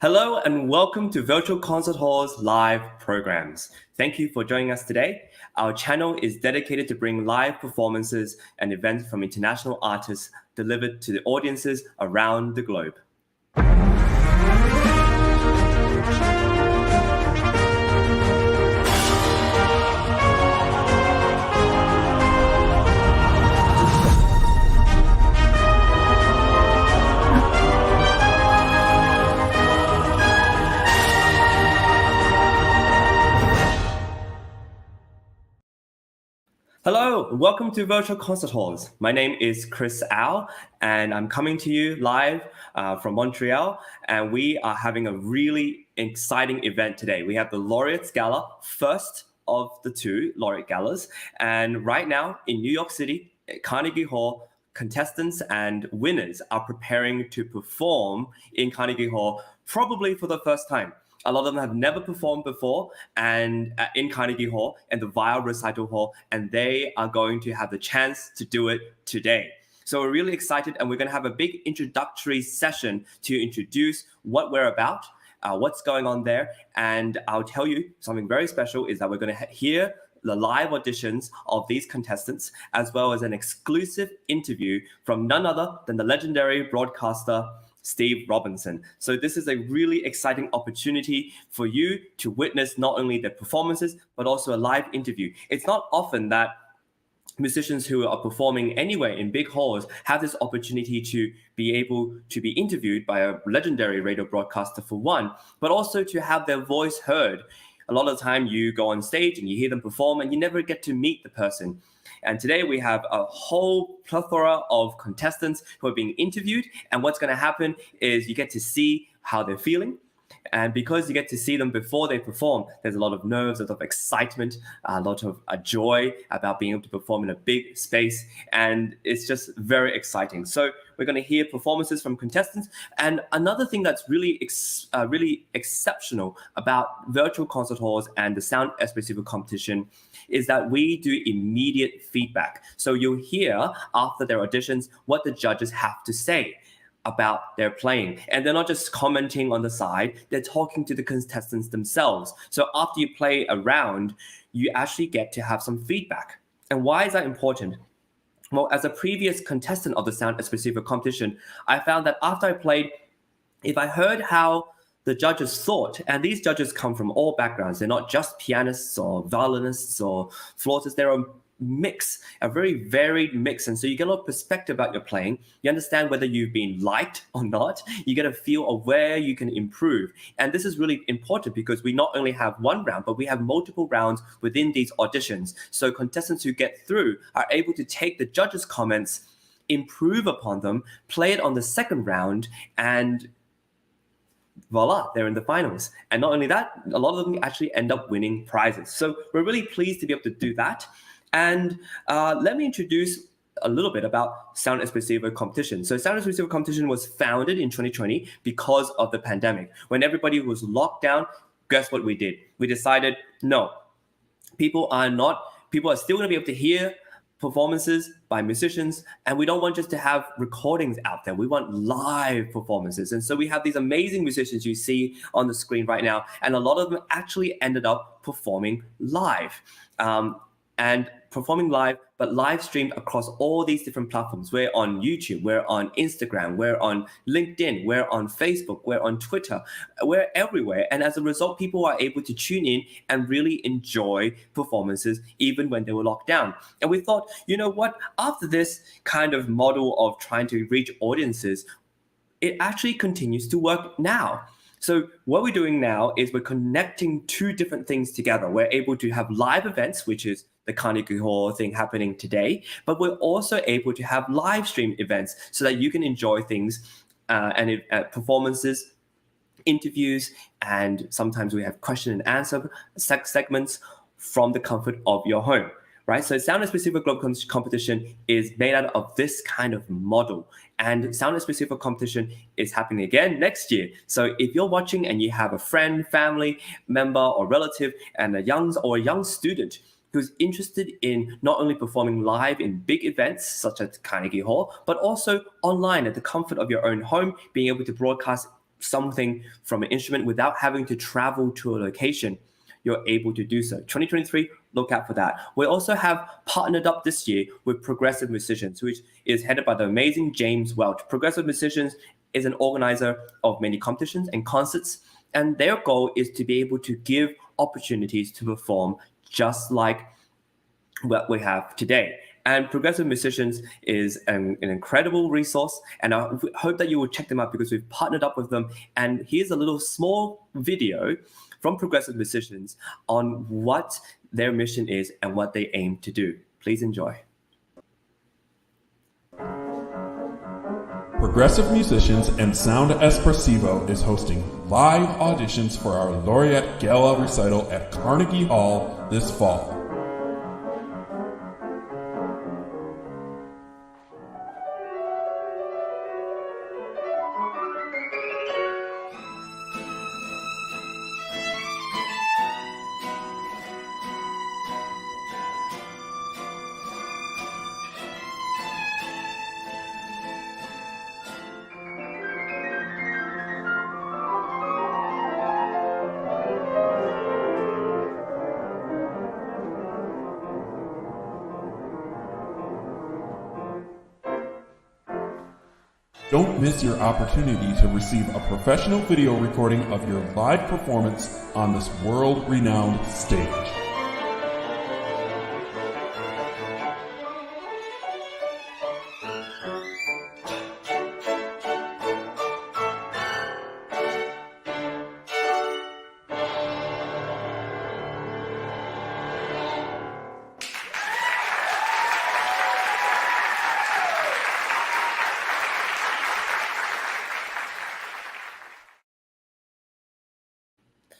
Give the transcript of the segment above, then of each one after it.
Hello and welcome to Virtual Concert Hall's live programs. Thank you for joining us today. Our channel is dedicated to bring live performances and events from international artists delivered to the audiences around the globe. Hello, and welcome to Virtual Concert Halls. My name is Chris Au, and I'm coming to you live from Montreal, and we are having a really exciting event today. We have the Laureate Gala, first of the two Laureate Galas, and right now in New York City, at Carnegie Hall, contestants and winners are preparing to perform in Carnegie Hall, probably for the first time. A lot of them have never performed before and in Carnegie Hall and the Weill Recital Hall, and they are going to have the chance to do it today. So we're really excited, and we're going to have a big introductory session to introduce what we're about, what's going on there. And I'll tell you something very special is that we're going to hear the live auditions of these contestants, as well as an exclusive interview from none other than the legendary broadcaster, Steve Robinson. So this is a really exciting opportunity for you to witness not only their performances, but also a live interview. It's not often that musicians who are performing anywhere in big halls have this opportunity to be able to be interviewed by a legendary radio broadcaster for one, but also to have their voice heard. A lot of the time you go on stage and you hear them perform and you never get to meet the person. And today we have a whole plethora of contestants who are being interviewed. And what's going to happen is you get to see how they're feeling. And because you get to see them before they perform, there's a lot of nerves, a lot of excitement, a lot of joy about being able to perform in a big space. And it's just very exciting. So we're going to hear performances from contestants. And another thing that's really exceptional about virtual concert halls and the Sound Espressivo competition is that we do immediate feedback. So you'll hear after their auditions what the judges have to say about their playing. And they're not just commenting on the side, they're talking to the contestants themselves. So after you play a round, you actually get to have some feedback. And why is that important? Well, as a previous contestant of the Sound Espressivo competition, I found that after I played, if I heard how the judges thought, and these judges come from all backgrounds, they're not just pianists or violinists or flautists, they're a mix, a very varied mix. And so you get a lot of perspective about your playing. You understand whether you've been liked or not. You get a feel of where you can improve. And this is really important because we not only have one round, but we have multiple rounds within these auditions. So contestants who get through are able to take the judges' comments, improve upon them, play it on the second round, and voila, they're in the finals. And not only that, a lot of them actually end up winning prizes. So we're really pleased to be able to do that. And let me introduce a little bit about Sound Espressivo competition. So Sound Espressivo competition was founded in 2020 because of the pandemic. When everybody was locked down, guess what we did? We decided, no, people are still going to be able to hear performances by musicians, and we don't want just to have recordings out there. We want live performances. And so we have these amazing musicians you see on the screen right now, and a lot of them actually ended up performing live. And performing live, but live streamed across all these different platforms. We're on YouTube, we're on Instagram, we're on LinkedIn, we're on Facebook, we're on Twitter, we're everywhere. And as a result, people are able to tune in and really enjoy performances even when they were locked down. And we thought, you know what, after this kind of model of trying to reach audiences, it actually continues to work now. So what we're doing now is we're connecting two different things together. We're able to have live events, which is the Carnegie Hall thing happening today, but we're also able to have live stream events so that you can enjoy things and performances, interviews, and sometimes we have question and answer segments from the comfort of your home. Right? So Sound Espressivo Global Competition is made out of this kind of model. And Sound Espressivo Competition is happening again next year. So if you're watching and you have a friend, family member, or relative, and a young student who's interested in not only performing live in big events such as Carnegie Hall, but also online at the comfort of your own home, being able to broadcast something from an instrument without having to travel to a location, you're able to do so. 2023, look out for that. We also have partnered up this year with Progressive Musicians, which is headed by the amazing James Welch. Progressive Musicians is an organizer of many competitions and concerts, and their goal is to be able to give opportunities to perform just like what we have today. And Progressive Musicians is an incredible resource, and I hope that you will check them out because we've partnered up with them. And here's a little small video from Progressive Musicians on what their mission is and what they aim to do. Please enjoy. Progressive Musicians and Sound Espressivo is hosting live auditions for our Laureate Gala recital at Carnegie Hall this fall. Don't miss your opportunity to receive a professional video recording of your live performance on this world-renowned stage.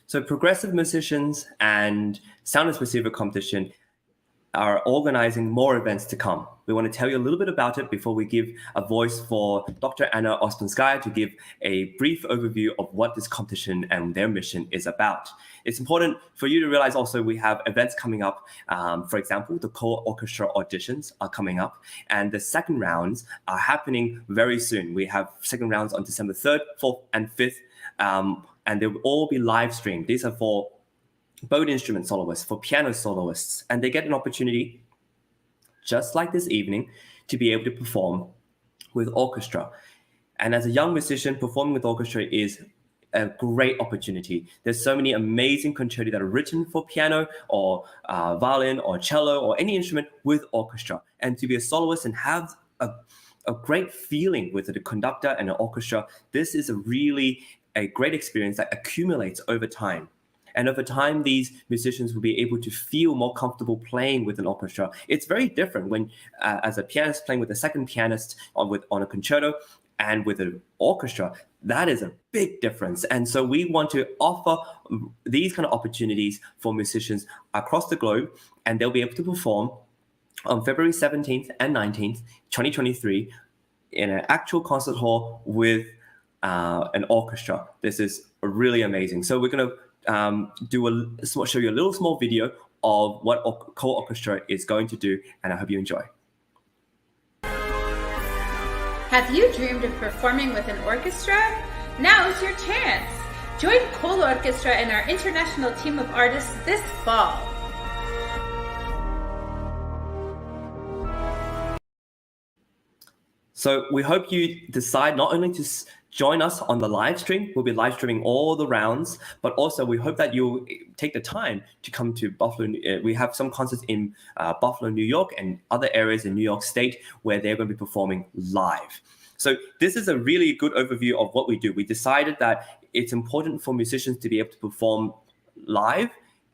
So Progressive Musicians and Sound Espressivo competition are organizing more events to come. We want to tell you a little bit about it before we give a voice for Dr. Anna Ospenskaya to give a brief overview of what this competition and their mission is about. It's important for you to realize also we have events coming up. For example, the co-orchestra auditions are coming up, and the second rounds are happening very soon. We have second rounds on December 3rd, 4th, and 5th. And they will all be live streamed. These are for both instrument soloists, for piano soloists, and they get an opportunity, just like this evening, to be able to perform with orchestra. And as a young musician, performing with orchestra is a great opportunity. There's so many amazing concerti that are written for piano or violin or cello or any instrument with orchestra. And to be a soloist and have a great feeling with the conductor and an orchestra, this is a great experience that accumulates over time. And over time, these musicians will be able to feel more comfortable playing with an orchestra. It's very different when, as a pianist playing with a second pianist on a concerto and with an orchestra, that is a big difference. And so we want to offer these kind of opportunities for musicians across the globe, and they'll be able to perform on February 17th and 19th, 2023, in an actual concert hall with an orchestra. This is really amazing. So we're going to show you a little small video of what co-orchestra is going to do, and I hope you enjoy. Have you dreamed of performing with an orchestra? Now's your chance. Join co-orchestra and our international team of artists this fall. So we hope you decide not only to join us on the live stream. We'll be live streaming all the rounds, but also we hope that you'll take the time to come to Buffalo. We have some concerts in Buffalo, New York, and other areas in New York State where they're going to be performing live. So this is a really good overview of what we do. We decided that it's important for musicians to be able to perform live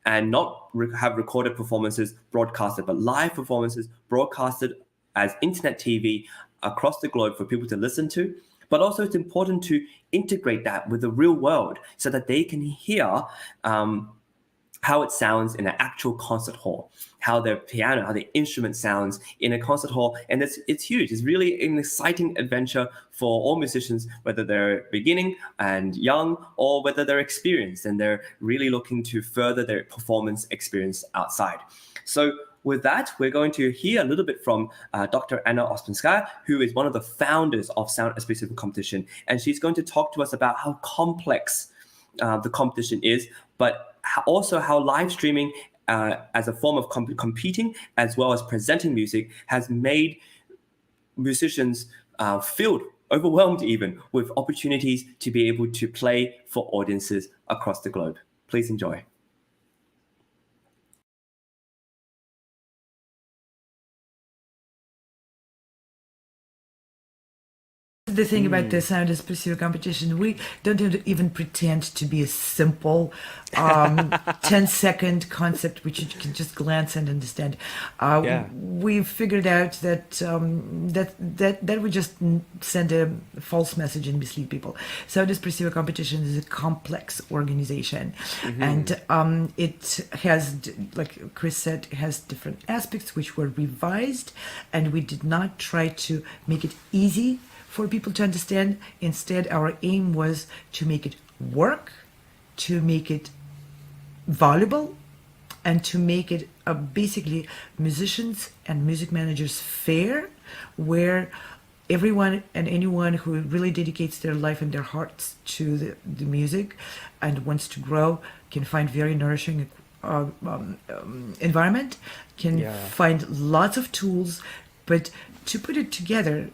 and not have recorded performances broadcasted, but live performances broadcasted as internet TV across the globe for people to listen to. But also it's important to integrate that with the real world so that they can hear how it sounds in an actual concert hall, how their piano, how the instrument sounds in a concert hall. And it's huge. It's really an exciting adventure for all musicians, whether they're beginning and young or whether they're experienced and they're really looking to further their performance experience outside. So with that, we're going to hear a little bit from Dr. Anna Ospinskaya, who is one of the founders of Sound Espressivo competition. And she's going to talk to us about how complex the competition is, but also how live streaming as a form of competing as well as presenting music has made musicians filled, overwhelmed even, with opportunities to be able to play for audiences across the globe. Please enjoy. The thing about the Sound Espressivo competition, we don't even pretend to be a simple 10-second concept which you can just glance and understand. We've figured out that that would just send a false message and mislead people. Sound Espressivo competition is a complex organization, and it has, like Chris said, has different aspects which were revised, and we did not try to make it easy for people to understand. Instead, our aim was to make it work, to make it valuable, and to make it basically musicians and music managers fair, where everyone and anyone who really dedicates their life and their hearts to the music and wants to grow can find very nourishing environment, can find lots of tools. But to put it together,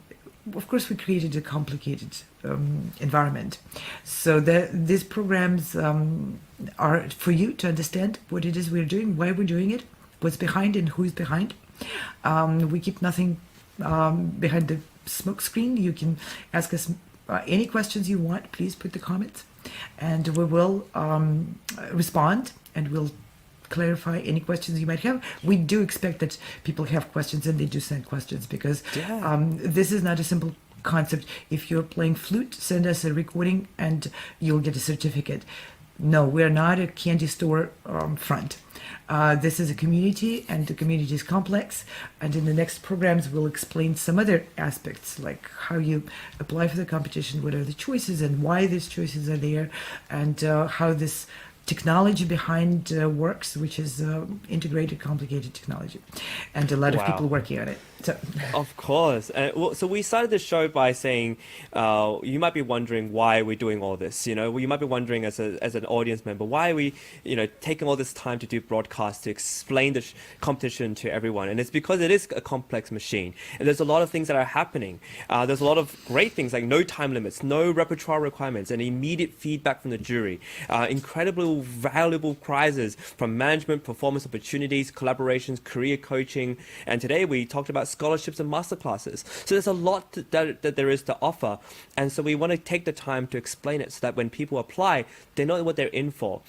of course, we created a complicated environment. So these programs are for you to understand what it is we're doing, why we're doing it, what's behind and who is behind. We keep nothing behind the smoke screen. You can ask us any questions you want. Please put the comments, and we will respond, and we'll clarify any questions you might have. We do expect that people have questions, and they do send questions, because this is not a simple concept. If you're playing flute, send us a recording and you'll get a certificate. No, we're not a candy store front. This is a community, and the community is complex. And in the next programs, we'll explain some other aspects, like how you apply for the competition, what are the choices and why these choices are there, and how this technology behind works, which is integrated, complicated technology, and a lot of people working on it. So, of course. So we started the show by saying, you might be wondering why we're doing all this. You know, you might be wondering as an audience member, why are we, taking all this time to do broadcasts to explain the competition to everyone? And it's because it is a complex machine, and there's a lot of things that are happening. There's a lot of great things like no time limits, no repertoire requirements, and immediate feedback from the jury. Incredibly valuable prizes from management, performance opportunities, collaborations, career coaching, and today we talked about scholarships and masterclasses. So there's a lot that there is to offer, and so we want to take the time to explain it so that when people apply, they know what they're in for.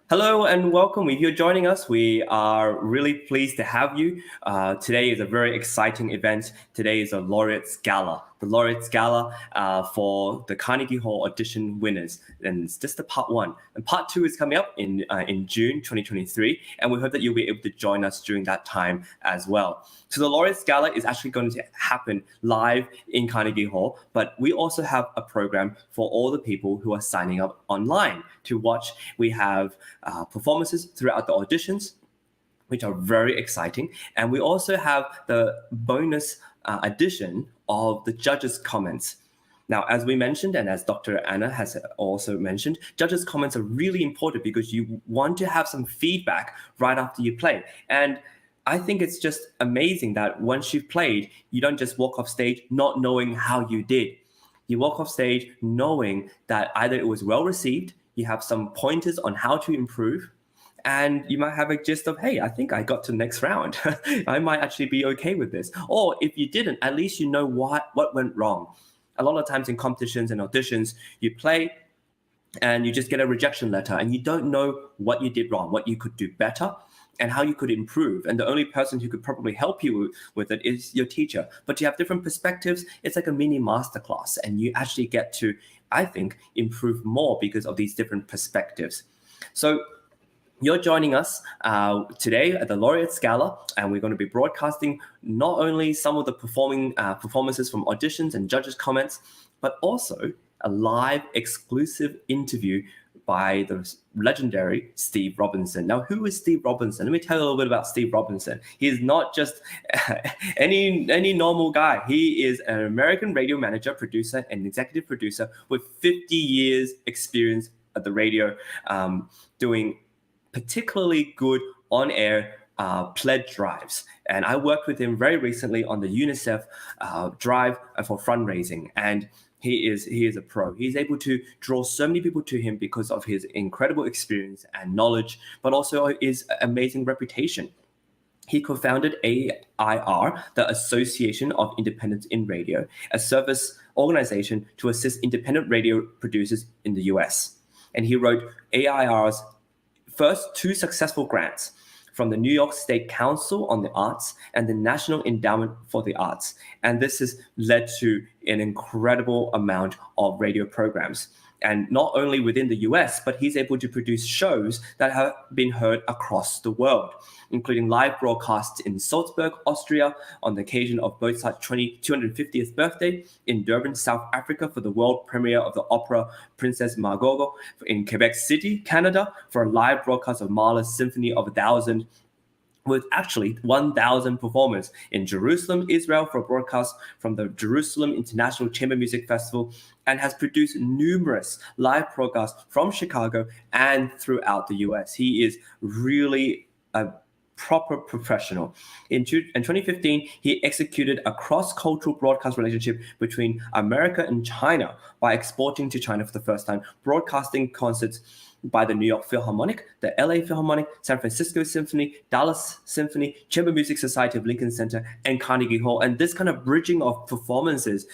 Hello and welcome. If you're joining us, we are really pleased to have you. Today is a very exciting event. Today is a Laureate Gala. The Laureate Gala for the Carnegie Hall audition winners. And it's just the part one. And part two is coming up in June 2023. And we hope that you'll be able to join us during that time as well. So the Laureate Gala is actually going to happen live in Carnegie Hall, but we also have a program for all the people who are signing up online to watch. We have performances throughout the auditions, which are very exciting. And we also have the bonus addition of the judges' comments. Now, as we mentioned, and as Dr. Anna has also mentioned, judges' comments are really important because you want to have some feedback right after you play. And I think it's just amazing that once you've played, you don't just walk off stage not knowing how you did. You walk off stage knowing that either it was well received, you have some pointers on how to improve, and you might have a gist of, hey, I think I got to the next round. I might actually be okay with this. Or if you didn't, at least you know what went wrong. A lot of times in competitions and auditions, you play and you just get a rejection letter and you don't know what you did wrong, what you could do better, and how you could improve. And the only person who could probably help you with it is your teacher. But you have different perspectives. It's like a mini masterclass, and you actually get to, I think, improve more because of these different perspectives. So you're joining us today at the Laureate Gala, and we're going to be broadcasting not only some of the performances from auditions and judges' comments, but also a live exclusive interview by the legendary Steve Robinson. Now, who is Steve Robinson? Let me tell you a little bit about Steve Robinson. He is not just any normal guy. He is an American radio manager, producer, and executive producer with 50 years experience at the radio, doing particularly good on-air pledge drives. And I worked with him very recently on the UNICEF drive for fundraising. And he is a pro. He's able to draw so many people to him because of his incredible experience and knowledge, but also his amazing reputation. He co-founded AIR, the Association of Independents in Radio, a service organization to assist independent radio producers in the US. And he wrote AIR's first 2 successful grants from the New York State Council on the Arts and the National Endowment for the Arts. And this has led to an incredible amount of radio programs. And not only within the US, but he's able to produce shows that have been heard across the world, including live broadcasts in Salzburg, Austria, on the occasion of Mozart's 250th birthday, in Durban, South Africa, for the world premiere of the opera Princess Margot, in Quebec City, Canada, for a live broadcast of Mahler's Symphony of 1,000, with actually 1,000 performers in Jerusalem, Israel, for a broadcast from the Jerusalem International Chamber Music Festival, and has produced numerous live broadcasts from Chicago and throughout the US. He is really a proper professional. In 2015, he executed a cross-cultural broadcast relationship between America and China by exporting to China for the first time, broadcasting concerts by the New York Philharmonic, the LA Philharmonic, San Francisco Symphony, Dallas Symphony, Chamber Music Society of Lincoln Center, and Carnegie Hall. And this kind of bridging of performances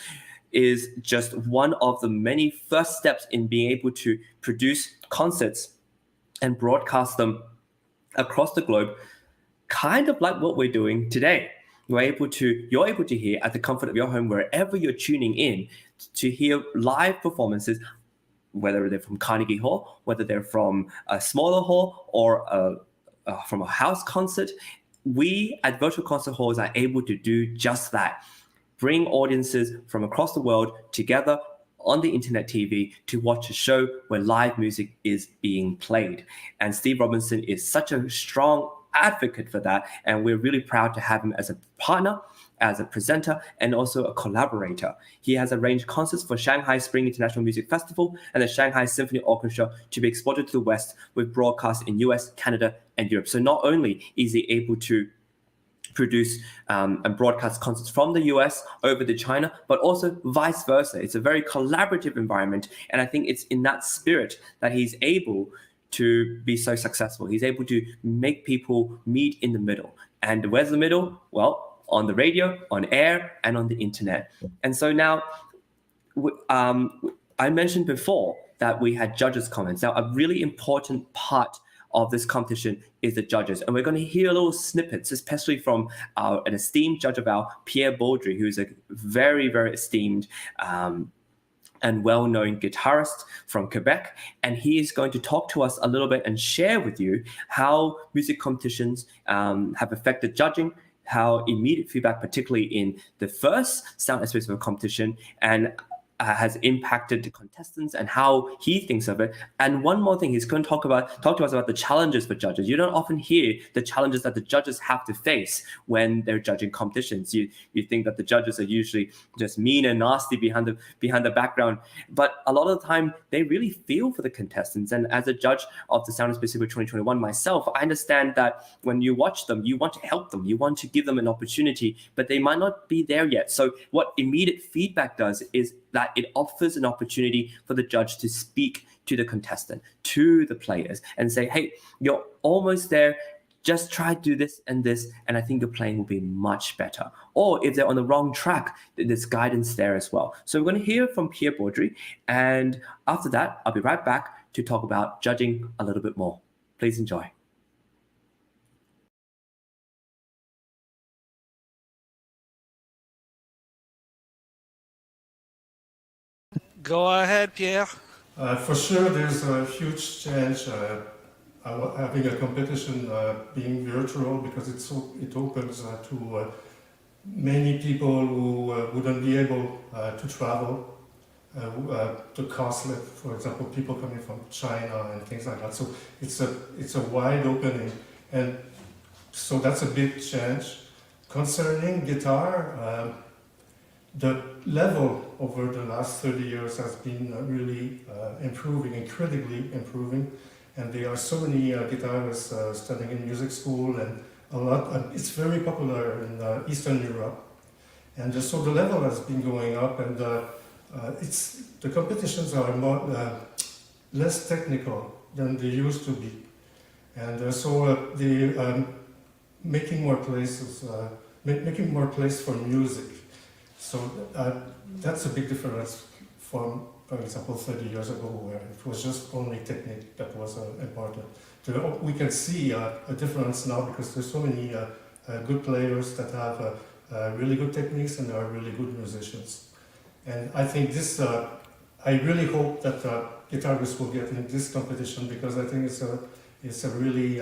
is just one of the many first steps in being able to produce concerts and broadcast them across the globe, kind of like what we're doing today. You're able to hear at the comfort of your home, wherever you're tuning in, to hear live performances, whether they're from Carnegie Hall, whether they're from a smaller hall or from a house concert. We at Virtual Concert Halls are able to do just that. Bring audiences from across the world together on the internet TV to watch a show where live music is being played. And Steve Robinson is such a strong advocate for that. And we're really proud to have him as a partner, as a presenter, and also a collaborator. He has arranged concerts for Shanghai Spring International Music Festival and the Shanghai Symphony Orchestra to be exported to the West with broadcasts in US, Canada, and Europe. So not only is he able to produce and broadcast concerts from the US over to China, but also vice versa. It's a very collaborative environment. And I think it's in that spirit that he's able to be so successful. He's able to make people meet in the middle. And where's the middle? Well, on the radio, on air, and on the internet. And so now, I mentioned before that we had judges' comments. Now, a really important part of this competition is the judges. And we're going to hear little snippets, especially from an esteemed judge of ours, Pierre Baudry, who's a very, very esteemed and well-known guitarist from Quebec. And he is going to talk to us a little bit and share with you how music competitions have affected judging, how immediate feedback, particularly in the first Sound Espressivo competition, and has impacted the contestants and how he thinks of it. And one more thing, he's going to talk to us about the challenges for judges. You don't often hear the challenges that the judges have to face when they're judging competitions. You think that the judges are usually just mean and nasty behind the background, but a lot of the time they really feel for the contestants. And as a judge of the Sound Espressivo 2021 myself, I understand that when you watch them, you want to help them, you want to give them an opportunity, but they might not be there yet. So what immediate feedback does is that it offers an opportunity for the judge to speak to the contestant, to the players, and say, hey, you're almost there. Just try to do this, and I think your playing will be much better. Or if they're on the wrong track, there's guidance there as well. So we're going to hear from Pierre Baudry, and after that, I'll be right back to talk about judging a little bit more. Please enjoy. Go ahead, Pierre. For sure, there's a huge change having a competition being virtual, because it opens to many people who wouldn't be able to travel. the cost, for example, people coming from China and things like that. So it's a wide opening, and so that's a big change. Concerning guitar, the level over the last 30 years has been really improving, incredibly improving, and there are so many guitarists studying in music school, and a lot. It's very popular in Eastern Europe, and so the level has been going up, and the competitions are less technical than they used to be, and so they making more places, making more place for music. So that's a big difference from, for example, 30 years ago, where it was just only technique that was important. We can see a difference now because there's so many good players that have really good techniques and are really good musicians. And I think this, I really hope that guitarists will get in this competition, because I think it's a really,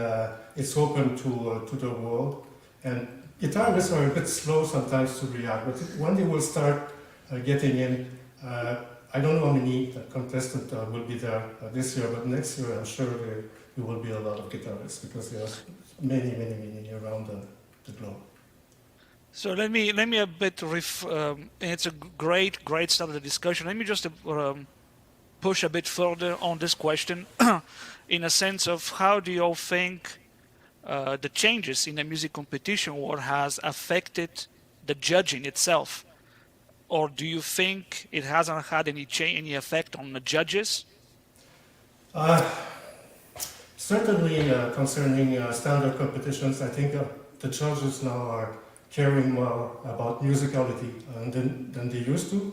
it's open to the world. And guitarists are a bit slow sometimes to react, but when they will start getting in, I don't know how many contestants will be there this year, but next year I'm sure there will be a lot of guitarists, because there are many, many, many around the globe. So let me a bit it's a great start of the discussion. Let me just push a bit further on this question in a sense of how do you all think the changes in the music competition world has affected the judging itself, or do you think it hasn't had any effect on the judges? Certainly, concerning standard competitions, I think the judges now are caring more about musicality than they used to,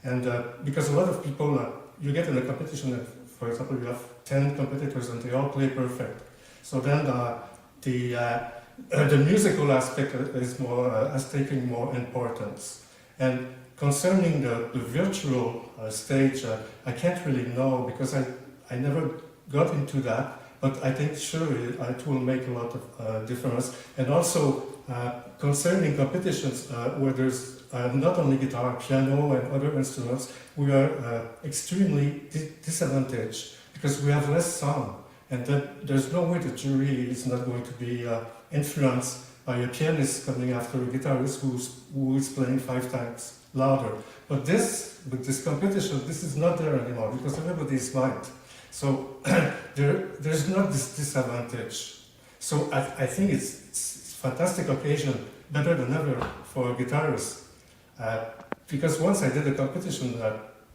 and because a lot of people, you get in a competition, and for example, you have 10 competitors and they all play perfect. So then the musical aspect is has taken more importance. And concerning the virtual stage, I can't really know, because I never got into that, but I think sure it will make a lot of difference. And also concerning competitions where there's not only guitar, piano and other instruments, we are extremely disadvantaged because we have less sound. And then there's no way the jury is not going to be influenced by a pianist coming after a guitarist who is playing 5 times louder. But with this competition, this is not there anymore, because everybody is smart. So there's not this disadvantage. So I think it's a fantastic occasion, better than ever for guitarists. Because once I did a competition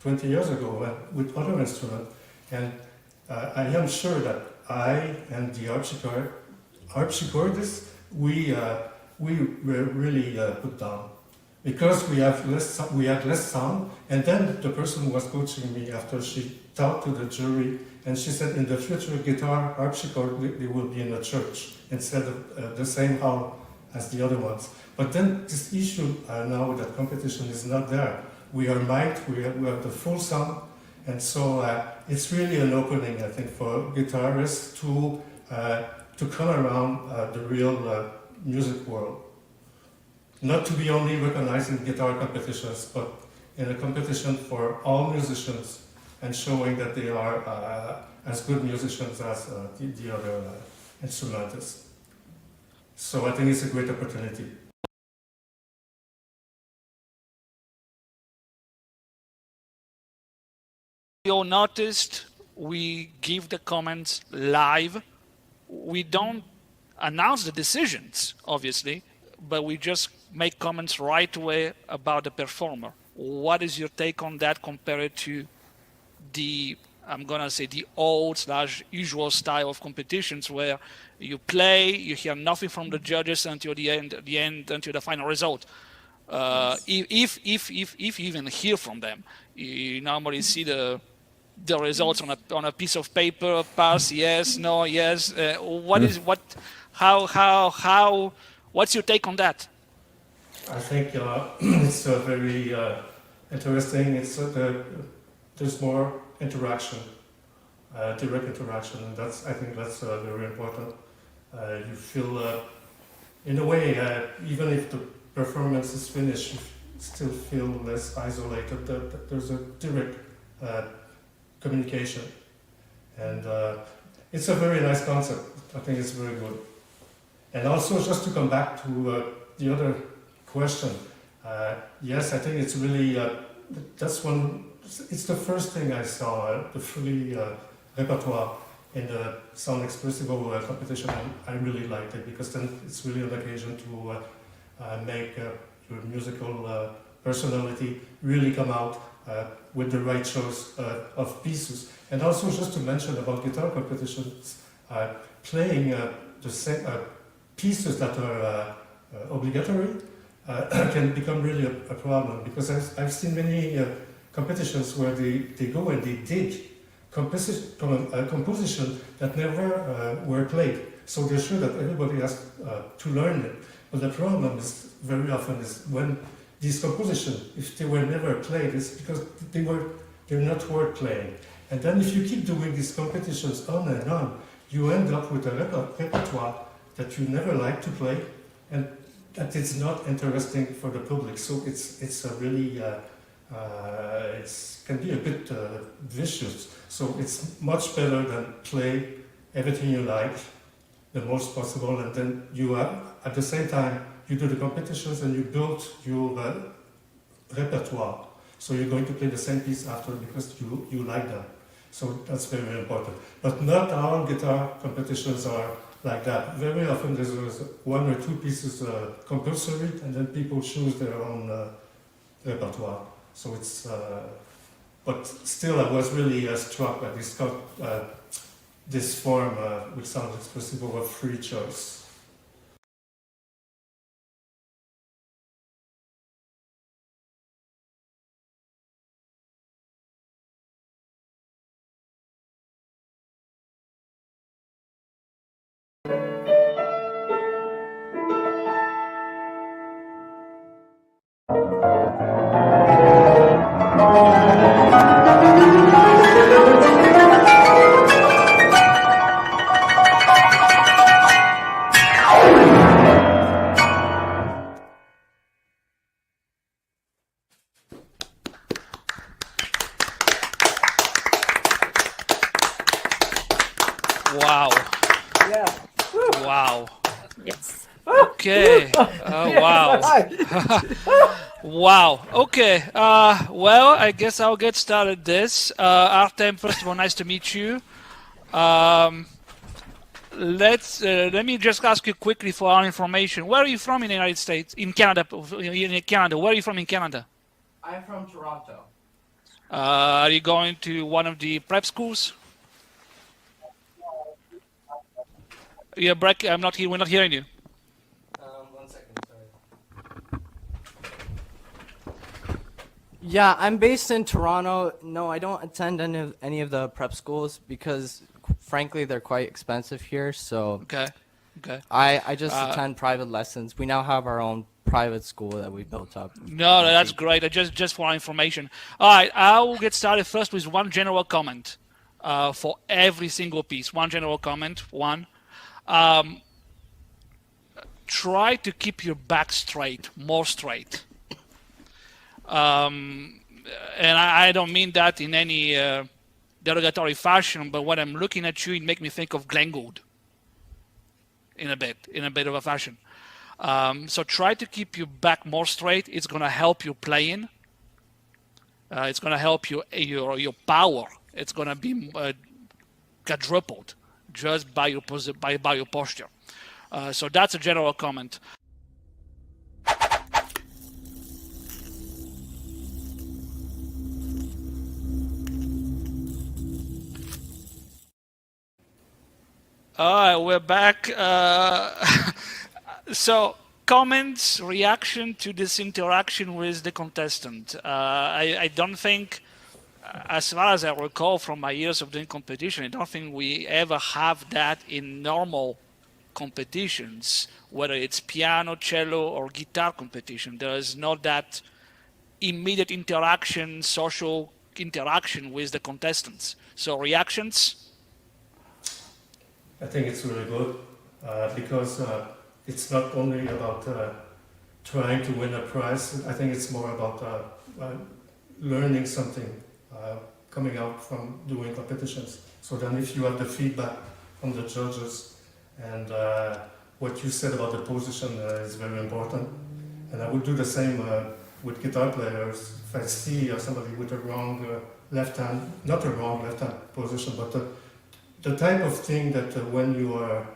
20 years ago with other instruments, and I am sure that I and the harpsichordist, we were really put down, because we had less sound. And then the person who was coaching me, after she talked to the jury, and she said, in the future, guitar, harpsichord, they will be in a church instead of the same hall as the other ones. But then this issue now that competition is not there. We are mic'd, we have the full sound, and so it's really an opening, I think, for guitarists to come around the real music world. Not to be only recognized in guitar competitions, but in a competition for all musicians, and showing that they are as good musicians as the other instrumentalists. So I think it's a great opportunity. You all noticed we give the comments live. We don't announce the decisions, obviously, but we just make comments right away about the performer. What is your take on that compared to the, I'm gonna say, the old/usual style of competitions where you play, you hear nothing from the judges until the end, until the final result. If you even hear from them, you normally see the results on a piece of paper, pass, yes, no, yes. What's your take on that? I think it's very interesting. There's more interaction, direct interaction, and I think that's very important. You feel, in a way, even if the performance is finished, still feel less isolated, that there's a direct communication. And it's a very nice concept. I think it's very good. And also, just to come back to the other question, yes, I think it's really, it's the first thing I saw, the free repertoire in the Sound Espressivo competition. I really liked it, because then it's really an occasion to make your musical personality really come out with the right choice of pieces. And also, just to mention about guitar competitions, playing the same pieces that are obligatory can become really a problem, because I've seen many competitions where they go and they dig composition that never were played. So they're sure that everybody has to learn it. But the problem is very often is when these compositions, if they were never played, it's because they're not worth playing. And then if you keep doing these competitions on and on, you end up with a repertoire that you never like to play, and that it's not interesting for the public. So it's a really can be a bit vicious. So it's much better than play everything you like, the most possible, and then you at the same time you do the competitions and you build your repertoire. So you're going to play the same piece after because you like them. So that's very important. But not all guitar competitions are like that. Very often there's one or two pieces compulsory, and then people choose their own repertoire. So it's, but still I was really struck by this form with Sound Espressivo of free choice. Wow. Yeah. Wow. Yes. Okay. Wow. Wow. Okay. Well, I guess I'll get started this. Artem, first of all, nice to meet you. Let me just ask you quickly for our information. Where are you from in the United States? In Canada? In Canada. Where are you from in Canada? I'm from Toronto. Are you going to one of the prep schools? You're breaking. I'm not here. We're not hearing you. 1 second, sorry. Yeah, I'm based in Toronto. No, I don't attend any of the prep schools because, frankly, they're quite expensive here. So Okay. Okay. I just attend private lessons. We now have our own private school that we built up. No, that's great. Just for our information. All right, I will get started first with one general comment for every single piece. One general comment. One. Try to keep your back straight, more straight. And I don't mean that in any derogatory fashion, but when I'm looking at you, it makes me think of Glenn Gould in a bit of a fashion. So try to keep your back more straight. It's going to help you playing. It's going to help your power. It's going to be quadrupled just by your posture. So that's a general comment. All right, we're back. So, comments, reaction to this interaction with the contestant. I don't think, as far as I recall from my years of doing competition, I don't think we ever have that in normal competitions, whether it's piano, cello, or guitar competition. There is not that immediate interaction, social interaction with the contestants. So, reactions? I think it's really good because it's not only about trying to win a prize. I think it's more about learning something, coming out from doing competitions. So then if you have the feedback from the judges, and what you said about the position is very important. And I would do the same with guitar players. If I see somebody with a wrong left hand, not a wrong left hand position, but the type of thing that when you are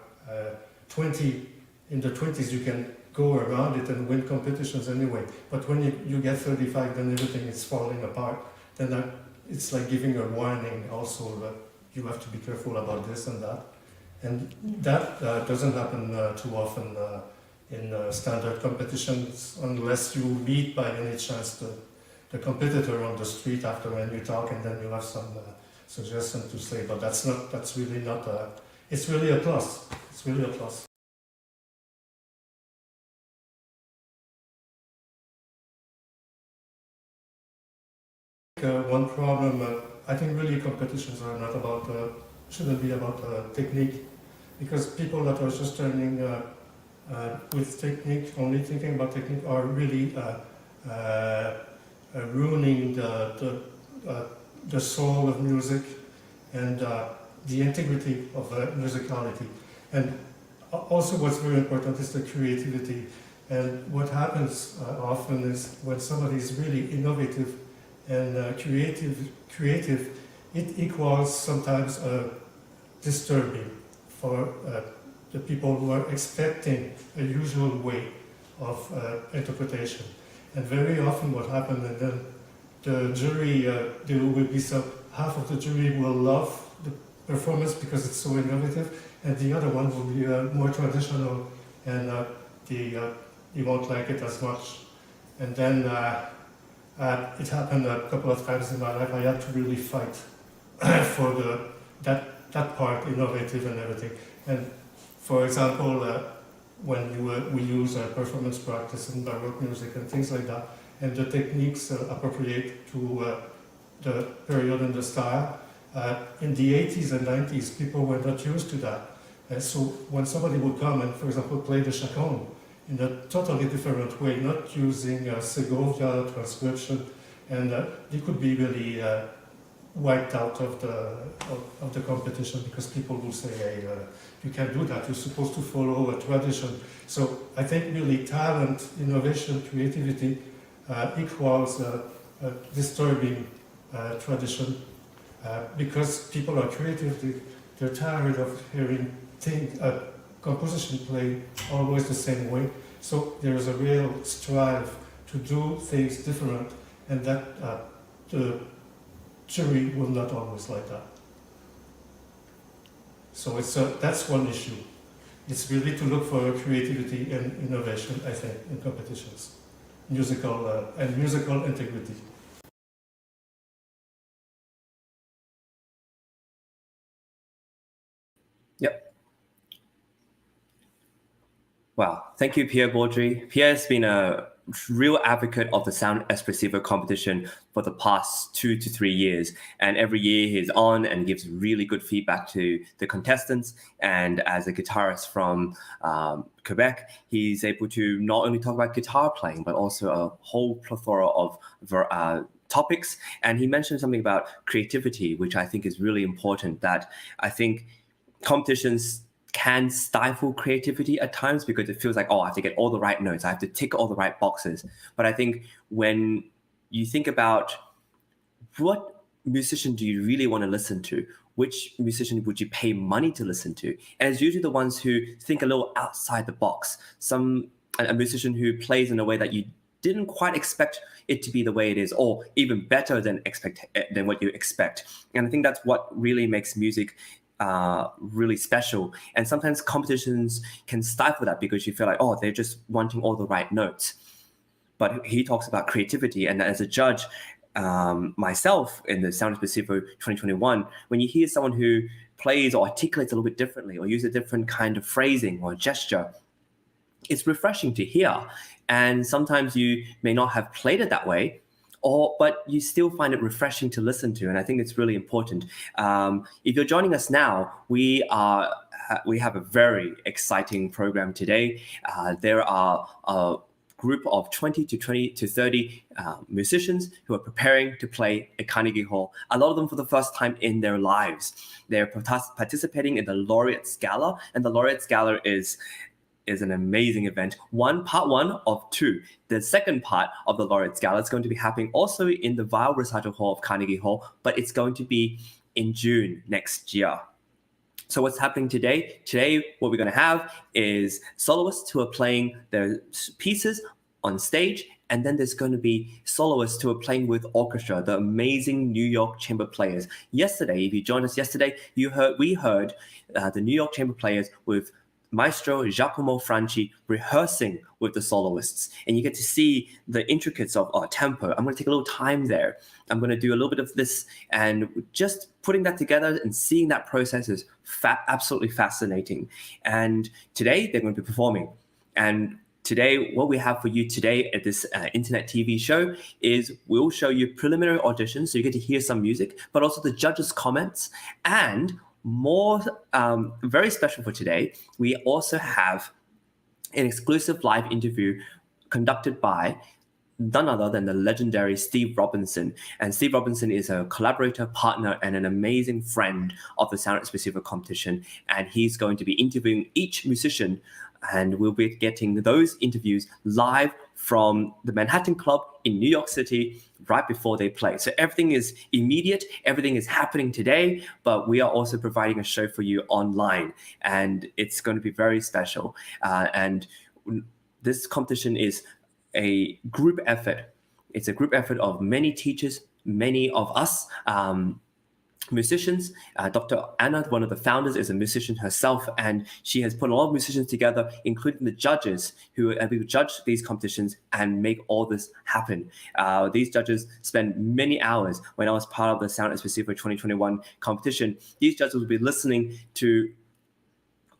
20, in the 20s, you can go around it and win competitions anyway. But when you get 35, then everything is falling apart. Then it's like giving a warning also that you have to be careful about this and that. And that doesn't happen too often in standard competitions, unless you meet by any chance the competitor on the street after, and you talk, and then you have some suggestion to say. But that's really not. It's really a plus. It's really a plus. One problem, I think really competitions are not about, shouldn't be about technique, because people that are just turning with technique, only thinking about technique, are really ruining the soul of music and the integrity of musicality. And also what's very important is the creativity. And what happens often is when somebody is really innovative and creative, it equals sometimes disturbing for the people who are expecting a usual way of interpretation. And very often what happens, and then the jury, there will be half of the jury will love the performance because it's so innovative, and the other one will be more traditional, and they won't like it as much. And then it happened a couple of times in my life. I had to really fight for that part, innovative and everything. And for example, when we use performance practice in Baroque music and things like that, and the techniques appropriate to the period and the style, in the 80s and 90s, people were not used to that. And so when somebody would come and, for example, play the chaconne in a totally different way, not using Segovia transcription, and they could be really wiped out of the competition, because people will say, hey, you can't do that, you're supposed to follow a tradition. So I think really talent, innovation, creativity equals a disturbing tradition, because people are creative, they're tired of hearing composition played always the same way. So there is a real strive to do things different, and that the jury will not always like that. So that's one issue. It's really to look for creativity and innovation, I think, in competitions, musical integrity. Yep. Wow. Thank you, Pierre Baudry. Pierre has been a real advocate of the Sound Espressivo competition for the past 2 to 3 years. And every year he's on and gives really good feedback to the contestants. And as a guitarist from Quebec, he's able to not only talk about guitar playing, but also a whole plethora of topics. And he mentioned something about creativity, which I think is really important, that I think competitions can stifle creativity at times, because it feels like, oh, I have to get all the right notes, I have to tick all the right boxes. But I think when you think about what musician do you really want to listen to, which musician would you pay money to listen to, and it's usually the ones who think a little outside the box. A musician who plays in a way that you didn't quite expect it to be the way it is, or even better than what you expect. And I think that's what really makes music really special. And sometimes competitions can stifle that, because you feel like, oh, they're just wanting all the right notes. But he talks about creativity, and as a judge, myself in the Sound Espressivo 2021, when you hear someone who plays or articulates a little bit differently, or use a different kind of phrasing or gesture, it's refreshing to hear. And sometimes you may not have played it that way, but you still find it refreshing to listen to. And I think it's really important. If you're joining us now, we have a very exciting program today. There are group of 20 to 30 musicians who are preparing to play at Carnegie Hall. A lot of them for the first time in their lives. They're participating in the Laureate Gala, and the Laureate Gala is an amazing event. Part one of two. The second part of the Laureate Gala is going to be happening also in the Weill Recital Hall of Carnegie Hall, but it's going to be in June next year. So what's happening today? Today, what we're going to have is soloists who are playing their pieces on stage, and then there's going to be soloists who are playing with orchestra, the amazing New York Chamber Players. Yesterday, if you joined us yesterday, we heard the New York Chamber Players with Maestro Giacomo Franchi rehearsing with the soloists, and you get to see the intricacies of tempo. I'm going to take a little time there. I'm going to do a little bit of this, and just putting that together and seeing that process is absolutely fascinating. And today they're going to be performing. And today, what we have for you today at this internet TV show is we'll show you preliminary auditions, so you get to hear some music, but also the judges' comments. And more very special for today, we also have an exclusive live interview conducted by none other than the legendary Steve Robinson. And Steve Robinson is a collaborator, partner, and an amazing friend of the Sound Espressivo competition. And he's going to be interviewing each musician, and we'll be getting those interviews live from the Manhattan Club in New York City right before they play. So everything is immediate, everything is happening today, but we are also providing a show for you online, and it's going to be very special. And this competition is a group effort. It's a group effort of many teachers, many of us, musicians. Dr. Anna, one of the founders, is a musician herself, and she has put a lot of musicians together, including the judges who judge these competitions and make all this happen. These judges spend many hours. When I was part of the Sound Espressivo 2021 competition, these judges will be listening to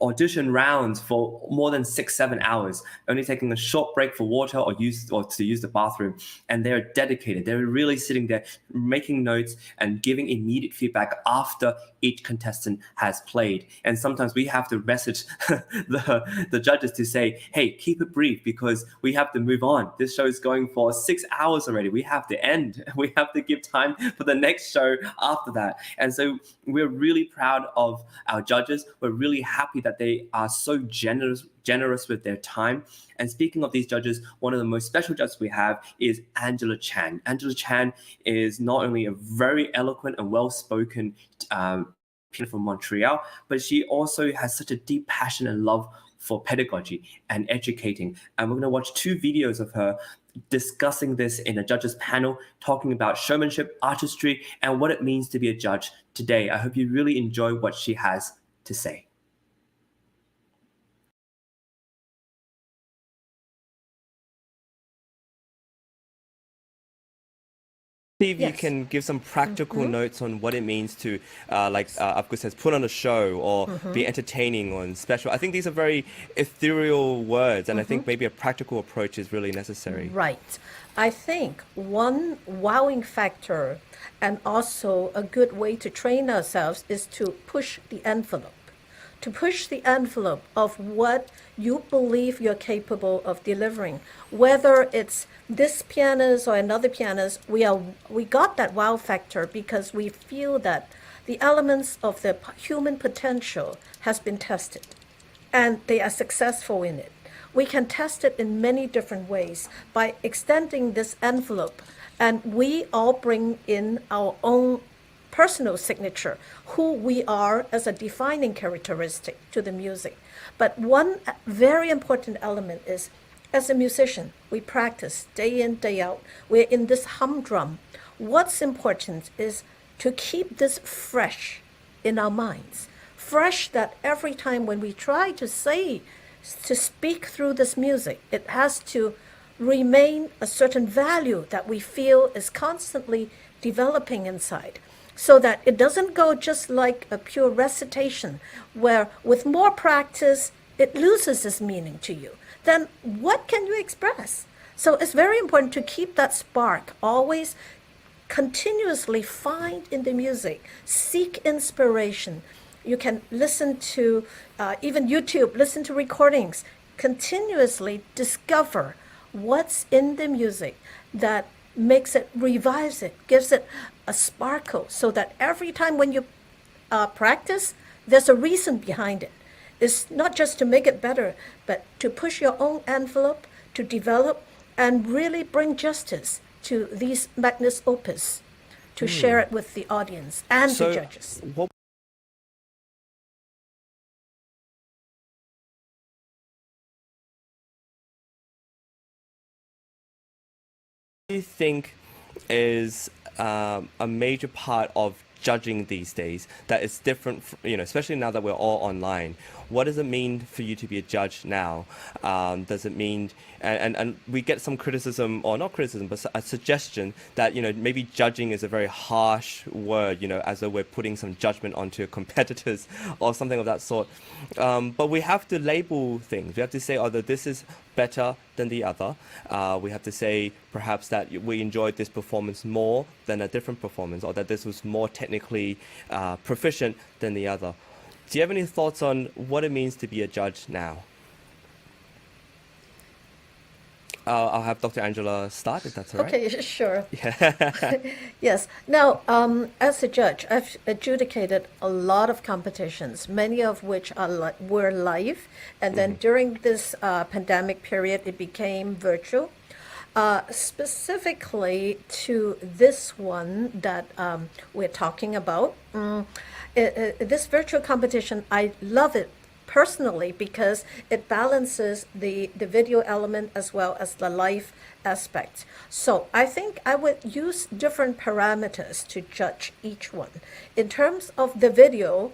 audition rounds for more than 6-7 hours, only taking a short break for water or to use the bathroom. And they're dedicated. They're really sitting there making notes and giving immediate feedback after each contestant has played. And sometimes we have to message the judges to say, hey, keep it brief because we have to move on. This show is going for 6 hours already. We have to end. We have to give time for the next show after that. And so we're really proud of our judges. We're really happy that they are so generous with their time. And speaking of these judges, one of the most special judges we have is Angela Chan. Angela Chan is not only a very eloquent and well-spoken pianist from Montreal, but she also has such a deep passion and love for pedagogy and educating. And we're going to watch 2 videos of her discussing this in a judges panel, talking about showmanship, artistry, and what it means to be a judge today. I hope you really enjoy what she has to say. See if you can give some practical notes on what it means to, of course, says put on a show or be entertaining or special. I think these are very ethereal words, and I think maybe a practical approach is really necessary. Right. I think one wowing factor and also a good way to train ourselves is to push the envelope. To push the envelope of what you believe you're capable of delivering. Whether it's this pianist or another pianist, we got that wow factor because we feel that the elements of the human potential has been tested and they are successful in it. We can test it in many different ways by extending this envelope, and we all bring in our own personal signature, who we are as a defining characteristic to the music. But one very important element is, as a musician, we practice day in, day out. We're in this humdrum. What's important is to keep this fresh in our minds. Fresh that every time when we try to speak through this music, it has to remain a certain value that we feel is constantly developing inside, so that it doesn't go just like a pure recitation, where with more practice, it loses its meaning to you. Then what can you express? So it's very important to keep that spark, always continuously find in the music, seek inspiration. You can listen to even YouTube, listen to recordings, continuously discover what's in the music that makes it, revives it, gives it a sparkle, so that every time when you practice, there's a reason behind it. It's not just to make it better, but to push your own envelope, to develop and really bring justice to these magnus opus, to share it with the audience and the judges. What do you think is a major part of judging these days that is different, especially now that we're all online? What does it mean for you to be a judge now? Does it mean, and we get some criticism, or not criticism, but a suggestion that, maybe judging is a very harsh word, as though we're putting some judgment onto competitors or something of that sort. But we have to label things. We have to say, that this is better than the other. We have to say perhaps that we enjoyed this performance more than a different performance, or that this was more technically proficient than the other. Do you have any thoughts on what it means to be a judge now? I'll have Dr. Angela start, if that's all right. Okay, sure. Yes. Now, as a judge, I've adjudicated a lot of competitions, many of which were live, and then during this pandemic period, it became virtual. Specifically to this one that we're talking about, this virtual competition, I love it personally because it balances the video element as well as the live aspect. So I think I would use different parameters to judge each one. In terms of the video,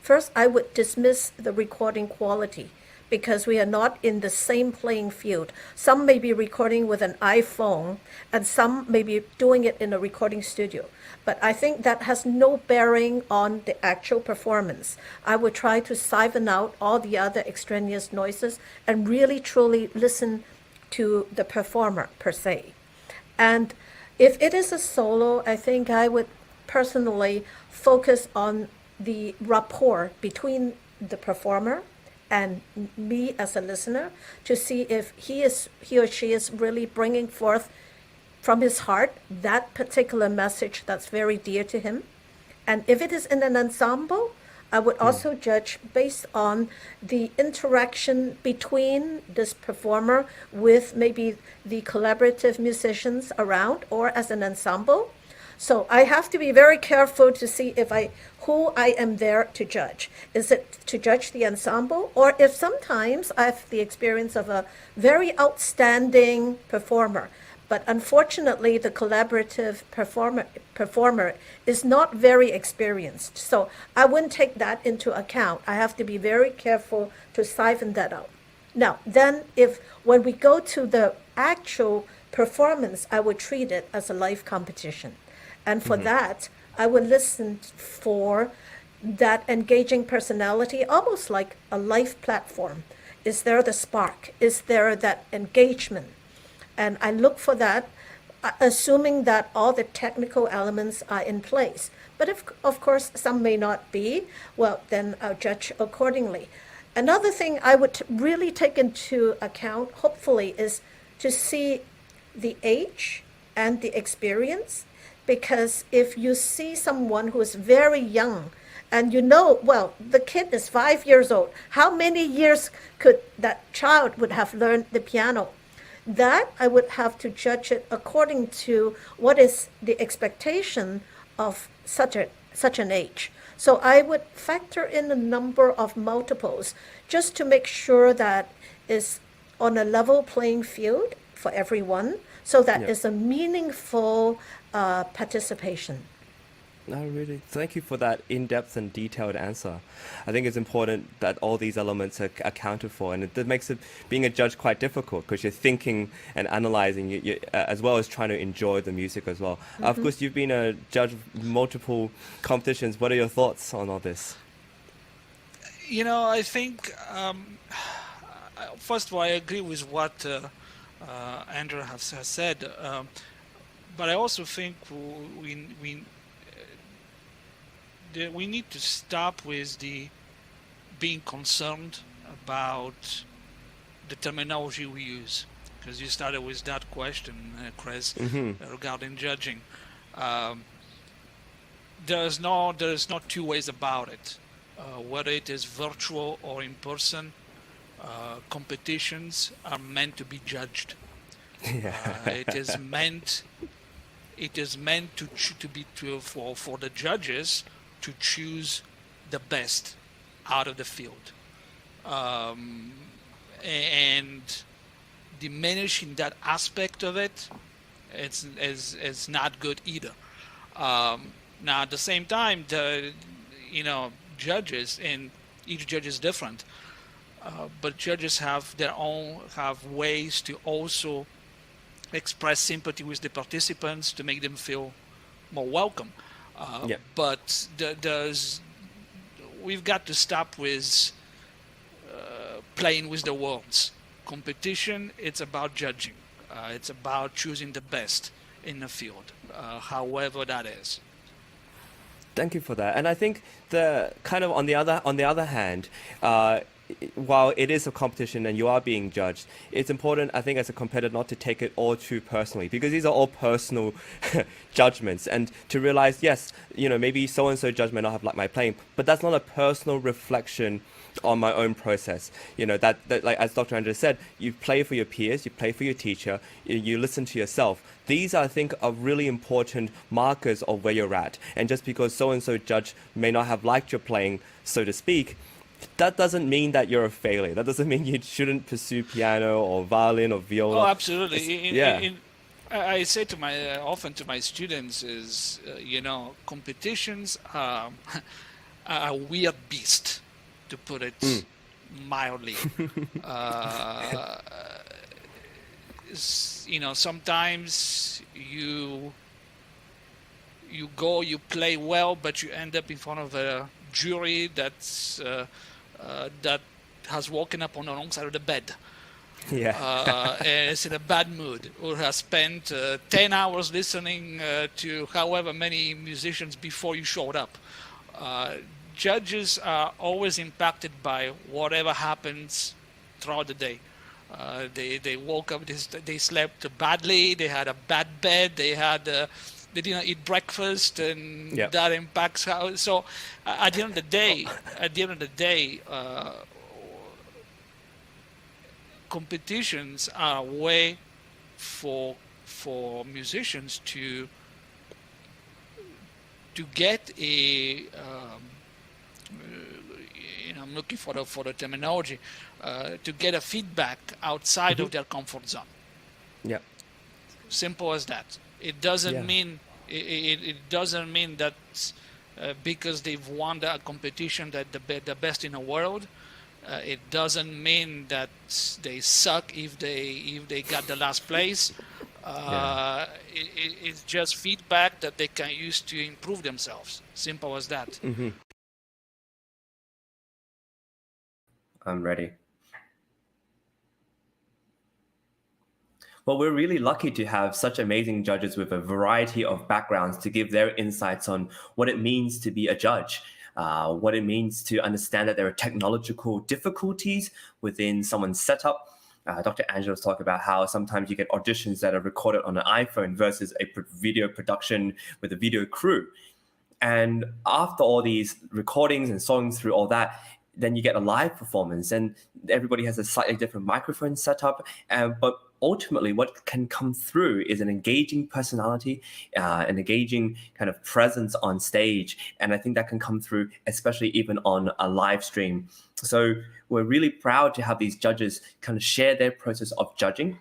first I would dismiss the recording quality, because we are not in the same playing field. Some may be recording with an iPhone, and some may be doing it in a recording studio. But I think that has no bearing on the actual performance. I would try to siphon out all the other extraneous noises and really truly listen to the performer per se. And if it is a solo, I think I would personally focus on the rapport between the performer and me as a listener, to see if he or she is really bringing forth from his heart that particular message that's very dear to him. And if it is in an ensemble, I would also judge based on the interaction between this performer with maybe the collaborative musicians around, or as an ensemble. So I have to be very careful to see who I am there to judge. Is it to judge the ensemble? Or if sometimes I have the experience of a very outstanding performer, but unfortunately the collaborative performer is not very experienced. So I wouldn't take that into account. I have to be very careful to siphon that out. Now, then when we go to the actual performance, I would treat it as a live competition. And for that, I would listen for that engaging personality, almost like a live platform. Is there the spark? Is there that engagement? And I look for that, assuming that all the technical elements are in place. But if, of course, some may not be, well, then I'll judge accordingly. Another thing I would really take into account, hopefully, is to see the age and the experience. Because if you see someone who is very young, and well, the kid is 5 years old, how many years could that child would have learned the piano? That I would have to judge it according to what is the expectation of such an age. So I would factor in a number of multiples just to make sure that is on a level playing field for everyone, so that is a meaningful participation. No, really. Thank you for that in-depth and detailed answer. I think it's important that all these elements are accounted for, and it makes being a judge quite difficult, because you're thinking and analyzing, as well as trying to enjoy the music as well. Of course, you've been a judge of multiple competitions. What are your thoughts on all this? I think, first of all, I agree with what Andrew has said, but I also think we need to stop with being concerned about the terminology we use. because you started with that question, Chris, regarding judging. There's no two ways about it. Whether it is virtual or in person, competitions are meant to be judged. It is meant for the judges to choose the best out of the field, and diminishing that aspect of it, it's not good either. Now at the same time, judges, and each judge is different, but judges have ways to also express sympathy with the participants to make them feel more welcome. But we've got to stop with playing with the words. Competition, it's about judging. It's about choosing the best in the field, however that is. Thank you for that. And I think the kind of on the other hand, while it is a competition and you are being judged, it's important, I think, as a competitor, not to take it all too personally, because these are all personal judgments, and to realize, yes, maybe so-and-so judge may not have liked my playing, but that's not a personal reflection on my own process. That like as Dr. Andrea said, you play for your peers, you play for your teacher, you listen to yourself. These, I think, are really important markers of where you're at. And just because so-and-so judge may not have liked your playing, so to speak, that doesn't mean that you're a failure. That doesn't mean you shouldn't pursue piano or violin or viola. Oh, absolutely. I say often to my students is, competitions are a weird beast, to put it mildly. Sometimes you play well, but you end up in front of a jury that has woken up on the wrong side of the bed. And is in a bad mood, or has spent 10 hours listening to however many musicians before you showed up. Judges are always impacted by whatever happens throughout the day. They woke up, they slept badly, they had a bad bed, they didn't eat breakfast, and that impacts how. So at the end of the day, competitions are a way for musicians to get a. I'm looking for the terminology, to get a feedback outside of their comfort zone. Simple as that. It doesn't mean that because they've won a competition that the best in the world. It doesn't mean that they suck if they got the last place. It's just feedback that they can use to improve themselves. Simple as that. I'm ready. Well, we're really lucky to have such amazing judges with a variety of backgrounds to give their insights on what it means to be a judge, what it means to understand that there are technological difficulties within someone's setup. Dr. Angela was talking about how sometimes you get auditions that are recorded on an iPhone versus a video production with a video crew. And after all these recordings and songs through all that, then you get a live performance, and everybody has a slightly different microphone setup. But ultimately, what can come through is an engaging personality, an engaging kind of presence on stage. And I think that can come through, especially even on a live stream. So we're really proud to have these judges kind of share their process of judging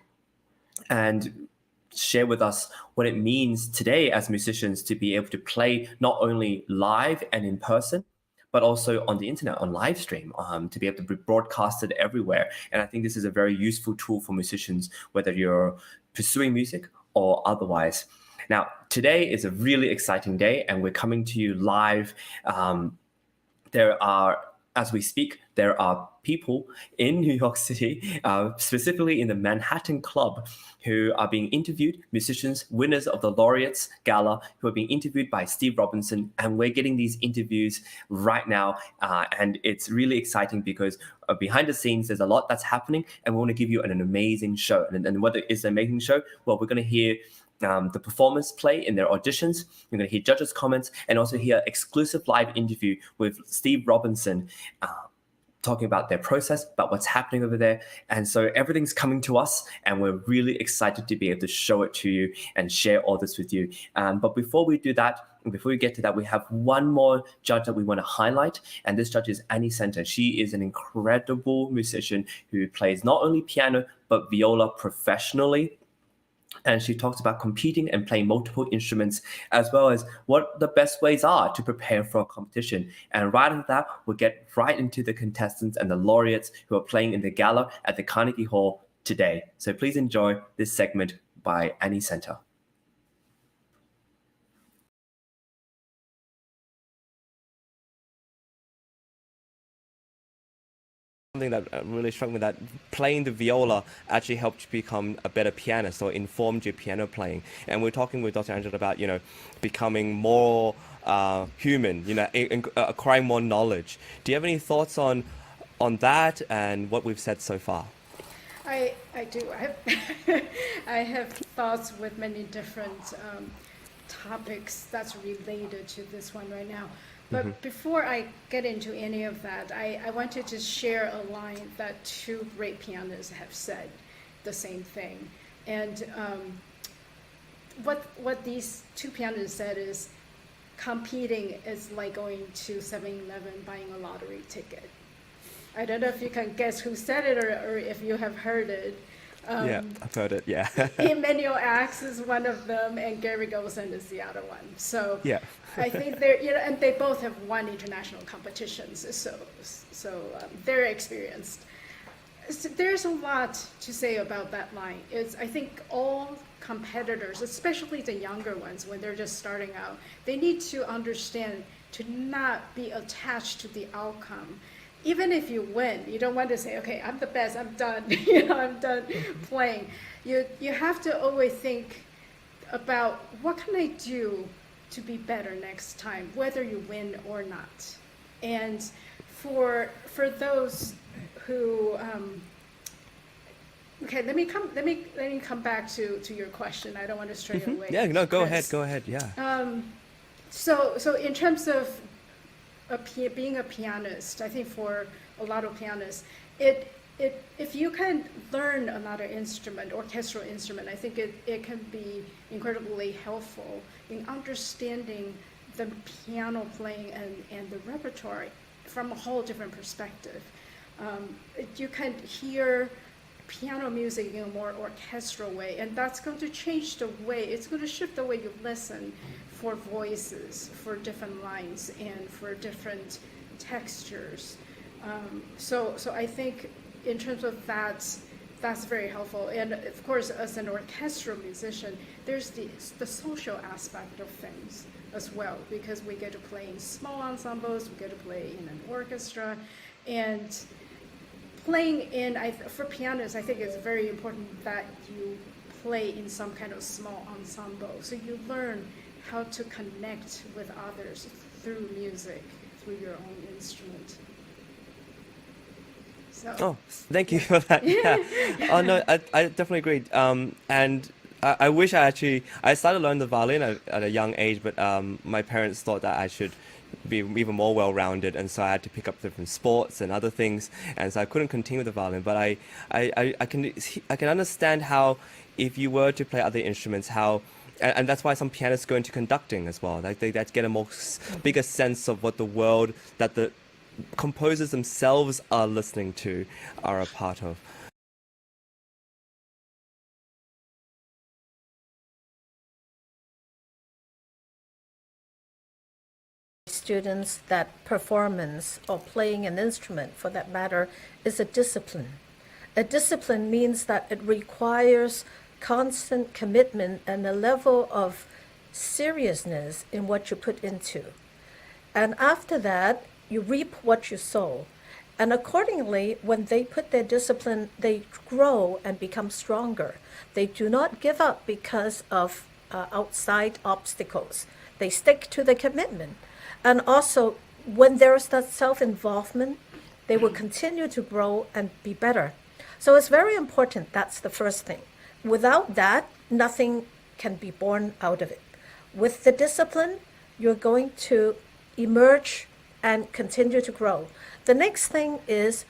and share with us what it means today as musicians to be able to play not only live and in person, but also on the internet, on live stream, to be able to be broadcasted everywhere. And I think this is a very useful tool for musicians, whether you're pursuing music or otherwise. Now, today is a really exciting day, and we're coming to you live. There are as we speak, there are people in New York City, specifically in the Manhattan Club, who are being interviewed, musicians, winners of the Laureates Gala, who are being interviewed by Steve Robinson. And we're getting these interviews right now. And it's really exciting because behind the scenes, there's a lot that's happening, and we want to give you an amazing show. And what is an amazing show? Well, we're going to hear the performers play in their auditions. You're going to hear judges' comments and also hear exclusive live interview with Steve Robinson talking about their process, about what's happening over there. And so everything's coming to us, and we're really excited to be able to show it to you and share all this with you. But before we do that, before we get to that, we have one more judge that we want to highlight, and this judge is Annie Center. She is an incredible musician who plays not only piano, but viola professionally. And she talks about competing and playing multiple instruments, as well as what the best ways are to prepare for a competition. And right after that, we'll get right into the contestants and the laureates who are playing in the gala at the Carnegie Hall today. So please enjoy this segment by Annie Center. Something that really struck me, that playing the viola actually helped you become a better pianist, or informed your piano playing. And we're talking with Dr. Angela about, becoming more human, acquiring more knowledge. Do you have any thoughts on that and what we've said so far? I do. I have thoughts with many different topics that's related to this one right now. But before I get into any of that, I wanted to share a line that two great pianists have said the same thing. And what these two pianists said is, competing is like going to 7-Eleven buying a lottery ticket. I don't know if you can guess who said it, or if you have heard it. Yeah, I've heard it, yeah. Emmanuel Ax is one of them, and Gary Golson is the other one. So yeah. I think they're, and they both have won international competitions, so they're experienced. So there's a lot to say about that line. I think all competitors, especially the younger ones, when they're just starting out, they need to understand to not be attached to the outcome. Even if you win, you don't want to say, okay, I'm the best, I'm done, I'm done playing. You have to always think about, what can I do to be better next time, whether you win or not. And for those who, okay, let me come back to your question. I don't want to stray away. Yeah, no, go ahead, yeah. So in terms of being a pianist, I think for a lot of pianists, if you can learn another instrument, orchestral instrument, I think it can be incredibly helpful in understanding the piano playing and the repertoire from a whole different perspective. You can hear piano music in a more orchestral way, and that's going to change the way, it's going to shift the way you listen for voices, for different lines, and for different textures. So I think in terms of that's very helpful. And of course, as an orchestral musician, there's the social aspect of things as well, because we get to play in small ensembles, we get to play in an orchestra, and playing for pianists, I think it's very important that you play in some kind of small ensemble. So you learn how to connect with others through music, through your own instrument. So, oh, thank you for that. Yeah. Oh no, I definitely agreed. And I wish I started learning the violin at a young age, but my parents thought that I should be even more well-rounded, and so I had to pick up different sports and other things, and so I couldn't continue with the violin. But I can understand how, if you were to play other instruments, how. And that's why some pianists go into conducting as well. Like they get a bigger sense of what the world that the composers themselves are listening to are a part of. Students, that performance or playing an instrument, for that matter, is a discipline. A discipline means that it requires constant commitment and a level of seriousness in what you put into. And after that, you reap what you sow. And accordingly, when they put their discipline, they grow and become stronger. They do not give up because of outside obstacles. They stick to the commitment. And also, when there is that self-involvement, they will continue to grow and be better. So it's very important. That's the first thing. Without that, nothing can be born out of it. With the discipline, you're going to emerge and continue to grow. The next thing is,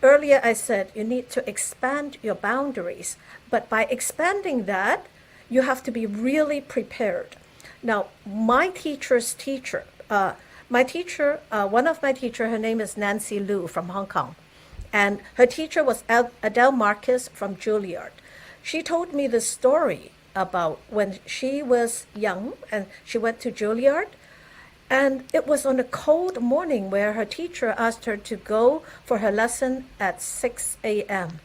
earlier I said, you need to expand your boundaries. But by expanding that, you have to be really prepared. Now, my teacher's teacher, one of my teachers, her name is Nancy Liu from Hong Kong. And her teacher was Adele Marcus from Juilliard. She told me the story about when she was young and she went to Juilliard. And it was on a cold morning where her teacher asked her to go for her lesson at 6 a.m.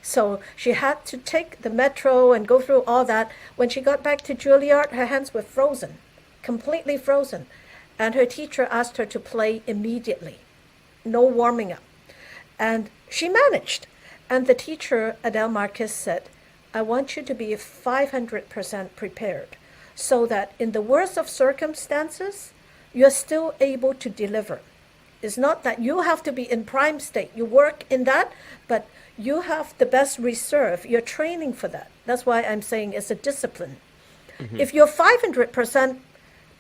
So she had to take the metro and go through all that. When she got back to Juilliard, her hands were frozen, completely frozen. And her teacher asked her to play immediately, no warming up. And she managed. And the teacher, Adele Marcus, said, I want you to be 500% prepared so that in the worst of circumstances, you're still able to deliver. It's not that you have to be in prime state. You work in that, but you have the best reserve. You're training for that. That's why I'm saying it's a discipline. Mm-hmm. If you're 500%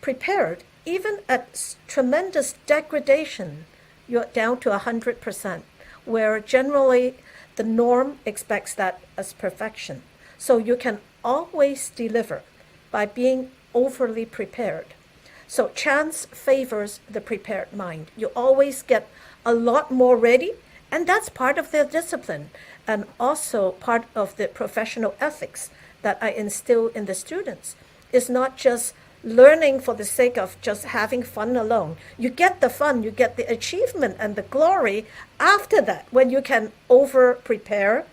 prepared, even at tremendous degradation, you're down to 100%, where generally the norm expects that as perfection. So you can always deliver by being overly prepared. So chance favors the prepared mind. You always get a lot more ready, and that's part of their discipline and also part of the professional ethics that I instill in the students. It's not just learning for the sake of just having fun alone. You get the fun, you get the achievement and the glory after that when you can over-prepare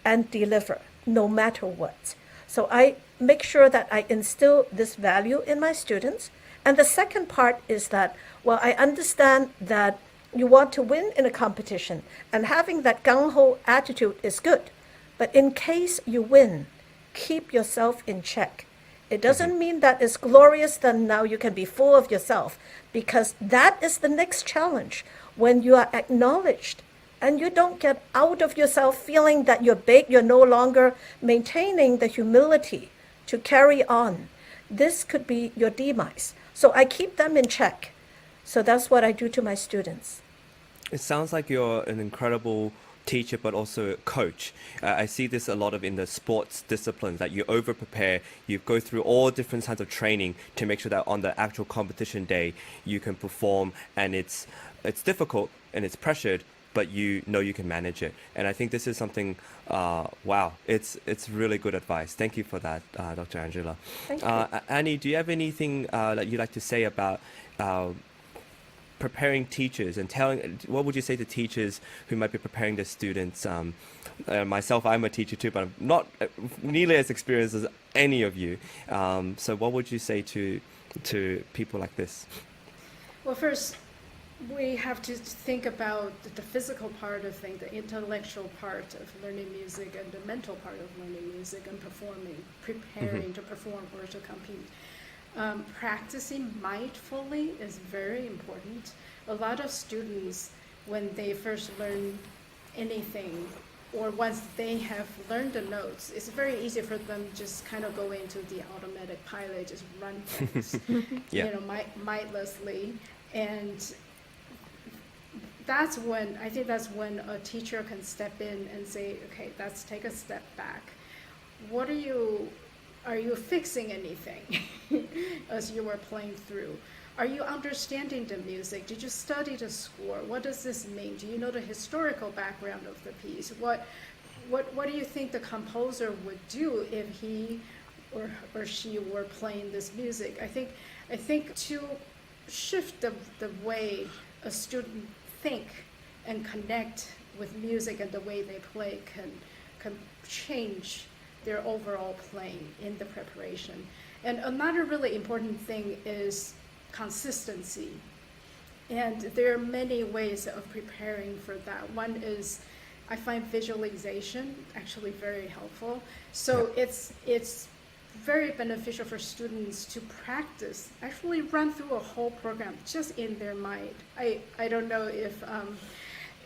and deliver no matter what. So I make sure that I instill this value in my students. And the second part is that, well, I understand that you want to win in a competition, and having that gung-ho attitude is good. But in case you win, keep yourself in check. It doesn't mean that it's glorious, then now you can be full of yourself, because that is the next challenge. When you are acknowledged and you don't get out of yourself feeling that you're big, you're no longer maintaining the humility to carry on. This could be your demise. So I keep them in check. So that's what I do to my students. It sounds like you're an incredible teacher, but also a coach. I see this a lot of in the sports disciplines, that you over prepare, you go through all different kinds of training to make sure that on the actual competition day you can perform, and it's difficult and it's pressured, but you know you can manage it. And I think this is something, wow, it's really good advice. Thank you for that, Dr. Angela. Thank you. Annie, do you have anything that you'd like to say about preparing teachers and what would you say to teachers who might be preparing their students? Myself, I'm a teacher too, but I'm not nearly as experienced as any of you. So what would you say to people like this? Well, first, we have to think about the physical part of things, the intellectual part of learning music, and the mental part of learning music and performing, preparing to perform or to compete. Practicing mindfully is very important. A lot of students, when they first learn anything, or once they have learned the notes, it's very easy for them just kind of go into the automatic pilot, just run things, mindlessly. And I think that's when a teacher can step in and say, okay, let's take a step back. Are you fixing anything as you were playing through? Are you understanding the music? Did you study the score? What does this mean? Do you know the historical background of the piece? What do you think the composer would do if he or she were playing this music? I think to shift the way a student think and connect with music and the way they play can change their overall playing in the preparation. And another really important thing is consistency. And there are many ways of preparing for that. One is, I find visualization actually very helpful. So it's very beneficial for students to practice, actually run through a whole program just in their mind. I don't know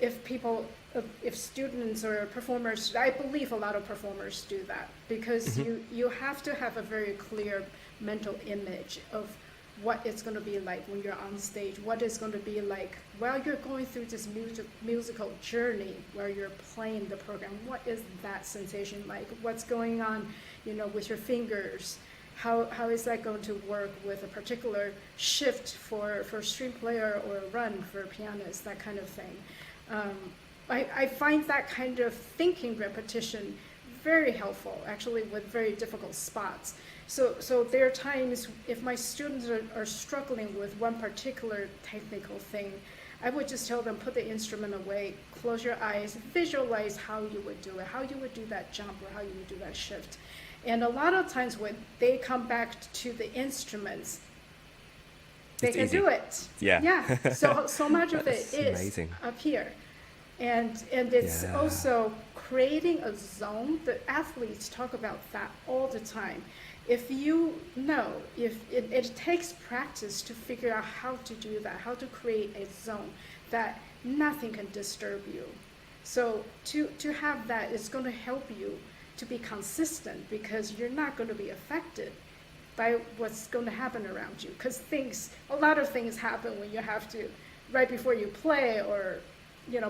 if students or performers, I believe a lot of performers do that, because you have to have a very clear mental image of what it's going to be like when you're on stage, what it's going to be like while you're going through this musical journey where you're playing the program. What is that sensation like? What's going on, with your fingers? How is that going to work with a particular shift for a string player or a run for a pianist, that kind of thing. I find that kind of thinking repetition very helpful, actually, with very difficult spots. So there are times if my students are struggling with one particular technical thing, I would just tell them, put the instrument away, close your eyes, visualize how you would do it, how you would do that jump or how you would do that shift. And a lot of times when they come back to the instruments, they can do it. Yeah. So much of it is amazing. Up here. And it's also creating a zone. The athletes talk about that all the time. If you know, if it takes practice to figure out how to do that, how to create a zone that nothing can disturb you. So to have that is going to help you to be consistent, because you're not going to be affected by what's going to happen around you. Because a lot of things happen when you have to, right before you play or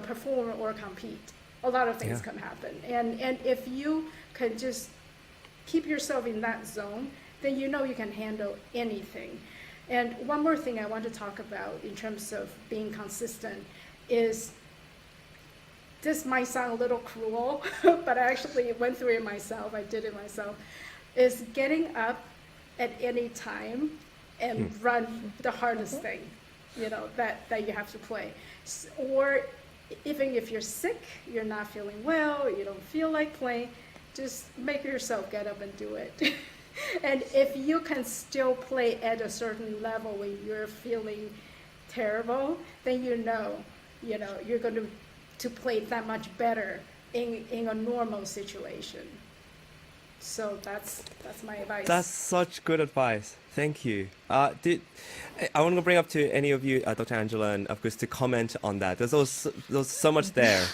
perform or compete. A lot of things can happen. And if you can just keep yourself in that zone, then you can handle anything. And one more thing I want to talk about in terms of being consistent is, this might sound a little cruel, but I actually went through it myself, I did it myself, is getting up at any time and run the hardest thing, that you have to play. Or even if you're sick, you're not feeling well, you don't feel like playing, just make yourself get up and do it. And if you can still play at a certain level when you're feeling terrible, then you're going to play that much better in a normal situation. So that's my advice. That's such good advice. Thank you. I want to bring up to any of you, Dr. Angela and of course, to comment on that. There's so much there.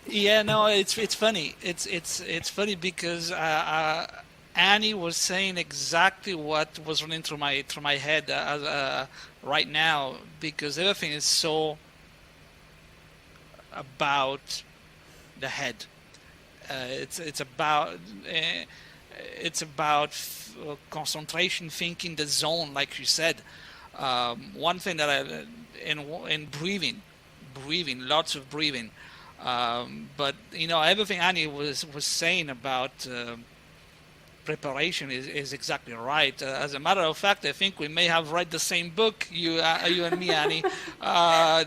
Yeah, no, it's funny. It's funny because Annie was saying exactly what was running through my head right now, because everything is so about the head. It's about concentration, thinking, the zone, like you said. One thing that in breathing, lots of breathing. But everything Annie was saying about preparation is exactly right. As a matter of fact, I think we may have read the same book, you and me, Annie.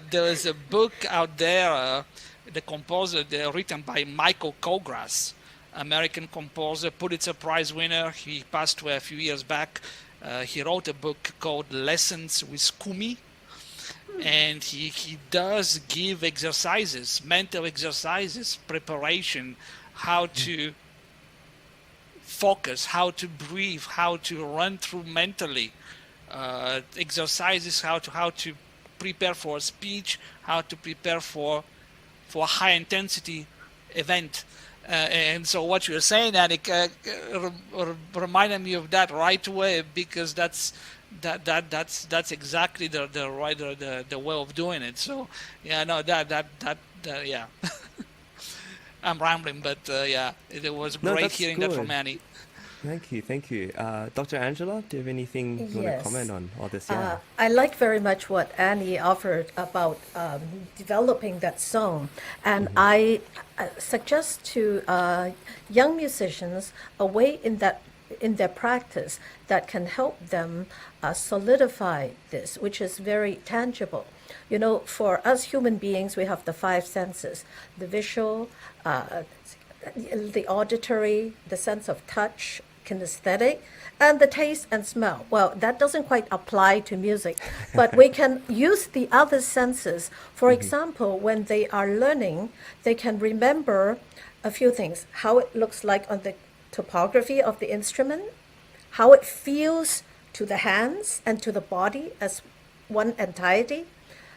There is a book out there, the composer, written by Michael Colgrass, American composer, Pulitzer Prize winner. He passed away a few years back. He wrote a book called Lessons with Kumi. And he does give exercises, mental exercises, preparation, how to focus, how to breathe, how to run through mentally, exercises, how to prepare for a speech, how to prepare for a high intensity event. And so what you're saying, Annick, reminded me of that right away, because that's exactly the way of doing it. So yeah. I'm rambling, but it was great hearing that from Annie. Thank you. Dr. Angela, do you have anything you want to comment on all this? I like very much what Annie offered about developing that zone. And I suggest to young musicians a way in their practice that can help them solidify this, which is very tangible. For us human beings, we have the five senses: the visual, the auditory, the sense of touch, kinesthetic, and the taste and smell. Well, that doesn't quite apply to music, but we can use the other senses. For example, when they are learning, they can remember a few things: how it looks like on the topography of the instrument, how it feels to the hands and to the body as one entirety,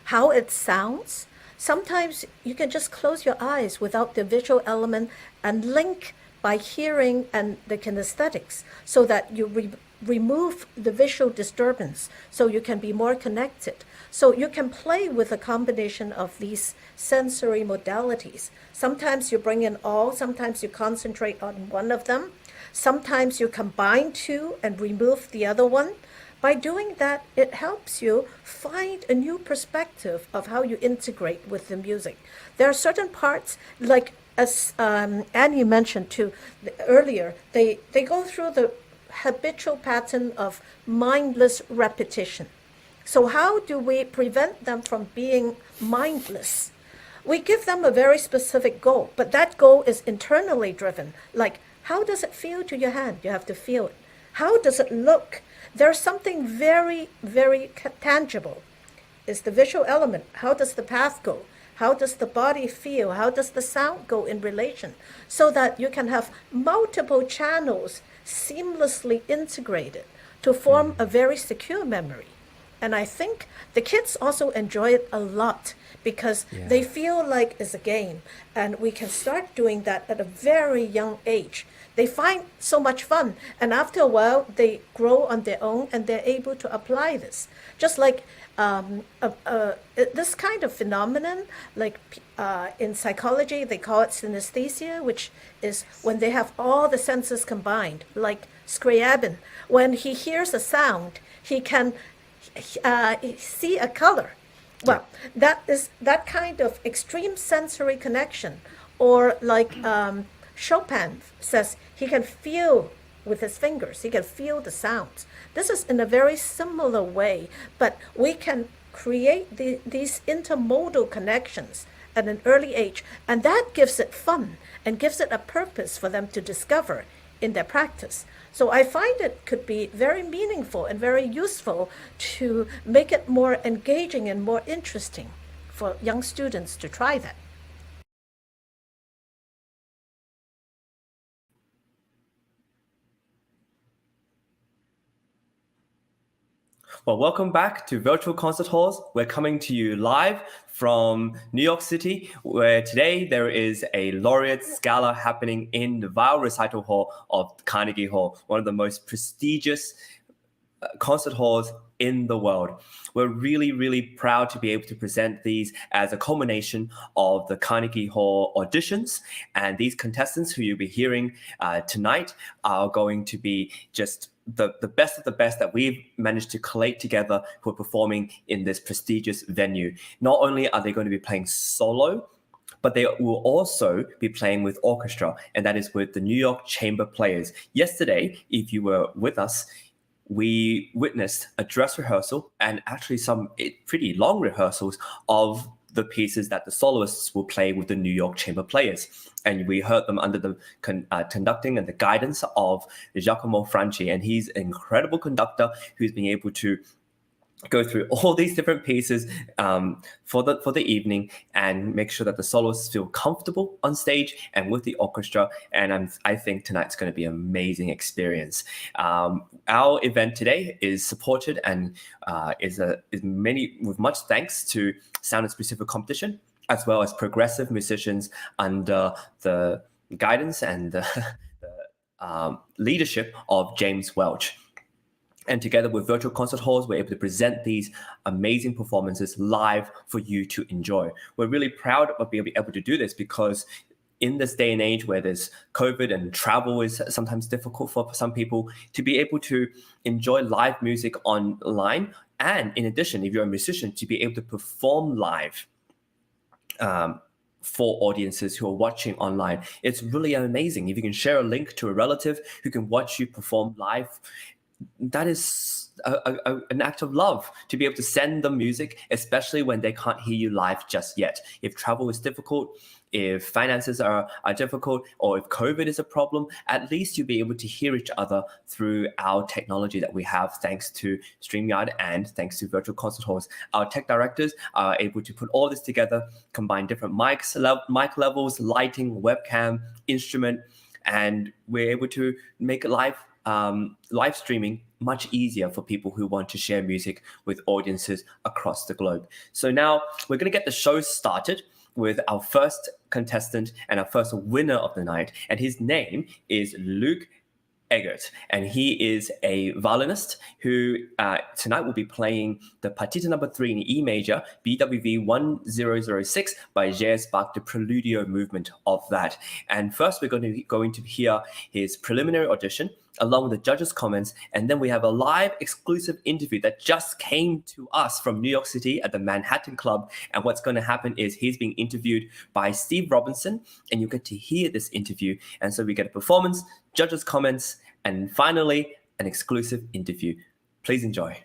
how it sounds. Sometimes you can just close your eyes without the visual element and link by hearing and the kinesthetics, so that you remove the visual disturbance, so you can be more connected. So you can play with a combination of these sensory modalities. Sometimes you bring in all, sometimes you concentrate on one of them, sometimes you combine two and remove the other one. By doing that, it helps you find a new perspective of how you integrate with the music. There are certain parts, like as Annie mentioned too earlier, they go through the habitual pattern of mindless repetition. So how do we prevent them from being mindless? We give them a very specific goal, but that goal is internally driven. Like, how does it feel to your hand? You have to feel it. How does it look? There's something very, very tangible. It's the visual element. How does the path go? How does the body feel? How does the sound go in relation? So that you can have multiple channels seamlessly integrated to form a very secure memory. And I think the kids also enjoy it a lot because they feel like it's a game. And we can start doing that at a very young age. They find so much fun. And after a while, they grow on their own and they're able to apply this. Just like this kind of phenomenon, like in psychology, they call it synesthesia, which is when they have all the senses combined, like Scriabin. When he hears a sound, he can see a color. Well, that is that kind of extreme sensory connection. Or like Chopin says, he can feel with his fingers, he can feel the sounds. This is in a very similar way, but we can create these intermodal connections at an early age, and that gives it fun and gives it a purpose for them to discover in their practice. So I find it could be very meaningful and very useful to make it more engaging and more interesting for young students to try that. Well, welcome back to Virtual Concert Halls. We're coming to you live from New York City, where today there is a Laureate Gala happening in the Weill Recital Hall of Carnegie Hall, one of the most prestigious concert halls in the world. We're really, really proud to be able to present these as a culmination of the Carnegie Hall auditions. And these contestants who you'll be hearing tonight are going to be just the best of the best that we've managed to collate together who are performing in this prestigious venue. Not only are they going to be playing solo, but they will also be playing with orchestra, and that is with the New York Chamber Players. Yesterday, if you were with us, we witnessed a dress rehearsal and actually some pretty long rehearsals of the pieces that the soloists will play with the New York Chamber Players. And we heard them under the conducting and the guidance of Giacomo Franchi. And he's an incredible conductor who's been able to go through all these different pieces for the evening and make sure that the soloists feel comfortable on stage and with the orchestra. And I think tonight's going to be an amazing experience. Our event today is supported and is with much thanks to Sound Espressivo competition, as well as progressive musicians under the guidance and the leadership of James Welch. And together with Virtual Concert Halls, we're able to present these amazing performances live for you to enjoy. We're really proud of being able to do this because in this day and age where there's COVID and travel is sometimes difficult for some people, to be able to enjoy live music online. And in addition, if you're a musician, to be able to perform live for audiences who are watching online. It's really amazing. If you can share a link to a relative who can watch you perform live, that is an act of love to be able to send them music, especially when they can't hear you live just yet. If travel is difficult, if finances are difficult, or if COVID is a problem, at least you'll be able to hear each other through our technology that we have, thanks to StreamYard and thanks to virtual concert halls. Our tech directors are able to put all this together, combine different mic levels, lighting, webcam, instrument, and we're able to make live streaming much easier for people who want to share music with audiences across the globe. So now we're going to get the show started with our first contestant and our first winner of the night. And his name is Luke Eggert, and he is a violinist who tonight will be playing the Partita number 3 in E major, BWV 1006 by J.S. Bach, the Preludio movement of that. And first we're going to hear his preliminary audition along with the judges' comments, and then we have a live exclusive interview that just came to us from New York City at the Manhattan Club. And what's going to happen is he's being interviewed by Steve Robinson, and you get to hear this interview. And so we get a performance, judges' comments, and finally an exclusive interview. Please enjoy.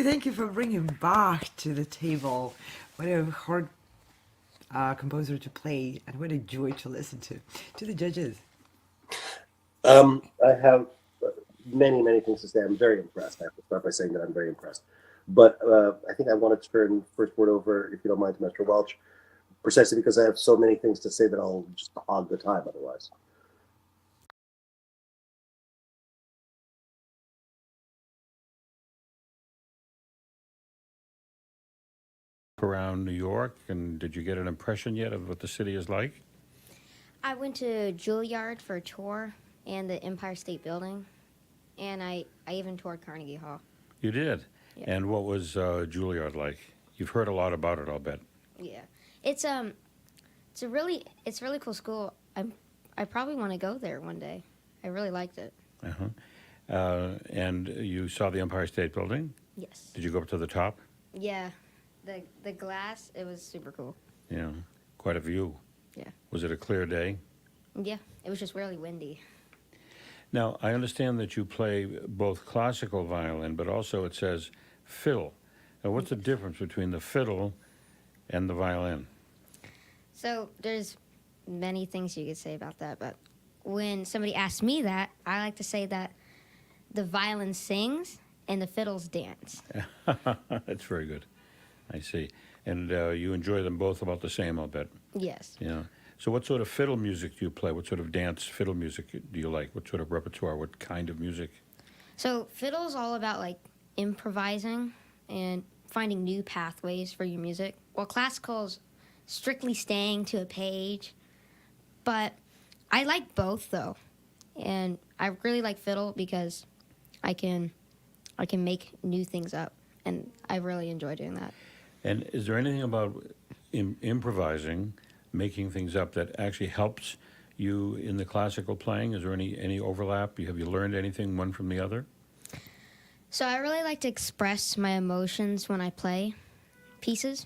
Thank you for bringing Bach to the table. What a hard composer to play, and what a joy to listen to. To the judges. I have many things to say. I'm very impressed. I have to start by saying that I'm very impressed. But I think I want to turn first word over, if you don't mind, to Mr. Welch, precisely because I have so many things to say that I'll just hog the time otherwise. Around New York, and did you get an impression yet of what the city is like? I went to Juilliard for a tour and the Empire State Building, and I even toured Carnegie Hall. You did? Yeah. And what was Juilliard like? You've heard a lot about it, I'll bet. Yeah, it's really cool school. I probably want to go there one day. I really liked it. And you saw the Empire State Building? Yes. Did you go up to the top? Yeah, the glass, it was super cool. Yeah, quite a view. Yeah. Was it a clear day? Yeah, it was just really windy. Now, I understand that you play both classical violin, but also it says fiddle. Now, what's the difference between the fiddle and the violin? So there's many things you could say about that, but when somebody asks me that, I like to say that the violin sings and the fiddles dance. That's very good. I see. And you enjoy them both about the same, I'll bet. Yes. Yeah. So what sort of fiddle music do you play? What sort of dance fiddle music do you like? What sort of repertoire? What kind of music? So fiddle's all about like improvising and finding new pathways for your music. Well, classical's strictly staying to a page, but I like both though. And I really like fiddle because I can make new things up, and I really enjoy doing that. And is there anything about improvising, making things up, that actually helps you in the classical playing? Is there any overlap? Have you learned anything one from the other? So I really like to express my emotions when I play pieces,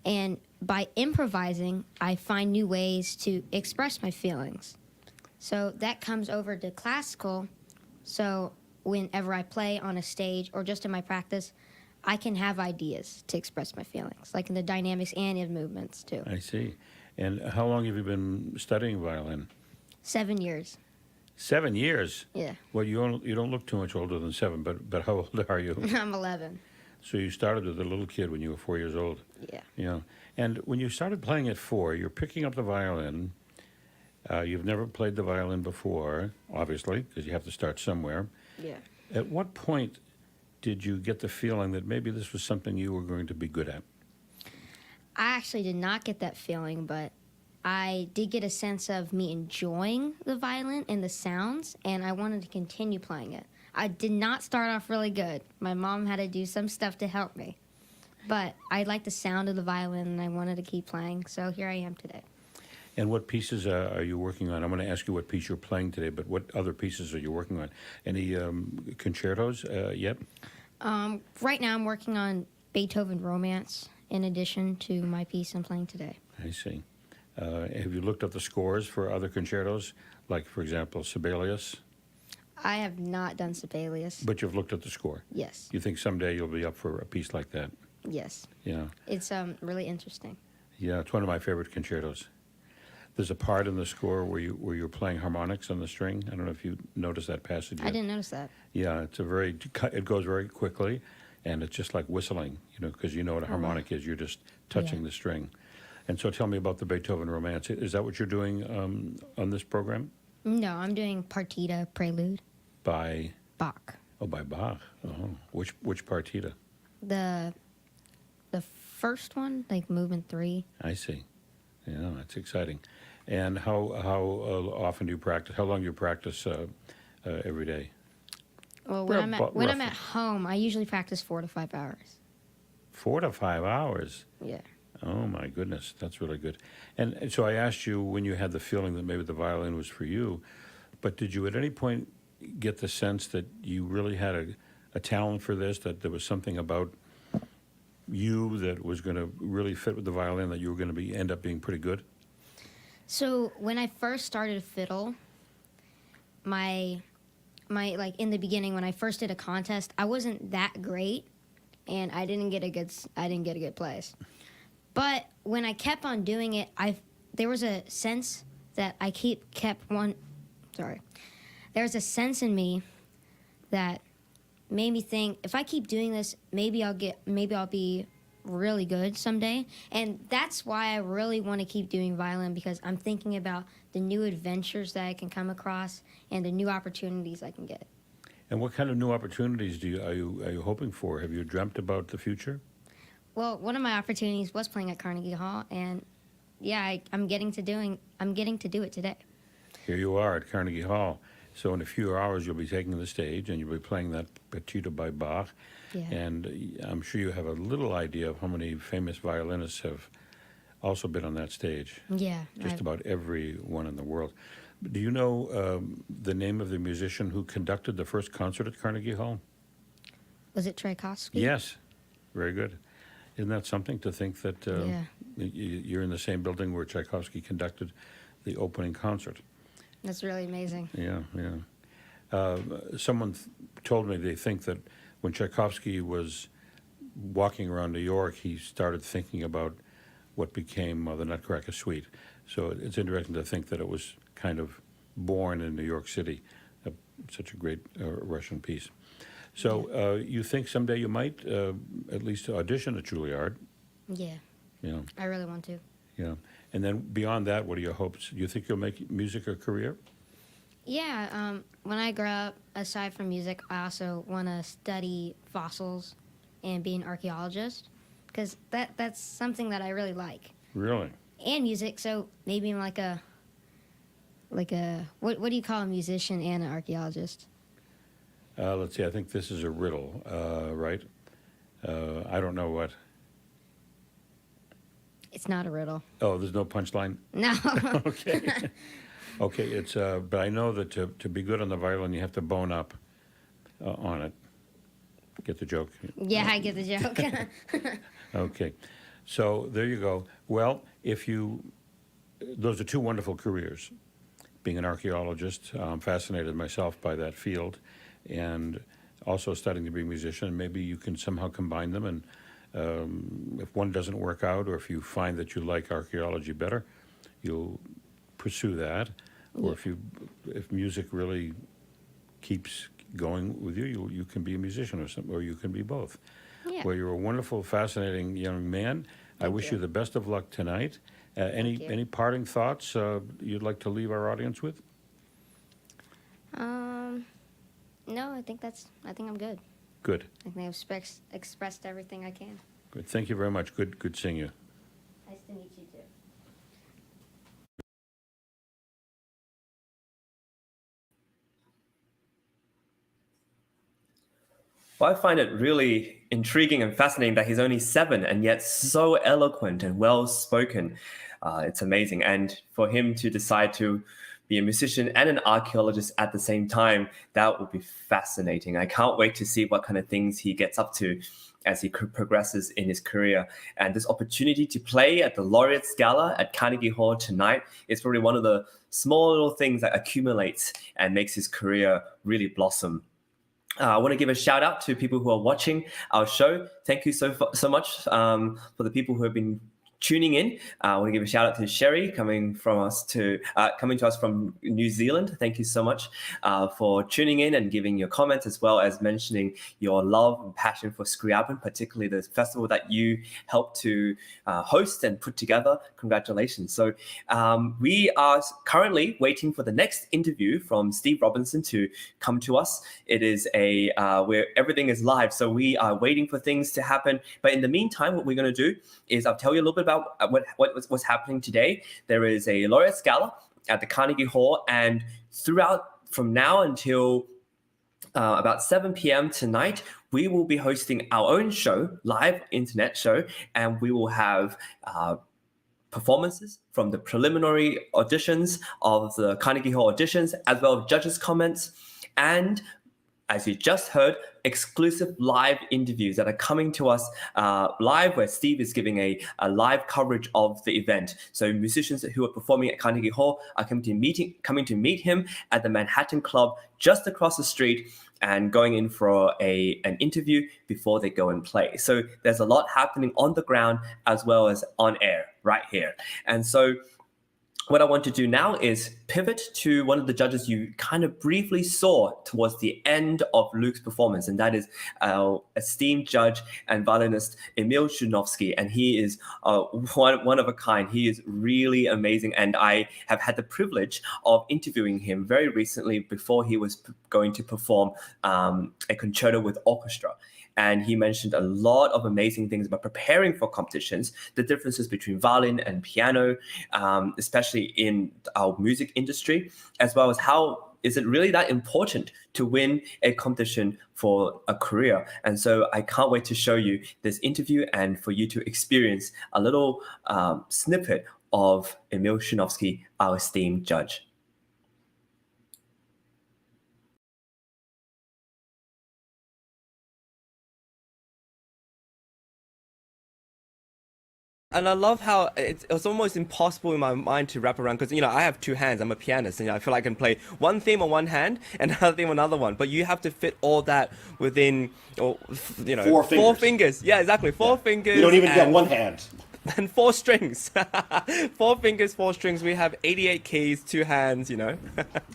and by improvising, I find new ways to express my feelings. So that comes over to classical, so whenever I play on a stage or just in my practice, I can have ideas to express my feelings, like in the dynamics and in movements, too. I see. And how long have you been studying violin? 7 years. 7 years? Yeah. Well, you don't look too much older than 7, but how old are you? I'm 11. So you started as a little kid when you were 4 years old? Yeah. Yeah. And when you started playing at 4, you're picking up the violin. You've never played the violin before, obviously, because you have to start somewhere. Yeah. At what point did you get the feeling that maybe this was something you were going to be good at? I actually did not get that feeling, but I did get a sense of me enjoying the violin and the sounds, and I wanted to continue playing it. I did not start off really good. My mom had to do some stuff to help me. But I liked the sound of the violin, and I wanted to keep playing, so here I am today. And what pieces are you working on? I'm going to ask you what piece you're playing today, but what other pieces are you working on? Any concertos yet? Right now I'm working on Beethoven Romance in addition to my piece I'm playing today. I see. Have you looked up the scores for other concertos, like, for example, Sibelius? I have not done Sibelius. But you've looked at the score? Yes. You think someday you'll be up for a piece like that? Yes. Yeah. It's really interesting. Yeah, it's one of my favorite concertos. There's a part in the score where you're playing harmonics on the string. I don't know if you noticed that passage yet. I didn't notice that. Yeah, it goes very quickly, and it's just like whistling, because you know what a harmonic is. You're just touching the string. And so tell me about the Beethoven Romance. Is that what you're doing on this program? No, I'm doing Partita Prelude. By? Bach. Oh, by Bach. Oh, which partita? The first one, like movement 3. I see. Yeah, that's exciting. And how often do you practice? How long do you practice every day? Well, when I'm at home, I usually practice 4 to 5 hours. 4 to 5 hours? Yeah. Oh, my goodness. That's really good. And so I asked you when you had the feeling that maybe the violin was for you, but did you at any point get the sense that you really had a talent for this, that there was something about you that was going to really fit with the violin, that you were going to end up being pretty good? So when I first started fiddle, my like in the beginning when I first did a contest, I wasn't that great, and I didn't get a good place. But when I kept on doing it, there was a sense that there's a sense in me that made me think, if I keep doing this, maybe I'll be really good someday. And that's why I really want to keep doing violin, because I'm thinking about the new adventures that I can come across and the new opportunities I can get. And what kind of new opportunities are you hoping for? Have you dreamt about the future? Well, one of my opportunities was playing at Carnegie Hall, and yeah, I'm getting to do it today. Here you are at Carnegie Hall. So in a few hours, you'll be taking the stage and you'll be playing that Partita by Bach. Yeah. And I'm sure you have a little idea of how many famous violinists have also been on that stage. Yeah. Just about everyone in the world. Do you know the name of the musician who conducted the first concert at Carnegie Hall? Was it Tchaikovsky? Yes. Very good. Isn't that something to think that you're in the same building where Tchaikovsky conducted the opening concert? That's really amazing. Yeah, yeah. Someone told me they think that when Tchaikovsky was walking around New York, he started thinking about what became the Nutcracker Suite. So it's interesting to think that it was kind of born in New York City, such a great Russian piece. So you think someday you might at least audition at Juilliard? Yeah. Yeah. I really want to. Yeah. And then beyond that, what are your hopes? Do you think you'll make music a career? Yeah. When I grow up, aside from music, I also want to study fossils and be an archaeologist, because that's something that I really like. Really? And music, so maybe I'm like a what do you call a musician and an archaeologist? Let's see, I think this is a riddle, right? I don't know what. It's not a riddle. Oh, there's no punchline? No. Okay. Okay, it's but I know that to be good on the violin, you have to bone up on it. Get the joke? Yeah, I get the joke. Okay. So there you go. Well, those are two wonderful careers. Being an archaeologist, I'm fascinated myself by that field, and also studying to be a musician. Maybe you can somehow combine them, and if one doesn't work out, or if you find that you like archaeology better, you'll pursue that. Or if music really keeps going with you, you can be a musician or something, or you can be both. Yeah. Well, you're a wonderful, fascinating young man. I wish you the best of luck tonight. Any parting thoughts you'd like to leave our audience with? No, I think I'm good. Good. I think I've expressed everything I can. Good. Thank you very much. Good seeing you. Nice to meet you too. Well, I find it really intriguing and fascinating that he's only 7 and yet so eloquent and well-spoken. It's amazing. And for him to decide to be a musician and an archaeologist at the same time, that would be fascinating. I can't wait to see what kind of things he gets up to as he progresses in his career. And this opportunity to play at the Laureate Gala at Carnegie Hall tonight is probably one of the small little things that accumulates and makes his career really blossom. I want to give a shout out to people who are watching our show. Thank you so much for the people who have been tuning in. I want to give a shout out to Sherry coming to us from New Zealand. Thank you so much for tuning in and giving your comments, as well as mentioning your love and passion for Scriabin, particularly the festival that you helped to host and put together. Congratulations. So we are currently waiting for the next interview from Steve Robinson to come to us. It is where everything is live, so we are waiting for things to happen. But in the meantime, what we're going to do is I'll tell you a little bit about what's happening today. There is a Laureate Gala at the Carnegie Hall, and throughout from now until about 7 p.m. tonight, we will be hosting our own show, live internet show, and we will have performances from the preliminary auditions of the Carnegie Hall auditions, as well as judges' comments, and as you just heard, exclusive live interviews that are coming to us live, where Steve is giving a live coverage of the event. So musicians who are performing at Carnegie Hall are coming to meet him at the Manhattan Club just across the street and going in for an interview before they go and play. So there's a lot happening on the ground as well as on air right here. And so what I want to do now is pivot to one of the judges you kind of briefly saw towards the end of Luke's performance, and that is our esteemed judge and violinist Emil Shunovsky, and he is one of a kind. He is really amazing, and I have had the privilege of interviewing him very recently before he was going to perform a concerto with orchestra. And he mentioned a lot of amazing things about preparing for competitions, the differences between violin and piano, especially in our music industry, as well as how is it really that important to win a competition for a career. And so I can't wait to show you this interview and for you to experience a little snippet of Emil Shunovsky, our esteemed judge. And I love how it's almost impossible in my mind to wrap around, because, you know, I have two hands. I'm a pianist, and I feel like I can play one theme on one hand and another theme on another one. But you have to fit all that within, you know, four fingers. Yeah, exactly. Four fingers. You don't even get one hand. And 4 strings. 4 fingers, 4 strings. We have 88 keys, 2 hands, you know.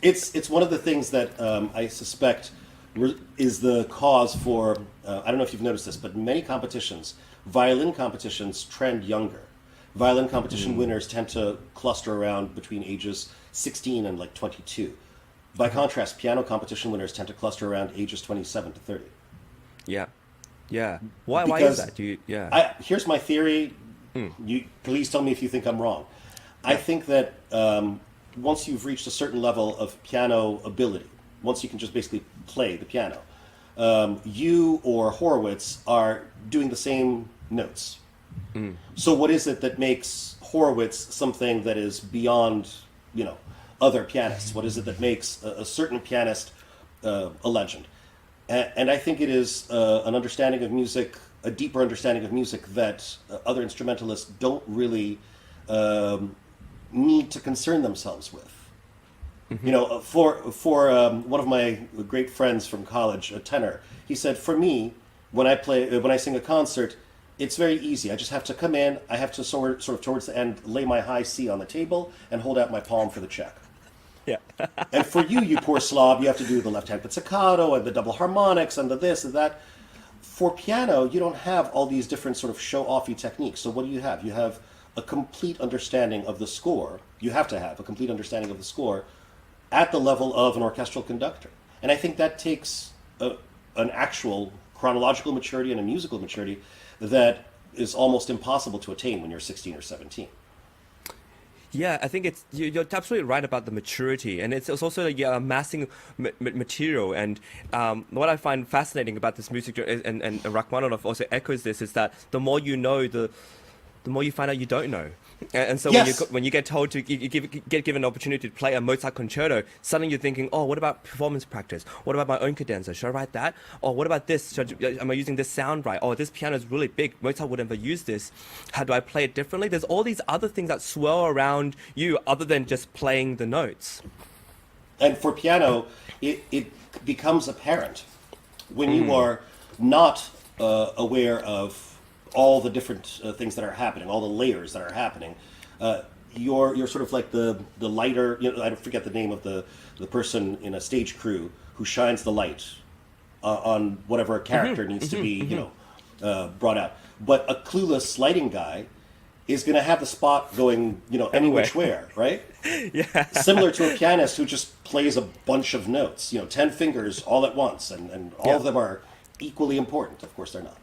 It's one of the things that I suspect is the cause for, I don't know if you've noticed this, but many competitions, violin competitions trend younger. Violin competition winners tend to cluster around between ages 16 and like 22. By contrast, piano competition winners tend to cluster around ages 27 to 30. Yeah. Why is that? Here's my theory. You please tell me if you think I'm wrong. I think that once you've reached a certain level of piano ability, once you can just basically play the piano, you or Horowitz are doing the same notes. So what is it that makes Horowitz something that is beyond, you know, other pianists? What is it that makes a certain pianist a legend? And I think it is an understanding of music, a deeper understanding of music that other instrumentalists don't really need to concern themselves with. You know, for one of my great friends from college, a tenor, he said, for me, when I sing a concert, it's very easy. I just have to come in, I have to sort of towards the end lay my high C on the table and hold out my palm for the check. Yeah. And for you poor slob, you have to do the left-hand pizzicato and the double harmonics and the this and that. For piano, you don't have all these different sort of show-offy techniques. So what do you have? You have a complete understanding of the score. You have to have a complete understanding of the score at the level of an orchestral conductor. And I think that takes an actual chronological maturity and a musical maturity that is almost impossible to attain when you're 16 or 17. Yeah, I think you're absolutely right about the maturity, and it's also amassing material. And what I find fascinating about this music, and Rachmaninoff also echoes this, is that the more you know, the more you find out you don't know. And so when you get told to get given an opportunity to play a Mozart concerto, suddenly you're thinking, oh, what about performance practice? What about my own cadenza? Should I write that? Or what about this? Am I using this sound right? Oh, this piano is really big. Mozart would never use this. How do I play it differently? There's all these other things that swirl around you other than just playing the notes. And for piano, it becomes apparent when you are not aware of all the different things that are happening, all the layers that are happening. You're sort of like the lighter, you know, I forget the name of the person in a stage crew who shines the light on whatever a character needs to be, you know, brought out. But a clueless lighting guy is going to have the spot going, you know, any which way, right? Yeah. Similar to a pianist who just plays a bunch of notes, you know, 10 fingers all at once, and all of them are equally important. Of course, they're not.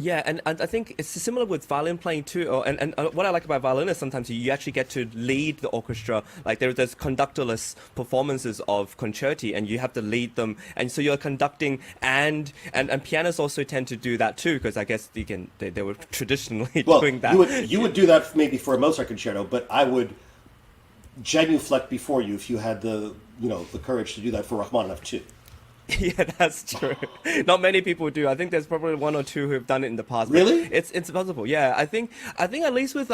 Yeah, and I think it's similar with violin playing too. And what I like about violin is sometimes you actually get to lead the orchestra. Like there's conductorless performances of concerti, and you have to lead them. And so you're conducting, and pianists also tend to do that too, because I guess they were traditionally doing that. You would do that maybe for a Mozart concerto, but I would genuflect before you if you had the courage to do that for Rachmaninoff too. Yeah, that's true. Not many people do. I think there's probably 1 or 2 who have done it in the past. Really? It's possible. Yeah, I think at least with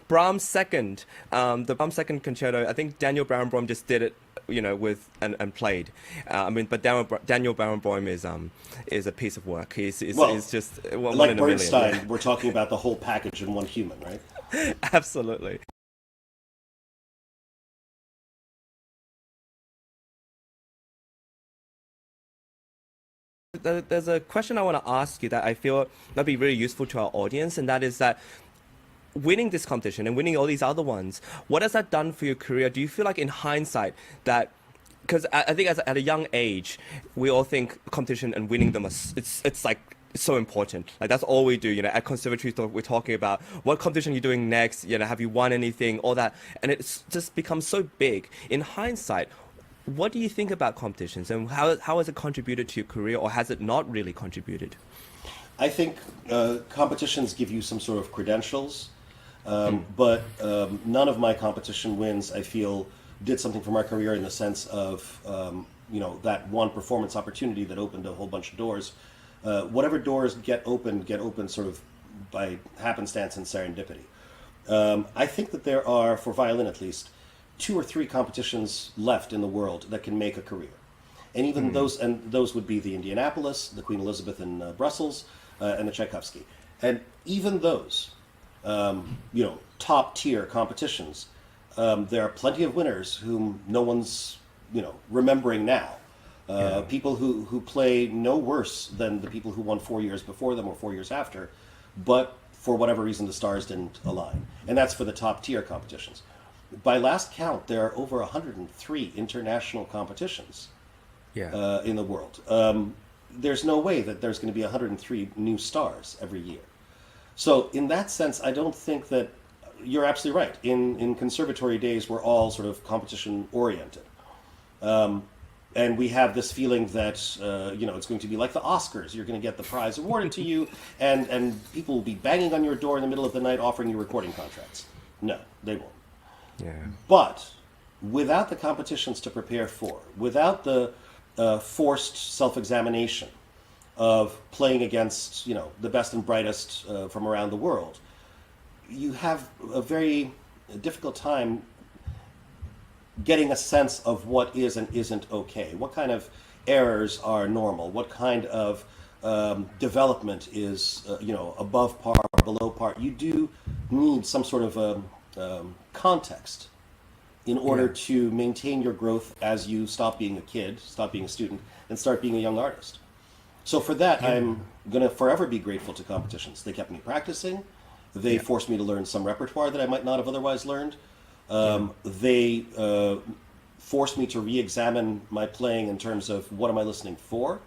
Brahms' second, the Brahms' second concerto, I think Daniel Barenboim just did it, you know, with and played. But Daniel Barenboim is a piece of work. He's just one like in a million. Bernstein. We're talking about the whole package in one human, right? Absolutely. There's a question I want to ask you that I feel that'd be really useful to our audience, and that is that winning this competition and winning all these other ones, what has that done for your career? Do you feel like in hindsight that, because I think at a young age, we all think competition and winning them, it's like so important. Like that's all we do, you know, at conservatory we're talking about what competition you're doing next, you know, have you won anything, all that. And it's just become so big. In hindsight, what do you think about competitions and how has it contributed to your career, or has it not really contributed? I think competitions give you some sort of credentials, but none of my competition wins, I feel, did something for my career in the sense of, you know, that one performance opportunity that opened a whole bunch of doors. Whatever doors get opened sort of by happenstance and serendipity. I think that there are, for violin at least, 2 or 3 competitions left in the world that can make a career. And even those would be the Indianapolis, the Queen Elizabeth in Brussels, and the Tchaikovsky. And even those, you know, top tier competitions, there are plenty of winners whom no one's, you know, remembering now. People who play no worse than the people who won 4 years before them or 4 years after, but for whatever reason the stars didn't align. And that's for the top tier competitions. By last count, there are over 103 international competitions in the world. There's no way that there's going to be 103 new stars every year. So in that sense, I don't think that, you're absolutely right. In conservatory days, we're all sort of competition oriented. And we have this feeling that, you know, it's going to be like the Oscars. You're going to get the prize awarded to you, and people will be banging on your door in the middle of the night offering you recording contracts. No, they won't. But without the competitions to prepare for, without the forced self-examination of playing against, you know, the best and brightest from around the world, you have a very difficult time getting a sense of what is and isn't okay. What kind of errors are normal? What kind of development is, you know, above par, below par? You do need some sort of context in order to maintain your growth as you stop being a kid, stop being a student, and start being a young artist. So for that, I'm going to forever be grateful to competitions. They kept me practicing. They forced me to learn some repertoire that I might not have otherwise learned. They forced me to re-examine my playing in terms of what am I listening for.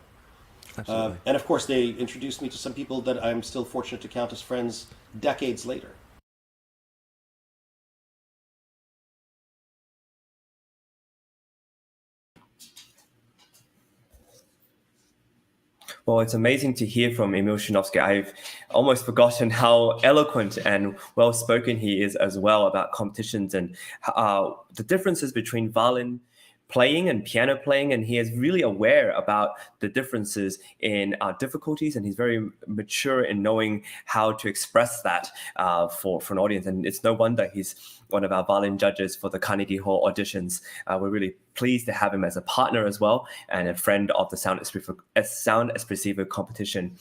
And of course, they introduced me to some people that I'm still fortunate to count as friends decades later. Well, it's amazing to hear from Emil Szynovsky. I've almost forgotten how eloquent and well-spoken he is as well about competitions and the differences between violin playing and piano playing, and he is really aware about the differences in difficulties, and he's very mature in knowing how to express that for an audience. And it's no wonder he's one of our violin judges for the Carnegie Hall auditions. We're really pleased to have him as a partner as well, and a friend of the Sound Espressivo competition.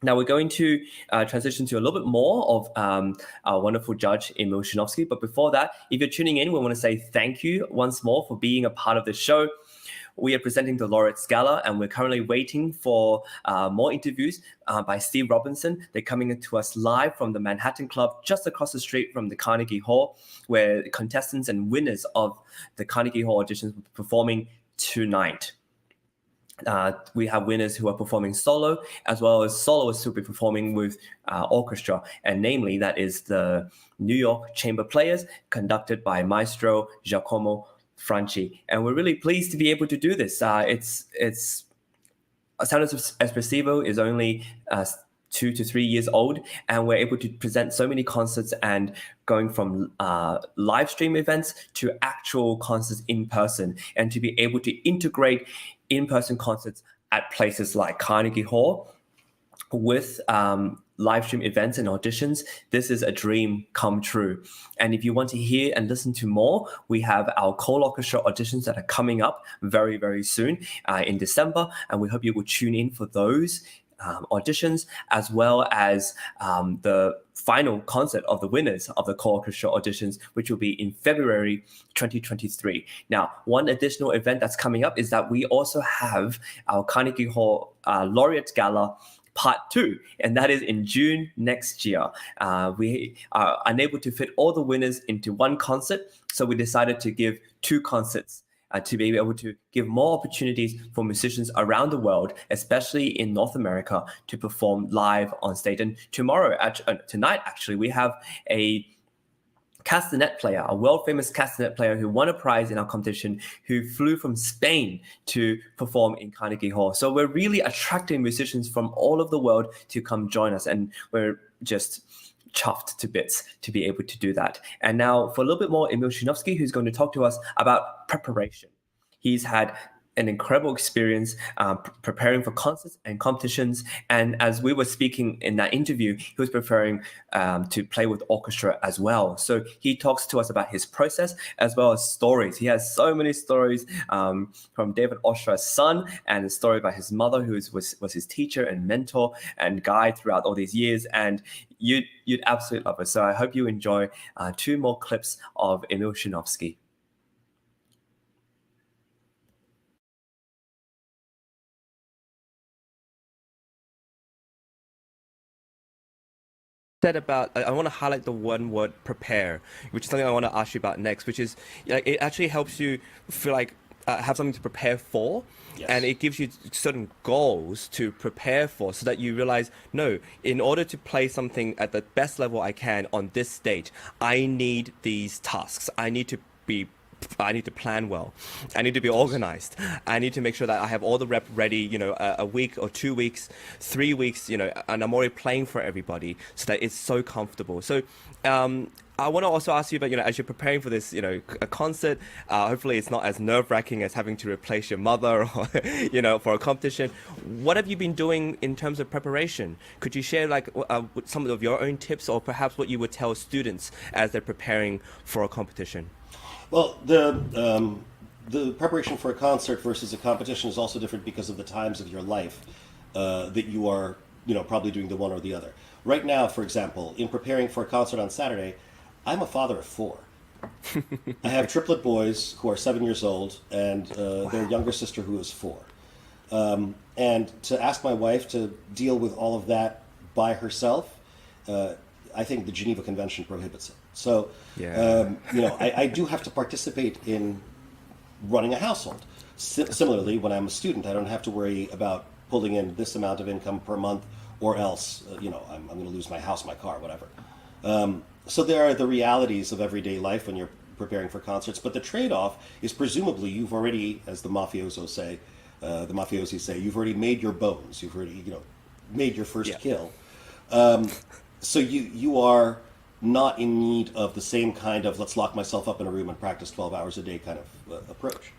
Now we're going to transition to a little bit more of our wonderful judge, Emil Szynovsky. But before that, if you're tuning in, we want to say thank you once more for being a part of the show. We are presenting the Laureate Gala, and we're currently waiting for more interviews by Steve Robinson. They're coming to us live from the Manhattan Club, just across the street from the Carnegie Hall, where contestants and winners of the Carnegie Hall auditions will be performing tonight. We have winners who are performing solo, as well as soloists who will be performing with orchestra, and namely that is the New York Chamber Players, conducted by Maestro Giacomo Franchi. And we're really pleased to be able to do this. It's Sound Espressivo is only 2 to 3 years old, and we're able to present so many concerts, and going from live stream events to actual concerts in person, and to be able to integrate in-person concerts at places like Carnegie Hall with live stream events and auditions. This is a dream come true. And if you want to hear and listen to more, we have our Cole Orchestra auditions that are coming up very, very soon in December, and we hope you will tune in for those auditions, as well as the final concert of the winners of the co-orchestra auditions, which will be in February 2023. Now, one additional event that's coming up is that we also have our Carnegie Hall Laureate Gala Part 2, and that is in June next year. We are unable to fit all the winners into one concert, so we decided to give 2 concerts to be able to give more opportunities for musicians around the world, especially in North America, to perform live on stage. And tonight, actually, we have a castanet player, a world-famous castanet player who won a prize in our competition, who flew from Spain to perform in Carnegie Hall. So we're really attracting musicians from all over the world to come join us, and we're just chuffed to bits to be able to do that. And now for a little bit more, Emil Shinovsky, who's going to talk to us about preparation. He's had an incredible experience preparing for concerts and competitions. And as we were speaking in that interview, he was preparing to play with orchestra as well. So he talks to us about his process as well as stories. He has so many stories from David Ostra's son, and a story about his mother, who was his teacher and mentor and guide throughout all these years. And you'd absolutely love it. So I hope you enjoy 2 more clips of Emil Shinovsky. Said about, I want to highlight the one word prepare, which is something I want to ask you about next, which is it actually helps you feel like have something to prepare for. Yes. And it gives you certain goals to prepare for, so that you realize, no, in order to play something at the best level I can on this stage, I need these tasks. I need to plan well. I need to be organized. I need to make sure that I have all the rep ready, a week or 2 weeks, 3 weeks, and I'm already playing for everybody so that it's so comfortable. So I want to also ask you about, as you're preparing for this, a concert, hopefully it's not as nerve-wracking as having to replace your mother or, for a competition. What have you been doing in terms of preparation? Could you share some of your own tips, or perhaps what you would tell students as they're preparing for a competition? Well, the preparation for a concert versus a competition is also different because of the times of your life that you are, probably doing the one or the other. Right now, for example, in preparing for a concert on Saturday, I'm a father of 4. I have triplet boys who are 7 years old, and their younger sister who is 4. And to ask my wife to deal with all of that by herself, I think the Geneva Convention prohibits it. So, I do have to participate in running a household. Similarly, when I'm a student, I don't have to worry about pulling in this amount of income per month, or else, I'm going to lose my house, my car, whatever. So there are the realities of everyday life when you're preparing for concerts. But the trade-off is presumably you've already, as the mafiosi say, you've already made your bones. You've already, made your first kill. So you are not in need of the same kind of let's lock myself up in a room and practice 12 hours a day kind of approach.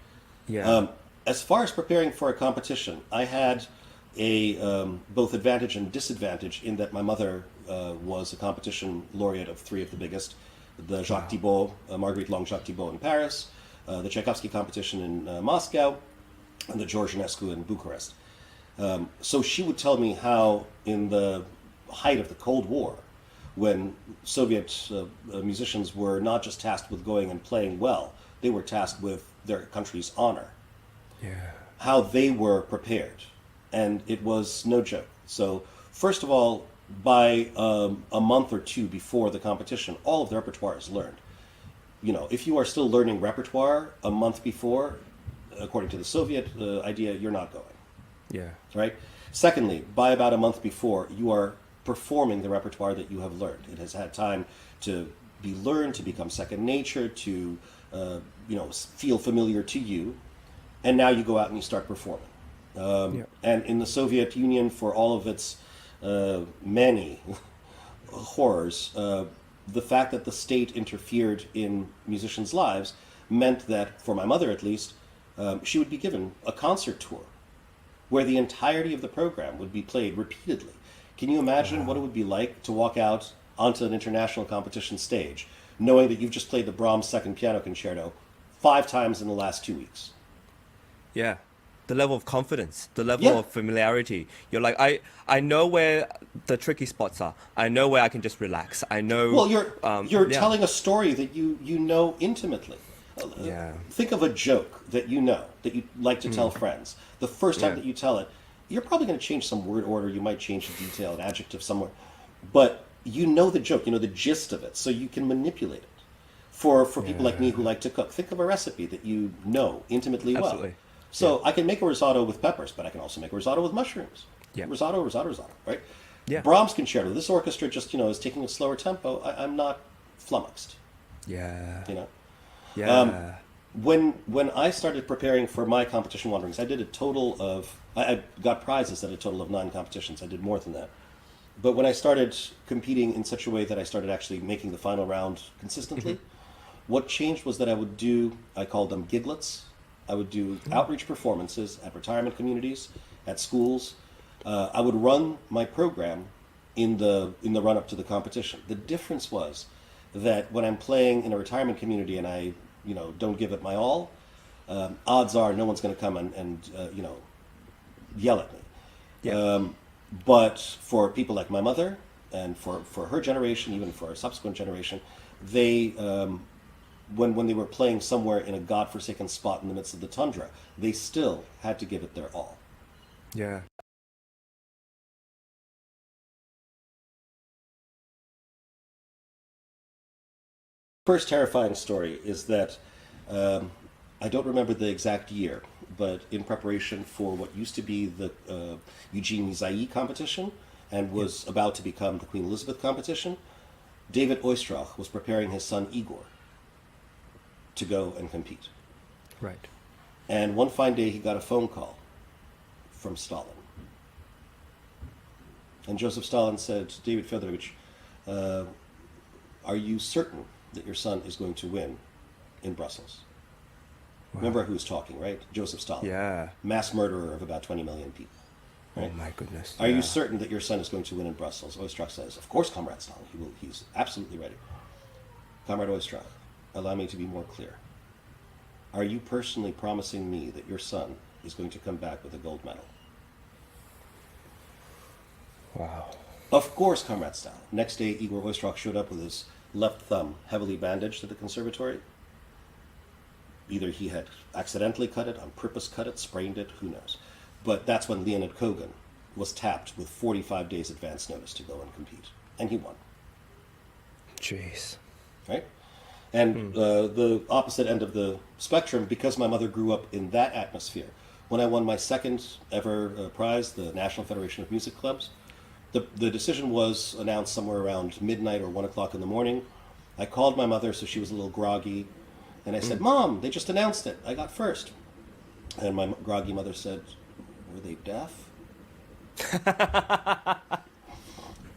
As far as preparing for a competition, I had a both advantage and disadvantage in that my mother was a competition laureate of 3 of the biggest, the Jacques Thibault, Marguerite Long-Jacques Thibault in Paris, the Tchaikovsky competition in Moscow, and the George Enescu in Bucharest. So she would tell me how in the height of the Cold War, when Soviet musicians were not just tasked with going and playing well, they were tasked with their country's honor. How they were prepared. And it was no joke. So, first of all, by a month or 2 before the competition, all of the repertoire is learned. If you are still learning repertoire a month before, according to the Soviet idea, you're not going. Right? Secondly, by about a month before, you are performing the repertoire that you have learned. It has had time to be learned, to become second nature, to feel familiar to you, and now you go out and you start performing. And in the Soviet Union, for all of its many horrors, the fact that the state interfered in musicians' lives meant that, for my mother at least, she would be given a concert tour where the entirety of the program would be played repeatedly. Can you imagine what it would be like to walk out onto an international competition stage, knowing that you've just played the Brahms Second Piano Concerto 5 times in the last 2 weeks? the level of confidence, the level of familiarity. You're like, I know where the tricky spots are. I know where I can just relax. I know. Well, you're telling a story that you know intimately. Think of a joke that you know, that you like to tell friends. The first time that you tell it, you're probably going to change some word order. You might change a detail, an adjective somewhere. But you know the joke, you know the gist of it, so you can manipulate it. For people like me who like to cook, think of a recipe that you know intimately well. So I can make a risotto with peppers, but I can also make a risotto with mushrooms. Risotto, right? Yeah. Brahms concerto. This orchestra just, is taking a slower tempo. I'm not flummoxed. Yeah. When I started preparing for my competition wanderings, I did a total of, I got prizes at a total of 9 competitions. I did more than that. But when I started competing in such a way that I started actually making the final round consistently, what changed was that I called them giglets. I would do outreach performances at retirement communities, at schools. I would run my program in the run-up to the competition. The difference was that when I'm playing in a retirement community and I don't give it my all, odds are no one's going to come and yell at me. But for people like my mother and for her generation, even for a subsequent generation, they when they were playing somewhere in a godforsaken spot in the midst of the tundra, they still had to give it their all. Yeah. First terrifying story is that I don't remember the exact year, but in preparation for what used to be the Eugenie Zaï competition and was about to become the Queen Elizabeth competition, David Oistrakh was preparing his son Igor to go and compete. Right. And one fine day he got a phone call from Stalin. And Joseph Stalin said, David Fyodorovich, are you certain that your son is going to win in Brussels? Wow. Remember who was talking, right? Joseph Stalin. Yeah. Mass murderer of about 20 million people. Right? Oh my goodness. Are you certain that your son is going to win in Brussels? Oistrakh says, of course, Comrade Stalin. He's absolutely ready. Comrade Oistrakh, allow me to be more clear. Are you personally promising me that your son is going to come back with a gold medal? Wow. Of course, Comrade Stalin. Next day, Igor Oistrakh showed up with his left thumb heavily bandaged at the conservatory. Either he had accidentally cut it, on purpose cut it, sprained it, who knows. But that's when Leonid Kogan was tapped with 45 days advance notice to go and compete. And he won. Jeez. Right? And the opposite end of the spectrum, because my mother grew up in that atmosphere, when I won my second ever prize, the National Federation of Music Clubs, the decision was announced somewhere around midnight or 1 o'clock in the morning. I called my mother, so she was a little groggy, and I said, Mom, they just announced it. I got first. And my groggy mother said, were they deaf?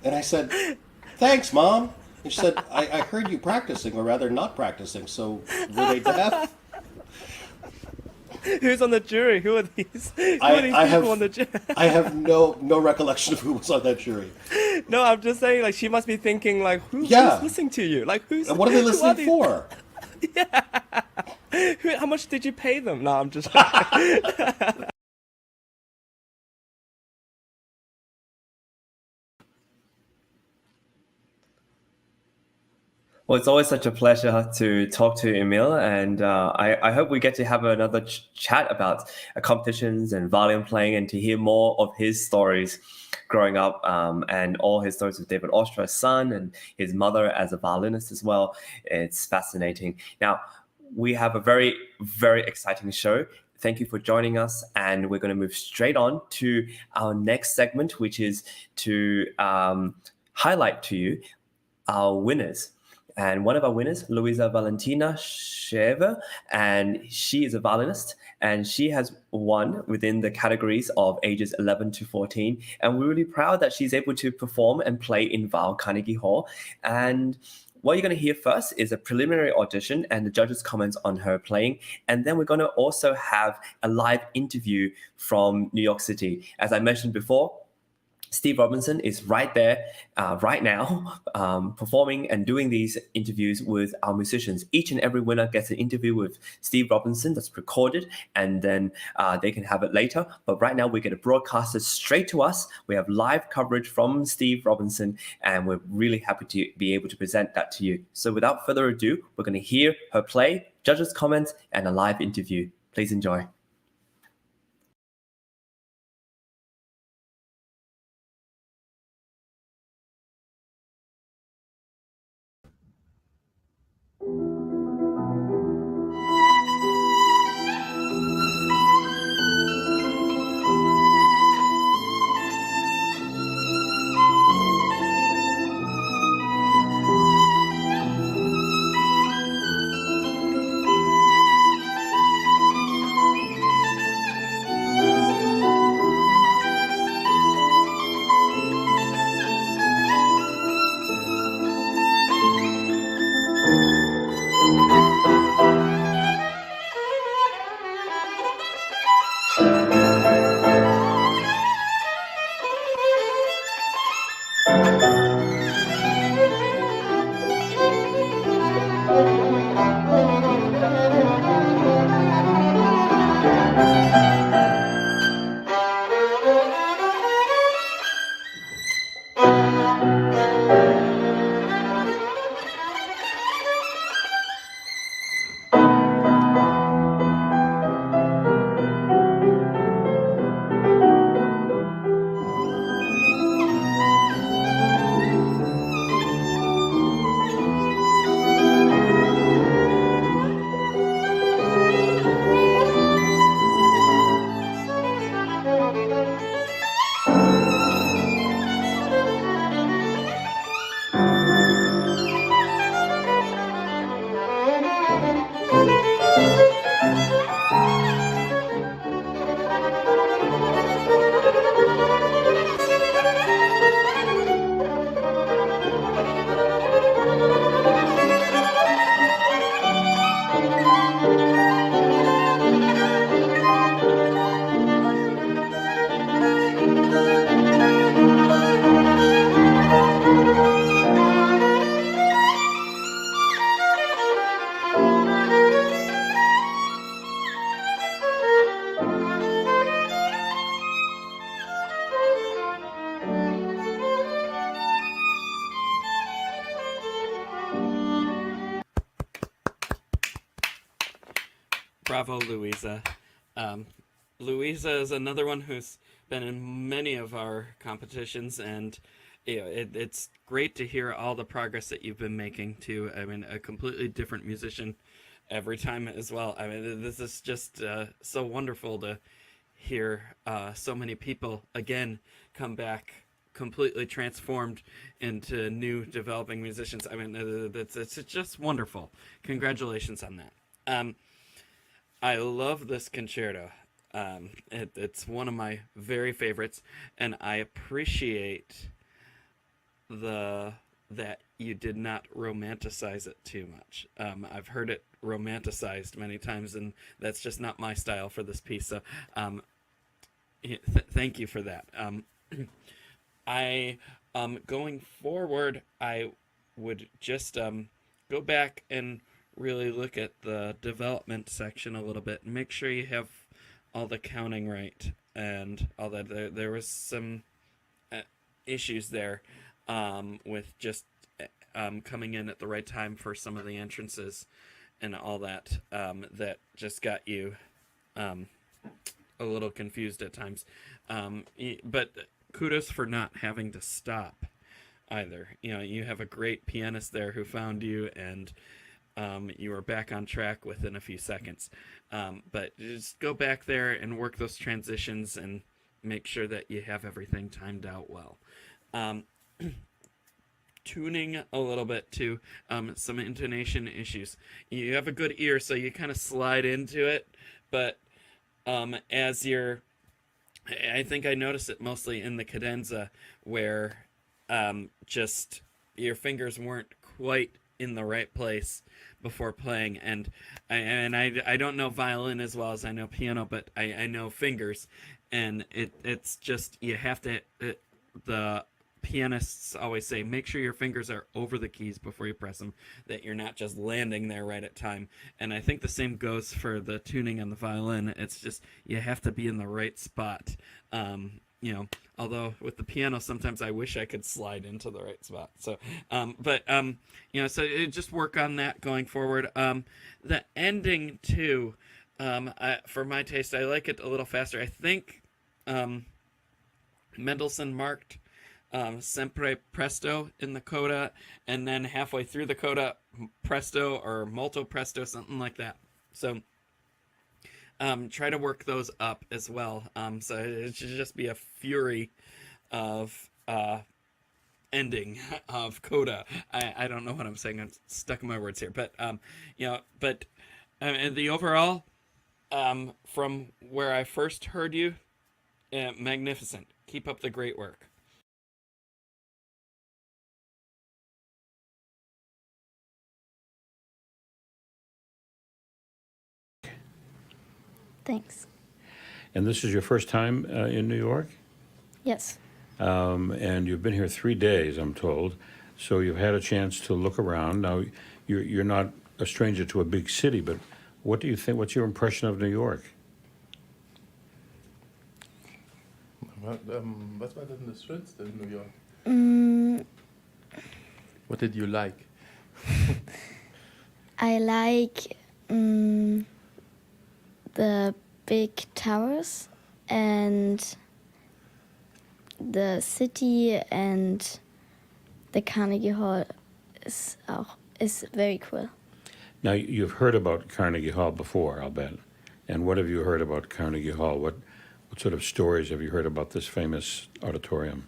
And I said, thanks, Mom. And she said, I heard you practicing, or rather not practicing, so were they deaf? Who's on the jury? Who are these? People on the jury? I have no recollection of who was on that jury. No, I'm just saying, like, she must be thinking, like, who's listening to you? Like, what are they listening for? Yeah. How much did you pay them? No, I'm just... Well, it's always such a pleasure to talk to Emil, and I hope we get to have another chat about competitions and violin playing, and to hear more of his stories growing up, and all his stories with David Oistrakh's son and his mother as a violinist as well. It's fascinating. Now, we have a very, very exciting show. Thank you for joining us, and we're going to move straight on to our next segment, which is to highlight to you our winners. And one of our winners, Louisa Valentina Schewe, and she is a violinist, and she has won within the categories of ages 11 to 14. And we're really proud that she's able to perform and play in Weill Carnegie Hall. And what you're going to hear first is a preliminary audition and the judges' comments on her playing. And then we're going to also have a live interview from New York City. As I mentioned before, Steve Robinson is right there, right now, performing and doing these interviews with our musicians. Each and every winner gets an interview with Steve Robinson that's recorded, and then they can have it later. But right now, we get it broadcasted straight to us. We have live coverage from Steve Robinson, and we're really happy to be able to present that to you. So without further ado, we're going to hear her play, judges' comments, and a live interview. Please enjoy. Bravo, Louisa. Louisa is another one who's been in many of our competitions, and it's great to hear all the progress that you've been making too. I mean, a completely different musician every time as well. I mean, this is just so wonderful to hear so many people again come back completely transformed into new developing musicians. I mean, it's just wonderful. Congratulations on that. I love this concerto. It's one of my very favorites, and I appreciate that you did not romanticize it too much. I've heard it romanticized many times, and that's just not my style for this piece. So, thank you for that. Going forward, I would just go back and really look at the development section a little bit and make sure you have all the counting right and all that. There was some issues there with just coming in at the right time for some of the entrances and all that that just got you a little confused at times. But kudos for not having to stop either. You know, you have a great pianist there who found you, and you were back on track within a few seconds. But just go back there and work those transitions and make sure that you have everything timed out well. Tuning a little bit to some intonation issues. You have a good ear, so you kind of slide into it, but as you're, I think I noticed it mostly in the cadenza where just your fingers weren't quite in the right place before playing, and I don't know violin as well as I know piano, but I know fingers, and it's just you have to the pianists always say, make sure your fingers are over the keys before you press them, that you're not just landing there right at time. And I think the same goes for the tuning on the violin. It's just, you have to be in the right spot. Although with the piano, sometimes I wish I could slide into the right spot. So, so just work on that going forward. The ending too, for my taste, I like it a little faster. I think Mendelssohn marked sempre presto in the coda, and then halfway through the coda, presto or molto presto, something like that. So try to work those up as well. So it should just be a fury of ending of coda. I don't know what I'm saying. I'm stuck in my words here, but the overall, from where I first heard you, magnificent. Keep up the great work. Thanks. And this is your first time in New York? Yes. And you've been here 3 days, I'm told. So you've had a chance to look around. Now, you're not a stranger to a big city, but what do you think? What's your impression of New York? Was war denn das Schönste in New York? What did you like? I like the big towers and the city, and the Carnegie Hall is very cool. Now, you've heard about Carnegie Hall before, I'll bet. And what have you heard about Carnegie Hall? What sort of stories have you heard about this famous auditorium?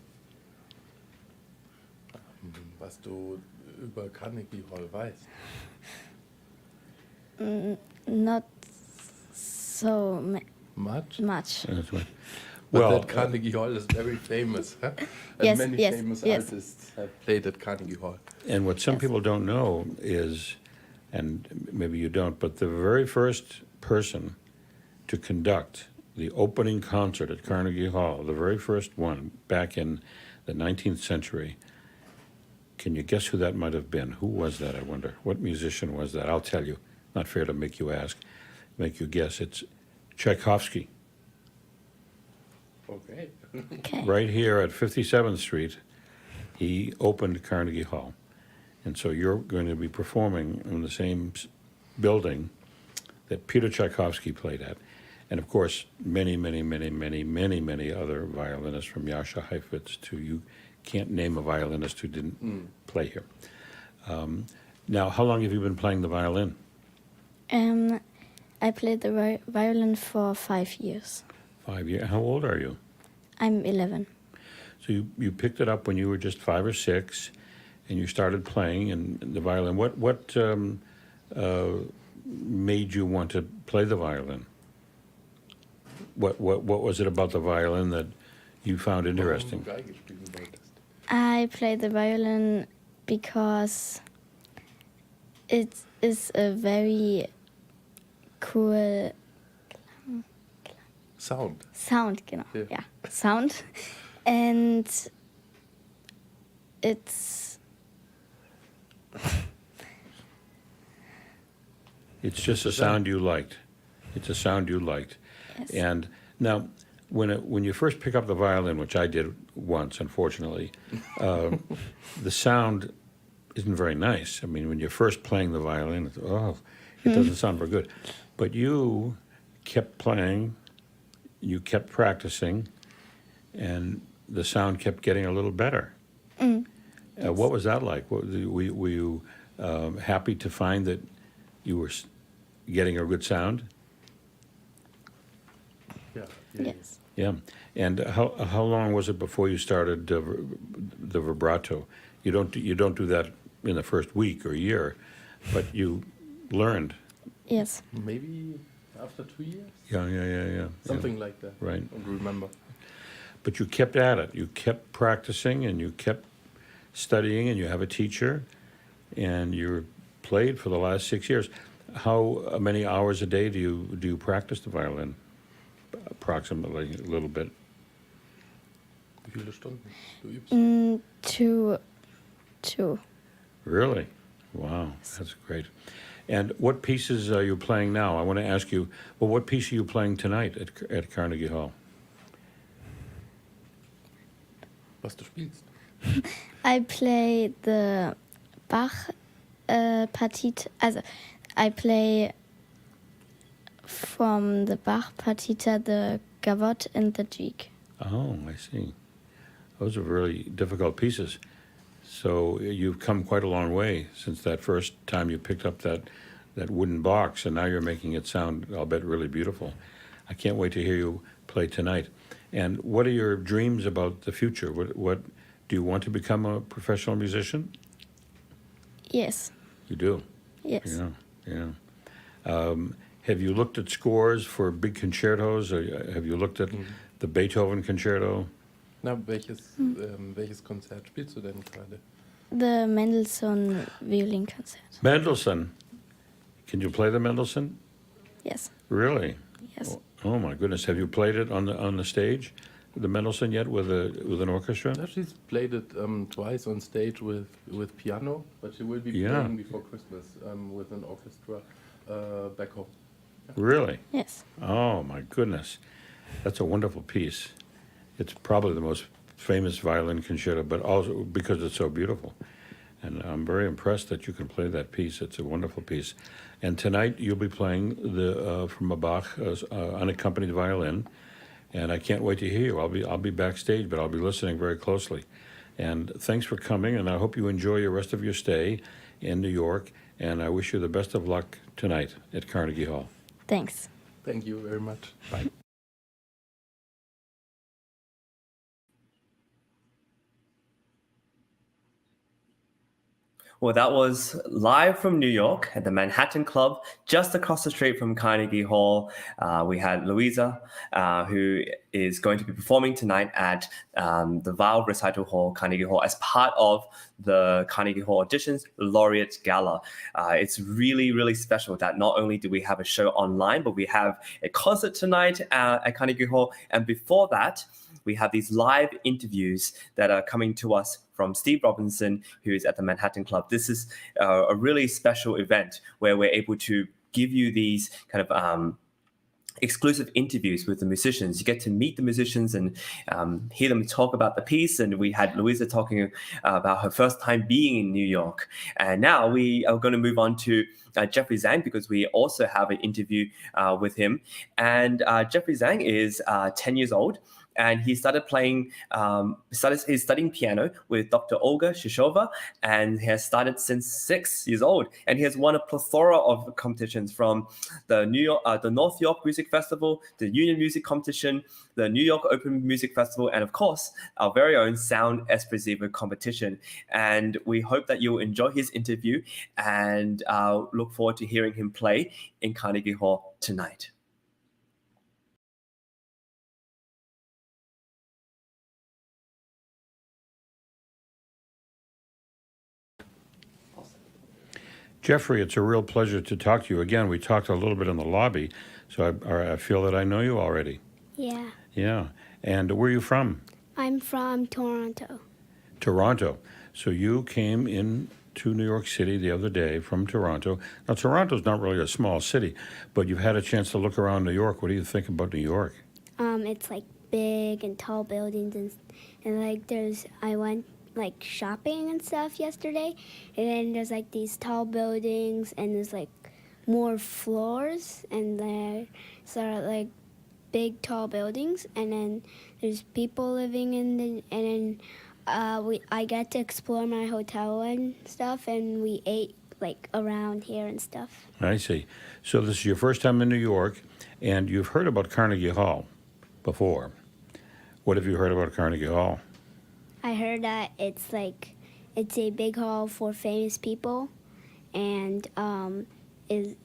Was du über Carnegie Hall weißt? Not so much. That's right. But Well, that Carnegie Hall is very famous, huh? And Yes, many yes, famous yes. artists have played at Carnegie Hall. And what some people don't know is, and maybe you don't, but the very first person to conduct the opening concert at Carnegie Hall, the very first one back in the 19th century, can you guess who that might have been? Who was that, I wonder? What musician was that? I'll tell you. Not fair to make you ask, make you guess. It's Tchaikovsky. Okay. Right here at 57th Street, he opened Carnegie Hall. And so you're going to be performing in the same building that Peter Tchaikovsky played at. And of course, many, many, many, many, many, many other violinists, from Jascha Heifetz to, you can't name a violinist who didn't play here. Now, how long have you been playing the violin? I played the violin for 5 years. 5 years. How old are you? I'm 11. So you picked it up when you were just 5 or 6, and you started playing in the violin. What made you want to play the violin? What was it about the violin that you found interesting? I play the violin because it is a very cool sound, genau. Yeah, sound. And it's just a sound you liked. It's a sound you liked. Yes. And now, when you first pick up the violin, which I did once, unfortunately, the sound isn't very nice. I mean, when you're first playing the violin, it doesn't sound very good. But you kept playing, you kept practicing, and the sound kept getting a little better. Yes. What was that like? Were you happy to find that you were getting a good sound? Yeah. Yes. Yeah. And how long was it before you started the vibrato? You don't do that in the first week or year, but you learned. Yes. Maybe after 2 years? Yeah. Something like that. Right. I don't remember. But you kept at it. You kept practicing, and you kept studying, and you have a teacher, and you played for the last 6 years. How many hours a day do you practice the violin? Approximately, a little bit. Wie viele Stunden du übst? Two. Really? Wow, that's great. And what pieces are you playing now? I want to ask you, well, what piece are you playing tonight at Carnegie Hall? Was du spielst? I play the Bach Partita. Also, I play from the Bach Partita the Gavotte and the Jig. Oh, I see. Those are really difficult pieces. So you've come quite a long way since that first time you picked up that wooden box, and now you're making it sound, I'll bet, really beautiful. I can't wait to hear you play tonight. And what are your dreams about the future? What do you want to become a professional musician? Yes. You do? Yes. Yeah. Have you looked at scores for big concertos? Or have you looked at the Beethoven concerto? Na, welches Konzert spielst du denn gerade? The Mendelssohn Violin Concert. Mendelssohn. Can you play the Mendelssohn? Yes. Really? Yes. Oh my goodness! Have you played it on the stage, the Mendelssohn yet with an orchestra? No, she's played it twice on stage with piano, but she will be playing before Christmas with an orchestra back home. Yeah. Really? Yes. Oh my goodness, that's a wonderful piece. It's probably the most famous violin concerto, but also because it's so beautiful. And I'm very impressed that you can play that piece. It's a wonderful piece. And tonight you'll be playing from a Bach unaccompanied violin, and I can't wait to hear you. I'll be backstage, but I'll be listening very closely. And thanks for coming, and I hope you enjoy the rest of your stay in New York. And I wish you the best of luck tonight at Carnegie Hall. Thanks. Thank you very much. Bye. Well, that was live from New York at the Manhattan Club, just across the street from Carnegie Hall. We had Louisa, who is going to be performing tonight at the Weill Recital Hall, Carnegie Hall, as part of the Carnegie Hall Auditions Laureate Gala. It's really, really special that not only do we have a show online, but we have a concert tonight at Carnegie Hall. And before that, we have these live interviews that are coming to us from Steve Robinson, who is at the Manhattan Club. This is a really special event where we're able to give you these kind of exclusive interviews with the musicians. You get to meet the musicians and hear them talk about the piece. And we had Louisa talking about her first time being in New York. And now we are going to move on to Jeffrey Zhang, because we also have an interview with him. And Jeffrey Zhang is 10 years old. And he started playing, he's studying piano with Dr. Olga Shishova, and he has started since 6 years old. And he has won a plethora of competitions from the North York Music Festival, the Union Music Competition, the New York Open Music Festival, and of course, our very own Sound Espressivo competition. And we hope that you'll enjoy his interview and look forward to hearing him play in Carnegie Hall tonight. Jeffrey, it's a real pleasure to talk to you again. We talked a little bit in the lobby, so I feel that I know you already. Yeah. Yeah. And where are you from? I'm from Toronto. Toronto. So you came in to New York City the other day from Toronto. Now, Toronto's not really a small city, but you've had a chance to look around New York. What do you think about New York? It's like big and tall buildings and like I went like shopping and stuff yesterday, and then there's like these tall buildings and there's like more floors, and there's like big tall buildings, and then there's people living in the, and then I get to explore my hotel and stuff, and we ate like around here and stuff. I see. So this is your first time in New York, and you've heard about Carnegie Hall before. What have you heard about Carnegie Hall? I heard that it's a big hall for famous people, and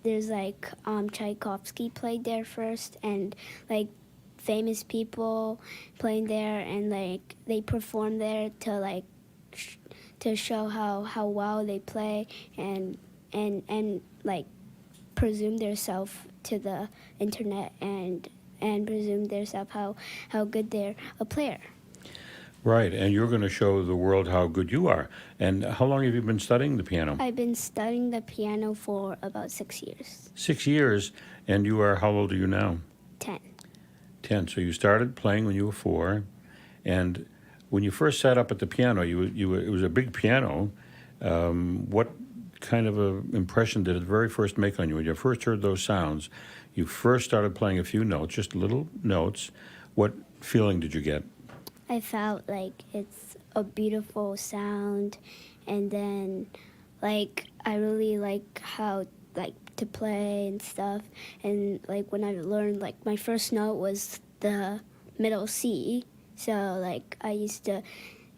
there's like Tchaikovsky played there first, and like famous people playing there, and like they perform there to to show how well they play, and like presume themselves to the internet and presume themselves how good they're a player. Right, and you're going to show the world how good you are. And how long have you been studying the piano? I've been studying the piano for about 6 years. 6 years, and you are, how old are you now? 10. 10. So you started playing when you were 4, and when you first sat up at the piano, it was a big piano. What kind of a impression did it very first make on you? When you first heard those sounds, you first started playing a few notes, just little notes. What feeling did you get? I felt like it's a beautiful sound, and then like I really like how like to play and stuff. And like when I learned, like my first note was the middle C, so like I used to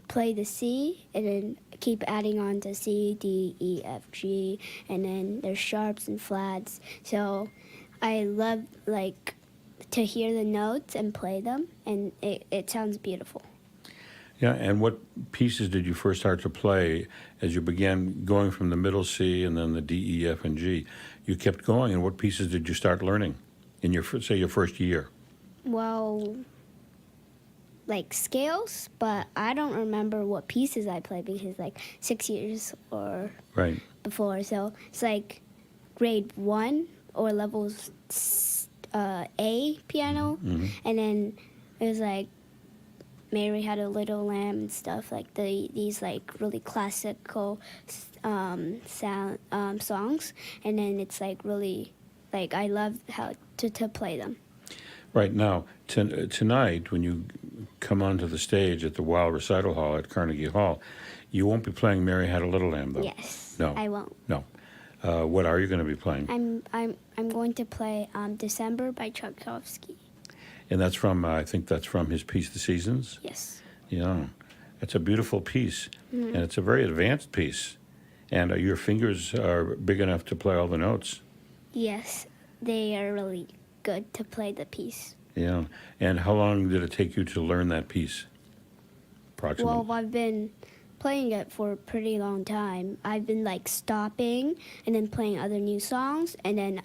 play the C and then keep adding on to C, D, E, F, G, and then there's sharps and flats. So I love like to hear the notes and play them, and it sounds beautiful. Yeah, and what pieces did you first start to play as you began going from the middle C and then the D, E, F, and G? You kept going, and what pieces did you start learning in your first year? Well, like scales, but I don't remember what pieces I played because like 6 years or right before. So it's like grade 1 or levels A piano, and then it was like Mary Had a Little Lamb and stuff like these like really classical songs, and then it's like really like I love how to play them. Right now, tonight when you come onto the stage at the Weill Recital Hall at Carnegie Hall, you won't be playing Mary Had a Little Lamb, though. Yes. No. I won't. No. What are you going to be playing? I'm going to play December by Tchaikovsky. And that's from, I think that's from his piece, The Seasons? Yes. Yeah. It's a beautiful piece, Mhm. and it's a very advanced piece. And your fingers are big enough to play all the notes. Yes, they are really good to play the piece. Yeah. And how long did it take you to learn that piece? Approximately. Well, I've been playing it for a pretty long time. I've been like stopping and then playing other new songs, and then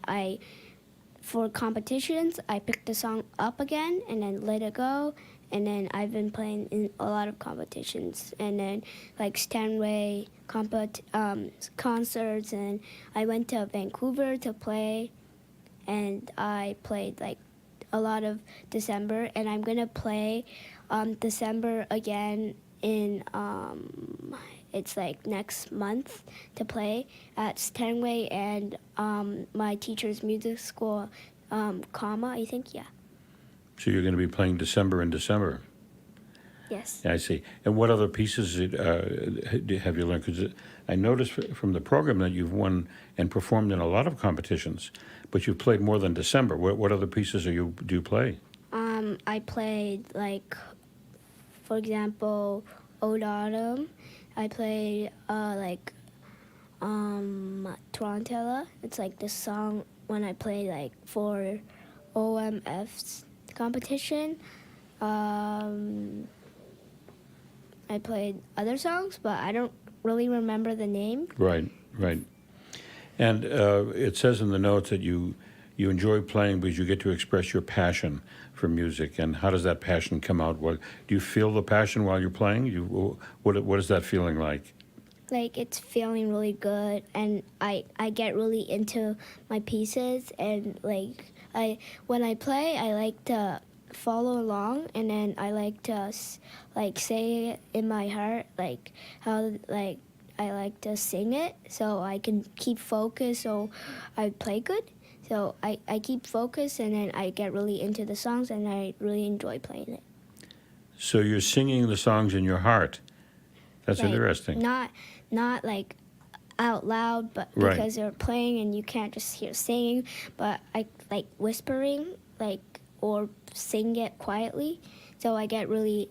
for competitions, I pick the song up again and then let it go. And then I've been playing in a lot of competitions, and then like Steinway concerts, and I went to Vancouver to play, and I played like a lot of December, and I'm gonna play December again in it's like next month to play at Steinway and my teacher's music school, Comma, I think, yeah. So you're going to be playing December in December? Yes. I see. And what other pieces have you learned? Because I noticed from the program that you've won and performed in a lot of competitions, but you've played more than December. What other pieces do you play? I played like, for example, Ode Autumn. I played like Tarantella. It's like the song when I played like for OMF's competition. I played other songs, but I don't really remember the name. Right. And it says in the notes that you enjoy playing because you get to express your passion for music. And how does that passion come out? Do you feel the passion while you're playing? What is that feeling like? Like it's feeling really good, and I get really into my pieces, and like when I play, I like to follow along, and then I like to like say it in my heart, like how like I like to sing it so I can keep focused so I play good. So I keep focused, and then I get really into the songs, and I really enjoy playing it. So you're singing the songs in your heart. That's Like, interesting. Not like out loud, but Right. because they're playing and you can't just hear singing, but I like whispering, like, or sing it quietly. So I get really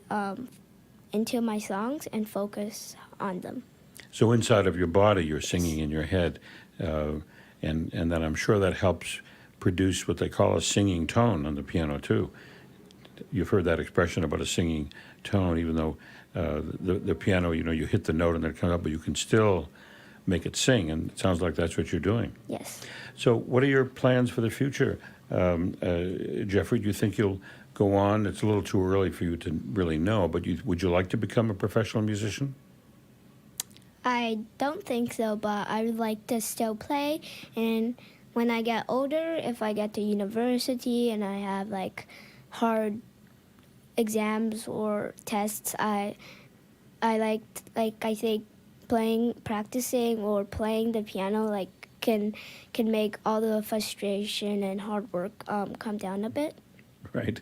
into my songs and focus on them. So inside of your body, you're singing in your head, and then I'm sure that helps produce what they call a singing tone on the piano too. You've heard that expression about a singing tone, even though the piano, you hit the note and then it comes up, but you can still make it sing, and it sounds like that's what you're doing. Yes. So what are your plans for the future? Jeffrey, do you think you'll go on? It's a little too early for you to really know, but would you like to become a professional musician? I don't think so, but I would like to still play. And when I get older, if I get to university and I have like hard exams or tests, I think practicing or playing the piano can make all the frustration and hard work come down a bit. Right.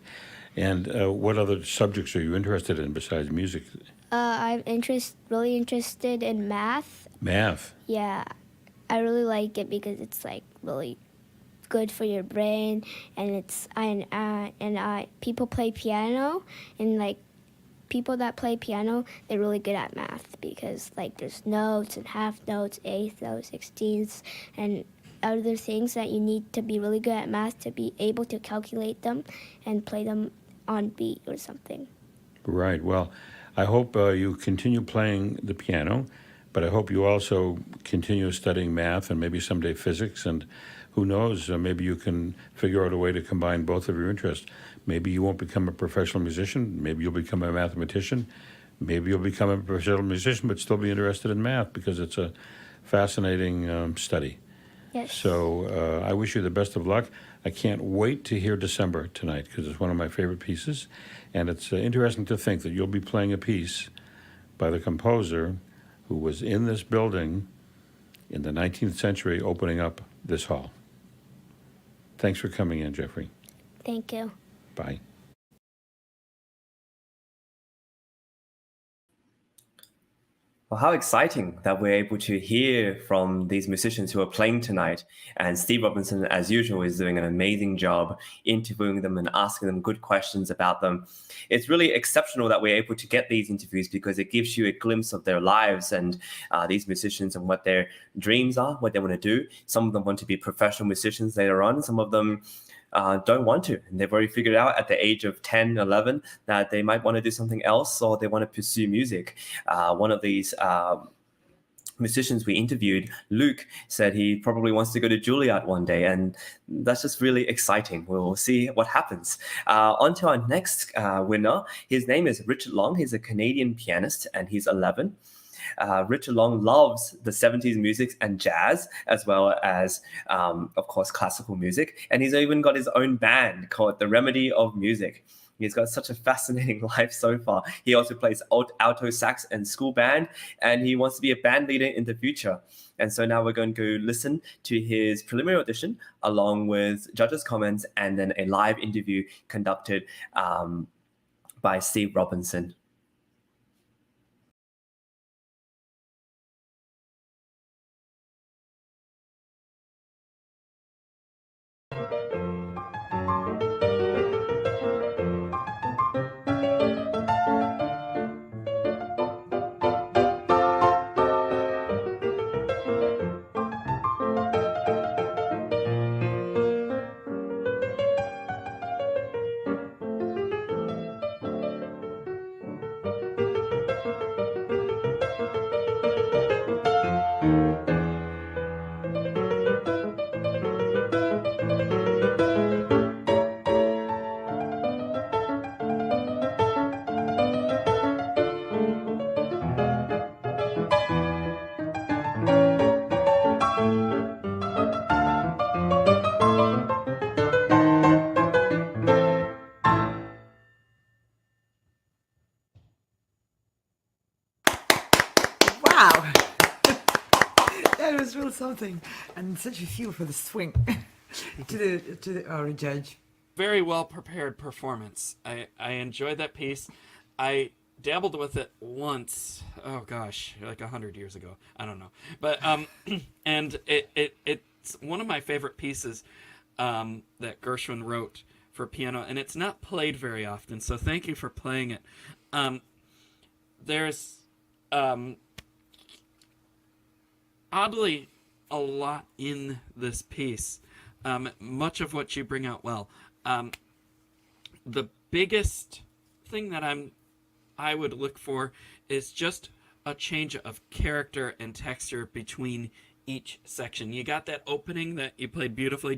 And what other subjects are you interested in besides music? I'm really interested in math. Math? Yeah, I really like it because it's like really good for your brain, and people play piano, and like people that play piano, they're really good at math because like there's notes and half notes, eighths, notes, sixteenths, and other things that you need to be really good at math to be able to calculate them and play them on beat or something. Right. Well, I hope you continue playing the piano, but I hope you also continue studying math and maybe someday physics, and who knows, maybe you can figure out a way to combine both of your interests. Maybe you won't become a professional musician, maybe you'll become a mathematician, maybe you'll become a professional musician but still be interested in math because it's a fascinating study. Yes. So I wish you the best of luck. I can't wait to hear December tonight because it's one of my favorite pieces. And it's interesting to think that you'll be playing a piece by the composer who was in this building in the 19th century opening up this hall. Thanks for coming in, Jeffrey. Thank you. Bye. Well, how exciting that we're able to hear from these musicians who are playing tonight. And Steve Robinson, as usual, is doing an amazing job interviewing them and asking them good questions about them. It's really exceptional that we're able to get these interviews because it gives you a glimpse of their lives and these musicians and what their dreams are, what they want to do. Some of them want to be professional musicians later on. Some of them don't want to. And they've already figured out at the age of 10, 11 that they might want to do something else or they want to pursue music. One of these musicians we interviewed, Luke, said he probably wants to go to Juilliard one day, and that's just really exciting. We'll see what happens. On to our next winner. His name is Richard Long. He's a Canadian pianist, and he's 11. Richard Long loves the 70s music and jazz, as well as, of course, classical music. And he's even got his own band called The Remedy of Music. He's got such a fascinating life so far. He also plays alto sax and school band, and he wants to be a band leader in the future. And so now we're going to listen to his preliminary audition along with judges' comments and then a live interview conducted by Steve Robinson. Something and such a feel for the swing to the judge. Very well prepared performance. I enjoyed that piece. I dabbled with it once. Oh gosh, like 100 years ago. I don't know, but and it's one of my favorite pieces that Gershwin wrote for piano, and it's not played very often. So thank you for playing it. There's oddly a lot in this piece, much of what you bring out well. The biggest thing that I would look for is just a change of character and texture between each section. You got that opening that you played beautifully,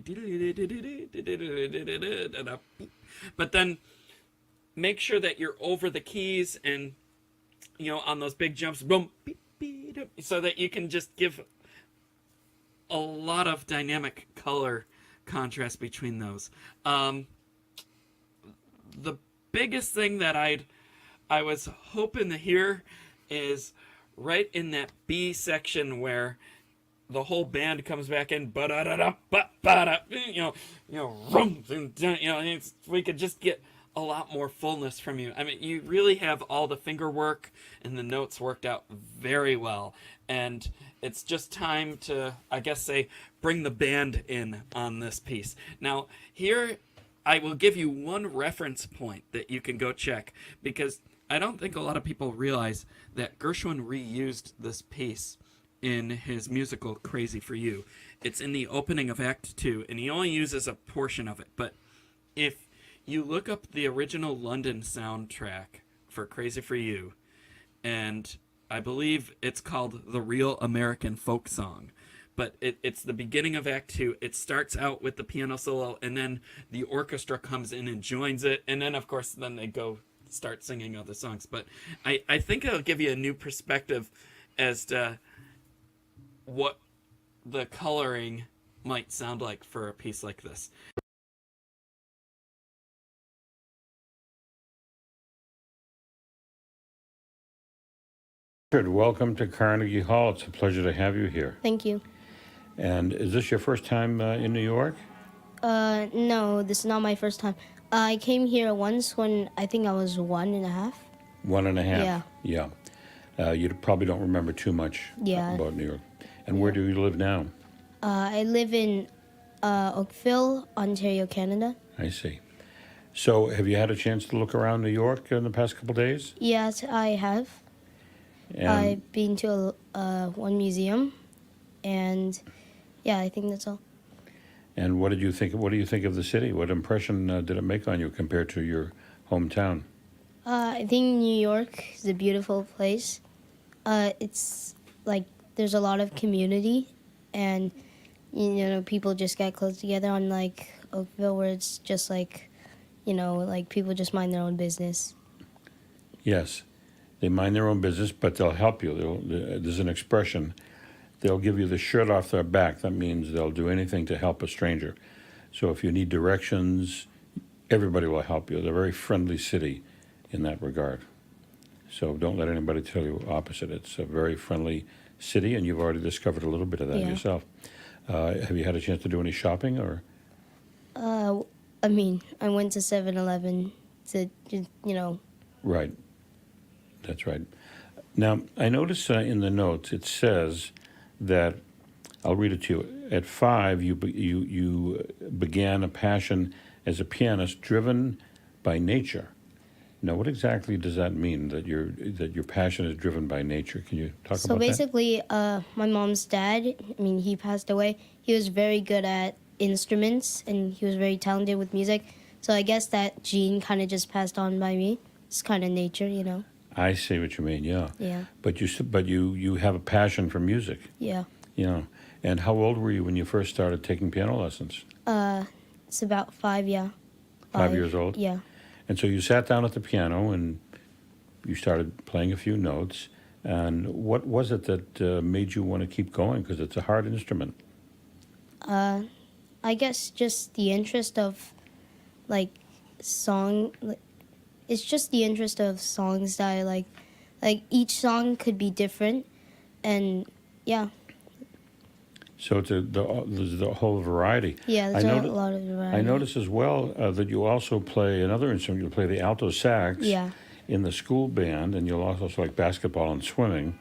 but then make sure that you're over the keys and, you know, on those big jumps, boom, beep, beep, beep, so that you can just give a lot of dynamic color contrast between those. The biggest thing that I was hoping to hear is right in that B section where the whole band comes back in, we could just get a lot more fullness from you. I mean, you really have all the finger work and the notes worked out very well. And it's just time to, I guess, say, bring the band in on this piece. Now, here, I will give you one reference point that you can go check, because I don't think a lot of people realize that Gershwin reused this piece in his musical Crazy for You. It's in the opening of Act 2, and he only uses a portion of it. But if you look up the original London soundtrack for Crazy for You, and I believe it's called The Real American Folk Song, but it's the beginning of Act 2. It starts out with the piano solo, and then the orchestra comes in and joins it, and then, of course, then they go start singing other songs. But I think it'll give you a new perspective as to what the coloring might sound like for a piece like this. Welcome to Carnegie Hall. It's a pleasure to have you here. Thank you. And is this your first time in New York? No, this is not my first time. I came here once when I think I was 1.5. 1.5? Yeah. Yeah. You probably don't remember too much about New York. And where do you live now? I live in Oakville, Ontario, Canada. I see. So have you had a chance to look around New York in the past couple days? Yes, I have. And I've been to one museum, and yeah, I think that's all. And what did you think? What do you think of the city? What impression did it make on you compared to your hometown? I think New York is a beautiful place. It's like there's a lot of community, and you know, people just get close together. Unlike Oakville, where it's just like, you know, like people just mind their own business. Yes, they mind their own business, but they'll help you. There's an expression. They'll give you the shirt off their back. That means they'll do anything to help a stranger. So if you need directions, everybody will help you. They're a very friendly city in that regard. So don't let anybody tell you opposite. It's a very friendly city, and you've already discovered a little bit of that yourself. Have you had a chance to do any shopping, or? I mean, I went to 7-Eleven to, you know. Right. That's right. Now, I notice in the notes it says that, I'll read it to you. At 5, you began a passion as a pianist driven by nature. Now, what exactly does that mean, that your passion is driven by nature? Can you talk about that? So basically, my mom's dad, I mean, he passed away. He was very good at instruments, and he was very talented with music. So I guess that gene kind of just passed on by me. It's kind of nature, you know. I see what you mean. Yeah. Yeah. But you have a passion for music. Yeah. Yeah. And how old were you when you first started taking piano lessons? It's about 5, yeah. 5 years old? Yeah. And so you sat down at the piano and you started playing a few notes. And what was it that made you want to keep going? Because it's a hard instrument. I guess just the interest of, like, it's just the interest of songs that I like. Like, each song could be different, and yeah. So it's there's the whole variety. Yeah, there's a lot of variety. I notice as well that you also play another instrument. You play the alto sax in the school band, and you'll also like basketball and swimming.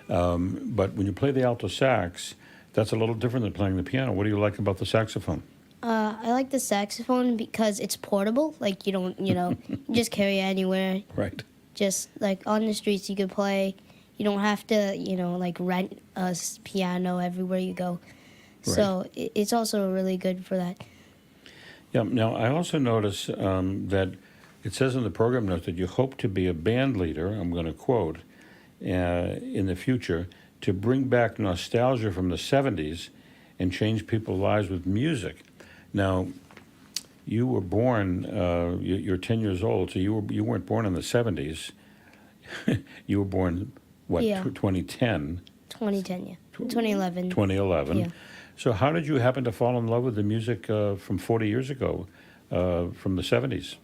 But when you play the alto sax, that's a little different than playing the piano. What do you like about the saxophone? I like the saxophone because it's portable. Like, you don't, you know, you just carry it anywhere. Right. Just, like, on the streets you could play. You don't have to, you know, like, rent a piano everywhere you go. Right. So it's also really good for that. Yeah. Now, I also notice that it says in the program notes that you hope to be a band leader, I'm going to quote, in the future, to bring back nostalgia from the 70s and change people's lives with music. Now, you were born. You're 10 years old, so you weren't born in the 70s. You were born what? Yeah. 2010. 2010, yeah. 2011. 2011. Yeah. So how did you happen to fall in love with the music from 40 years ago, from the 70s?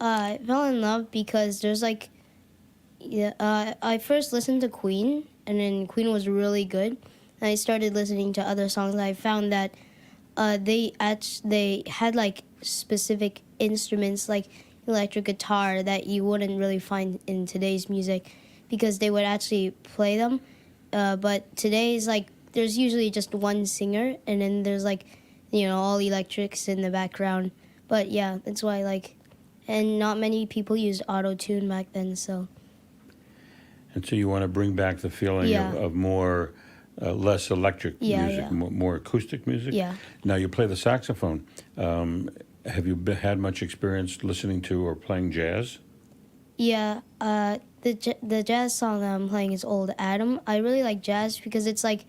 I fell in love because there's like, I first listened to Queen, and then Queen was really good. And I started listening to other songs, and I found that they had like specific instruments like electric guitar that you wouldn't really find in today's music, because they would actually play them. But today's like there's usually just one singer, and then there's like all electrics in the background. But yeah, that's why and not many people used auto-tune back then, so. And so you want to bring back the feeling of more, less electric music, yeah. More acoustic music? Yeah. Now you play the saxophone. Have you had much experience listening to or playing jazz? Yeah, the jazz song that I'm playing is Old Adam. I really like jazz because it's like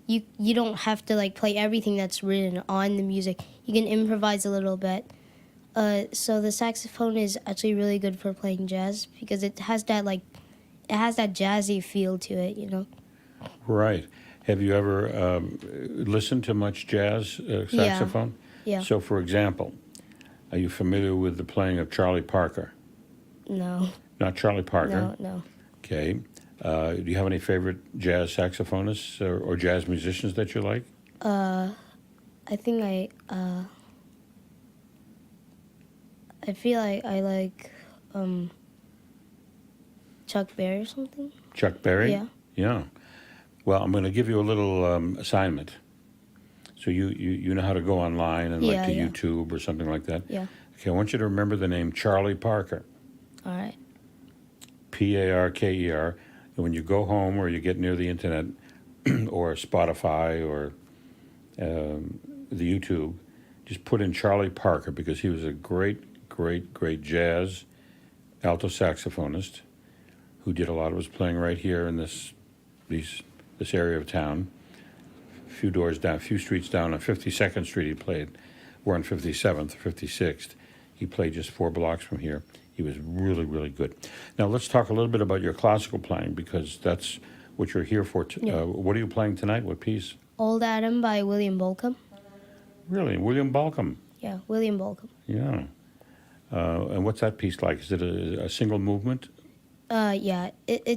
you don't have to like play everything that's written on the music. You can improvise a little bit. So the saxophone is actually really good for playing jazz because it has that jazzy feel to it, Right. Have you ever listened to much jazz saxophone? Yeah. So, for example, are you familiar with the playing of Charlie Parker? No. Not Charlie Parker? No. Okay. Do you have any favorite jazz saxophonists or jazz musicians that you like? I think I feel like I like Chuck Berry or something. Chuck Berry? Yeah. Yeah. Well, I'm going to give you a little assignment. So you know how to go online and to YouTube or something like that? Yeah. Okay, I want you to remember the name Charlie Parker. All right. Parker. And when you go home or you get near the internet or Spotify or the YouTube, just put in Charlie Parker, because he was a great jazz alto saxophonist who did a lot of his playing right here in this area of town. A few streets down on 52nd Street he played. We're on 57th, 56th. He played just 4 blocks from here. He was really, really good. Now let's talk a little bit about your classical playing, because that's what you're here for. What are you playing tonight? What piece? Old Adam by William Bolcom. Really? William Bolcom? Yeah, William Bolcom. Yeah. And what's that piece like? Is it a single movement? Yeah, I think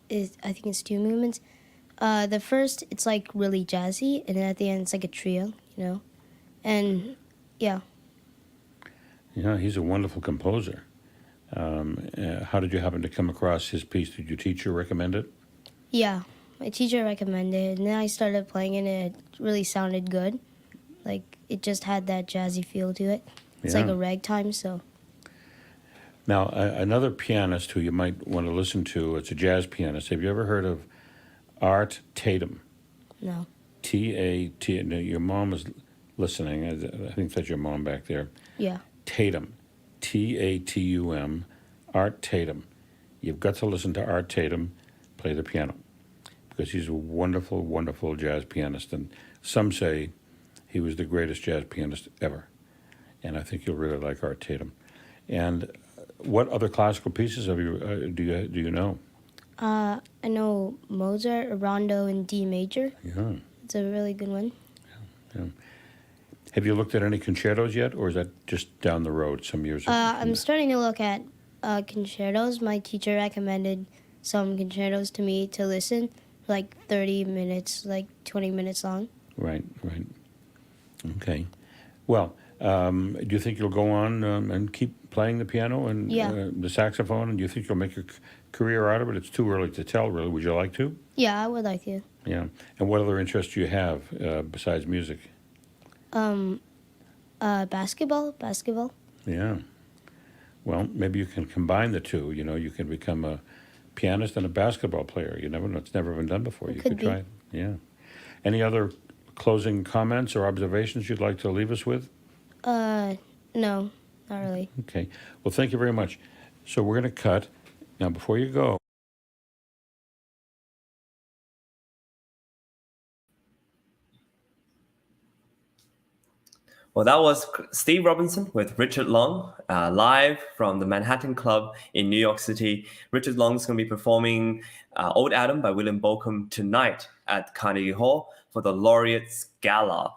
it's 2 movements. The first, it's like really jazzy, and then at the end, it's like a trio, And yeah. Yeah, he's a wonderful composer. How did you happen to come across his piece? Did your teacher recommend it? Yeah, my teacher recommended it, and then I started playing it, and it really sounded good. Like, it just had that jazzy feel to it. It's like a ragtime, so. Now, another pianist who you might want to listen to, it's a jazz pianist. Have you ever heard of Art Tatum? No. T-A-T. No, your mom is listening. I think that's your mom back there. Yeah. Tatum. T-A-T-U-M. Art Tatum. You've got to listen to Art Tatum play the piano, because he's a wonderful, wonderful jazz pianist. And some say he was the greatest jazz pianist ever. And I think you'll really like Art Tatum. And what other classical pieces have you do you know? I know Mozart, a rondo in D major. Yeah. It's a really good one. Yeah. Have you looked at any concertos yet, or is that just down the road some years? I'm starting to look at concertos. My teacher recommended some concertos to me to listen, like 30 minutes, like 20 minutes long. Right. Okay. Well, do you think you'll go on and keep playing the piano and the saxophone, and do you think you'll make a career out of it? It's too early to tell, really. Would you like to? Yeah, I would like to. Yeah. And what other interests do you have besides music? Basketball. Yeah. Well, maybe you can combine the two. You can become a pianist and a basketball player. You never know. It's never been done before. You could try it. Yeah. Any other closing comments or observations you'd like to leave us with? No, not really. Okay. Well, thank you very much. So we're going to cut. Now, before you go, Well, that was Steve Robinson with Richard Long, live from the Manhattan Club in New York City. Richard Long is going to be performing Old Adam by William Bolcom tonight at Carnegie Hall for the Laureate Gala.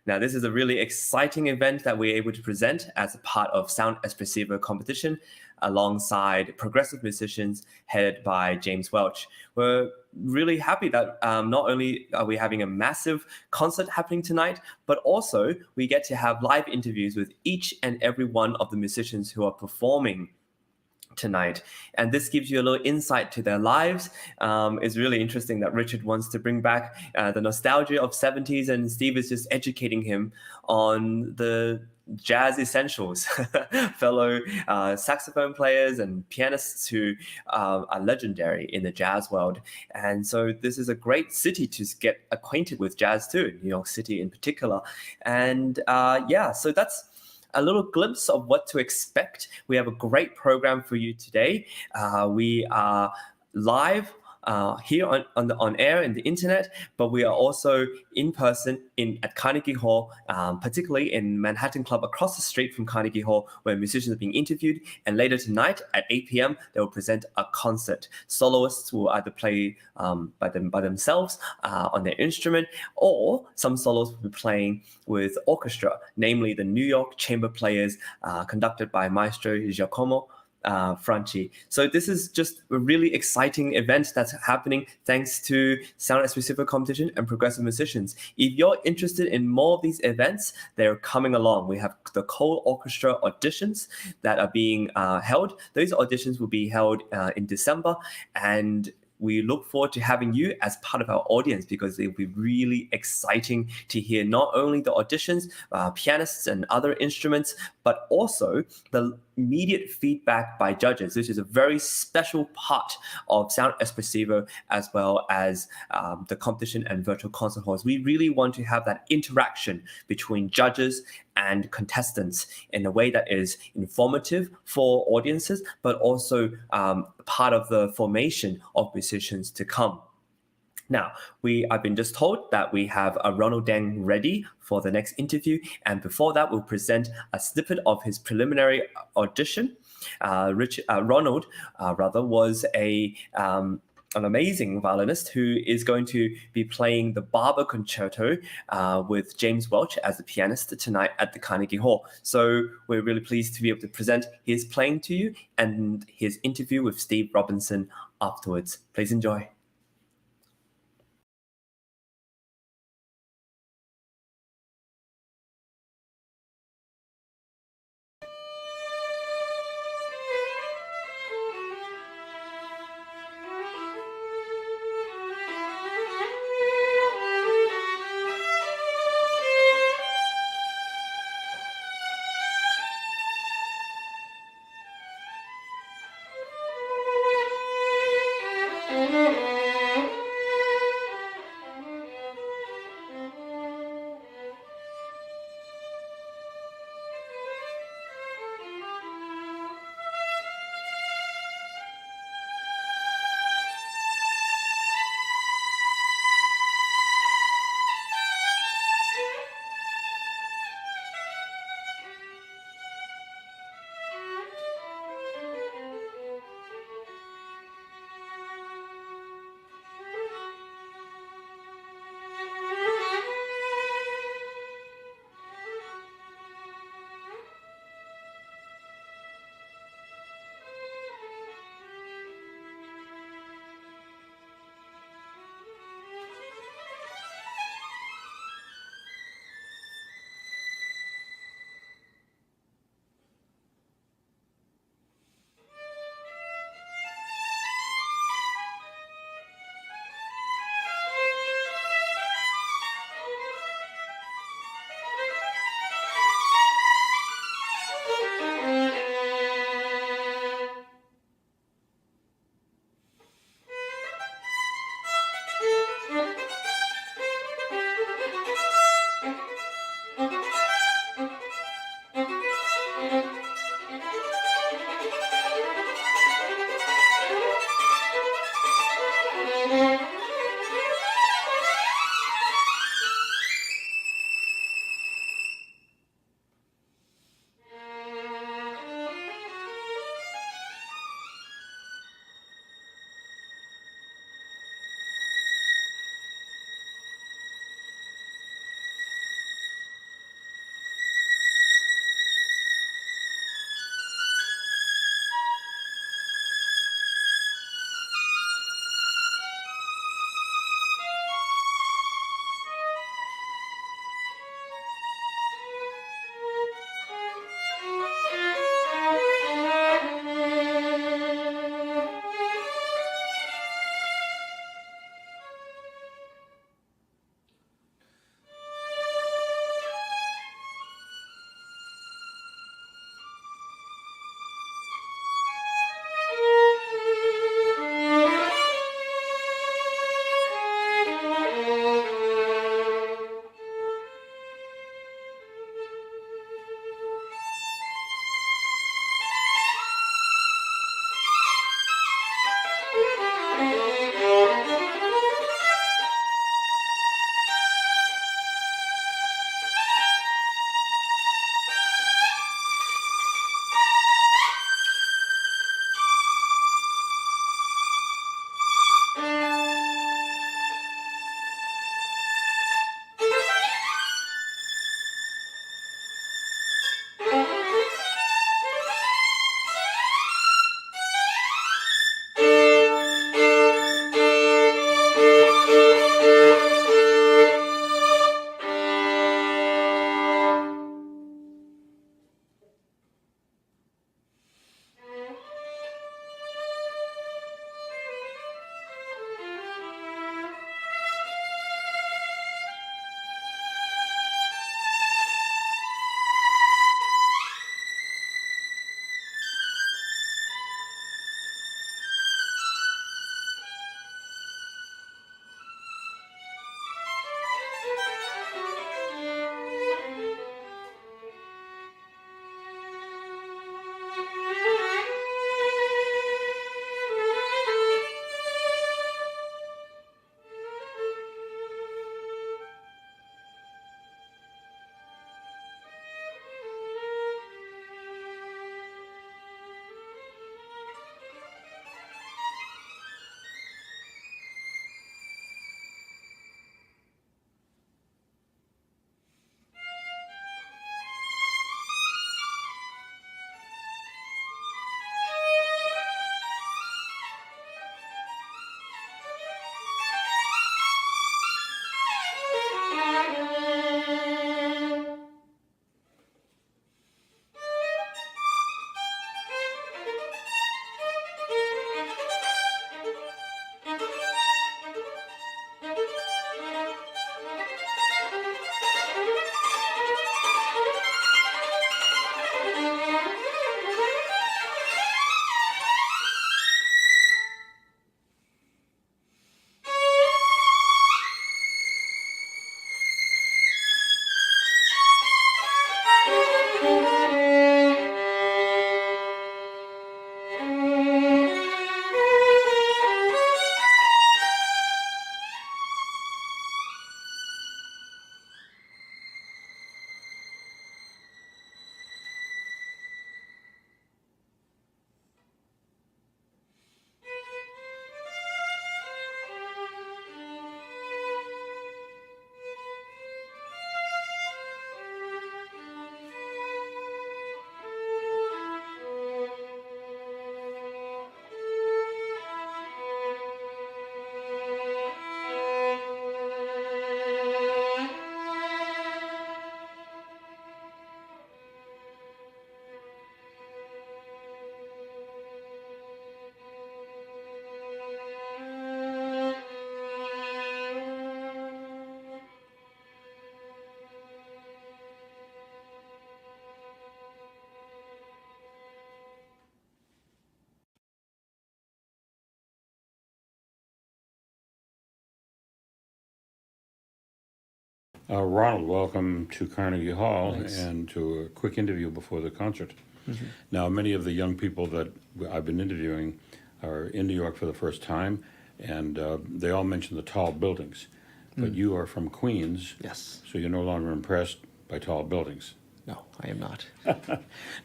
Now, this is a really exciting event that we're able to present as a part of Sound Espressivo competition alongside progressive musicians headed by James Welch. We're really happy that not only are we having a massive concert happening tonight, but also we get to have live interviews with each and every one of the musicians who are performing tonight. And this gives you a little insight to their lives. It's really interesting that Richard wants to bring back the nostalgia of 70s, and Steve is just educating him on the jazz essentials, fellow saxophone players and pianists who are legendary in the jazz world. And so this is a great city to get acquainted with jazz too, New York City in particular. And so that's a little glimpse of what to expect. We have a great program for you today. We are live here on air in the internet, but we are also in person at Carnegie Hall, particularly in Manhattan Club across the street from Carnegie Hall, where musicians are being interviewed. And later tonight at 8 p.m., they will present a concert. Soloists will either play by themselves on their instrument, or some soloists will be playing with orchestra, namely the New York Chamber Players, conducted by Maestro Giacomo Franchi. So this is just a really exciting event that's happening thanks to Sound Espressivo competition and progressive musicians. If you're interested in more of these events, they're coming along. We have the Cole Orchestra auditions that are being held. Those auditions will be held in December, and we look forward to having you as part of our audience, because it will be really exciting to hear not only the auditions, pianists and other instruments, but also the immediate feedback by judges. This is a very special part of Sound Espressivo, as well as the competition and virtual concert halls. We really want to have that interaction between judges and contestants in a way that is informative for audiences, but also part of the formation of musicians to come. Now, I've been just told that we have a Ronald Deng ready for the next interview, and before that, we'll present a snippet of his preliminary audition. Ronald was an amazing violinist who is going to be playing the Barber Concerto with James Welch as the pianist tonight at the Carnegie Hall. So we're really pleased to be able to present his playing to you and his interview with Steve Robinson afterwards. Please enjoy. Thank you. Ronald, welcome to Carnegie Hall. Thanks. And to a quick interview before the concert. Now, many of the young people that I've been interviewing are in New York for the first time, and they all mention the tall buildings. But you are from Queens. Yes. So you're no longer impressed by tall buildings. No, I am not.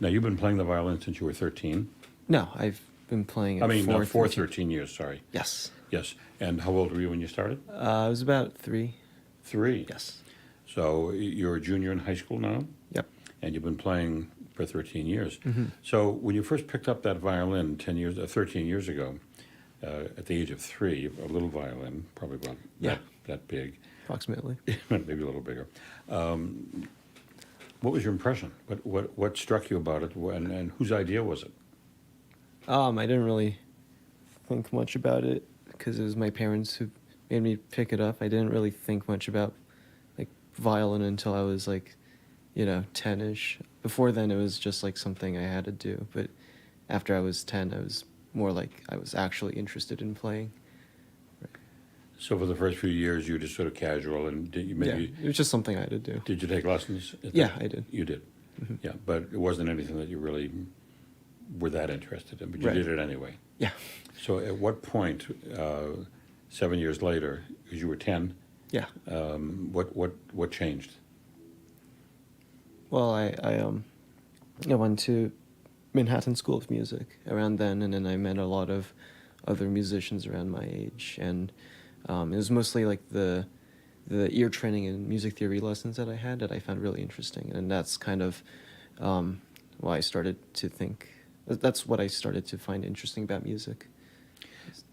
Now, you've been playing the violin since you were 13. No, I've been playing it for 13 years, sorry. Yes. Yes. And how old were you when you started? I was about 3. 3? Yes. So you're a junior in high school now? Yep. And you've been playing for 13 years. Mhm. So when you first picked up that violin 13 years ago, at the age of 3, a little violin, probably about that big. Approximately. Maybe a little bigger. What was your impression? What struck you about it, and whose idea was it? I didn't really think much about it because it was my parents who made me pick it up. I didn't really think much about like violin until I was like, 10-ish. Before then, it was just like something I had to do. But after I was 10, I was more like I was actually interested in playing. So for the first few years, you were just sort of casual, and did you maybe? Yeah, it was just something I had to do. Did you take lessons? Yeah, I did. You did. Mm-hmm. Yeah, but it wasn't anything that you really were that interested in, but you Right. did it anyway. Yeah. So at what point, 7 years later, because you were 10, Yeah. What changed? Well, I went to Manhattan School of Music around then, and then I met a lot of other musicians around my age, and it was mostly like the ear training and music theory lessons that I had that I found really interesting, and that's kind of why I started to think. That's what I started to find interesting about music.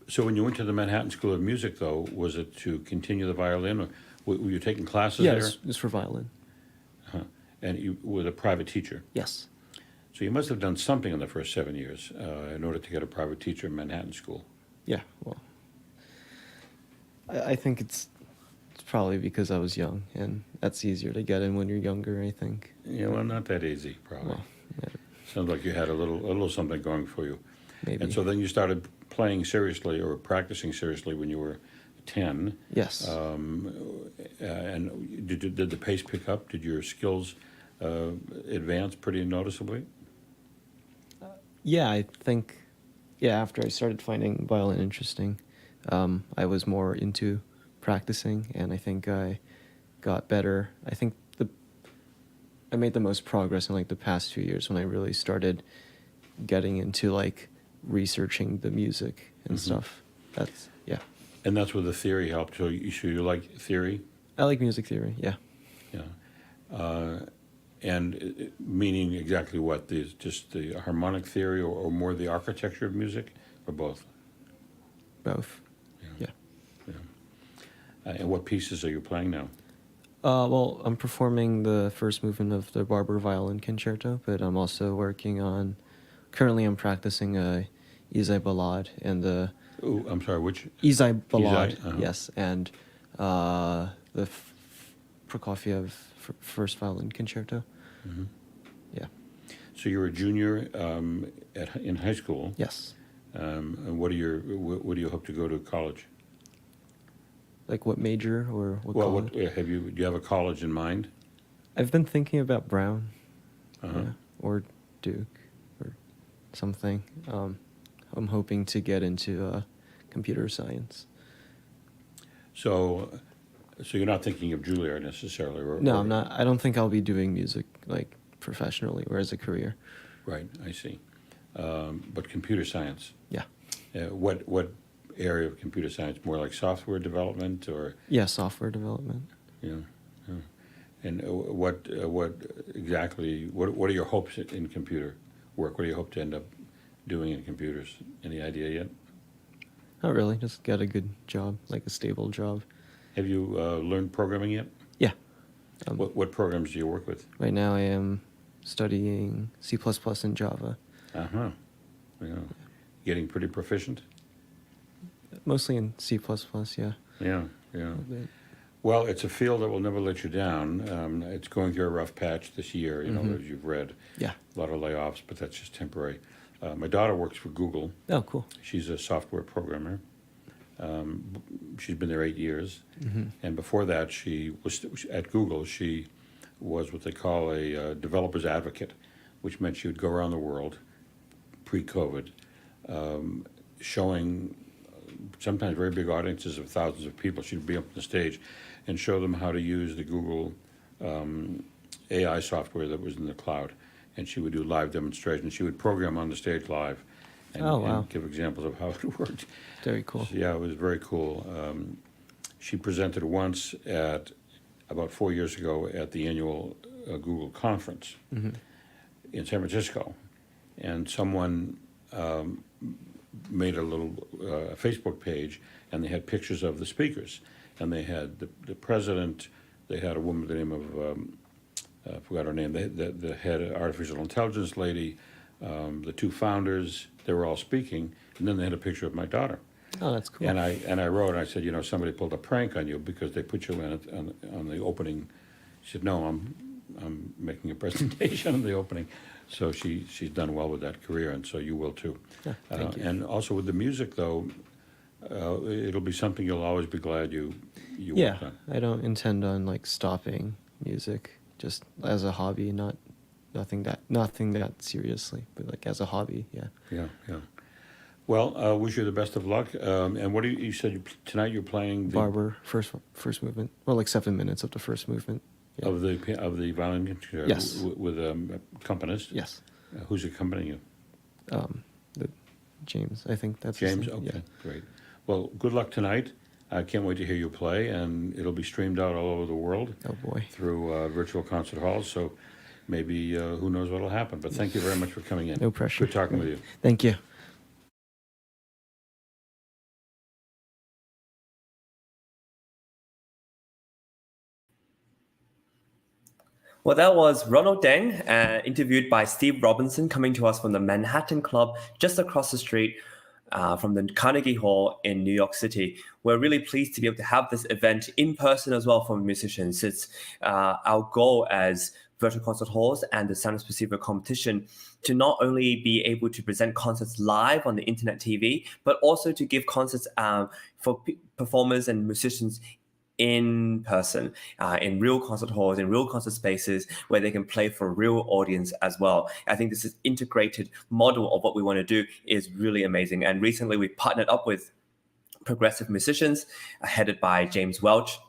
So when you went to the Manhattan School of Music, though, was it to continue the violin, or were you taking classes Yeah, there? it was for violin. Uh-huh. And you were a private teacher? Yes. So you must have done something in the first 7 years in order to get a private teacher in Manhattan School. Yeah, well, I think it's probably because I was young, and that's easier to get in when you're younger, I think. Yeah, well, not that easy, probably. Well, yeah. Sounds like you had a little something going for you. Maybe. And so then you started playing seriously or practicing seriously when you were 10. Yes. And did the pace pick up? Did your skills advance pretty noticeably? Yeah, I think, after I started finding violin interesting, I was more into practicing, and I think I got better. I think I made the most progress in like the past 2 years when I really started getting into like researching the music and stuff. And that's where the theory helped. So you like theory? I like music theory, yeah. Yeah. And meaning exactly what? Just the harmonic theory, or more the architecture of music, or both? Both. Yeah. And what pieces are you playing now? Well, I'm performing the first movement of the Barber Violin Concerto, but I'm also working on. Currently, I'm practicing IThe Ballade and the. Oh, I'm sorry. Which? IThe Ballade, IThe, uh-huh. yes, and the Prokofiev First Violin Concerto. Mm-hmm. Yeah. So you're a junior in high school. Yes. And what do you hope to go to college? Like what major or what Well, college? do you have a college in mind? I've been thinking about Brown, Uh-huh. or Duke, or something. I'm hoping to get into computer science. So you're not thinking of Juilliard necessarily? No, I'm not. I don't think I'll be doing music like professionally or as a career. Right, I see. But computer science? Yeah. What area of computer science? More like software development, or? Yeah, software development. Yeah. And what exactly? What are your hopes in computer work? What do you hope to end up doing in computers? Any idea yet? Not really. Just get a good job, like a stable job. Have you learned programming yet? Yeah. What programs do you work with? Right now, I am studying C++ and Java. Uh-huh. Yeah. Getting pretty proficient? Mostly in C++, yeah. Yeah. Well, it's a field that will never let you down. It's going through a rough patch this year, as you've read. Yeah. A lot of layoffs, but that's just temporary. My daughter works for Google. Oh, cool. She's a software programmer. She's been there 8 years. And before that, she was at Google. She was what they call a developer's advocate, which meant she would go around the world pre-COVID, showing sometimes very big audiences of thousands of people. She'd be up on the stage and show them how to use the Google AI software that was in the cloud. And she would do live demonstrations. She would program on the stage live and, and give examples of how it worked. Very cool. So, yeah, it was very cool. She presented once about 4 years ago at the annual Google conference in San Francisco. And someone made a little Facebook page, and they had pictures of the speakers. And they had the president, they had a woman by the name of, I forgot her name, the head artificial intelligence lady, the two founders, they were all speaking, and then they had a picture of my daughter. Oh, that's cool. And I wrote, and I said, somebody pulled a prank on you because they put you in on the opening. She said, no, I'm making a presentation on the opening. So she's done well with that career, and so you will too. Yeah, thank you. And also with the music, though, it'll be something you'll always be glad you worked on. I don't intend on stopping music, just as a hobby, nothing that seriously, but as a hobby. Yeah. Well, wish you the best of luck. And what you said tonight you're playing the Barber first movement. Well, 7 minutes of the first movement. Yeah. of the violin concerto. Yes. With a accompanist. Yes. Who's accompanying you? The James, I think that's his James. name. Okay, great. Well, good luck tonight. I can't wait to hear you play, and it'll be streamed out all over the world. Oh boy. Through virtual concert halls. So maybe who knows what'll happen. But thank you very much for coming in. No pressure. Good talking with you. Thank you. Well, that was Ronald Deng, interviewed by Steve Robinson, coming to us from the Manhattan Club just across the street from the Carnegie Hall in New York City. We're really pleased to be able to have this event in person as well for musicians. It's our goal as virtual concert halls and the Sound Espressivo competition to not only be able to present concerts live on the internet TV, but also to give concerts for performers and musicians in person, in real concert halls, in real concert spaces where they can play for a real audience as well. I think this integrated model of what we want to do is really amazing. And recently we partnered up with progressive musicians headed by James Welch.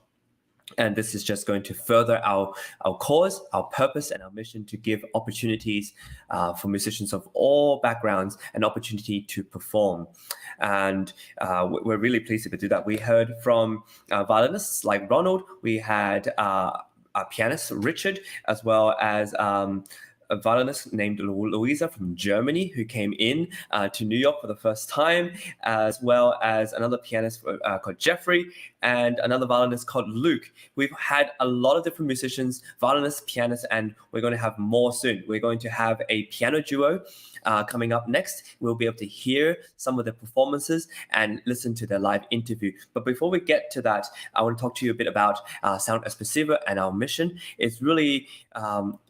And this is just going to further our cause, our purpose, and our mission to give opportunities for musicians of all backgrounds an opportunity to perform. And we're really pleased to do that. We heard from violinists like Ronald. We had our pianist, Richard, as well as a violinist named Louisa from Germany who came in to New York for the first time, as well as another pianist called Jeffrey and another violinist called Luke. We've had a lot of different musicians, violinists, pianists, and we're going to have more soon. We're going to have a piano duo coming up next. We'll be able to hear some of their performances and listen to their live interview. But before we get to that, I want to talk to you a bit about Sound Espressivo and our mission. It's really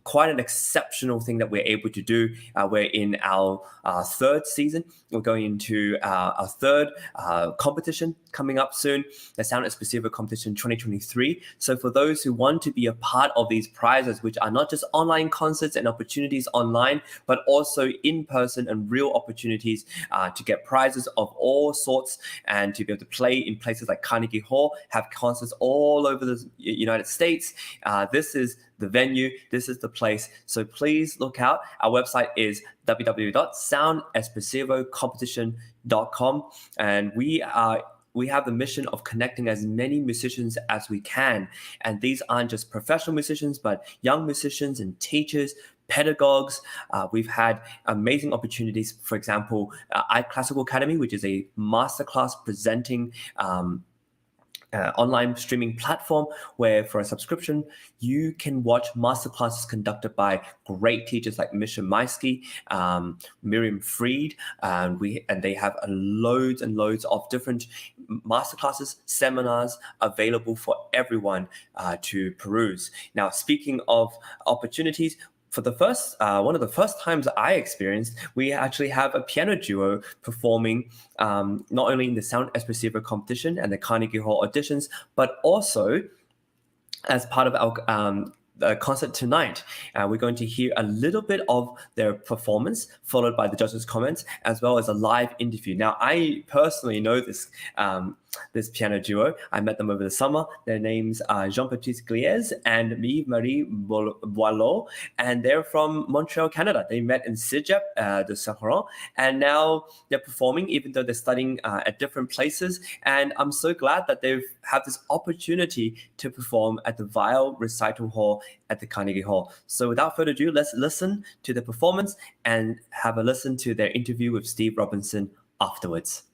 quite an exceptional thing that we're able to do. We're in our third season. We're going into our third competition coming up soon, the Sound Espressivo Competition 2023. So for those who want to be a part of these prizes, which are not just online concerts and opportunities online, but also in person and real opportunities to get prizes of all sorts and to be able to play in places like Carnegie Hall, have concerts all over the United States. This is the venue, this is the place. So please look out. Our website is www.soundespressivocompetition.com, and we have the mission of connecting as many musicians as we can. And these aren't just professional musicians, but young musicians and teachers, pedagogues. We've had amazing opportunities. For example, iClassical Academy, which is a masterclass presenting online streaming platform where for a subscription you can watch masterclasses conducted by great teachers like Misha Maisky, Miriam Fried, and they have loads and loads of different masterclasses, seminars available for everyone to peruse. Now, speaking of opportunities, for the first one of the first times I experienced, we actually have a piano duo performing not only in the Sound Espressivo competition and the Carnegie Hall auditions, but also as part of our concert tonight. We're going to hear a little bit of their performance, followed by the judges' comments, as well as a live interview. Now, I personally know this piano duo. I met them over the summer. Their names are Jean-Baptiste Gleize and Ève-Marie Boileau, and they're from Montreal, Canada. They met in Cégep de Saint-Laurent, and now they're performing, even though they're studying at different places. And I'm so glad that they've had this opportunity to perform at the Weill Recital Hall at the Carnegie Hall. So without further ado, let's listen to the performance and have a listen to their interview with Steve Robinson afterwards.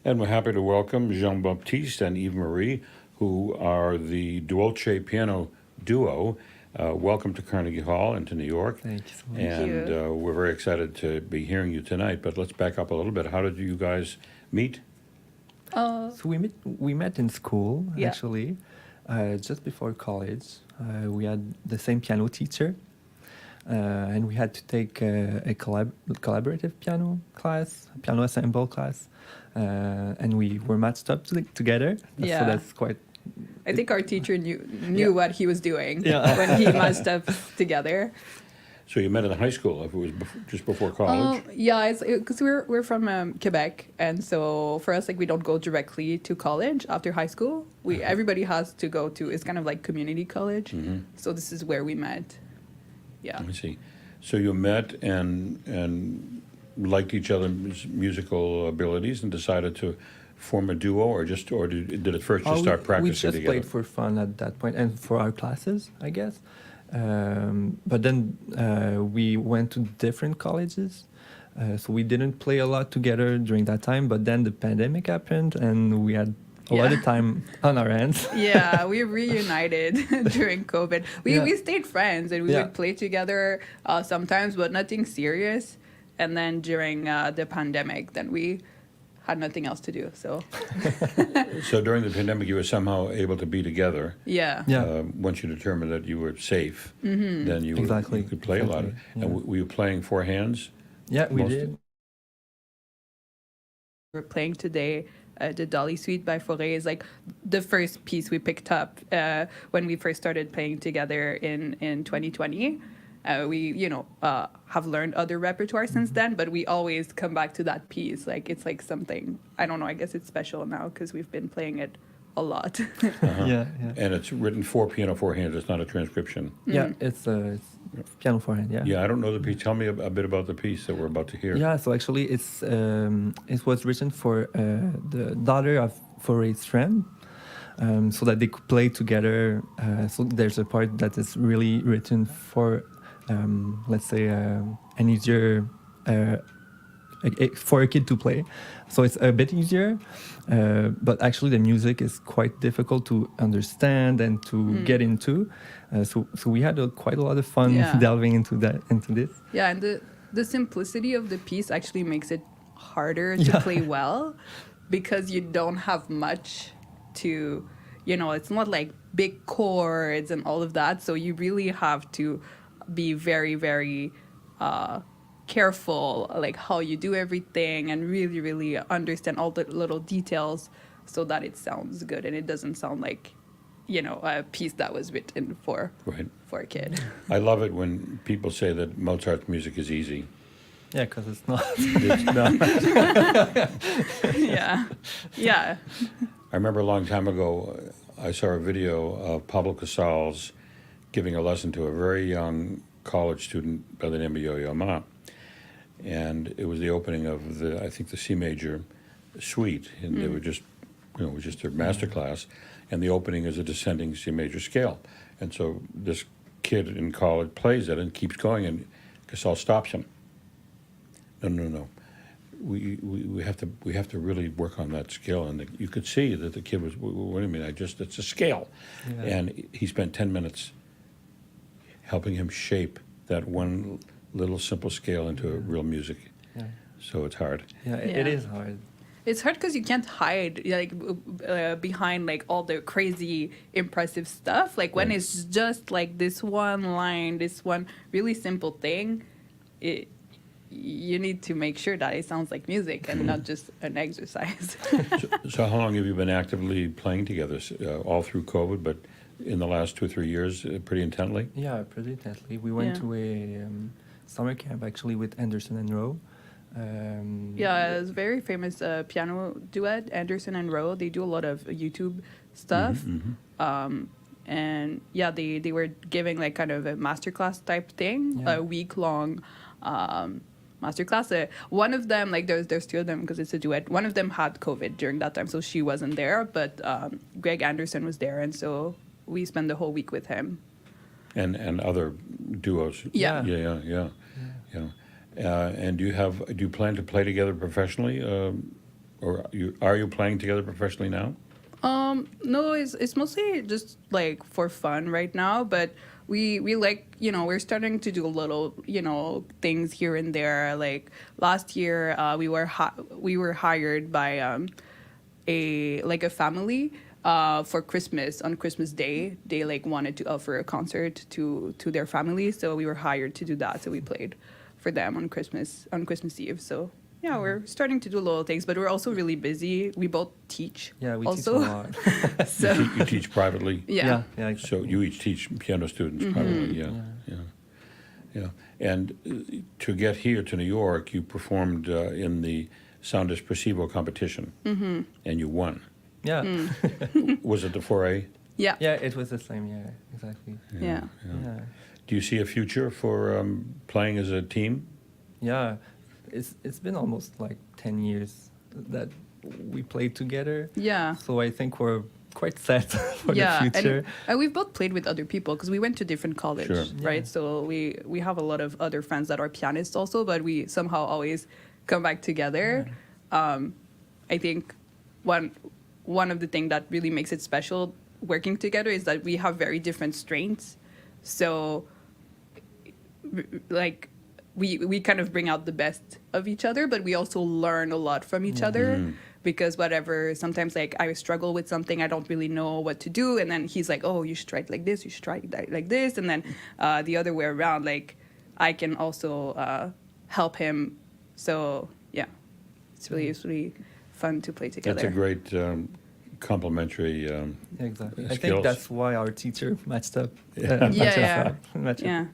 And we're happy to welcome Jean-Baptiste and Ève-Marie, who are the Dolce piano duo. Welcome to Carnegie Hall and to New York. Thank you so much. And we're very excited to be hearing you tonight. But let's back up a little bit. How did you guys meet? So we met in school, Yeah. actually, just before college. We had the same piano teacher, and we had to take a collaborative piano class, a piano ensemble class, and we were matched up together. Yeah. So that's quite... I think our teacher knew Yeah. what he was doing Yeah. when he matched up together. So you met in high school, if it was just before college? Yeah, because we're from Quebec, and so for us, like, we don't go directly to college after high school. Everybody has to go to, it's kind of like community college. Mhm. So this is where we met. Yeah. Let me see. So you met and liked each other's musical abilities and decided to form a duo, or did it first just start practicing we just together? played for fun at that point and for our classes, I guess. But then we went to different colleges, so we didn't play a lot together during that time. But then the pandemic happened, and we had a lot of time on our hands. Yeah, we reunited during COVID. We stayed friends, and we would play together sometimes, but nothing serious. And then during the pandemic, then we had nothing else to do. So So during the pandemic, you were somehow able to be together. Yeah. Once you determined that you were safe, Mhm. then you could play a lot. And were you playing four hands? Yeah, we Most- did. we're playing today. The Dolly Suite by Fauré is like the first piece we picked up when we first started playing together in 2020. We have learned other repertoire since then, but we always come back to that piece. Like, it's like something, I don't know, I guess it's special now because we've been playing it a lot. Yeah. And it's written for piano, four hands. It's not a transcription. Yeah, it's piano forehand. Yeah. Yeah, I don't know the piece. Tell me a bit about the piece that we're about to hear. Yeah, so actually it was written for the daughter of Fauré's friend, so that they could play together. So there's a part that is really written for, let's say, an easier, for a kid to play. So it's a bit easier, but actually the music is quite difficult to understand and to get into. So we had quite a lot of fun delving into this. Yeah, and the simplicity of the piece actually makes it harder to play well because you don't have much to, it's not like big chords and all of that. So you really have to be very, very careful, like how you do everything, and really, really understand all the little details so that it sounds good and it doesn't sound like, a piece that was written for a kid. I love it when people say that Mozart's music is easy. Yeah, because it's not. It's not. Yeah. I remember a long time ago, I saw a video of Pablo Casals giving a lesson to a very young college student by the name of Yo-Yo Ma. And it was the opening of the C major suite. And they were just, it was just their master class. And the opening is a descending C major scale. And so this kid in college plays it and keeps going, and Casals stops him. No. We have to really work on that scale. And you could see that the kid was, what do you mean? It's a scale. Yeah. And he spent 10 minutes helping him shape that one little simple scale into a real music. Yeah. So it's hard. Yeah, it is hard. It's hard because you can't hide behind like all the crazy impressive stuff. Like when it's just like this one line, this one really simple thing, you need to make sure that it sounds like music and not just an exercise. So how long have you been actively playing together? All through COVID, but in the last 2 or 3 years, pretty intently? Yeah, pretty intently. We went to a summer camp actually with Anderson and Rowe. It's a very famous piano duet, Anderson and Rowe. They do a lot of YouTube stuff. And yeah, they were giving like kind of a masterclass type thing, a week-long masterclass. One of them, like there's two of them because it's a duet. One of them had COVID during that time, so she wasn't there. But Greg Anderson was there, and so we spent the whole week with him. And other duos. Yeah. Yeah. And do you plan to play together professionally, or are you playing together professionally now? No, it's mostly just like for fun right now, but we like, we're starting to do little, things here and there. Like last year, we were hired by a family for Christmas. On Christmas Day, they like wanted to offer a concert to their family, so we were hired to do that. So we played for them on Christmas Eve. So yeah, we're starting to do little things, but we're also really busy. We both teach. Yeah, we also. teach a lot. So You teach privately? Yeah. So you each teach piano students privately, yeah. And to get here to New York, you performed in the Sound Espressivo competition, and you won. Yeah. Was it the Foray? Yeah. Yeah, it was the same. Yeah, exactly. Yeah. Do you see a future for playing as a team? Yeah, it's been almost like 10 years that we played together. Yeah. So I think we're quite set for the future. And we've both played with other people because we went to different college, right? Yeah. So we have a lot of other friends that are pianists also, but we somehow always come back together. I think one of the things that really makes it special working together is that we have very different strengths. So like we kind of bring out the best of each other, but we also learn a lot from each other, because sometimes like I struggle with something, I don't really know what to do, and then he's like, oh, you should try it like this, you should try it like this, and then the other way around, like I can also help him. So yeah, it's really fun to play together. That's a great complementary Exactly. skills. I think that's why our teacher matched up. Matched up.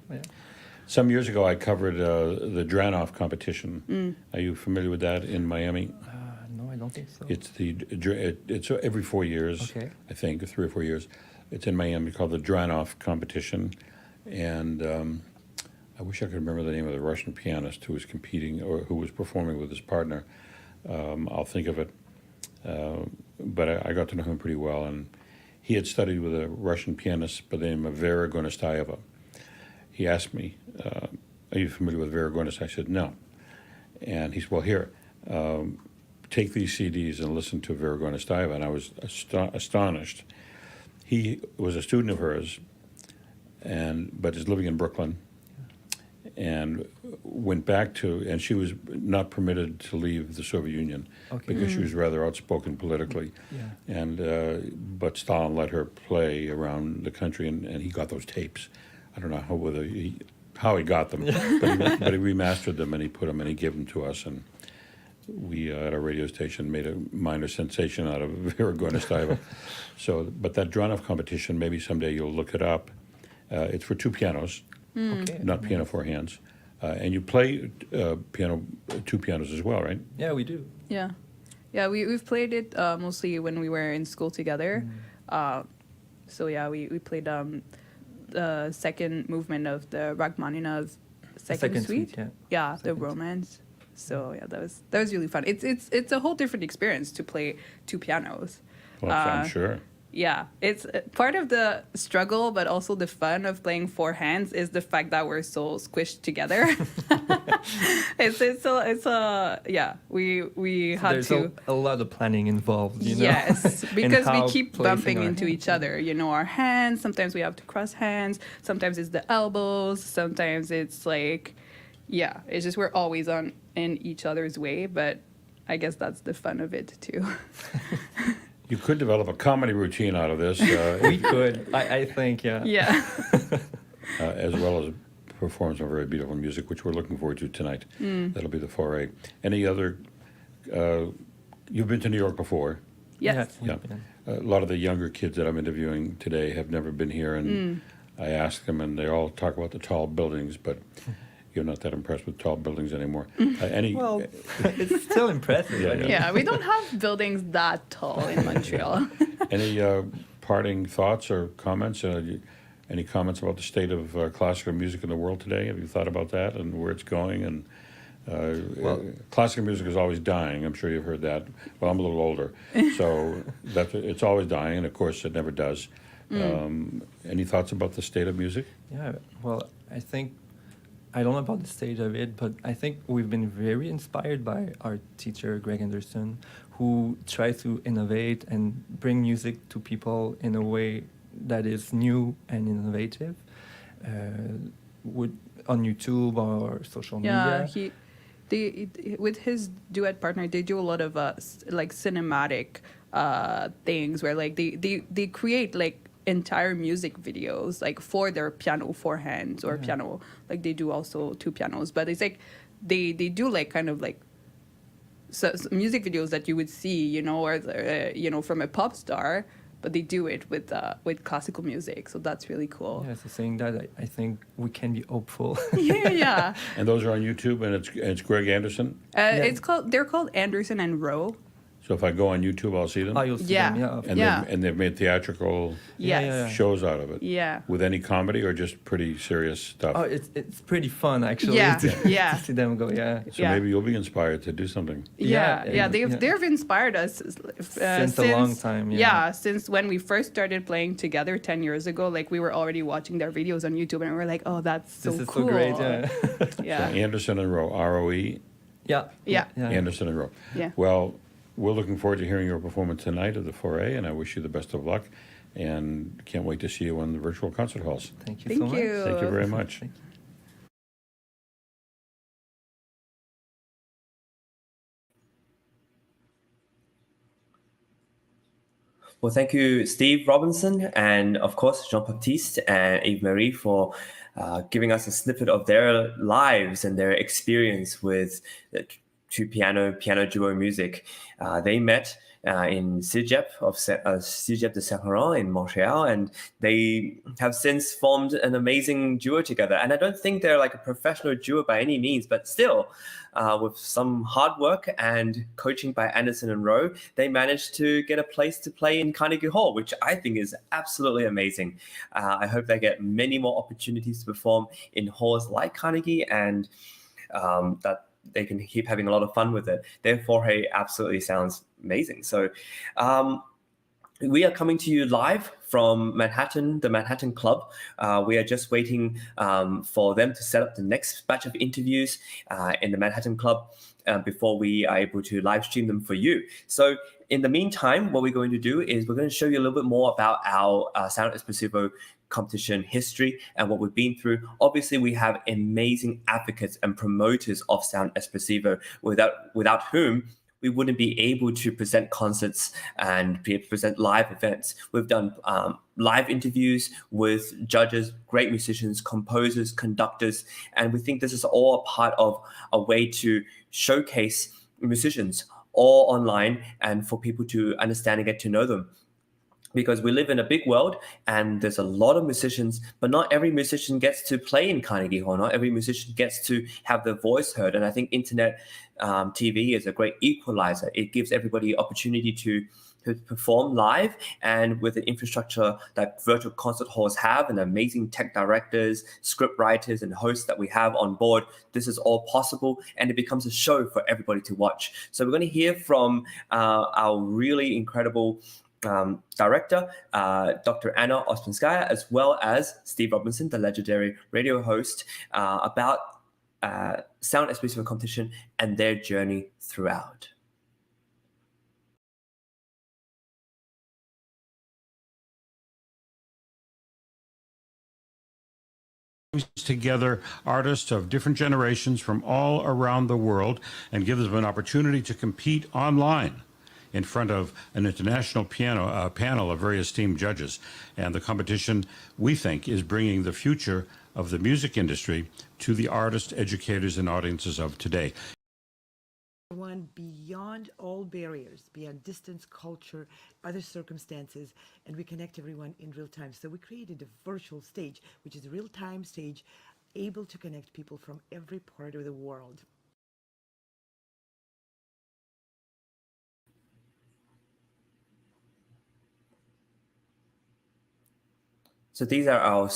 Some years ago, I covered the Dranoff competition. Are you familiar with that in Miami? No, I don't think so. It's every 4 years, I think, 3 or 4 years. It's in Miami, called the Dranoff competition, and I wish I could remember the name of the Russian pianist who was competing or who was performing with his partner. I'll think of it, but I got to know him pretty well, and he had studied with a Russian pianist by the name of Vera Gornastayeva. He asked me, are you familiar with Vera Gornastayeva? I said, no. And he said, well, here, take these CDs and listen to Vera Gornastayeva. And I was astonished. He was a student of hers, but is living in Brooklyn, and went back to, and she was not permitted to leave the Soviet Union because she was rather outspoken politically. But Stalin let her play around the country, and he got those tapes. I don't know how he got them, but he remastered them and he put them and he gave them to us, and we at our radio station made a minor sensation out of Vera Gornastayeva. But that Dranoff competition, maybe someday you'll look it up. It's for two pianos, not piano four hands, and you play two pianos as well, right? Yeah, we do. Yeah, we've played it mostly when we were in school together. We played the second movement of the Rachmaninoff second suite. The Romance. So yeah, that was really fun. It's a whole different experience to play two pianos. Well, I'm sure. Yeah, it's part of the struggle, but also the fun of playing four hands is the fact that we're so squished together. We had There's a lot of planning involved. Yes, because we keep bumping into each other. Our hands. Sometimes we have to cross hands. Sometimes it's the elbows. Sometimes it's like, it's just we're always in each other's way. But I guess that's the fun of it too. You could develop a comedy routine out of this. We could, I think, Yeah. As well as a performance of very beautiful music, which we're looking forward to tonight. That'll be the foray. Any other? You've been to New York before. Yes. Yeah. A lot of the younger kids that I'm interviewing today have never been here, and I ask them, and they all talk about the tall buildings, but you're not that impressed with tall buildings anymore. Well, it's still impressive. Yeah, we don't have buildings that tall in Montreal. Any parting thoughts or comments? Any comments about the state of classical music in the world today? Have you thought about that and where it's going? And classical music is always dying. I'm sure you've heard that. Well, I'm a little older, so it's always dying, and of course it never does. Any thoughts about the state of music? Yeah, well, I think, I don't know about the state of it, but I think we've been very inspired by our teacher, Greg Anderson, who tries to innovate and bring music to people in a way that is new and innovative, on YouTube or social media. With his duet partner, they do a lot of like cinematic things where like they create like entire music videos like for their piano four hands or piano, like they do also two pianos, but it's like they do like kind of like so music videos that you would see, you know, or from a pop star, but they do it with classical music, so that's really cool. Yeah, so saying that, I think we can be hopeful. Yeah. And those are on YouTube, and it's Greg Anderson? They're called Anderson and Rowe. So if I go on YouTube, I'll see them? Oh, you'll see them, yeah. And they've made theatrical shows out of it? Yeah. With any comedy or just pretty serious stuff? Oh, it's pretty fun, actually, to see them go, So maybe you'll be inspired to do something. They've inspired us since a long time. Since when we first started playing together 10 years ago, like we were already watching their videos on YouTube, and we were like, oh, that's so cool. This is so great, yeah. So Anderson and Rowe, R-O-E? Yeah. Anderson and Rowe. Yeah. Well, we're looking forward to hearing your performance tonight of the Foray, and I wish you the best of luck, and can't wait to see you on the virtual concert halls. Thank you so much. Thank you very much. Thank you. Well, thank you, Steve Robinson, and of course, Jean-Baptiste and Ève-Marie for giving us a snippet of their lives and their experience with piano duo music. They met in Cégep Cégep de Saint-Laurent in Montreal, and they have since formed an amazing duo together. And I don't think they're like a professional duo by any means, but still, with some hard work and coaching by Anderson and Rowe, they managed to get a place to play in Carnegie Hall, which I think is absolutely amazing. I hope they get many more opportunities to perform in halls like Carnegie, and that they can keep having a lot of fun with it. Therefore, hey, absolutely sounds amazing. So we are coming to you live from Manhattan, the Manhattan Club. We are just waiting for them to set up the next batch of interviews in the Manhattan Club before we are able to live stream them for you. So in the meantime, what we're going to do is we're going to show you a little bit more about our Sound Espressivo competition history and what we've been through. Obviously, we have amazing advocates and promoters of Sound Espressivo, without whom we wouldn't be able to present concerts and present live events. We've done live interviews with judges, great musicians, composers, conductors, and we think this is all a part of a way to showcase musicians all online and for people to understand and get to know them. Because we live in a big world and there's a lot of musicians, but not every musician gets to play in Carnegie Hall. Not every musician gets to have their voice heard. And I think internet TV is a great equalizer. It gives everybody opportunity to perform live, and with the infrastructure that virtual concert halls have and amazing tech directors, script writers, and hosts that we have on board, this is all possible, and it becomes a show for everybody to watch. So we're going to hear from our really incredible director, Dr. Anna Ospenskaya, as well as Steve Robinson, the legendary radio host, about Sound Espressivo competition and their journey throughout. Together artists of different generations from all around the world and gives them an opportunity to compete online in front of an international panel of very esteemed judges. And the competition, we think, is bringing the future of the music industry to the artists, educators, and audiences of today. One beyond all barriers, beyond distance, culture, other circumstances, and we connect everyone in real time. So we created a virtual stage, which is a real-time stage, able to connect people from every part of the world. So these are our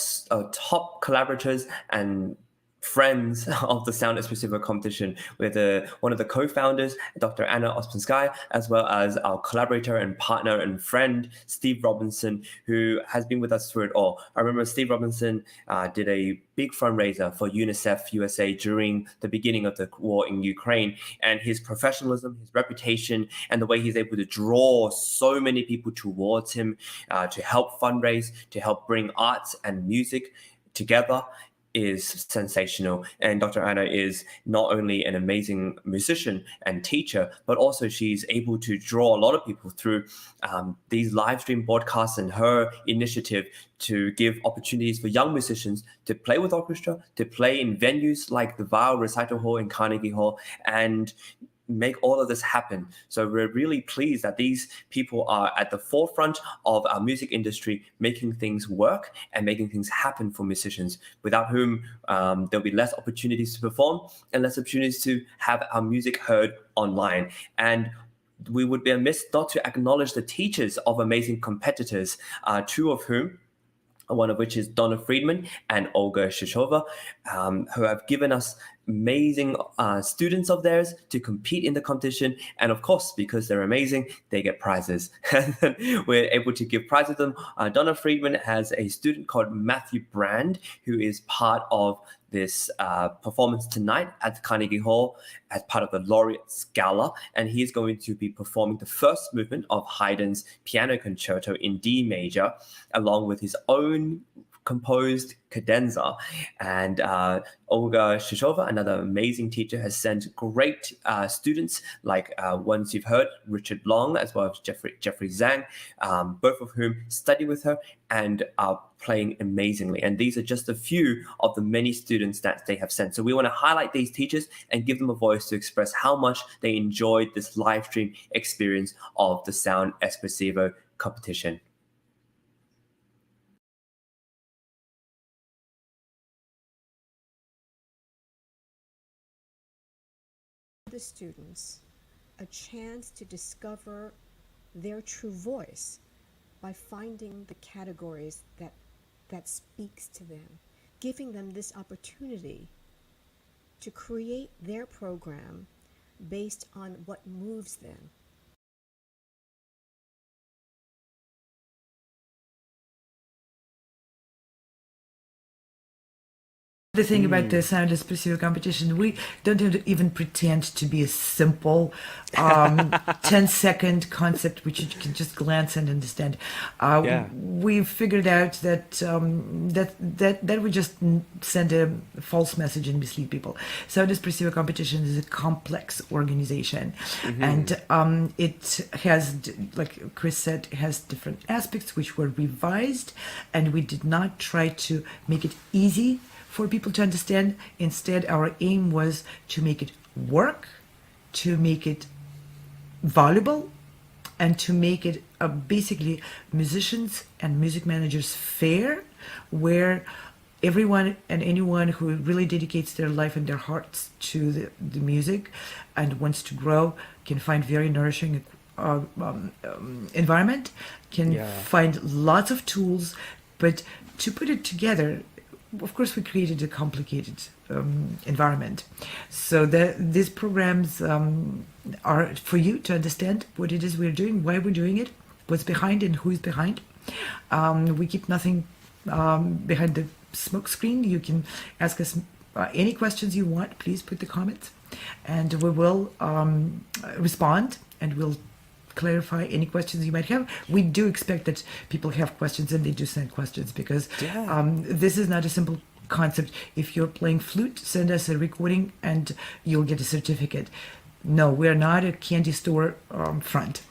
top collaborators and friends of the Sound Espressivo competition, with one of the co-founders, Dr. Anna Ospenskaya, as well as our collaborator and partner and friend, Steve Robinson, who has been with us through it all. I remember Steve Robinson did a big fundraiser for UNICEF USA during the beginning of the war in Ukraine, and his professionalism, his reputation, and the way he's able to draw so many people towards him to help fundraise, to help bring arts and music together is sensational. And Dr. Anna is not only an amazing musician and teacher, but also she's able to draw a lot of people through these live stream broadcasts and her initiative to give opportunities for young musicians to play with orchestra, to play in venues like the Weill Recital Hall in Carnegie Hall, and make all of this happen. So we're really pleased that these people are at the forefront of our music industry, making things work and making things happen for musicians, without whom there'll be less opportunities to perform and less opportunities to have our music heard online. And we would be amiss not to acknowledge the teachers of amazing competitors, two of whom, one of which is Donna Friedman and Olga Shishova, who have given us amazing students of theirs to compete in the competition. And of course, because they're amazing, they get prizes. We're able to give prizes to them. Donna Friedman has a student called Matthew Brand, who is part of this performance tonight at Carnegie Hall as part of the Laureate Gala, and he's going to be performing the first movement of Haydn's Piano Concerto in D major, along with his own composed cadenza. And Olga Shishova, another amazing teacher, has sent great students like ones you've heard, Richard Long, as well as Jeffrey Zhang, both of whom study with her and are playing amazingly. And these are just a few of the many students that they have sent. So we want to highlight these teachers and give them a voice to express how much they enjoyed this live stream experience of the Sound Espressivo competition. The students a chance to discover their true voice by finding the categories that speaks to them, giving them this opportunity to create their program based on what moves them. The thing about the Sound Espressivo competition, we don't even pretend to be a simple 10-second concept which you can just glance and understand. We've figured out that that would just send a false message and mislead people. Sound Espressivo competition is a complex organization, and it has, like Chris said, has different aspects which were revised, and we did not try to make it easy for people to understand. Instead, our aim was to make it work, to make it valuable, and to make it basically musicians and music managers fair, where everyone and anyone who really dedicates their life and their hearts to the music and wants to grow can find very nourishing environment, can find lots of tools, but to put it together, of course, we created a complicated environment. So these programs are for you to understand what it is we're doing, why we're doing it, what's behind and who's behind. We keep nothing behind the smoke screen. You can ask us any questions you want. Please put the comments, and we will respond, and we'll clarify any questions you might have. We do expect that people have questions, and they do send questions, because this is not a simple concept. If you're playing flute, send us a recording and you'll get a certificate. No, we're not a candy store front.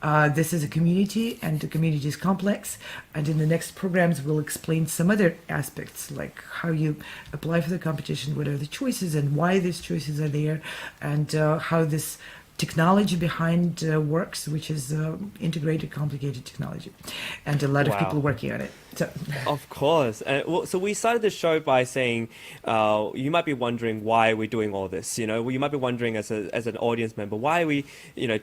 This is a community, and the community is complex, and in the next programs we'll explain some other aspects, like how you apply for the competition, what are the choices and why these choices are there, and how this technology behind works, which is integrated, complicated technology, and a lot of people working on it. Of course. So we started the show by saying, you might be wondering why we're doing all this. You know, you might be wondering as an audience member, why are we,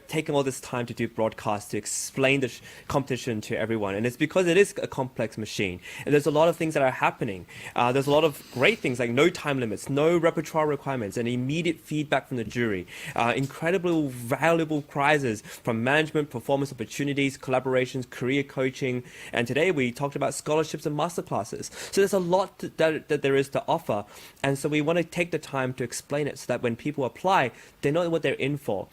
taking all this time to do broadcasts to explain the competition to everyone? And it's because it is a complex machine, and there's a lot of things that are happening. There's a lot of great things like no time limits, no repertoire requirements, and immediate feedback from the jury. Incredibly valuable prizes from management, performance opportunities, collaborations, career coaching, and today we talked about scholarships and masterclasses. So there's a lot that there is to offer, and so we want to take the time to explain it so that when people apply, they know what they're in for.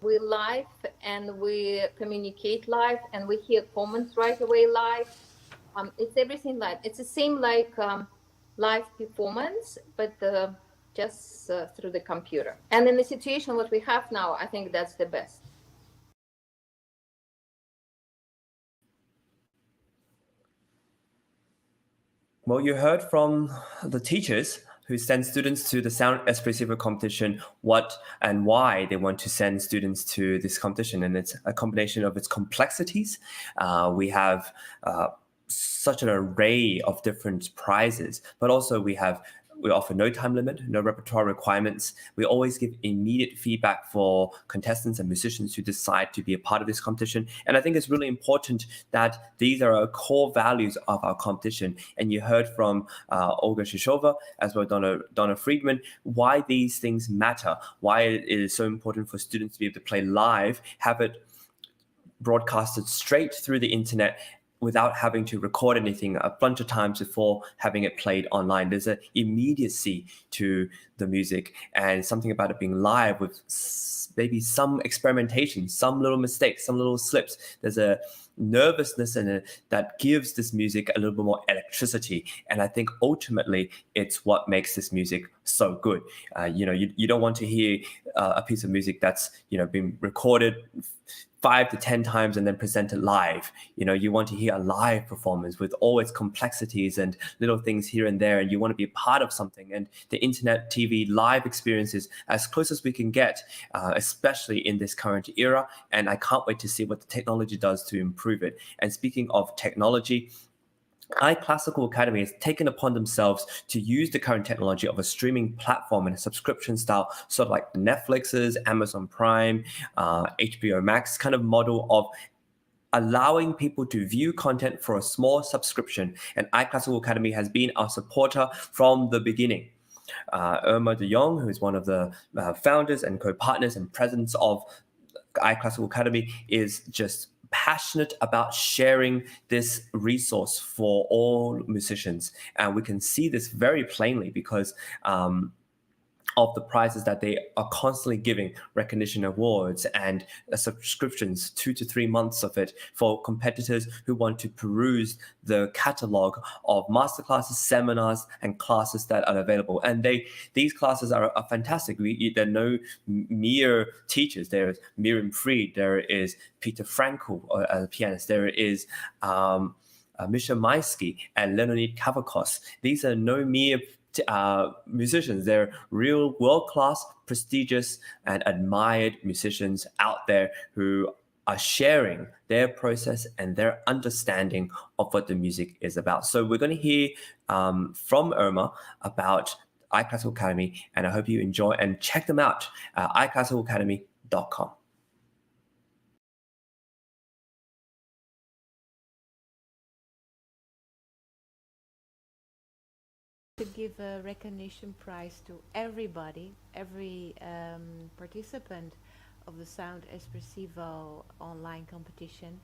We live and we communicate live and we hear comments right away live. It's everything live. It's the same like live performance, but just through the computer. And in the situation what we have now, I think that's the best. Well, you heard from the teachers who send students to the Sound Espressivo competition what and why they want to send students to this competition. And it's a combination of its complexities. We have such an array of different prizes, but also we offer no time limit, no repertoire requirements. We always give immediate feedback for contestants and musicians who decide to be a part of this competition. And I think it's really important that these are our core values of our competition. And you heard from Olga Shishova, as well as Donna Friedman, why these things matter, why it is so important for students to be able to play live, have it broadcasted straight through the internet, without having to record anything a bunch of times before having it played online. There's an immediacy to the music and something about it being live with maybe some experimentation, some little mistakes, some little slips. There's a nervousness in it that gives this music a little bit more electricity. And I think ultimately it's what makes this music so good. You don't want to hear a piece of music that's, been recorded 5 to 10 times and then presented live. You want to hear a live performance with all its complexities and little things here and there, and you want to be a part of something. And the internet, TV, live experiences as close as we can get, especially in this current era. And I can't wait to see what the technology does to improve it. And speaking of technology, iClassical Academy has taken upon themselves to use the current technology of a streaming platform and a subscription style, sort of like the Netflix's, Amazon Prime, HBO Max kind of model of allowing people to view content for a small subscription. And iClassical Academy has been our supporter from the beginning. Irma de Jong, who is one of the founders and co-partners and presidents of iClassical Academy, is just passionate about sharing this resource for all musicians. And we can see this very plainly because of the prizes that they are constantly giving, recognition awards and subscriptions, 2 to 3 months of it for competitors who want to peruse the catalog of masterclasses, seminars, and classes that are available. And these classes are fantastic. There are no mere teachers. There's Miriam Fried, there is Peter Frankel, a pianist, there is Misha Maisky and Leonid Kavakos. These are no mere musicians. They're real world-class, prestigious, and admired musicians out there who are sharing their process and their understanding of what the music is about. So we're going to hear from Irma about iClassical Academy, and I hope you enjoy and check them out at iClassicalacademy.com. To give a recognition prize to everybody, every participant of the Sound Espressivo online competition,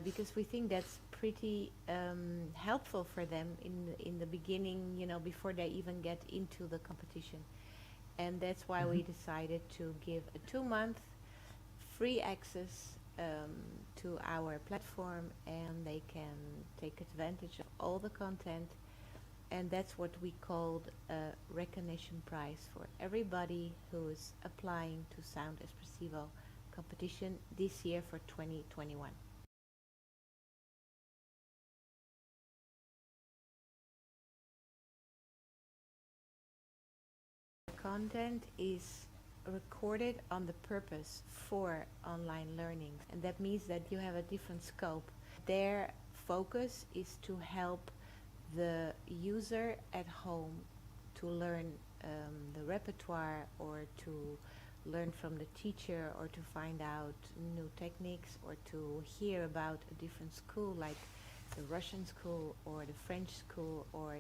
because we think that's pretty helpful for them in the beginning, before they even get into the competition. And that's why we decided to give a 2-month free access to our platform, and they can take advantage of all the content. And that's what we called a recognition prize for everybody who is applying to Sound Espressivo competition this year for 2021. The content is recorded on the purpose for online learning, and that means that you have a different scope. Their focus is to help the user at home to learn the repertoire, or to learn from the teacher, or to find out new techniques, or to hear about a different school, like the Russian school or the French school, or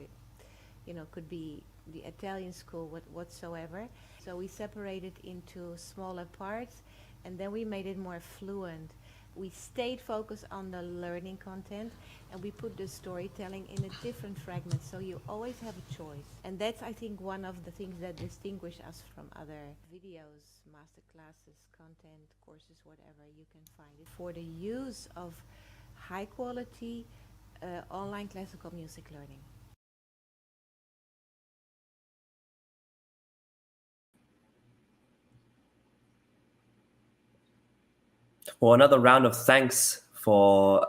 could be the Italian school, whatsoever. So we separated into smaller parts, and then we made it more fluent. We stayed focused on the learning content, and we put the storytelling in a different fragment, so you always have a choice. And that's, I think, one of the things that distinguish us from other videos, masterclasses, content, courses, whatever you can find it. For the use of high quality online classical music learning. Well, another round of thanks to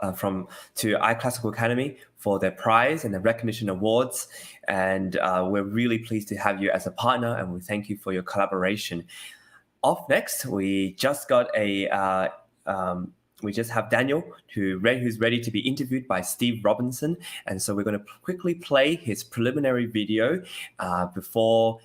iClassical Academy for their prize and the recognition awards, and we're really pleased to have you as a partner, and we thank you for your collaboration. Up next, we just have Daniel, who's ready to be interviewed by Steve Robinson, and so we're going to quickly play his preliminary video before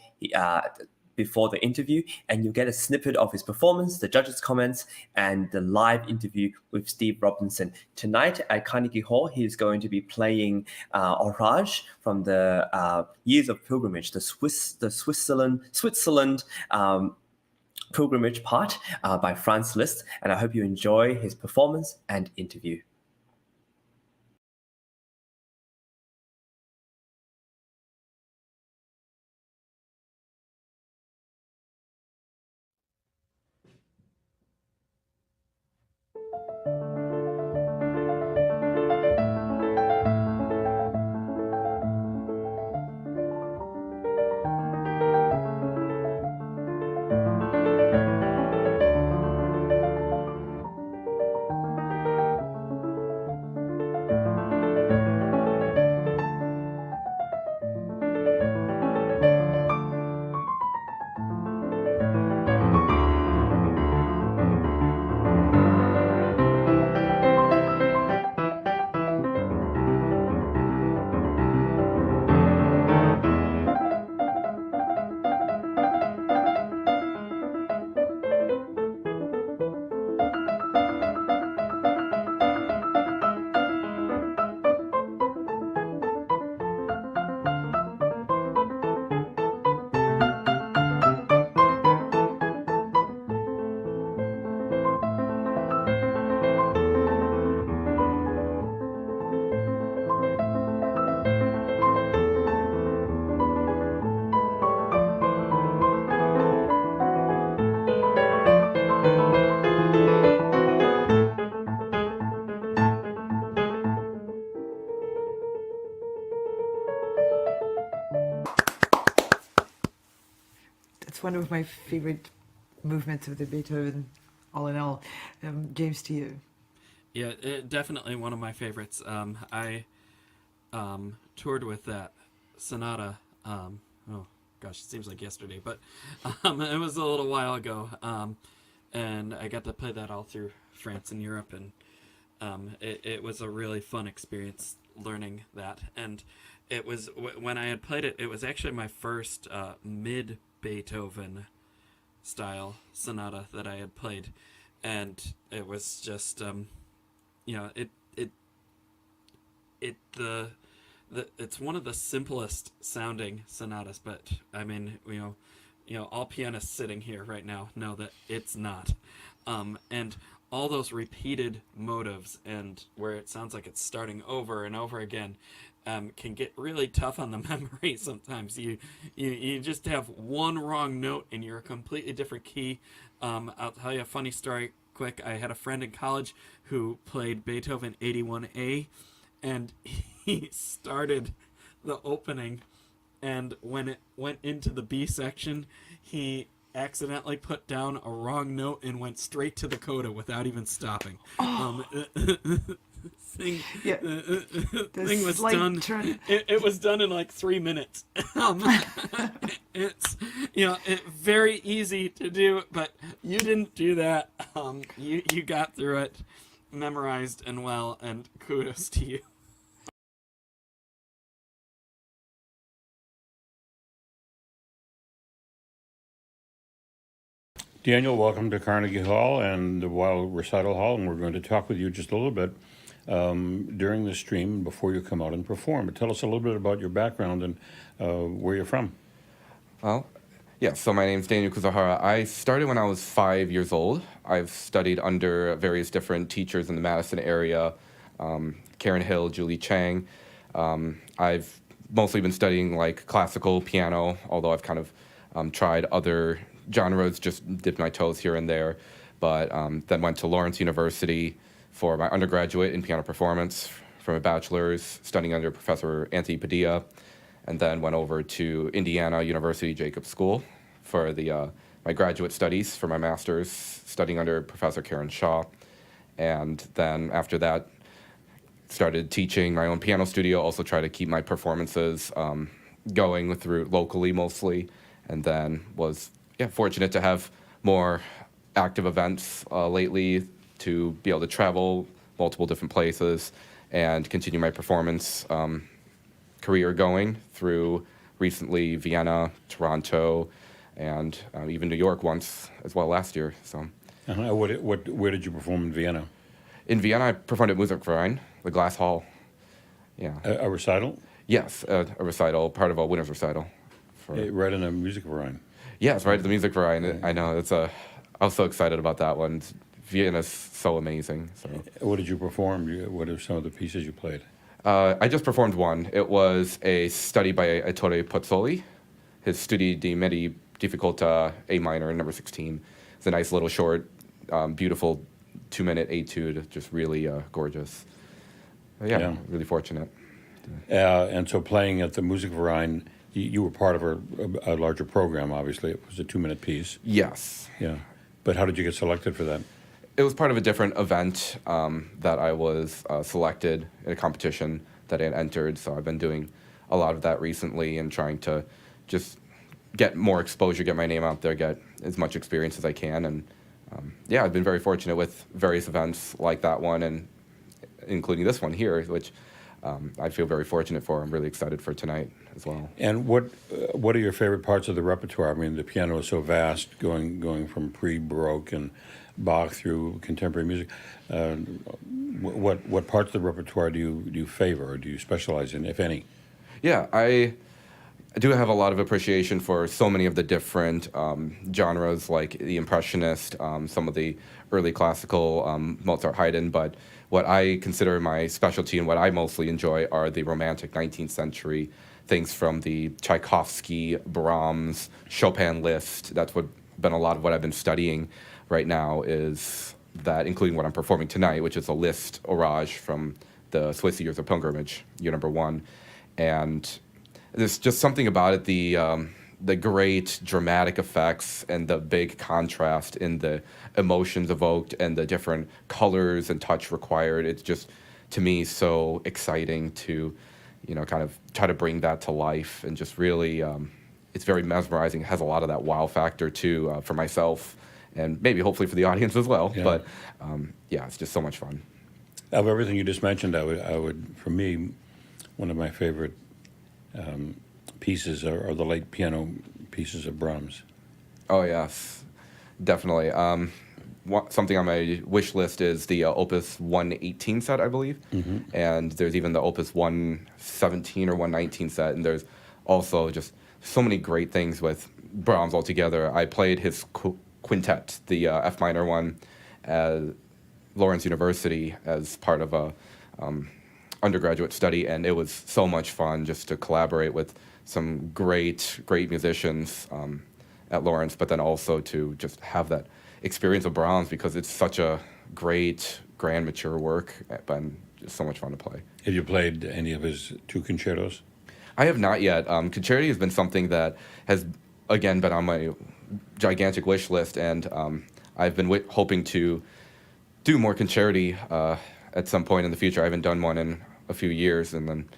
the interview, and you'll get a snippet of his performance, the judges' comments, and the live interview with Steve Robinson. Tonight at Carnegie Hall, he is going to be playing Orage from the Years of Pilgrimage, the Switzerland pilgrimage part by Franz Liszt, and I hope you enjoy his performance and interview. One of my favorite movements of the Beethoven, all in all. James, to you. Yeah, definitely one of my favorites. I toured with that sonata. Oh gosh, it seems like yesterday, but it was a little while ago. And I got to play that all through France and Europe, and it was a really fun experience learning that. And it was when I had played it, it was actually my first mid-Beethoven style sonata that I had played, and it was just it's one of the simplest sounding sonatas, but I mean, all pianists sitting here right now know that it's not. And all those repeated motives, and where it sounds like it's starting over and over again, can get really tough on the memory sometimes. You just have one wrong note and you're a completely different key. I'll tell you a funny story quick. I had a friend in college who played Beethoven 81A, and he started the opening, and when it went into the B section, he accidentally put down a wrong note and went straight to the coda without even stopping. thing, Yeah. the The thing was slight done. turn. It was done in like 3 minutes. It's very easy to do, but you didn't do that. You got through it, memorized and well, and kudos to you. Daniel, welcome to Carnegie Hall and the Weill Recital Hall, and we're going to talk with you just a little bit during the stream before you come out and perform. But tell us a little bit about your background and where you're from. Well, yeah, so my name's Daniel Kuzuhara. I started when I was 5 years old. I've studied under various different teachers in the Madison area, Karen Hill, Julie Chang. I've mostly been studying like classical piano, although I've kind of tried other genres, just dipped my toes here and there, but then went to Lawrence University for my undergraduate in piano performance from a bachelor's, studying under Professor Anthea Dias, and then went over to Indiana University Jacobs School for the my graduate studies for my master's, studying under Professor Karen Shaw, and then after that started teaching my own piano studio, also try to keep my performances going through locally mostly, and then was fortunate to have more active events lately to be able to travel multiple different places and continue my performance career going through recently Vienna, Toronto, and even New York once as well last year. So, where did you perform in Vienna? In Vienna, I performed at Musikverein, the Glass Hall. Yeah. A recital? Yes, a recital, part of a winner's recital. Right in a Musikverein. Yes, right at the Musikverein. I know, I was so excited about that one. Vienna's so amazing. So. What did you perform? What are some of the pieces you played? I just performed one. It was a study by Ettore Pozzoli, his Studi di Medi Difficoltà A minor, number 16. It's a nice little short, beautiful 2-minute etude, just really gorgeous. Really fortunate. And so playing at the Musikverein, you were part of a larger program, obviously. It was a 2-minute piece. Yes. Yeah. But how did you get selected for that? It was part of a different event that I was selected in a competition that I had entered. So I've been doing a lot of that recently and trying to just get more exposure, get my name out there, get as much experience as I can. And I've been very fortunate with various events like that one, and including this one here, which I feel very fortunate for. I'm really excited for tonight as well. And what are your favorite parts of the repertoire? I mean, the piano is so vast, going from pre-Baroque and Bach through contemporary music. What parts of the repertoire do you favor, or do you specialize in, if any? Yeah, I do have a lot of appreciation for so many of the different genres, like the Impressionist, some of the early classical, Mozart, Haydn, but what I consider my specialty and what I mostly enjoy are the Romantic 19th century things from the Tchaikovsky, Brahms, Chopin list. That's been a lot of what I've been studying right now, is that, including what I'm performing tonight, which is a Liszt Orage from the Swiss Years of Pilgrimage, year number 1. And there's just something about it, the great dramatic effects and the big contrast in the emotions evoked and the different colors and touch required. It's just, to me, so exciting to, kind of try to bring that to life, and just really, it's very mesmerizing. It has a lot of that wow factor too, for myself, and maybe hopefully for the audience as well. Yeah. But it's just so much fun. Of everything you just mentioned, I would, for me, one of my favorite pieces are the late piano pieces of Brahms. Oh yes, definitely. Something on my wish list is the Opus 118 set, I believe, and there's even the Opus 117 or 119 set, and there's also just so many great things with Brahms altogether. I played his quintet, the F minor one, at Lawrence University as part of a undergraduate study, and it was so much fun just to collaborate with some great musicians at Lawrence, but then also to just have that experience of Brahms, because it's such a great, grand, mature work, but just so much fun to play. Have you played any of his 2 concertos? I have not yet. Concerti has been something that has, again, been on my gigantic wish list, and I've been hoping to do more concerti at some point in the future. I haven't done one in a few years, and then,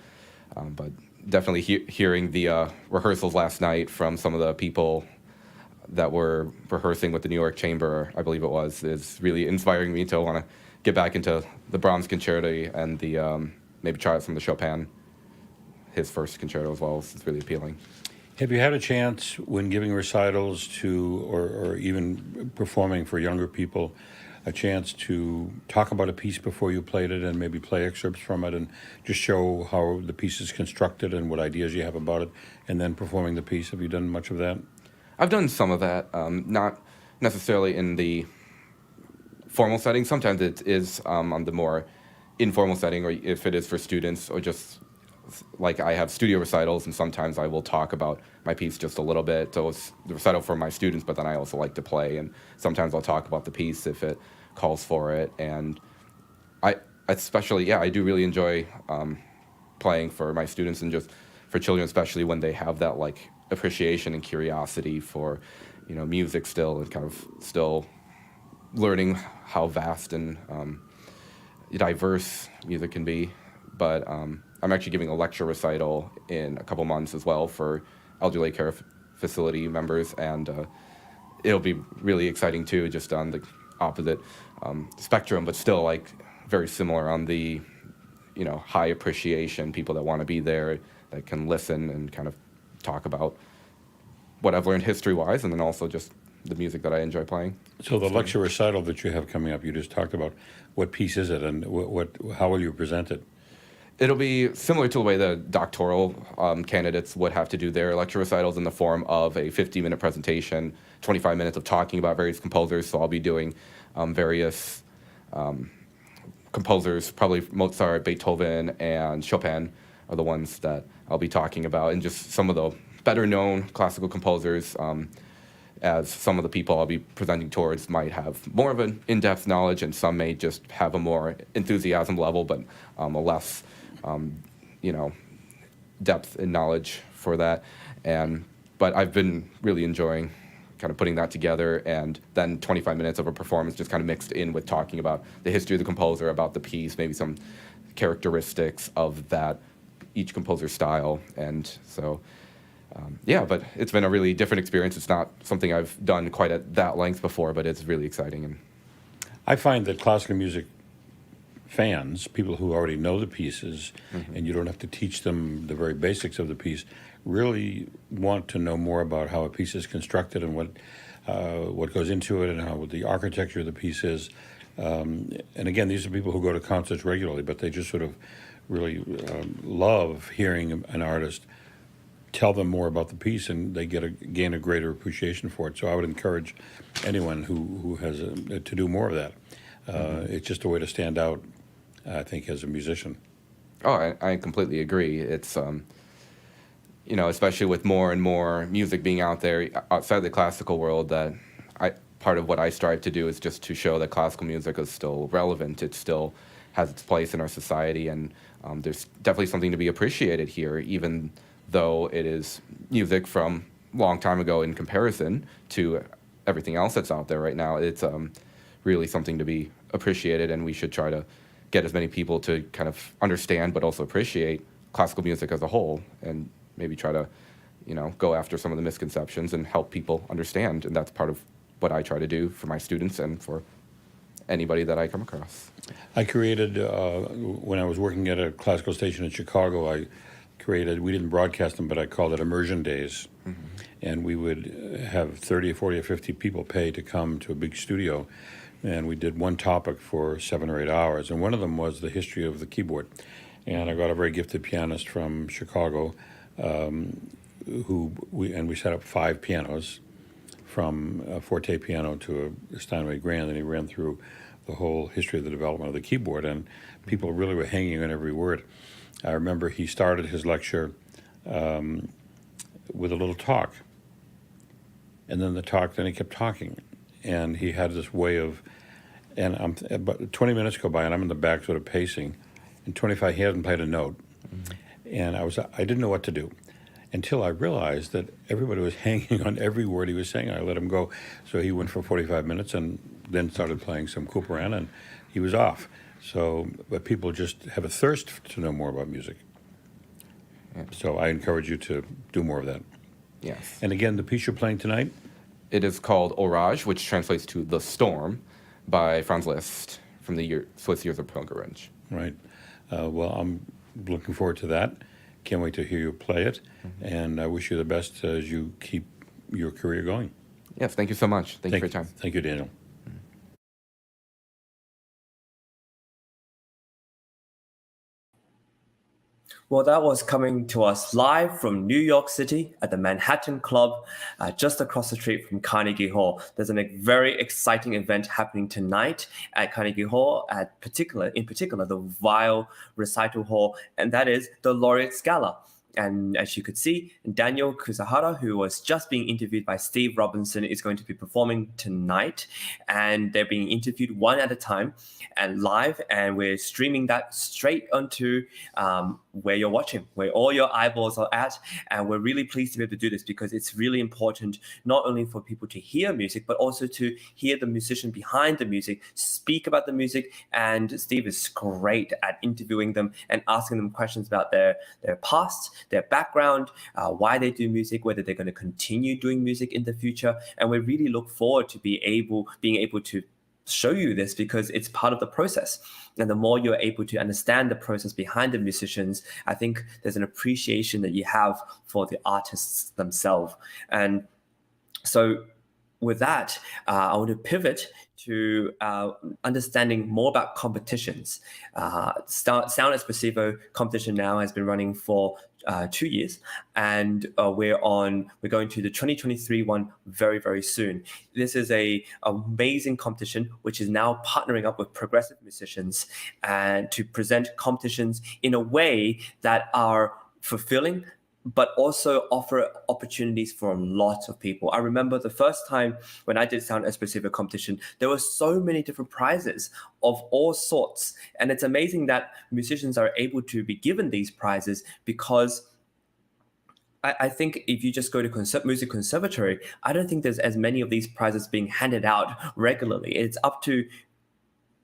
but definitely hearing the rehearsals last night from some of the people that were rehearsing with the New York Chamber, I believe it was, is really inspiring me to want to get back into the Brahms Concerto and the maybe try out some of the Chopin, his first concerto as well. It's really appealing. Have you had a chance when giving recitals to, or even performing for younger people, a chance to talk about a piece before you played it and maybe play excerpts from it and just show how the piece is constructed and what ideas you have about it, and then performing the piece? Have you done much of that? I've done some of that, not necessarily in the formal setting. Sometimes it is on the more informal setting, or if it is for students, or just like I have studio recitals, and sometimes I will talk about my piece just a little bit. So it's the recital for my students, but then I also like to play, and sometimes I'll talk about the piece if it calls for it. And I especially, I do really enjoy playing for my students, and just for children, especially when they have that like appreciation and curiosity for, music still, and kind of still learning how vast and diverse music can be. But I'm actually giving a lecture recital in a couple months as well for elderly care facility members, and it'll be really exciting too, just on the opposite spectrum, but still like very similar on the high appreciation, people that want to be there, that can listen and kind of talk about what I've learned history-wise, and then also just the music that I enjoy playing. So the lecture recital that you have coming up, you just talked about, what piece is it, and how will you present it? It'll be similar to the way the doctoral candidates would have to do their lecture recitals, in the form of a 50-minute presentation, 25 minutes of talking about various composers. So I'll be doing various composers, probably Mozart, Beethoven, and Chopin are the ones that I'll be talking about, and just some of the better-known classical composers, as some of the people I'll be presenting towards might have more of an in-depth knowledge, and some may just have a more enthusiasm level, but a less depth in knowledge for that. But I've been really enjoying kind of putting that together, and then 25 minutes of a performance just kind of mixed in with talking about the history of the composer, about the piece, maybe some characteristics of that, each composer's style. And so, but it's been a really different experience. It's not something I've done quite at that length before, but it's really exciting. And I find that classical music fans, people who already know the pieces, and you don't have to teach them the very basics of the piece, really want to know more about how a piece is constructed and what goes into it, and how the architecture of the piece is. And again, these are people who go to concerts regularly, but they just sort of really love hearing an artist tell them more about the piece, and they gain a greater appreciation for it. So I would encourage anyone who has to do more of that. It's just a way to stand out, I think, as a musician. Oh, I completely agree. It's, especially with more and more music being out there outside the classical world, that part of what I strive to do is just to show that classical music is still relevant. It still has its place in our society, and there's definitely something to be appreciated here, even though it is music from a long time ago in comparison to everything else that's out there right now. It's really something to be appreciated, and we should try to get as many people to kind of understand but also appreciate classical music as a whole, and maybe try to go after some of the misconceptions and help people understand. And that's part of what I try to do for my students and for anybody that I come across. I created, when I was working at a classical station in Chicago, we didn't broadcast them, but I called it Immersion Days. And we would have 30 or 40 or 50 people pay to come to a big studio, and we did one topic for 7 or 8 hours, and one of them was the history of the keyboard. And I got a very gifted pianist from Chicago, we set up 5 pianos, from a forte piano to a Steinway Grand, and he ran through the whole history of the development of the keyboard, and people really were hanging on every word. I remember he started his lecture with a little talk, and then he kept talking, and he had this way of, and about 20 minutes go by, and I'm in the back sort of pacing, and 25, he hadn't played a note, and I didn't know what to do, until I realized that everybody was hanging on every word he was saying. I let him go. So he went for 45 minutes and then started playing some Couperin, and he was off. So, but people just have a thirst to know more about music. So I encourage you to do more of that. Yes. And again, the piece you're playing tonight? It is called Orage, which translates to The Storm, by Franz Liszt from the Swiss Years of Pilgrimage. Right. Well, I'm looking forward to that. Can't wait to hear you play it. And I wish you the best as you keep your career going. Yes, thank you so much. Thank you for your time. Thank you, Daniel. Well, that was coming to us live from New York City at the Manhattan Club, just across the street from Carnegie Hall. There's a very exciting event happening tonight at Carnegie Hall, in particular, the Weill Recital Hall, and that is the Laureate Gala. And as you could see, Daniel Kuzuhara, who was just being interviewed by Steve Robinson, is going to be performing tonight. And they're being interviewed one at a time and live. And we're streaming that straight onto where you're watching, where all your eyeballs are at. And we're really pleased to be able to do this because it's really important, not only for people to hear music, but also to hear the musician behind the music, speak about the music. And Steve is great at interviewing them and asking them questions about their past, their background, why they do music, whether they're going to continue doing music in the future. And we really look forward to being able to show you this because it's part of the process. And the more you're able to understand the process behind the musicians, I think there's an appreciation that you have for the artists themselves. And so with that, I want to pivot to understanding more about competitions. Sound Espressivo competition now has been running for 2 years, and we're going to the 2023 one very, very soon. This is a amazing competition which is now partnering up with progressive musicians and to present competitions in a way that are fulfilling, but also offer opportunities for a lot of people. I remember the first time when I did Sound Espressivo competition, there were so many different prizes of all sorts. And it's amazing that musicians are able to be given these prizes because I think if you just go to music conservatory, I don't think there's as many of these prizes being handed out regularly. It's up to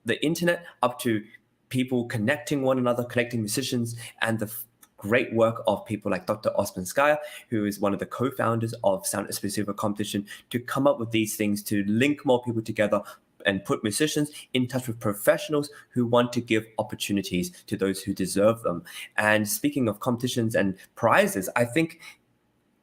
the internet, up to people connecting one another, connecting musicians, and the great work of people like Dr. Osman Skaya, who is one of the co-founders of Sound Espressivo competition, to come up with these things to link more people together and put musicians in touch with professionals who want to give opportunities to those who deserve them. And speaking of competitions and prizes, I think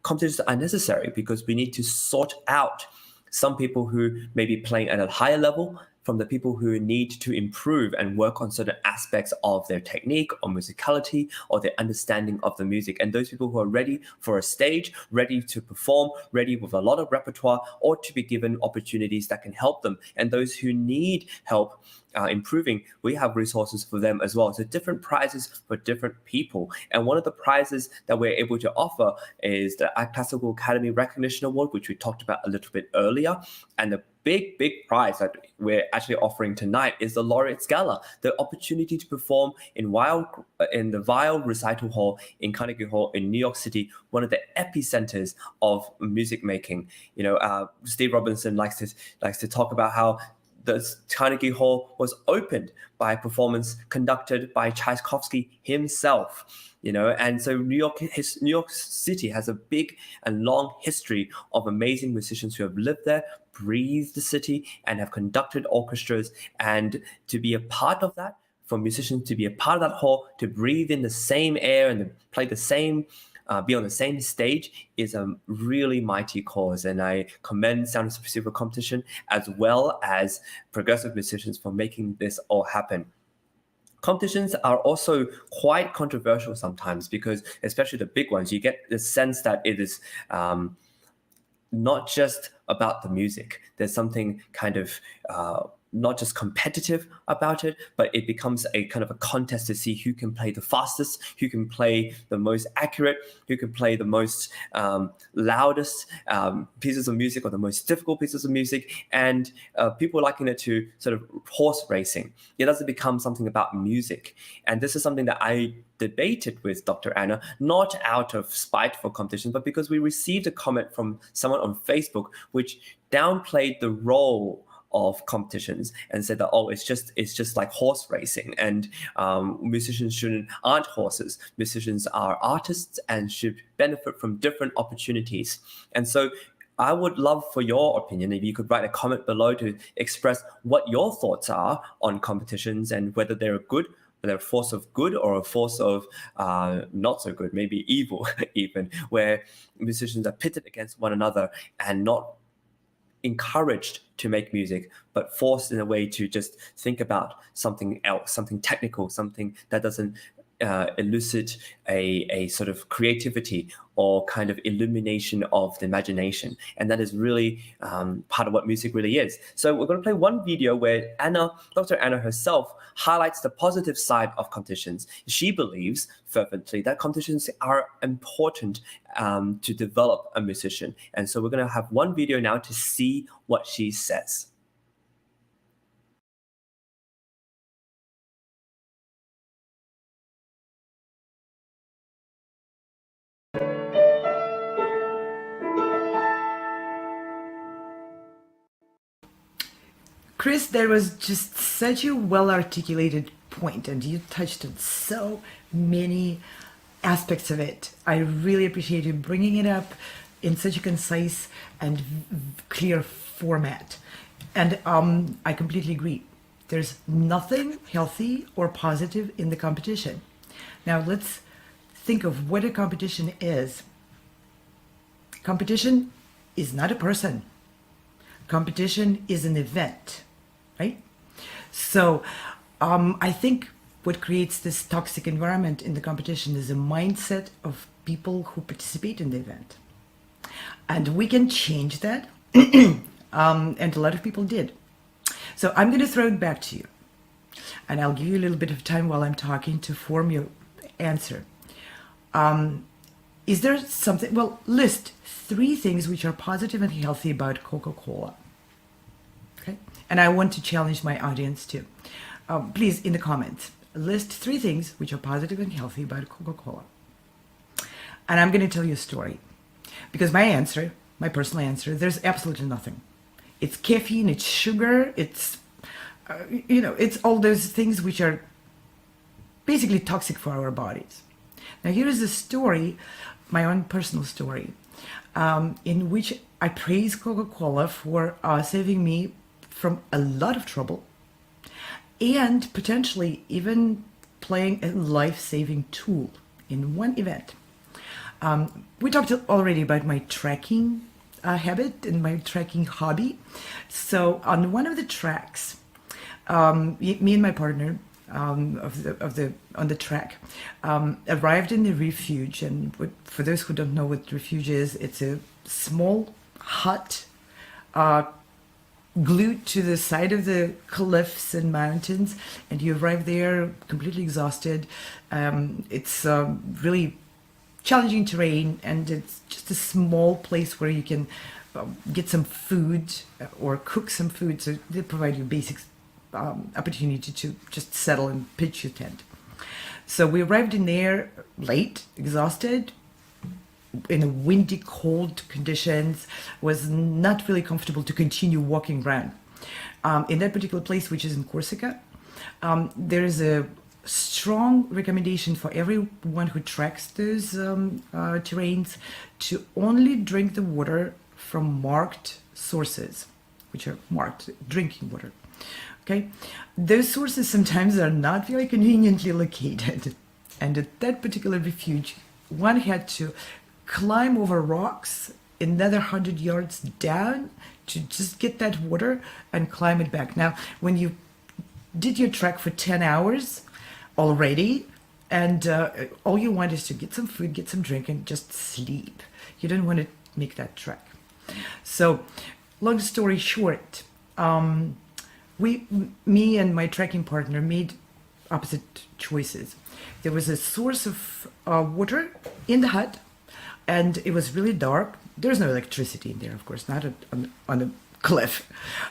competitions are necessary because we need to sort out some people who may be playing at a higher level from the people who need to improve and work on certain aspects of their technique or musicality or their understanding of the music. And those people who are ready for a stage, ready to perform, ready with a lot of repertoire, or to be given opportunities that can help them. And those who need help improving, we have resources for them as well. So different prizes for different people. And one of the prizes that we're able to offer is the Classical Academy Recognition Award, which we talked about a little bit earlier. And the big prize that we're actually offering tonight is the Laureate Gala, the opportunity to perform in the Weill Recital Hall in Carnegie Hall in New York City, one of the epicenters of music making. Steve Robinson likes to talk about how the Carnegie Hall was opened by a performance conducted by Tchaikovsky himself. And so New York City has a big and long history of amazing musicians who have lived there, breathed the city, and have conducted orchestras. And to be a part of that, for musicians to be a part of that hall, to breathe in the same air and to play the same, be on the same stage is a really mighty cause. And I commend Sound Espressivo competition as well as progressive musicians for making this all happen. Competitions are also quite controversial sometimes because, especially the big ones, you get the sense that it is not just about the music. There's something kind of not just competitive about it, but it becomes a kind of a contest to see who can play the fastest, who can play the most accurate, who can play the most loudest pieces of music or the most difficult pieces of music. And people liken it to sort of horse racing. It doesn't become something about music. And this is something that I debated with Dr. Anna, not out of spite for competition, but because we received a comment from someone on Facebook which downplayed the role of competitions and said that, oh, it's just like horse racing, and musicians aren't horses. Musicians are artists and should benefit from different opportunities. And so I would love for your opinion, if you could write a comment below to express what your thoughts are on competitions and whether they're a force of good or a force of not so good, maybe evil even, where musicians are pitted against one another and not encouraged to make music, but forced in a way to just think about something else, something technical, something that doesn't elicit a sort of creativity or kind of illumination of the imagination. And that is really part of what music really is. So we're going to play one video where Dr. Anna herself highlights the positive side of competitions. She believes fervently that competitions are important to develop a musician. And so we're going to have one video now to see what she says. Chris, there was just such a well-articulated point, and you touched on so many aspects of it. I really appreciate you bringing it up in such a concise and clear format. And I completely agree. There's nothing healthy or positive in the competition. Now let's think of what a competition is. Competition is not a person. Competition is an event, right? So I think what creates this toxic environment in the competition is a mindset of people who participate in the event. And we can change that, and a lot of people did. So I'm going to throw it back to you, and I'll give you a little bit of time while I'm talking to form your answer. Is there something, well, list 3 things which are positive and healthy about Coca-Cola. Okay? And I want to challenge my audience too. Please, in the comments, list 3 things which are positive and healthy about Coca-Cola. And I'm going to tell you a story. Because my answer, my personal answer, there's absolutely nothing. It's caffeine, it's sugar, it's, it's all those things which are basically toxic for our bodies. Now here is a story, my own personal story, in which I praise Coca-Cola for saving me from a lot of trouble and potentially even playing a life-saving tool in one event. We talked already about my trekking habit and my trekking hobby. So on one of the tracks, me and my partner on the track arrived in the refuge. And for those who don't know what refuge is, it's a small hut glued to the side of the cliffs and mountains, and you arrive there completely exhausted. It's really challenging terrain, and it's just a small place where you can get some food or cook some food. So they provide you basic opportunity to just settle and pitch your tent. So we arrived in there late, exhausted, in windy, cold conditions. Was not really comfortable to continue walking around. In that particular place, which is in Corsica, there is a strong recommendation for everyone who treks those terrains to only drink the water from marked sources, which are marked drinking water. Okay, those sources sometimes are not very conveniently located, and at that particular refuge, one had to climb over rocks another 100 yards down to just get that water and climb it back. Now, when you did your trek for 10 hours already, and all you want is to get some food, get some drink, and just sleep. You don't want to make that trek. So, long story short, me and my trekking partner made opposite choices. There was a source of water in the hut, and it was really dark. There's no electricity in there, of course, not on the cliff.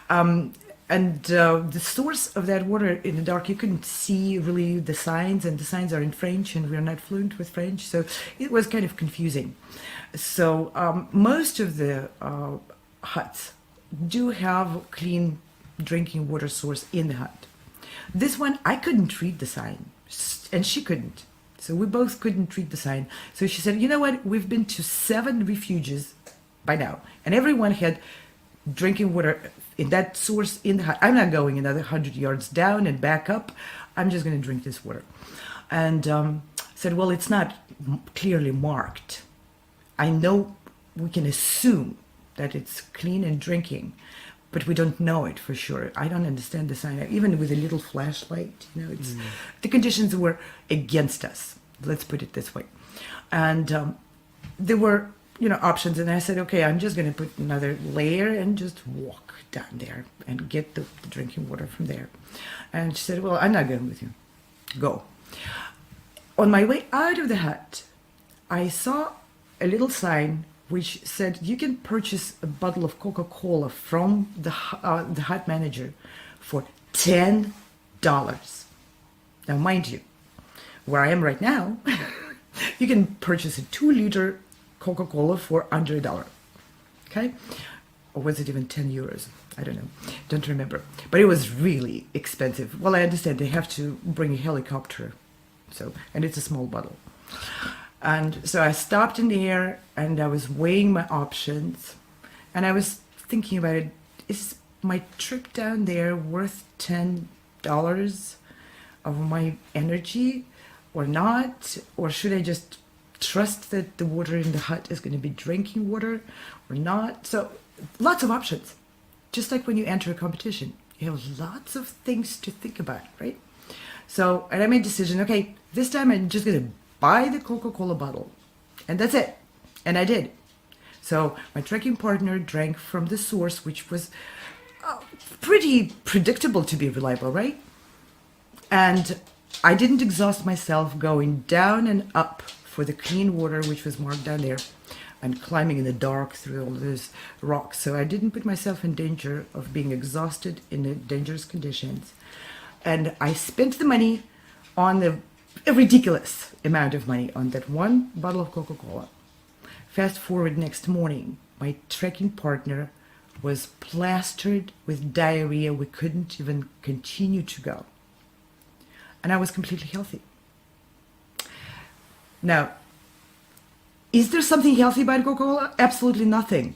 And the source of that water in the dark, you couldn't see really the signs, and the signs are in French, and we're not fluent with French, so it was kind of confusing. So most of the huts do have clean drinking water source in the hut. This one, I couldn't read the sign, and she couldn't. So we both couldn't read the sign. So she said, you know what, we've been to 7 refuges by now, and everyone had drinking water in that source in the hut. I'm not going another 100 yards down and back up. I'm just going to drink this water. And said, well, it's not clearly marked. I know we can assume that it's clean and drinking, but we don't know it for sure. I don't understand the sign. Even with a little flashlight, it's the conditions were against us. Let's put it this way. And there were, options. And I said, okay, I'm just going to put another layer and just walk down there and get the drinking water from there. And she said, well, I'm not going with you. Go. On my way out of the hut, I saw a little sign which said you can purchase a bottle of Coca-Cola from the hut manager for $10. Now, mind you, where I am right now, you can purchase a 2-liter Coca-Cola for under $1. Okay? Or was it even 10 euros? I don't know. Don't remember. But it was really expensive. Well, I understand they have to bring a helicopter. And it's a small bottle. And so I stopped in the air and I was weighing my options. And I was thinking about it. Is my trip down there worth $10 of my energy or not? Or should I just trust that the water in the hut is going to be drinking water or not? So lots of options. Just like when you enter a competition, you have lots of things to think about, right? So, and I made a decision, okay, this time I'm just going to buy the Coca-Cola bottle. And that's it. And I did. So my trekking partner drank from the source, which was pretty predictable to be reliable, right? And I didn't exhaust myself going down and up for the clean water, which was marked down there, and climbing in the dark through all those rocks. So I didn't put myself in danger of being exhausted in the dangerous conditions. And I spent the money on a ridiculous amount of money on that one bottle of Coca-Cola. Fast forward next morning, my trekking partner was plastered with diarrhea. We couldn't even continue to go. And I was completely healthy. Now, is there something healthy about Coca-Cola? Absolutely nothing.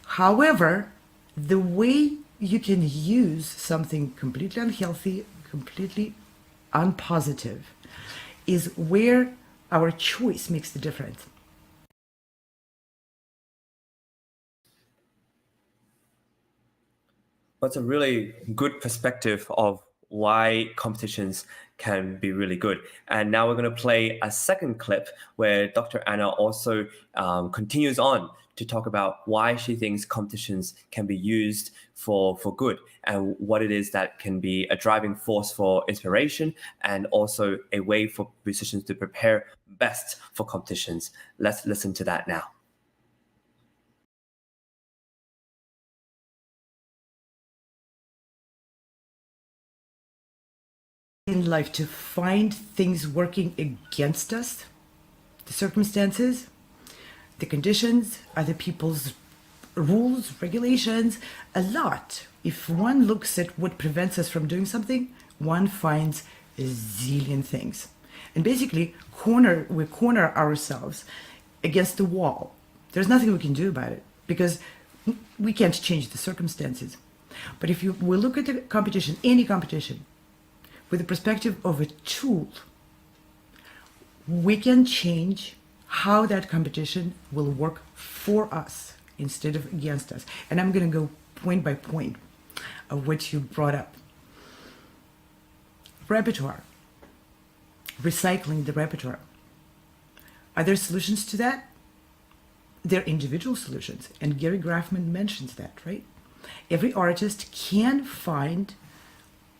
However, the way you can use something completely unhealthy, completely unpositive, is where our choice makes the difference. That's a really good perspective of why competitions can be really good. And now we're going to play a second clip where Dr. Anna also continues on to talk about why she thinks competitions can be used for good and what it is that can be a driving force for inspiration and also a way for musicians to prepare best for competitions. Let's listen to that now. In life, to find things working against us, the circumstances, the conditions, other people's rules, regulations, a lot. If one looks at what prevents us from doing something, one finds a zillion things. And basically, we corner ourselves against the wall. There's nothing we can do about it because we can't change the circumstances. But if we look at the competition, any competition, with the perspective of a tool, we can change how that competition will work for us instead of against us. And I'm going to go point by point of what you brought up. Repertoire. Recycling the repertoire. Are there solutions to that? There are individual solutions, and Gary Grafman mentions that, right? Every artist can find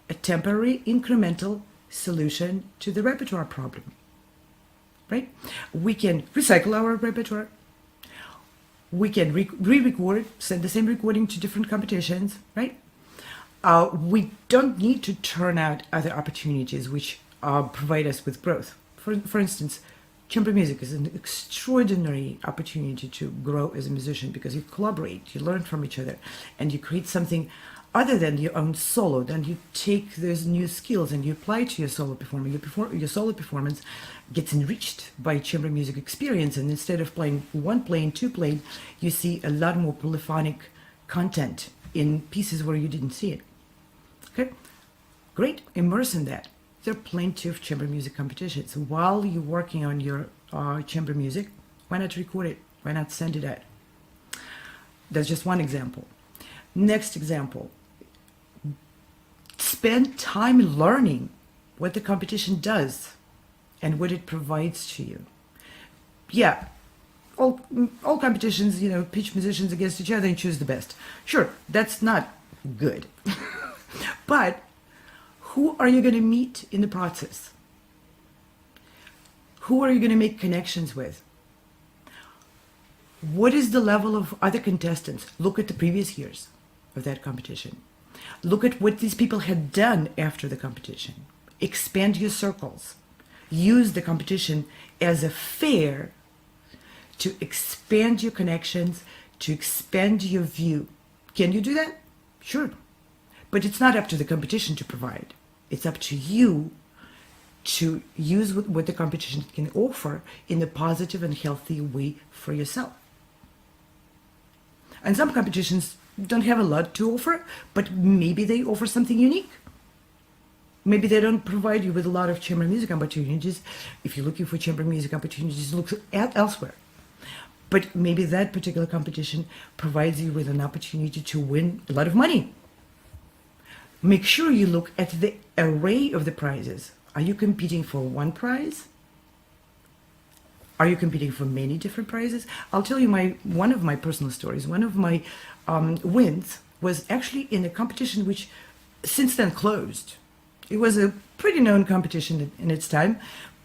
a temporary incremental solution to the repertoire problem, right? We can recycle our repertoire. We can re-record, send the same recording to different competitions, right? We don't need to turn out other opportunities which provide us with growth. For instance, chamber music is an extraordinary opportunity to grow as a musician because you collaborate, you learn from each other, and you create something other than your own solo, then you take those new skills and you apply to your solo performance. Your solo performance gets enriched by chamber music experience, and instead of playing one playing, two playing, you see a lot more polyphonic content in pieces where you didn't see it. Okay, great, immerse in that. There are plenty of chamber music competitions. While you're working on your chamber music, why not record it? Why not send it out? That's just one example. Next example, spend time learning what the competition does and what it provides to you. Yeah, all competitions, pitch musicians against each other and choose the best. Sure, that's not good. But who are you going to meet in the process? Who are you going to make connections with? What is the level of other contestants? Look at the previous years of that competition. Look at what these people had done after the competition. Expand your circles. Use the competition as a fair to expand your connections, to expand your view. Can you do that? Sure. But it's not up to the competition to provide. It's up to you to use what the competition can offer in a positive and healthy way for yourself. And some competitions don't have a lot to offer, but maybe they offer something unique. Maybe they don't provide you with a lot of chamber music opportunities. If you're looking for chamber music opportunities, look elsewhere. But maybe that particular competition provides you with an opportunity to win a lot of money. Make sure you look at the array of the prizes. Are you competing for one prize? Are you competing for many different prizes? I'll tell you one of my personal stories. One of my wins was actually in a competition which since then closed. It was a pretty known competition in its time,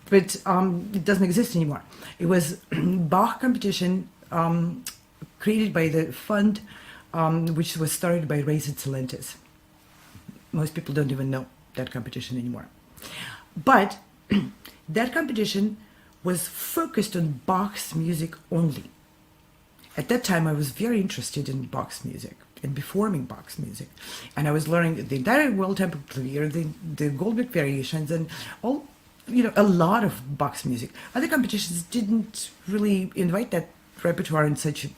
but it doesn't exist anymore. It was Bach competition created by the fund which was started by Race Excelentes. Most people don't even know that competition anymore. But that competition was focused on Bach's music only. At that time, I was very interested in Bach's music and performing Bach's music. And I was learning the entire World Tempo Clavier, the Goldberg variations, and all, a lot of Bach's music. Other competitions didn't really invite that repertoire in such a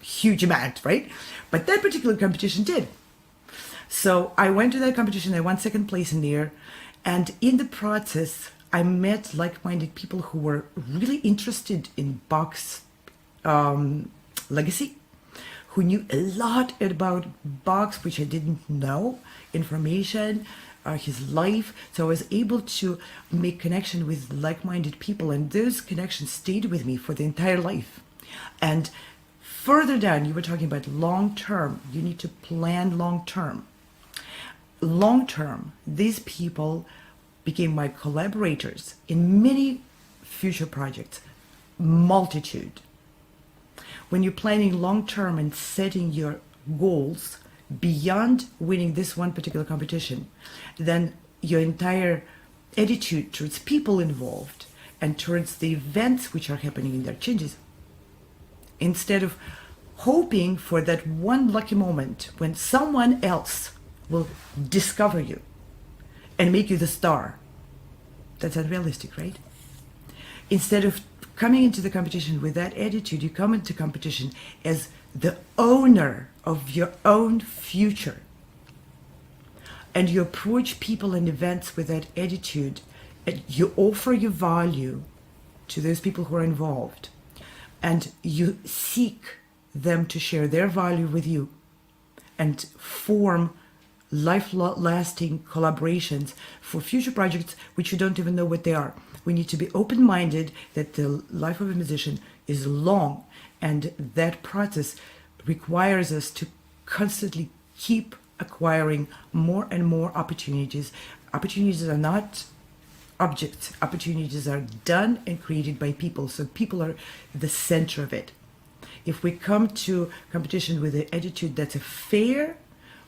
huge amount, right? But that particular competition did. So I went to that competition, I won second place in there, and in the process, I met like-minded people who were really interested in Bach's legacy, who knew a lot about Bach, which I didn't know, information, his life. So I was able to make connection with like-minded people, and those connections stayed with me for the entire life. And further down, you were talking about long-term. You need to plan long-term. Long-term, these people became my collaborators in many future projects, multitude. When you're planning long-term and setting your goals beyond winning this one particular competition, then your entire attitude towards people involved and towards the events which are happening in there changes. Instead of hoping for that one lucky moment when someone else will discover you and make you the star. That's unrealistic, right? Instead of coming into the competition with that attitude, you come into competition as the owner of your own future. And you approach people and events with that attitude, and you offer your value to those people who are involved. And you seek them to share their value with you and form life-lasting collaborations for future projects which you don't even know what they are. We need to be open-minded that the life of a musician is long, and that process requires us to constantly keep acquiring more and more opportunities. Opportunities are not objects. Opportunities are done and created by people, so people are the center of it. If we come to competition with the attitude that's a fair,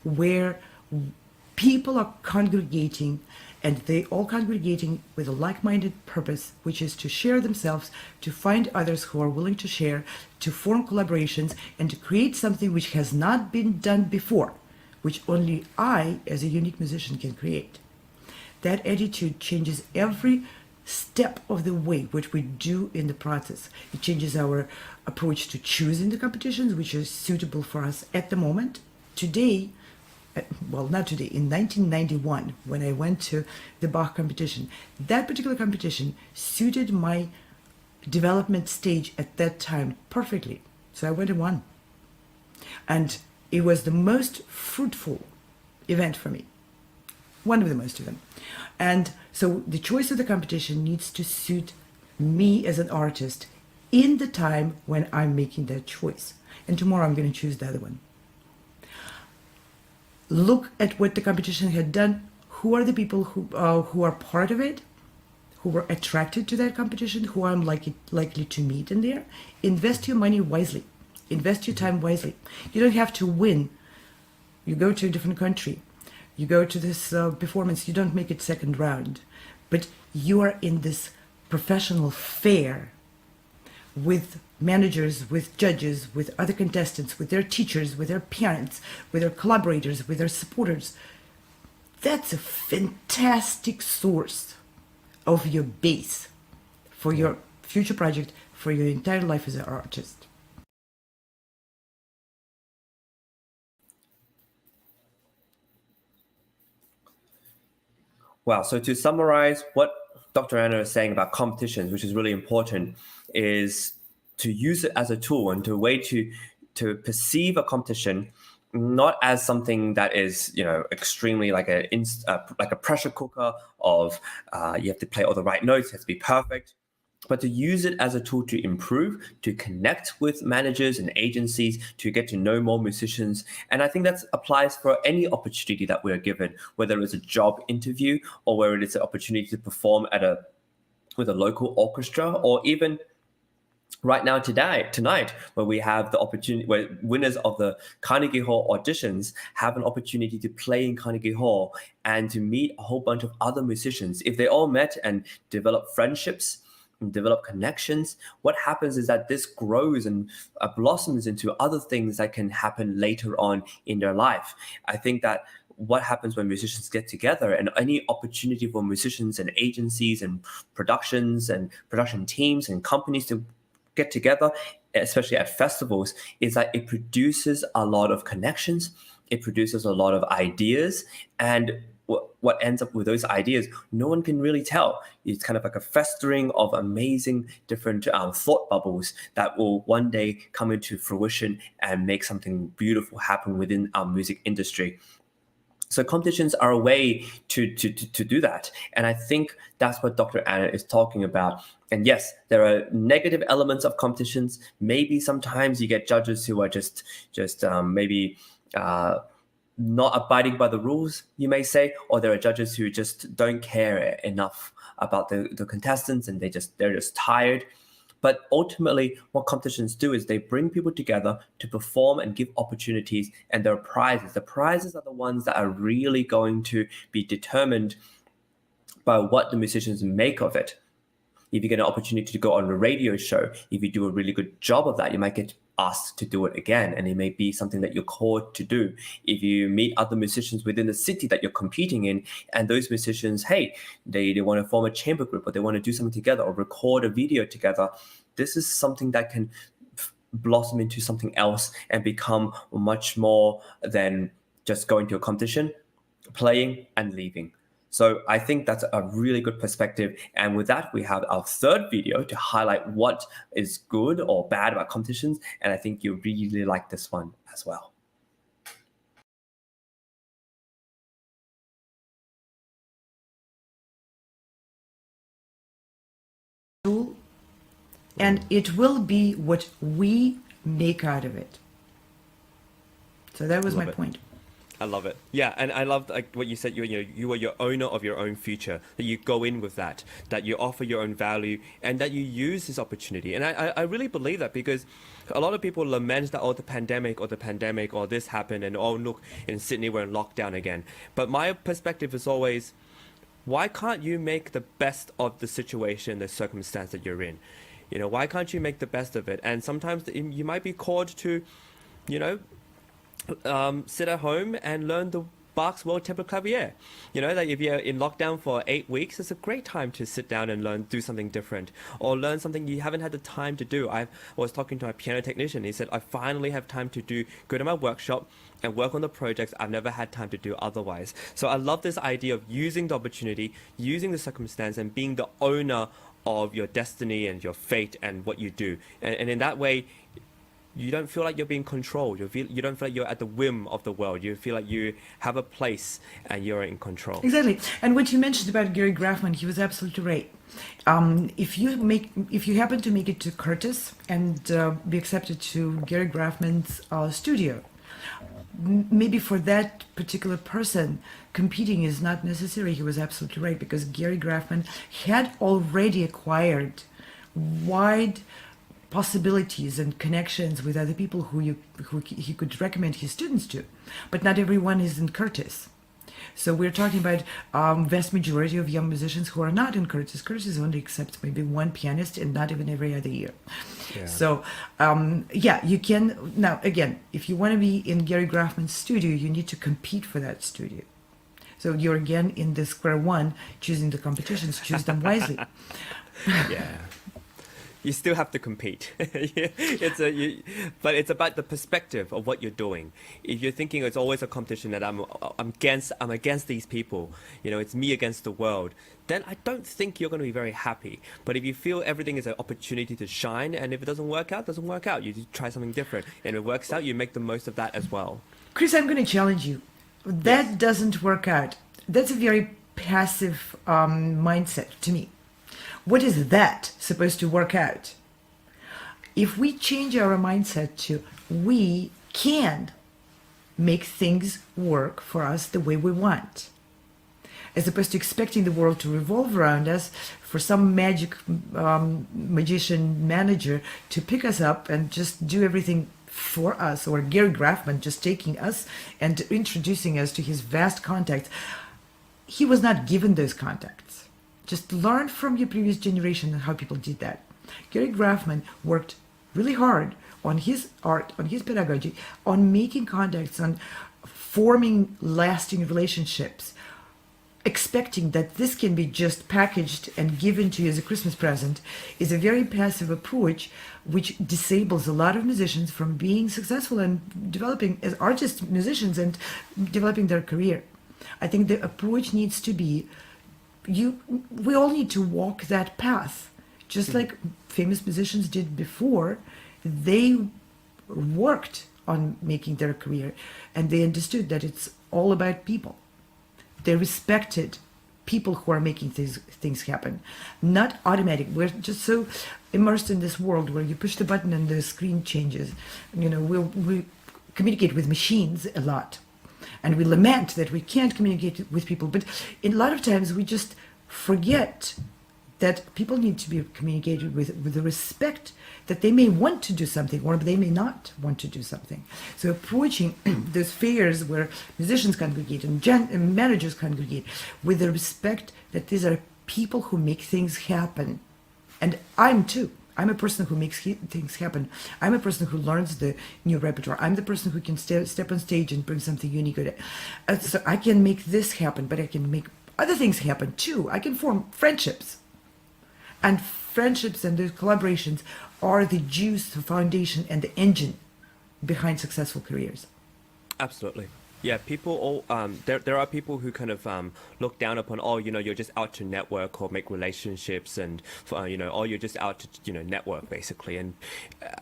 where people are congregating, and they all congregating with a like-minded purpose, which is to share themselves, to find others who are willing to share, to form collaborations, and to create something which has not been done before. which only I, as a unique musician, can create. That attitude changes every step of the way what we do in the process. It changes our approach to choosing the competitions which are suitable for us at the moment. Today, well, not today, in 1991, when I went to the Bach competition, that particular competition suited my development stage at that time perfectly. So I went and won. And it was the most fruitful event for me. One of the most even. And so the choice of the competition needs to suit me as an artist in the time when I'm making that choice. And tomorrow I'm going to choose the other one. Look at what the competition had done. Who are the people who are part of it, who were attracted to that competition, who I'm likely to meet in there. Invest your money wisely. Invest your time wisely. You don't have to win. You go to a different country. You go to this performance. You don't make it second round. But you are in this professional fair with managers, with judges, with other contestants, with their teachers, with their parents, with their collaborators, with their supporters. That's a fantastic source of your base for your future project, for your entire life as an artist. Wow. So to summarize what Dr. Anna is saying about competitions, which is really important, is to use it as a tool and to a way to perceive a competition not as something that is, extremely like a pressure cooker of you have to play all the right notes, it has to be perfect, but to use it as a tool to improve, to connect with managers and agencies, to get to know more musicians. And I think that applies for any opportunity that we're given, whether it's a job interview or whether it's an opportunity to perform with a local orchestra, or even right now tonight, where we have the opportunity, where winners of the Carnegie Hall auditions have an opportunity to play in Carnegie Hall and to meet a whole bunch of other musicians. If they all met and developed friendships and develop connections, what happens is that this grows and blossoms into other things that can happen later on in their life. I think that what happens when musicians get together, and any opportunity for musicians and agencies and productions and production teams and companies to get together, especially at festivals, is that it produces a lot of connections, it produces a lot of ideas, and what ends up with those ideas, no one can really tell. It's kind of like a festering of amazing different thought bubbles that will one day come into fruition and make something beautiful happen within our music industry. So competitions are a way to do that. And I think that's what Dr. Anna is talking about. And yes, there are negative elements of competitions. Maybe sometimes you get judges who are just maybe not abiding by the rules, you may say, or there are judges who just don't care enough about the contestants and they're just tired. But ultimately, what competitions do is they bring people together to perform and give opportunities, and there are prizes. The prizes are the ones that are really going to be determined by what the musicians make of it. If you get an opportunity to go on a radio show, if you do a really good job of that, you might get asked to do it again, and it may be something that you're called to do. If you meet other musicians within the city that you're competing in, and those musicians, hey, they want to form a chamber group, or they want to do something together, or record a video together, this is something that can blossom into something else and become much more than just going to a competition, playing and leaving. So I think that's a really good perspective. And with that, we have our third video to highlight what is good or bad about competitions. And I think you really like this one as well. And it will be what we make out of it. So that was my point. I love it. Yeah, and I love what you said. You are your owner of your own future. That you go in with that you offer your own value, and that you use this opportunity. And I really believe that, because a lot of people lament that the pandemic, or this happened, and look, in Sydney we're in lockdown again. But my perspective is always, why can't you make the best of the situation, the circumstance that you're in? Why can't you make the best of it? And sometimes you might be called to, sit at home and learn the Bach's World Tempo Clavier. You know, like if you're in lockdown for 8 weeks, it's a great time to sit down and do something different, or learn something you haven't had the time to do. I was talking to my piano technician. He said, I finally have time to go to my workshop and work on the projects I've never had time to do otherwise. So I love this idea of using the opportunity, using the circumstance, and being the owner of your destiny and your fate and what you do. And in that way, you don't feel like you're being controlled. You don't feel like you're at the whim of the world. You feel like you have a place and you're in control. Exactly. And what you mentioned about Gary Grafman, he was absolutely right. If you happen to make it to Curtis and be accepted to Gary Grafman's studio, maybe for that particular person, competing is not necessary. He was absolutely right, because Gary Grafman had already acquired wide possibilities and connections with other people who he could recommend his students to, but not everyone is in Curtis. So we're talking about vast majority of young musicians who are not in Curtis. Curtis only accepts maybe one pianist, and not even every other year. Yeah. So you can, now again, if you want to be in Gary Grafman's studio, you need to compete for that studio. So you're again in the square one, choosing the competitions, choose them wisely. Yeah. You still have to compete. But it's about the perspective of what you're doing. If you're thinking it's always a competition, that I'm against these people, you know, it's me against the world, then I don't think you're going to be very happy. But if you feel everything is an opportunity to shine, and if it doesn't work out, it doesn't work out. You try something different, and if it works out, you make the most of that as well. Chris, I'm going to challenge you. That doesn't work out. That's a very passive mindset to me. What is that supposed to work out? If we change our mindset to we can make things work for us the way we want, as opposed to expecting the world to revolve around us, for some magic magician manager to pick us up and just do everything for us, or Gary Grafman just taking us and introducing us to his vast contacts. He was not given those contacts. Just learn from your previous generation and how people did that. Gary Grafman worked really hard on his art, on his pedagogy, on making contacts, on forming lasting relationships, expecting that this can be just packaged and given to you as a Christmas present is a very passive approach, which disables a lot of musicians from being successful and developing as artists, musicians, and developing their career. I think the approach needs to be, we all need to walk that path, just like famous musicians did before. They worked on making their career, and they understood that it's all about people. They respected people who are making things happen, not automatic. We're just so immersed in this world where you push the button and the screen changes. You know, we communicate with machines a lot. And we lament that we can't communicate with people. But a lot of times we just forget that people need to be communicated with the respect that they may want to do something or they may not want to do something. So approaching those fairs where musicians congregate and managers congregate with the respect that these are people who make things happen. And I'm too. I'm a person who makes things happen. I'm a person who learns the new repertoire. I'm the person who can step on stage and bring something unique with it. So I can make this happen, but I can make other things happen too. I can form friendships. And friendships and those collaborations are the juice, the foundation, and the engine behind successful careers. Absolutely. Yeah, people all there are people who kind of look down upon, oh, you know, you're just out to network or make relationships, and you know, oh, you're just out to, you know, network basically. And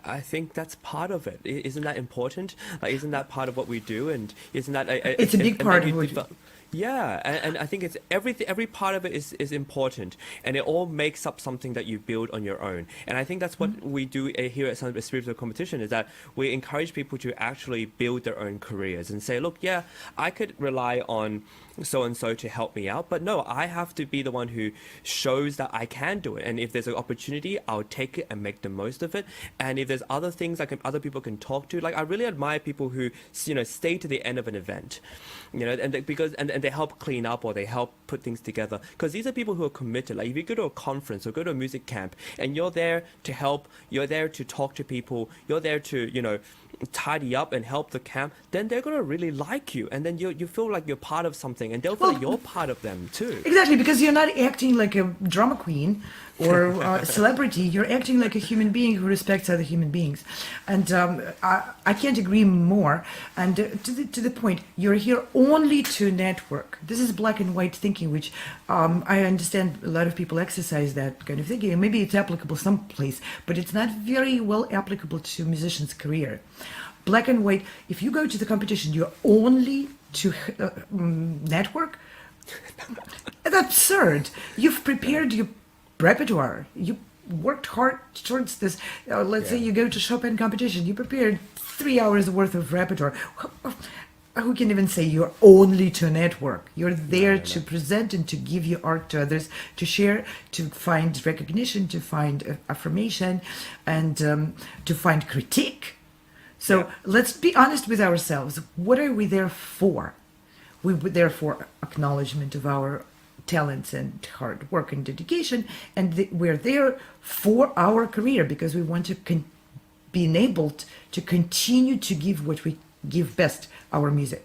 I think that's part of it. Isn't that important? Like, isn't that part of what we do? And isn't that it's a big part of what we do. Yeah, and I think it's every part of it is important, and it all makes up something that you build on your own. And I think that's what we do here at Sound Espressivo Competition, is that we encourage people to actually build their own careers and say, look, yeah, I could rely on so-and-so to help me out, but no, I have to be the one who shows that I can do it. And if there's an opportunity, I'll take it and make the most of it. And if there's other things other people can talk to, like, I really admire people who, you know, stay to the end of an event, you know, and they help clean up or they help put things together, because these are people who are committed. Like, if you go to a conference or go to a music camp and you're there to help, you're there to talk to people, you're there to, you know, tidy up and help the camp, then they're gonna really like you, and then you feel like you're part of something, and they'll feel like you're part of them too. Exactly, because you're not acting like a drama queen or a celebrity. You're acting like a human being who respects other human beings, and I can't agree more. And to the point, you're here only to network. This is black and white thinking, which I understand a lot of people exercise that kind of thinking, and maybe it's applicable someplace, but it's not very well applicable to musicians' career. Black and white. If you go to the competition, you're only to network. That's absurd. You've prepared your repertoire. You worked hard towards this. Let's say you go to Chopin competition. You prepared 3 hours worth of repertoire. Who can even say you're only to network? You're there to present and to give your art to others, to share, to find recognition, to find affirmation, and to find critique. So let's be honest with ourselves. What are we there for? We were there for acknowledgement of our talents and hard work and dedication, and we're there for our career because we want to be enabled to continue to give what we give best, our music.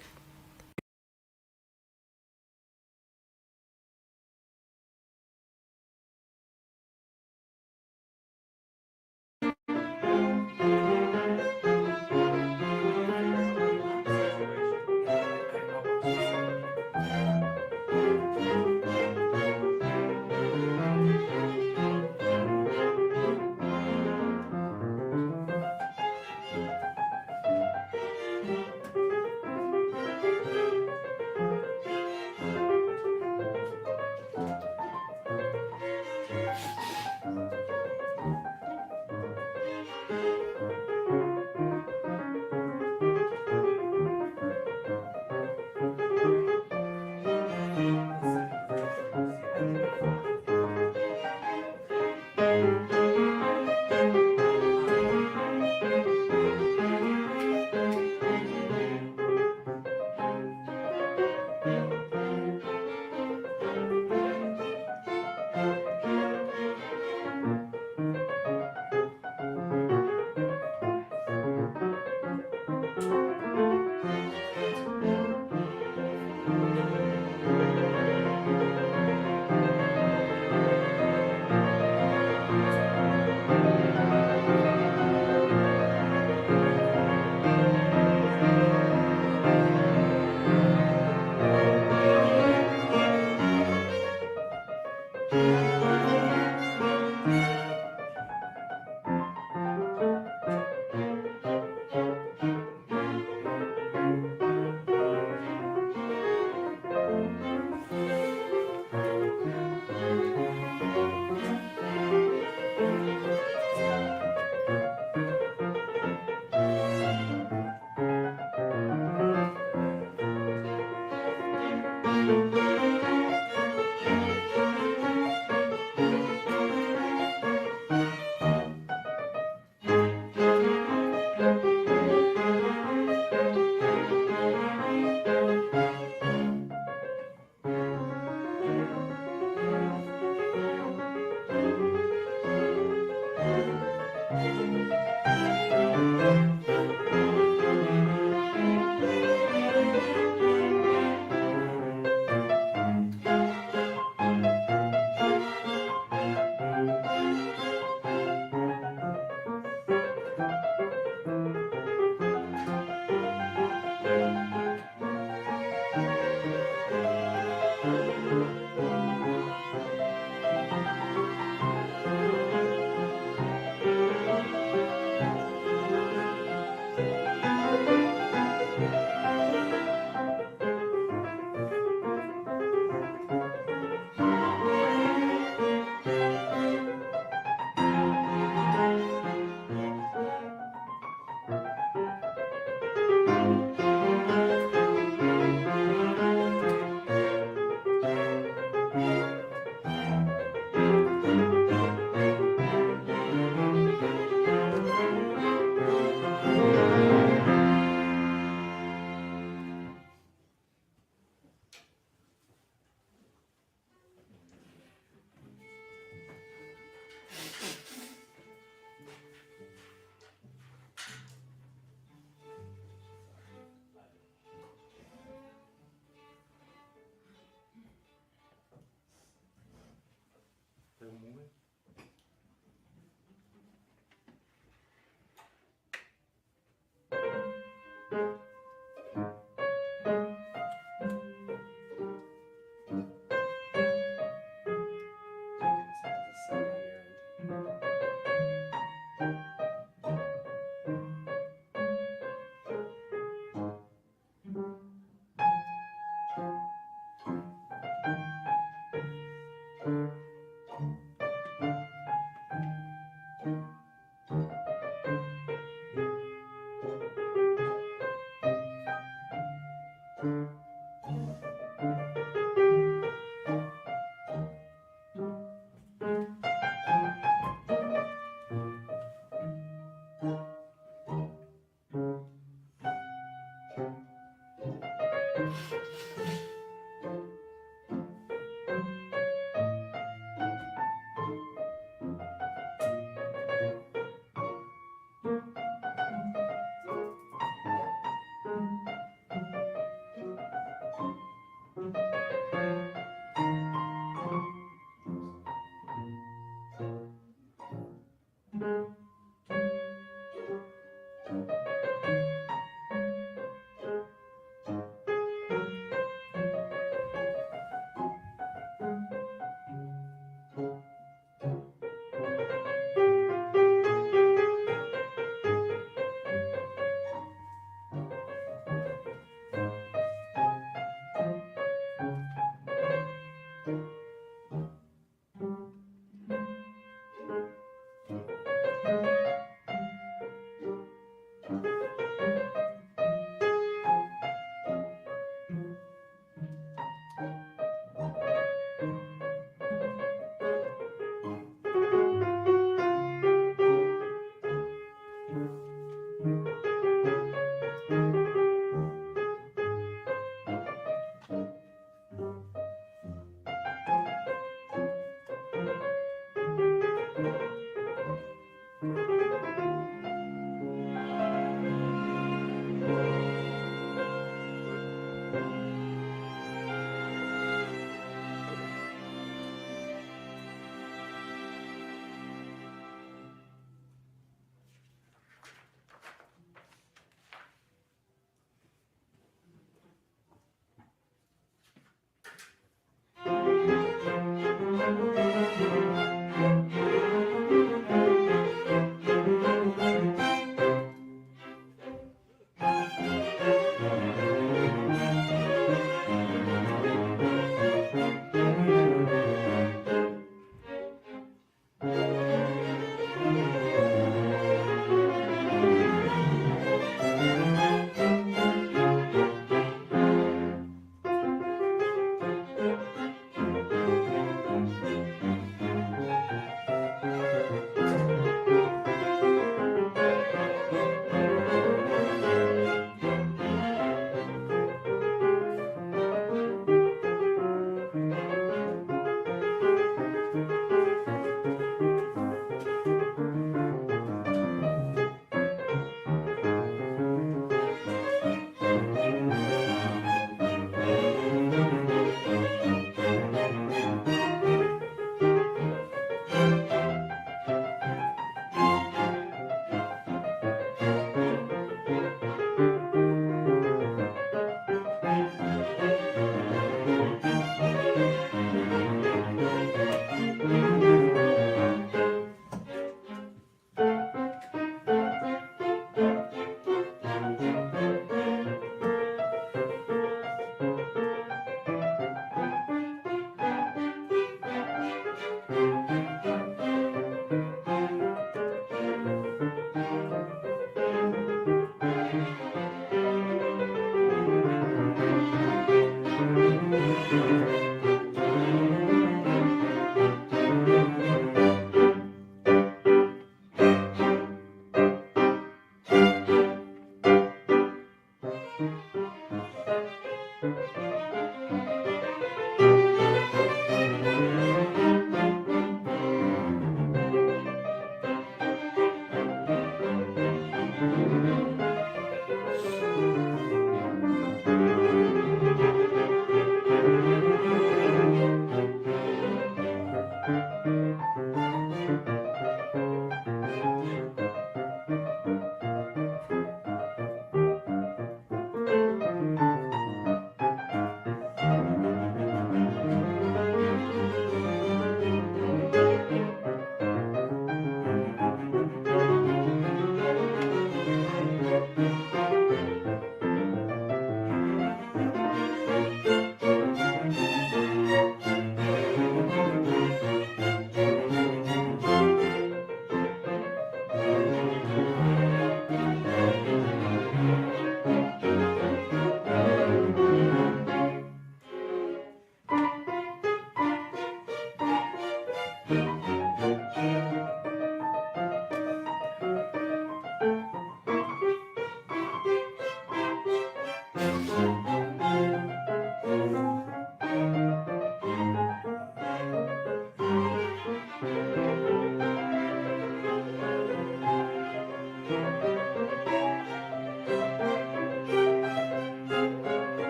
still moving.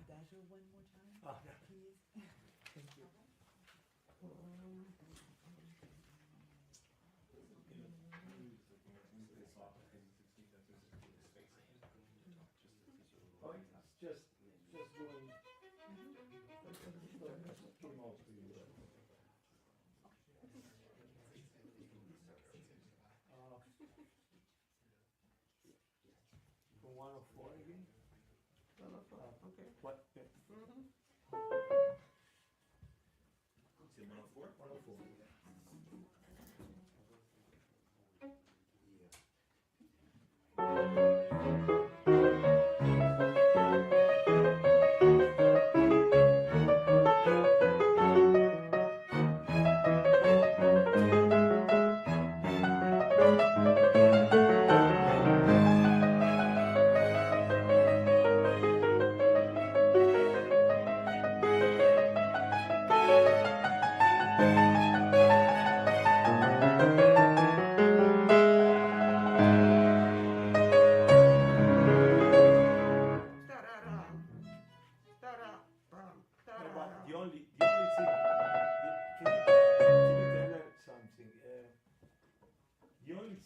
Adagio one more time, please. Thank you. Oh, it's just going. From 104 again? 104, okay. What? Yeah. It's in 104? 104.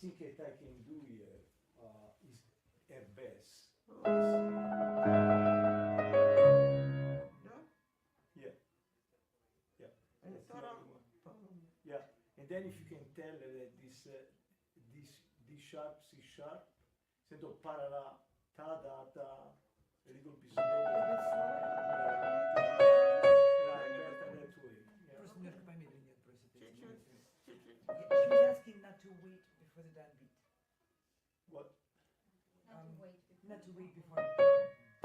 That I can do here is at best. Yeah. Yeah. That's the only one. Yeah. And then if you can tell that this D sharp, C sharp, instead of parallel, ta da ta, a little bit slower. Right, better that way. Просто немножко помедленнее просит. She was asking not to wait before the downbeat. What? Not to wait before downbeat,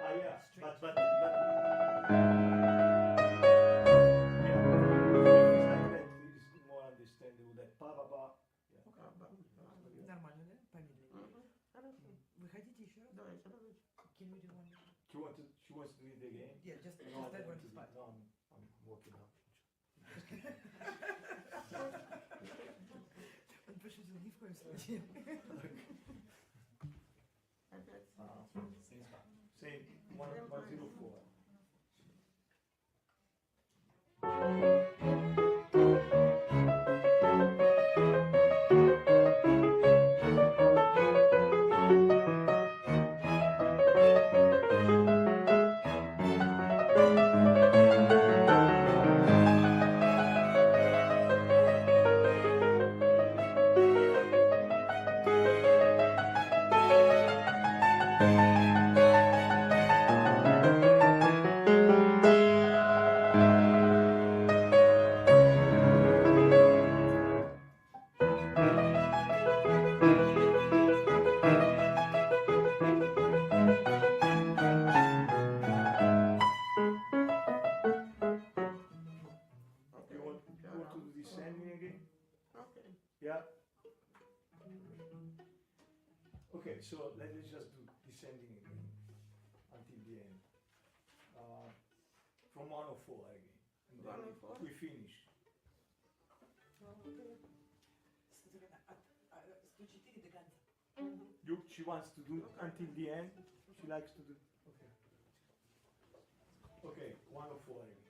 but yeah, but yeah, if it's like that, it's more understandable. That pa ba ba. Нормально, да? Помедленнее. Вы хотите еще раз? Can we do one more? She wants to do it again? Yeah, just no, that one spot. No, work it out. Same 104. Descending again? Okay. Yeah. Okay, so let's just do descending again until the end. From 104 again. And then 104? we finish. She wants to do until the end. She likes to do. Okay. Okay, 104 again.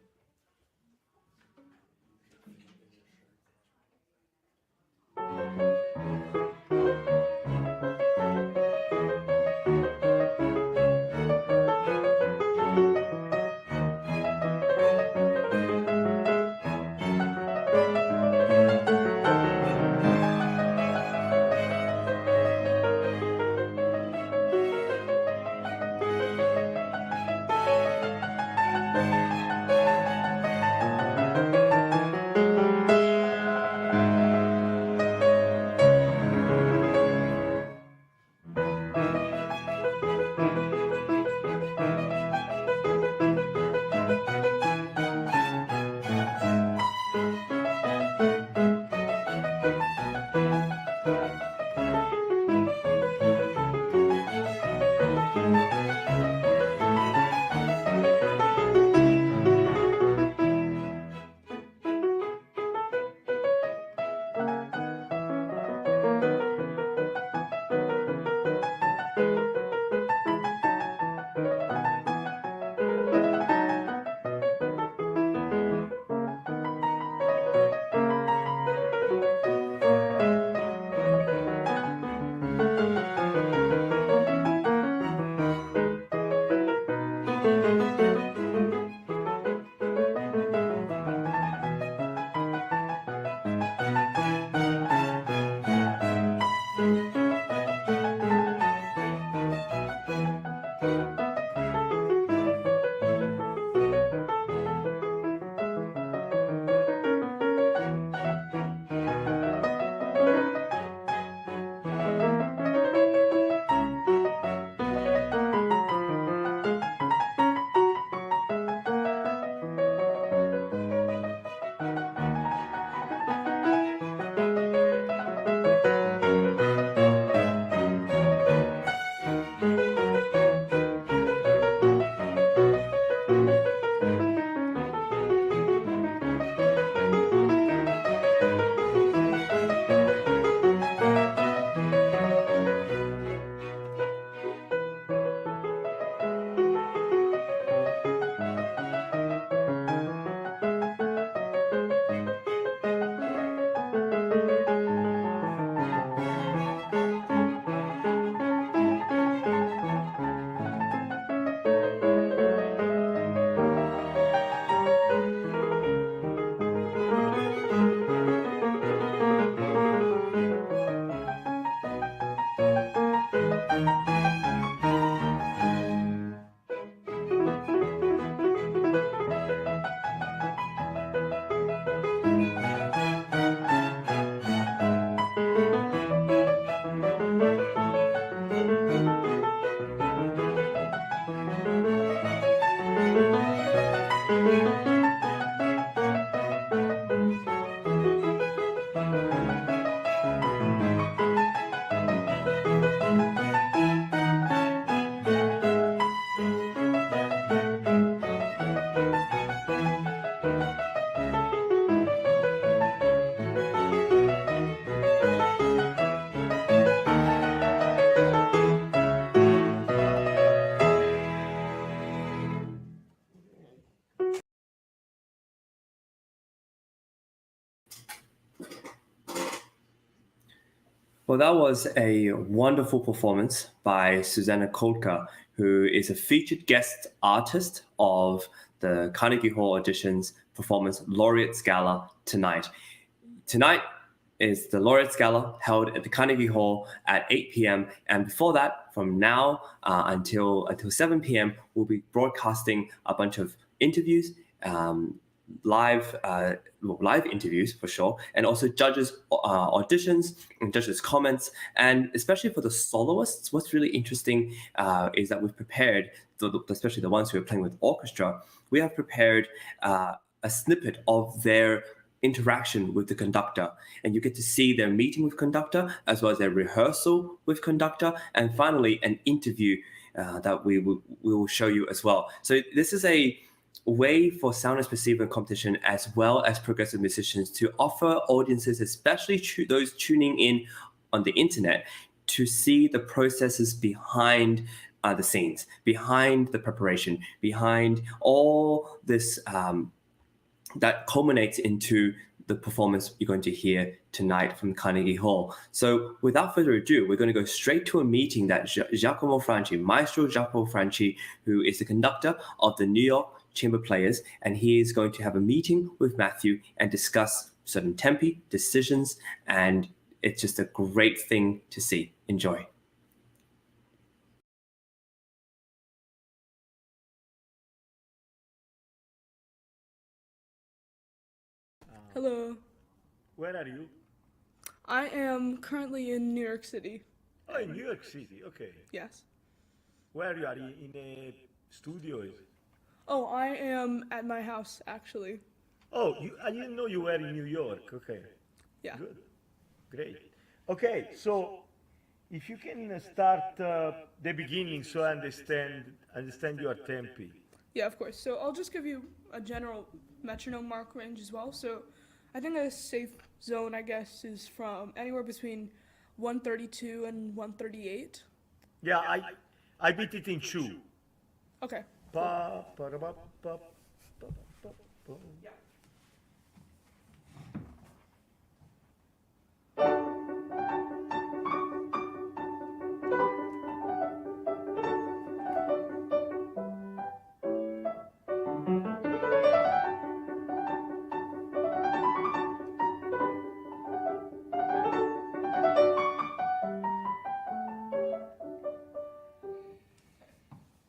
Well, that was a wonderful performance by Susanna Kolka, who is a featured guest artist of the Carnegie Hall Auditions performance Laureate Gala tonight. Tonight is the Laureate Gala held at the Carnegie Hall at 8 p.m. And before that, from now until 7 p.m., we'll be broadcasting a bunch of interviews, live interviews for sure, and also judges' auditions and judges' comments. And especially for the soloists, what's really interesting is that we've prepared, especially the ones who are playing with orchestra, we have prepared a snippet of their interaction with the conductor, and you get to see their meeting with conductor as well as their rehearsal with conductor, and finally an interview that we will show you as well. So this is a way for Sound Espressivo competition as well as progressive musicians to offer audiences, especially those tuning in on the internet, to see the processes behind the scenes, behind the preparation, behind all this that culminates into the performance you're going to hear tonight from Carnegie Hall. So without further ado, we're going to go straight to a meeting that Giacomo Franchi, Maestro Giacomo Franchi, who is the conductor of the New York Chamber Players, and he is going to have a meeting with Matthew and discuss certain tempi, decisions, and it's just a great thing to see. Enjoy. Hello. Where are you? I am currently in New York City. Oh, in New York City, okay. Yes. Where you are? In a studio? Oh, I am at my house, actually. Oh, I didn't know you were in New York, okay. Yeah. Good, great. Okay, so if you can start the beginning so I understand your tempi. Yeah, of course. So I'll just give you a general metronome mark range as well. So I think a safe zone, I guess, is from anywhere between 132 and 138. Yeah, I beat it in 2. Okay. Pa, pa, da, ba, pa, pa, pa, pa. Yeah.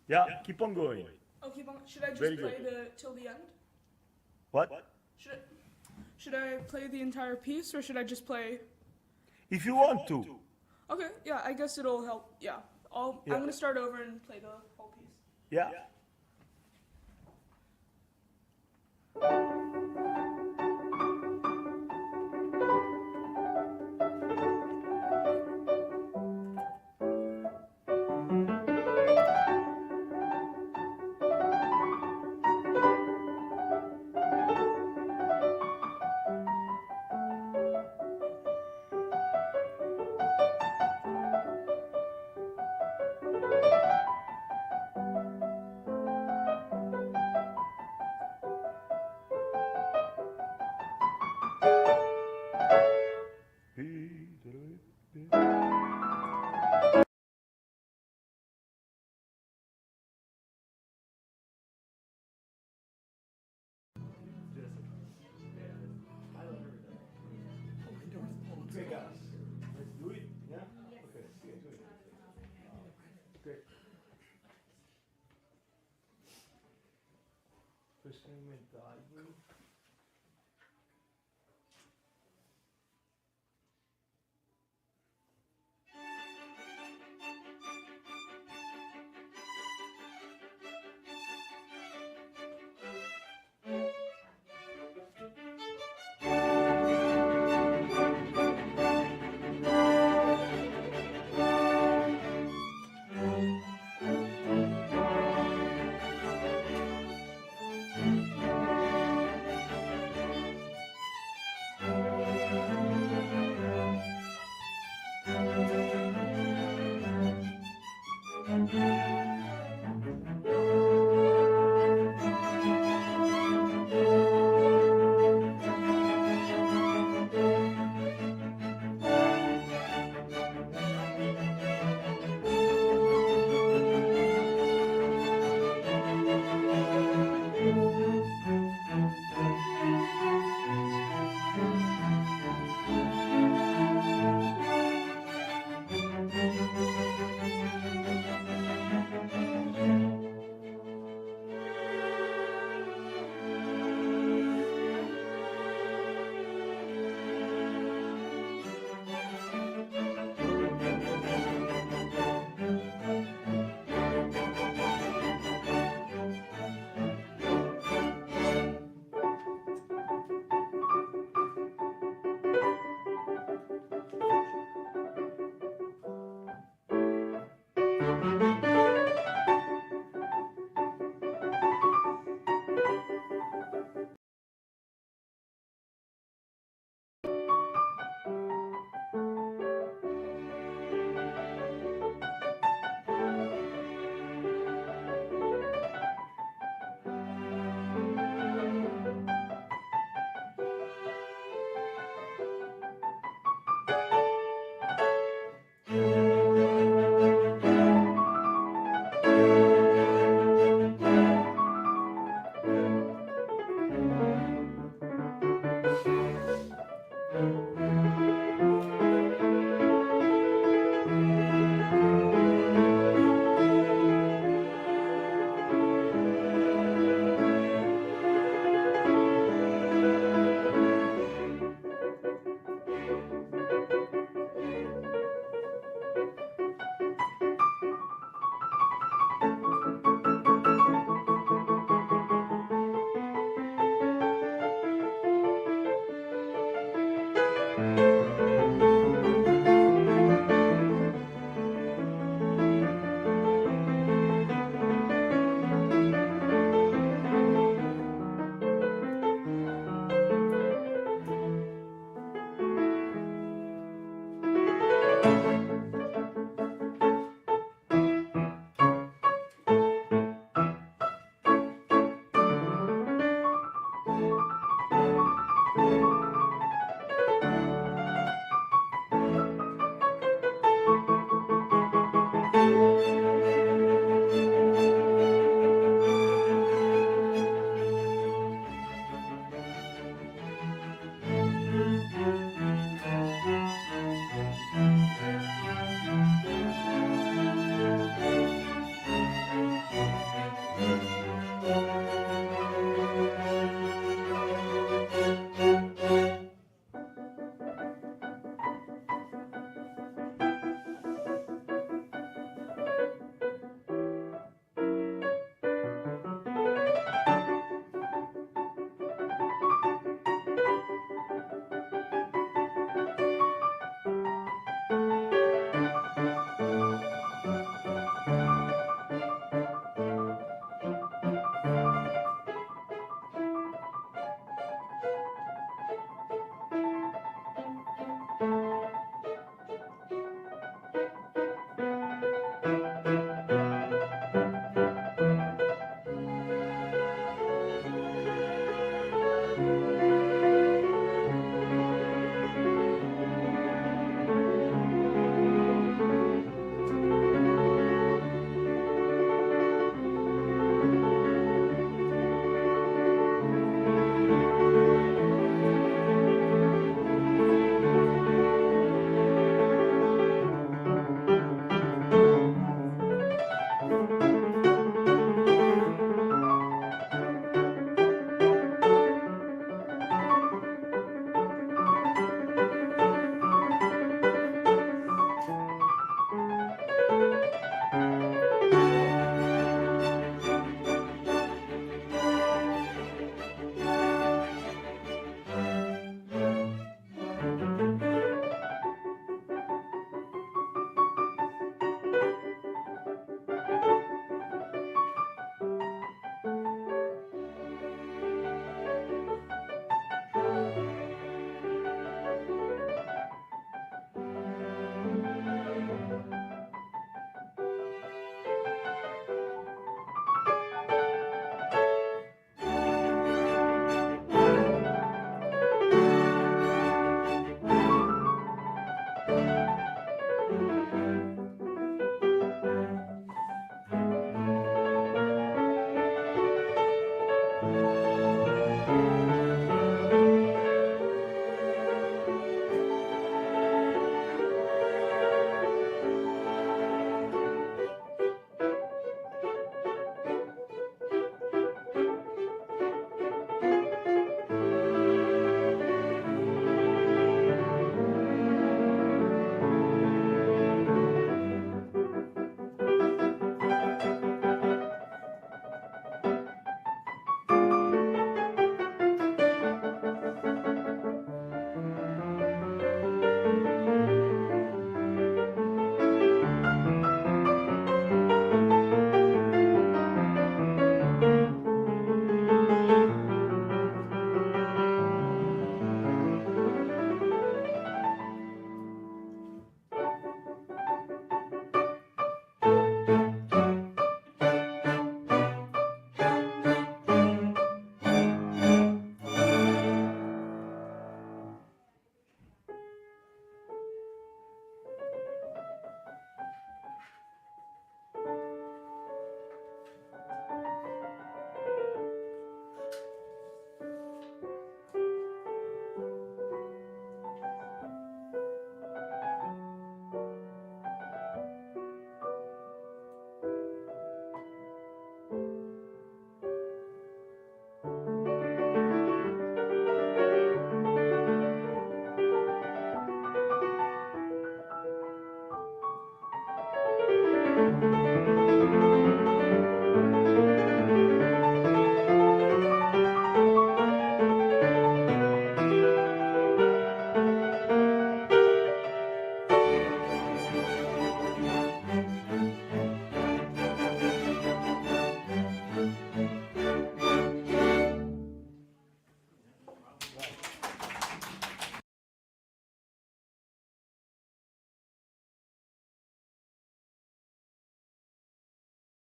Yeah, keep on going. Oh, keep on. Should I just Very play good. till the end? What? Should I play the entire piece, or should I just play? If you want to. Okay, yeah, I guess it'll help. Yeah, I'm gonna start over and play the whole piece. Yeah. Okay, guys, let's do it. Yeah? Okay, good. Great. Procedimental.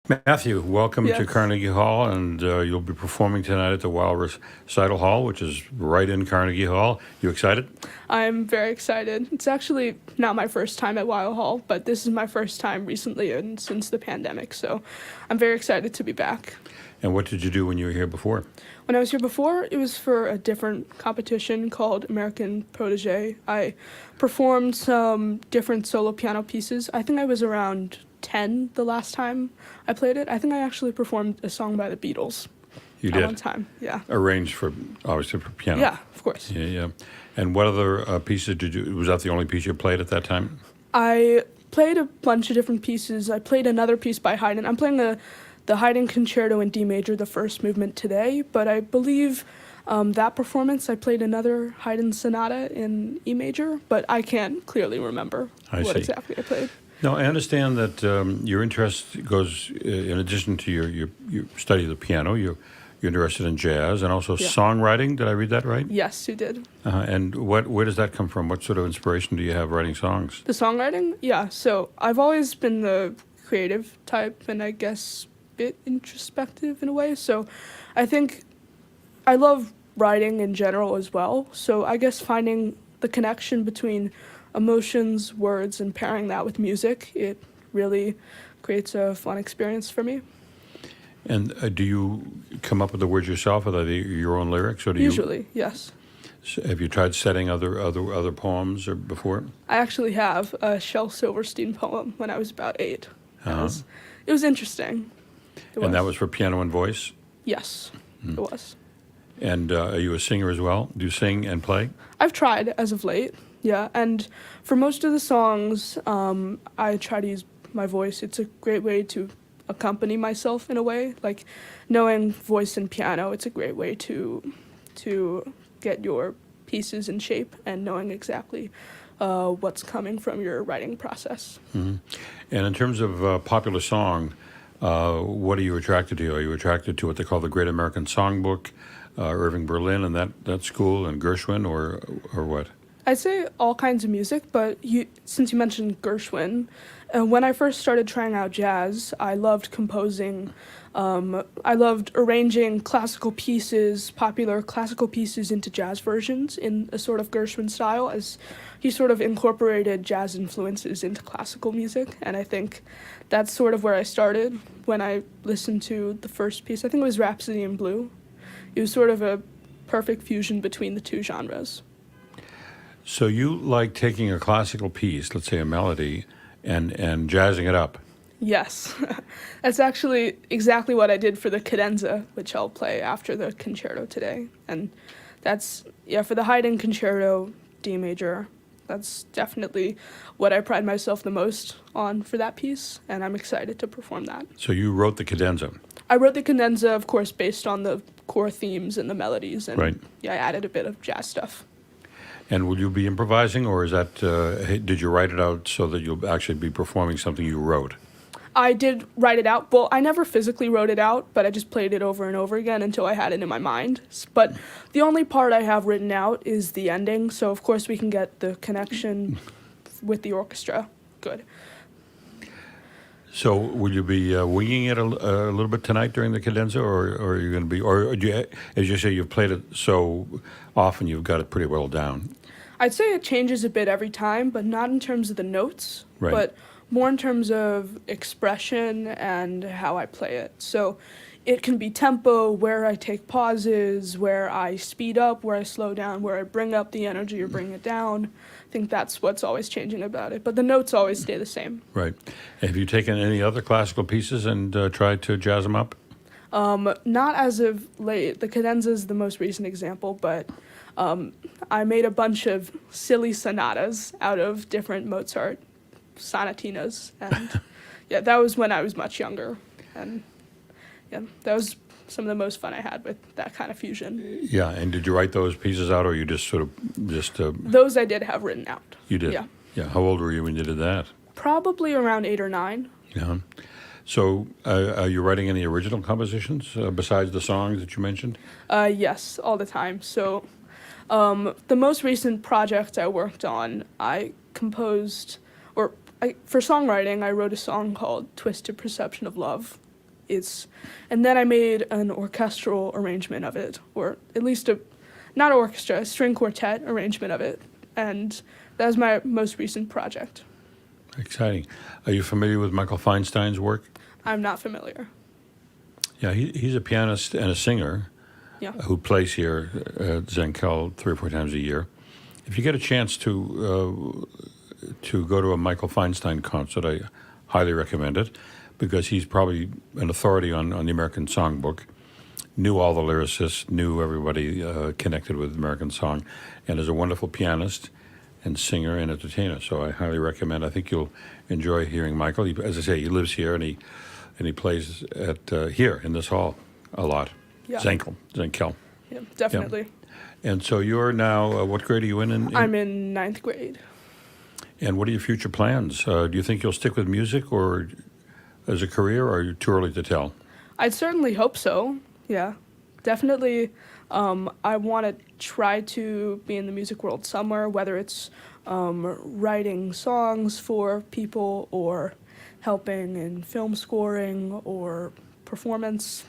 Matthew, welcome to Yes. Carnegie Hall, and you'll be performing tonight at the Weill Recital Hall, which is right in Carnegie Hall. You excited? I'm very excited. It's actually not my first time at Weill Hall, but this is my first time recently and since the pandemic, so I'm very excited to be back. And what did you do when you were here before? When I was here before, it was for a different competition called American Protégé. I performed some different solo piano pieces. I think I was around 10 the last time I played it. I think I actually performed a song by the Beatles. You at did? one time, yeah. Arranged for, obviously, for piano. Yeah, of course. Yeah, yeah. And what other pieces did you, was that the only piece you played at that time? I played a bunch of different pieces. I played another piece by Haydn. I'm playing the Haydn Concerto in D major, the first movement today, but I believe that performance, I played another Haydn sonata in E major, but I can't clearly remember what exactly I played. No, I understand that your interest goes, in addition to your study of the piano, you're interested in jazz and also songwriting. Did I read that right? Yes, you did. And where does that come from? What sort of inspiration do you have writing songs? The songwriting? Yeah, so I've always been the creative type and I guess a bit introspective in a way. So I think I love writing in general as well. So I guess finding the connection between emotions, words, and pairing that with music, it really creates a fun experience for me. And do you come up with the words yourself, or are they your own lyrics, or do Usually, yes. Have you tried setting other poems or before? I actually have a Shel Silverstein poem when I was about 8. Uh-huh. It was interesting. And that was for piano and voice? Yes, it was. And are you a singer as well? Do you sing and play? I've tried as of late, yeah. And for most of the songs, I try to use my voice. It's a great way to accompany myself in a way. Like knowing voice and piano, it's a great way to get your pieces in shape and knowing exactly what's coming from your writing process. Mm-hmm. And in terms of popular song, what are you attracted to? Are you attracted to what they call the Great American Songbook, Irving Berlin and that school, and Gershwin, or what? I'd say all kinds of music, but since you mentioned Gershwin, when I first started trying out jazz, I loved composing. I loved arranging classical pieces, popular classical pieces, into jazz versions in a sort of Gershwin style, as he sort of incorporated jazz influences into classical music. And I think that's sort of where I started when I listened to the first piece. I think it was Rhapsody in Blue. It was sort of a perfect fusion between the two genres. So you like taking a classical piece, let's say a melody, and jazzing it up? Yes. That's actually exactly what I did for the cadenza, which I'll play after the concerto today. And that's, for the Haydn Concerto, D major, that's definitely what I pride myself the most on for that piece, and I'm excited to perform that. So you wrote the cadenza? I wrote the cadenza, of course, based on the core themes and the melodies, and right. I added a bit of jazz stuff. And will you be improvising, or is that, did you write it out so that you'll actually be performing something you wrote? I did write it out. Well, I never physically wrote it out, but I just played it over and over again until I had it in my mind. But the only part I have written out is the ending, so of course we can get the connection with the orchestra. Good. So will you be winging it a little bit tonight during the cadenza, or are you going to be, or do you, as you say, you've played it so often, you've got it pretty well down? I'd say it changes a bit every time, but not in terms of the notes, right. But more in terms of expression and how I play it. So it can be tempo, where I take pauses, where I speed up, where I slow down, where I bring up the energy or bring it down. I think that's what's always changing about it, but the notes always stay the same. Right. Have you taken any other classical pieces and tried to jazz them up? Not as of late. The cadenza is the most recent example, but I made a bunch of silly sonatas out of different Mozart sonatinas, and that was when I was much younger, and that was some of the most fun I had with that kind of fusion. Yeah, and did you write those pieces out, or you just sort of Those I did have written out. You did? Yeah. How old were you when you did that? Probably around 8 or 9. Yeah. So are you writing any original compositions besides the songs that you mentioned? Yes, all the time. So the most recent project I worked on, I composed, for songwriting, I wrote a song called Twisted Perception of Love, and then I made an orchestral arrangement of it, or at least not orchestra, a string quartet arrangement of it, and that was my most recent project. Exciting. Are you familiar with Michael Feinstein's work? I'm not familiar. Yeah, he's a pianist and a singer who plays here at Zenkel 3 or 4 times a year. If you get a chance to go to a Michael Feinstein concert, I highly recommend it, because he's probably an authority on the American songbook, knew all the lyricists, knew everybody connected with American song, and is a wonderful pianist and singer and entertainer. So I highly recommend. I think you'll enjoy hearing Michael. As I say, he lives here and he plays at here in this hall a lot. Yeah. Zenkel. Yeah, definitely. Yeah. And so you're now, what grade are you in? I'm in 9th grade. And what are your future plans? Do you think you'll stick with music or as a career, or are you too early to tell? I'd certainly hope so. Yeah, definitely. I want to try to be in the music world somewhere, whether it's writing songs for people or helping in film scoring or performance.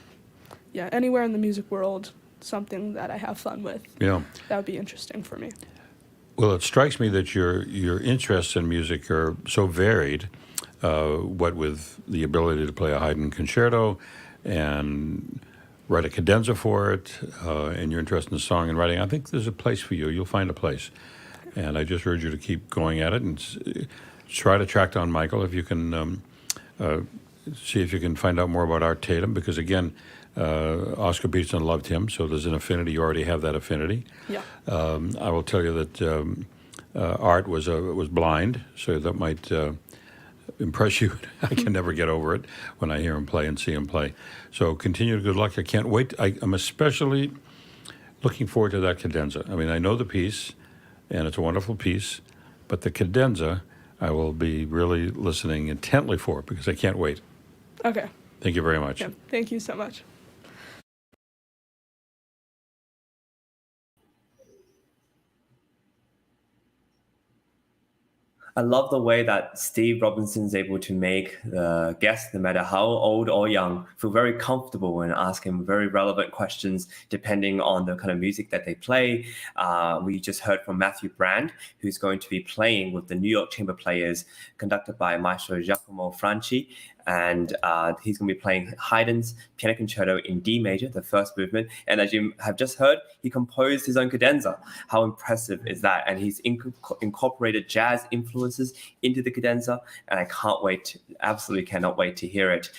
Yeah, anywhere in the music world, something that I have fun with. Yeah. That would be interesting for me. Well, it strikes me that your interests in music are so varied, what with the ability to play a Haydn concerto and write a cadenza for it, and your interest in song and writing. I think there's a place for you. You'll find a place. And I just urge you to keep going at it and try to track down Michael if you can, see if you can find out more about Art Tatum, because again, Oscar Peterson loved him, so there's an affinity. You already have that affinity. Yeah. I will tell you that Art was blind, so that might impress you. I can never get over it when I hear him play and see him play. So continued good luck. I can't wait. I'm especially looking forward to that cadenza. I mean, I know the piece, and it's a wonderful piece, but the cadenza, I will be really listening intently for, because I can't wait. Okay. Thank you very much. Yeah, thank you so much. I love the way that Steve Robinson's able to make the guests, no matter how old or young, feel very comfortable and ask him very relevant questions depending on the kind of music that they play. We just heard from Matthew Brand, who's going to be playing with the New York Chamber Players, conducted by Maestro Giacomo Franchi. And he's going to be playing Haydn's Piano Concerto in D major, the first movement. And as you have just heard, he composed his own cadenza. How impressive is that? And he's incorporated jazz influences into the cadenza. And I can't wait, absolutely cannot wait to hear it.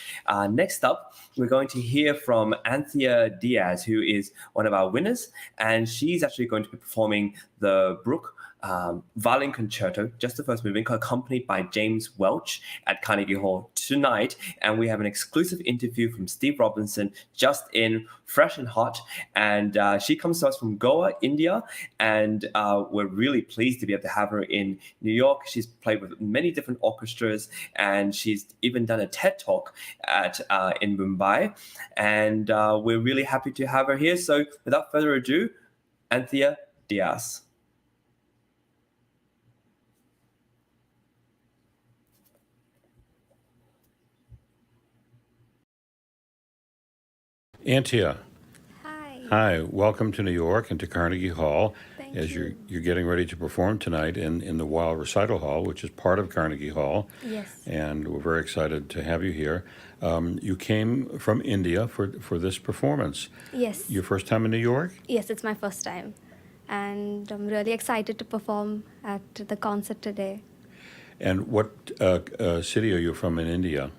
Next up, we're going to hear from Anthea Dias, who is one of our winners. And she's actually going to be performing the Bruch Violin Concerto, just the first movement, accompanied by James Welch at Carnegie Hall tonight. And we have an exclusive interview from Steve Robinson, just in, fresh and hot. And she comes to us from Goa, India. And we're really pleased to be able to have her in New York. She's played with many different orchestras, and she's even done a TED Talk in Mumbai. And we're really happy to have her here. So without further ado, Anthea Dias. Anthea. Hi. Hi. Welcome to New York and to Carnegie Hall. Thank as you. You're getting ready to perform tonight in the Weill Recital Hall, which is part of Carnegie Hall. Yes. And we're very excited to have you here. You came from India for this performance. Yes. Your first time in New York? Yes, it's my first time. And I'm really excited to perform at the concert today. And what city are you from in India?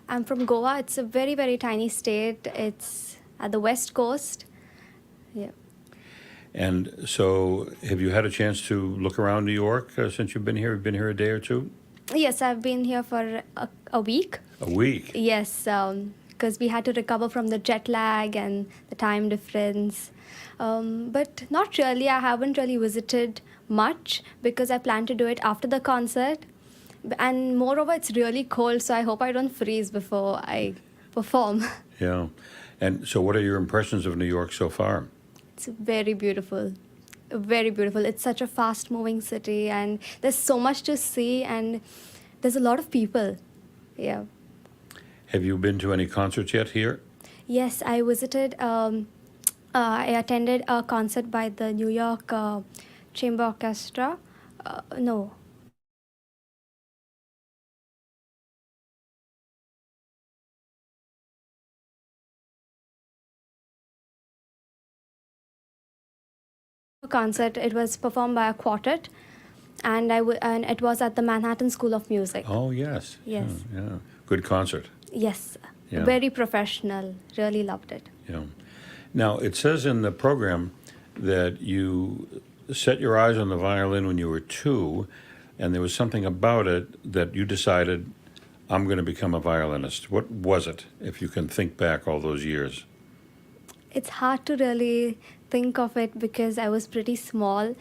I'm from Goa. It's a very, very tiny state. It's at the west coast. Yeah. And so have you had a chance to look around New York since you've been here? You've been here a day or two? Yes, I've been here for a week. A week? Yes, because we had to recover from the jet lag and the time difference. But not really. I haven't really visited much because I plan to do it after the concert. And moreover, it's really cold, so I hope I don't freeze before I perform. Yeah. And so what are your impressions of New York so far? It's very beautiful. Very beautiful. It's such a fast-moving city, and there's so much to see, and there's a lot of people. Yeah. Have you been to any concerts yet here? Yes, I visited. I attended a concert by the New York Chamber Orchestra. No. Concert. It was performed by a quartet, and and it was at the Manhattan School of Music. Oh, yes. Yes. Yeah. Good concert. Yes. Yeah. Very professional. Really loved it. Yeah. Now, it says in the program that you set your eyes on the violin when you were 2, and there was something about it that you decided, I'm going to become a violinist. What was it, if you can think back all those years? It's hard to really think of it because I was pretty small,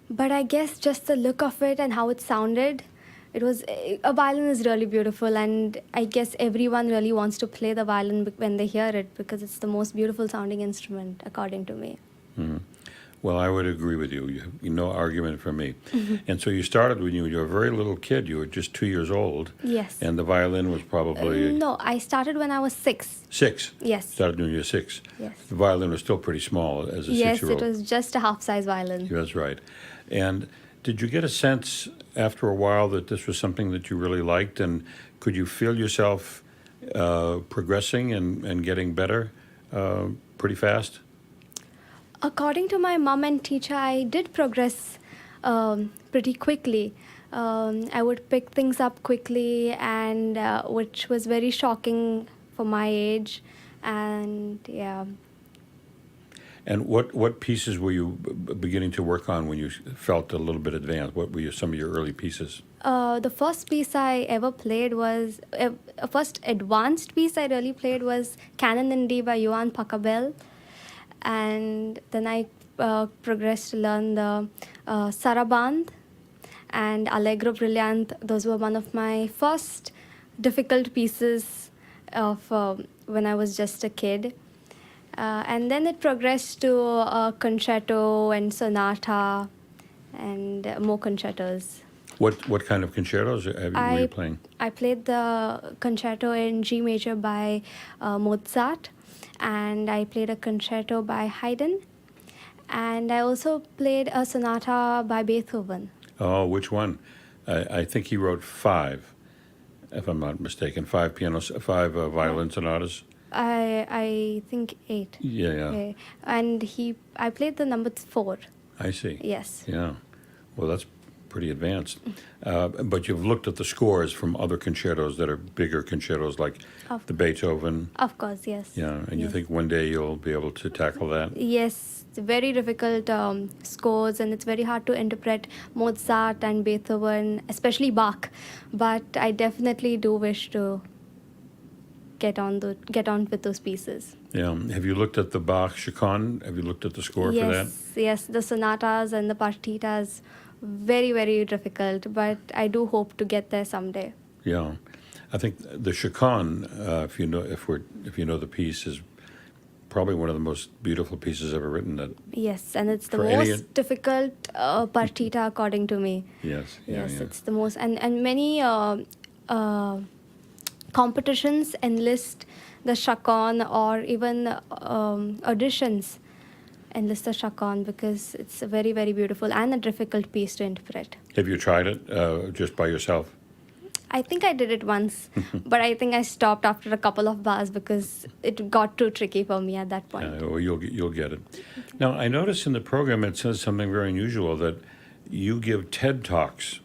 but I guess just the look of it and how it sounded, a violin is really beautiful, and I guess everyone really wants to play the violin when they hear it because it's the most beautiful sounding instrument, according to me. Mm-hmm. Well, I would agree with you. No argument from me. And so you started when you were a very little kid. You were just 2 years old. Yes. And the violin was probably... No, I started when I was 6. 6? Yes. Started when you were 6. Yes. The violin was still pretty small as a 6-year-old. Yes, it was just a half-size violin. That's right. And did you get a sense after a while that this was something that you really liked? And could you feel yourself progressing and getting better pretty fast? According to my mom and teacher, I did progress pretty quickly. I would pick things up quickly, and which was very shocking for my age. And yeah. And what pieces were you beginning to work on when you felt a little bit advanced? What were some of your early pieces? The first piece I ever played was, first advanced piece I really played was Canon in D by Johann Pachelbel. And then I progressed to learn the Saraband and Allegro Brilliant. Those were one of my first difficult pieces of when I was just a kid. And then it progressed to concerto and sonata and more concertos. What kind of concertos were you playing? I played the concerto in G major by Mozart. And I played a concerto by Haydn, and I also played a sonata by Beethoven. Oh, which one? I think he wrote 5, if I'm not mistaken. 5 violin sonatas. I think 8. Yeah. And I played the number 4. I see. Yes. Yeah. Well, that's pretty advanced. But you've looked at the scores from other concertos that are bigger concertos like the Beethoven. Of course, yes. Yeah, and you think one day you'll be able to tackle that? Yes, it's very difficult scores, and it's very hard to interpret Mozart and Beethoven, especially Bach. But I definitely do wish to get on with those pieces. Yeah. Have you looked at the Bach Chaconne? Have you looked at the score for that? Yes, the sonatas and the partitas. Very, very difficult, but I do hope to get there someday. Yeah, I think the Chaconne, if you know the piece, is probably one of the most beautiful pieces ever written. Yes, and it's the most difficult partita according to me. Yes. It's the most, and many competitions enlist the Chaconne, or even auditions enlist the Chaconne, because it's a very, very beautiful and a difficult piece to interpret. Have you tried it just by yourself? I think I did it once, but I think I stopped after a couple of bars because it got too tricky for me at that point. Well, you'll get it. Now, I noticed in the program it says something very unusual, that you give TED Talks.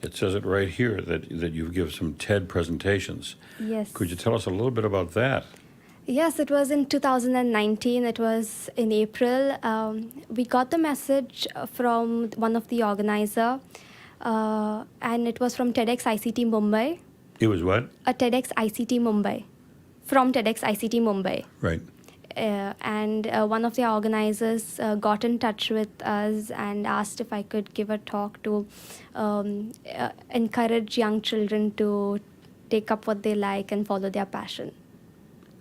It says it right here that you give some TED presentations. Yes. Could you tell us a little bit about that? Yes, it was in 2019. It was in April. We got the message from one of the organizer, and it was from TEDx ICT Mumbai. It was what? A TEDx ICT Mumbai. From TEDx ICT Mumbai. Right. And one of the organizers got in touch with us and asked if I could give a talk to encourage young children to take up what they like and follow their passion.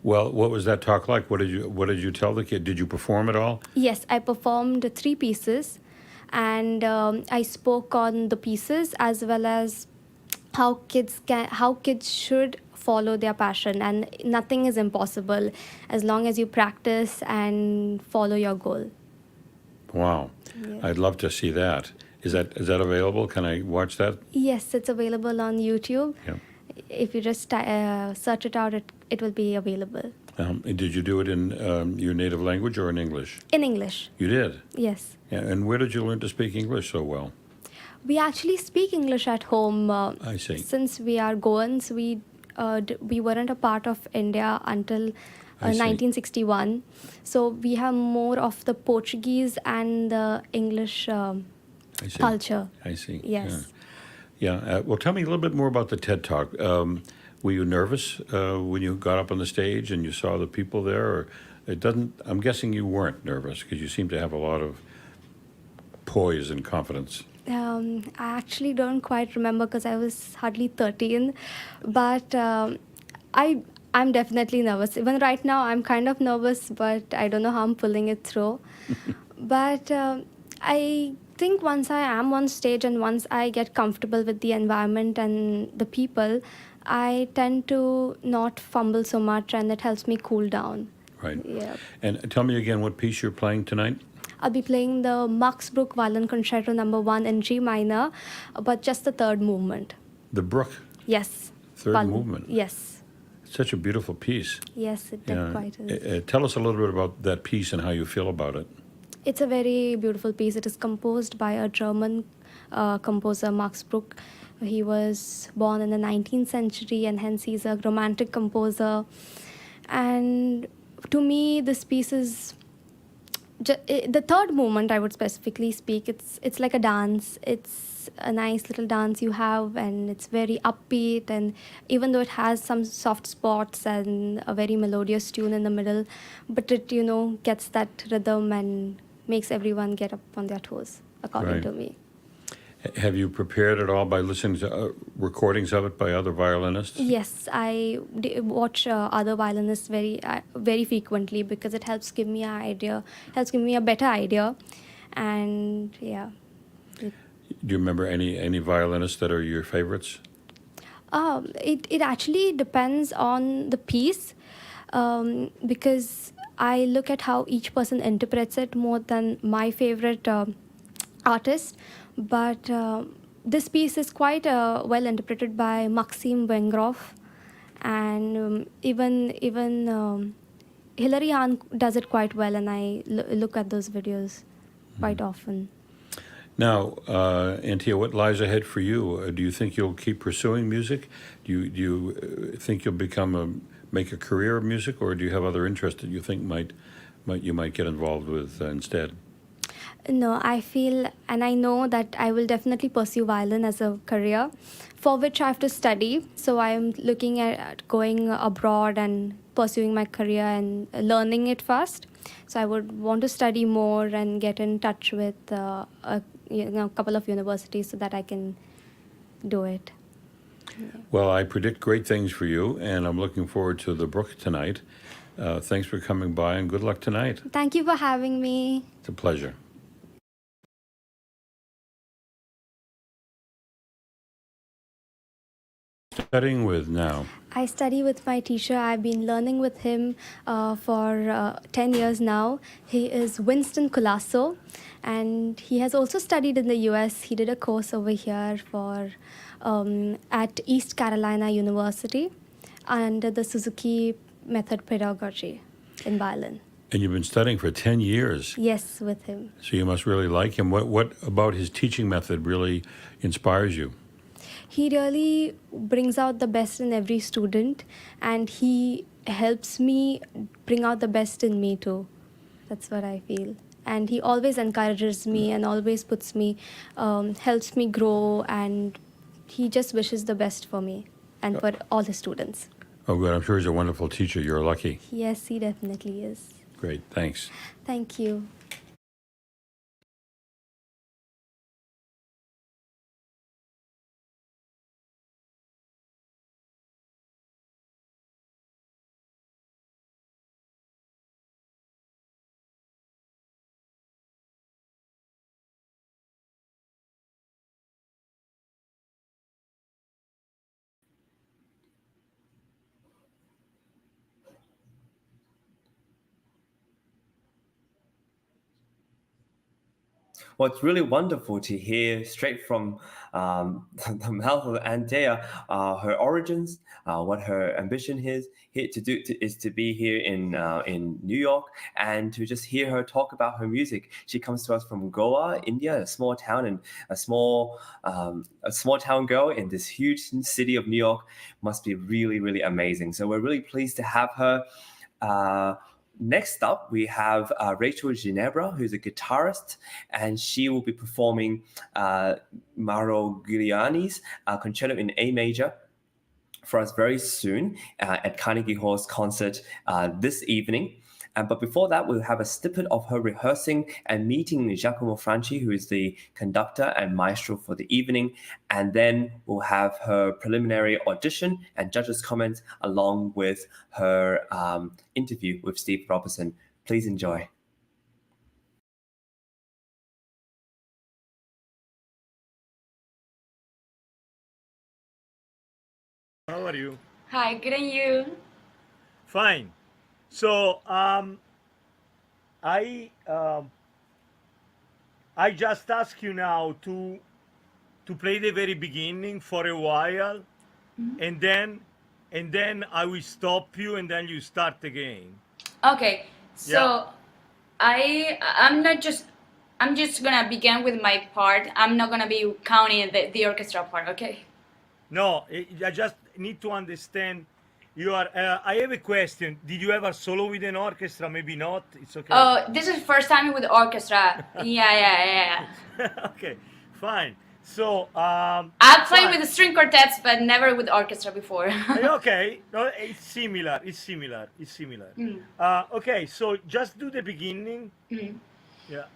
Well, what was that talk like? What did you tell the kid? Did you perform at all? Yes, I performed 3 pieces, and I spoke on the pieces as well as how kids should follow their passion, and nothing is impossible as long as you practice and follow your goal. Wow. Yeah. I'd love to see that. Is that available? Can I watch that? Yes, it's available on YouTube. Yeah. If you just search it out, it will be available. Did you do it in your native language or in English? In English. You did? Yes. Yeah. And where did you learn to speak English so well? We actually speak English at home. I see. Since we are Goans, we weren't a part of India until 1961. So we have more of the Portuguese and the English culture. I see. Yes. Yeah. Well, tell me a little bit more about the TED Talk. Were you nervous when you got up on the stage and you saw the people there? Or I'm guessing you weren't nervous because you seem to have a lot of poise and confidence. I actually don't quite remember because I was hardly 13, but I'm definitely nervous. Even right now, I'm kind of nervous, but I don't know how I'm pulling it through. But I think once I am on stage and once I get comfortable with the environment and the people, I tend to not fumble so much, and it helps me cool down. Right. Yeah. And tell me again what piece you're playing tonight. I'll be playing the Max Bruch Violin Concerto No. 1 in G minor, but just the third movement. The Bruch. Yes. Third movement. Yes. Such a beautiful piece. Yes, it quite is. Tell us a little bit about that piece and how you feel about it. It's a very beautiful piece. It is composed by a German composer, Max Bruch. He was born in the 19th century, and hence he's a romantic composer. And to me, this piece is the third movement. I would specifically speak. It's like a dance. It's a nice little dance you have, and it's very upbeat. And even though it has some soft spots and a very melodious tune in the middle, but it gets that rhythm and makes everyone get up on their toes, according to me. Have you prepared at all by listening to recordings of it by other violinists? Yes, I watch other violinists very frequently because it helps give me an idea, helps give me a better idea, and yeah. Do you remember any violinists that are your favorites? It actually depends on the piece, because I look at how each person interprets it more than my favorite artist. But this piece is quite well interpreted by Maxim Wengroff, and even Hilary Hahn does it quite well, and I look at those videos quite often. Now, Anthea, what lies ahead for you? Do you think you'll keep pursuing music? Do you think you'll make a career of music, or do you have other interests that you think you might get involved with instead? No, I feel and I know that I will definitely pursue violin as a career, for which I have to study. So I am looking at going abroad and pursuing my career and learning it first. So I would want to study more and get in touch with a couple of universities so that I can do it. Yeah. Well, I predict great things for you, and I'm looking forward to the Bruch tonight. Thanks for coming by, and good luck tonight. Thank you for having me. It's a pleasure. Studying with now? I study with my teacher. I've been learning with him for 10 years now. He is Winston Colasso, and he has also studied in the US. He did a course over here at East Carolina University under the Suzuki method pedagogy in violin. And you've been studying for 10 years. Yes, with him. So you must really like him. What about his teaching method really inspires you? He really brings out the best in every student, and he helps me bring out the best in me too. That's what I feel. And he always encourages me and always helps me grow, and he just wishes the best for me and for all his students. Oh, good. I'm sure he's a wonderful teacher. You're lucky. Yes, he definitely is. Great. Thanks. Thank you. Well, it's really wonderful to hear straight from the mouth of Anthea her origins, what her ambition is here to do is to be here in New York, and to just hear her talk about her music. She comes to us from Goa, India, a small town, and a small town girl in this huge city of New York. Must be really, really amazing. So we're really pleased to have her. Next up, we have Rachel Ginebra, who's a guitarist, and she will be performing Morogliani's Concerto in A major for us very soon at Carnegie Hall's concert this evening. But before that, we'll have a snippet of her rehearsing and meeting Giacomo Franchi, who is the conductor and maestro for the evening. And then we'll have her preliminary audition and judges' comments along with her interview with Steve Robertson. Please enjoy. How are you? Hi, good and you? Fine. So I just ask you now to play the very beginning for a while, and then I will stop you, and then you start again. Okay, so I'm just gonna begin with my part. I'm not gonna be counting the orchestra part, okay? No, I just need to understand. You are. I have a question. Did you ever solo with an orchestra? Maybe not. It's okay. Oh, this is first time with orchestra. Yeah. Okay, fine. So I've played with string quartets, but never with orchestra before. Okay, no, it's similar. Okay, so just do the beginning. Yeah.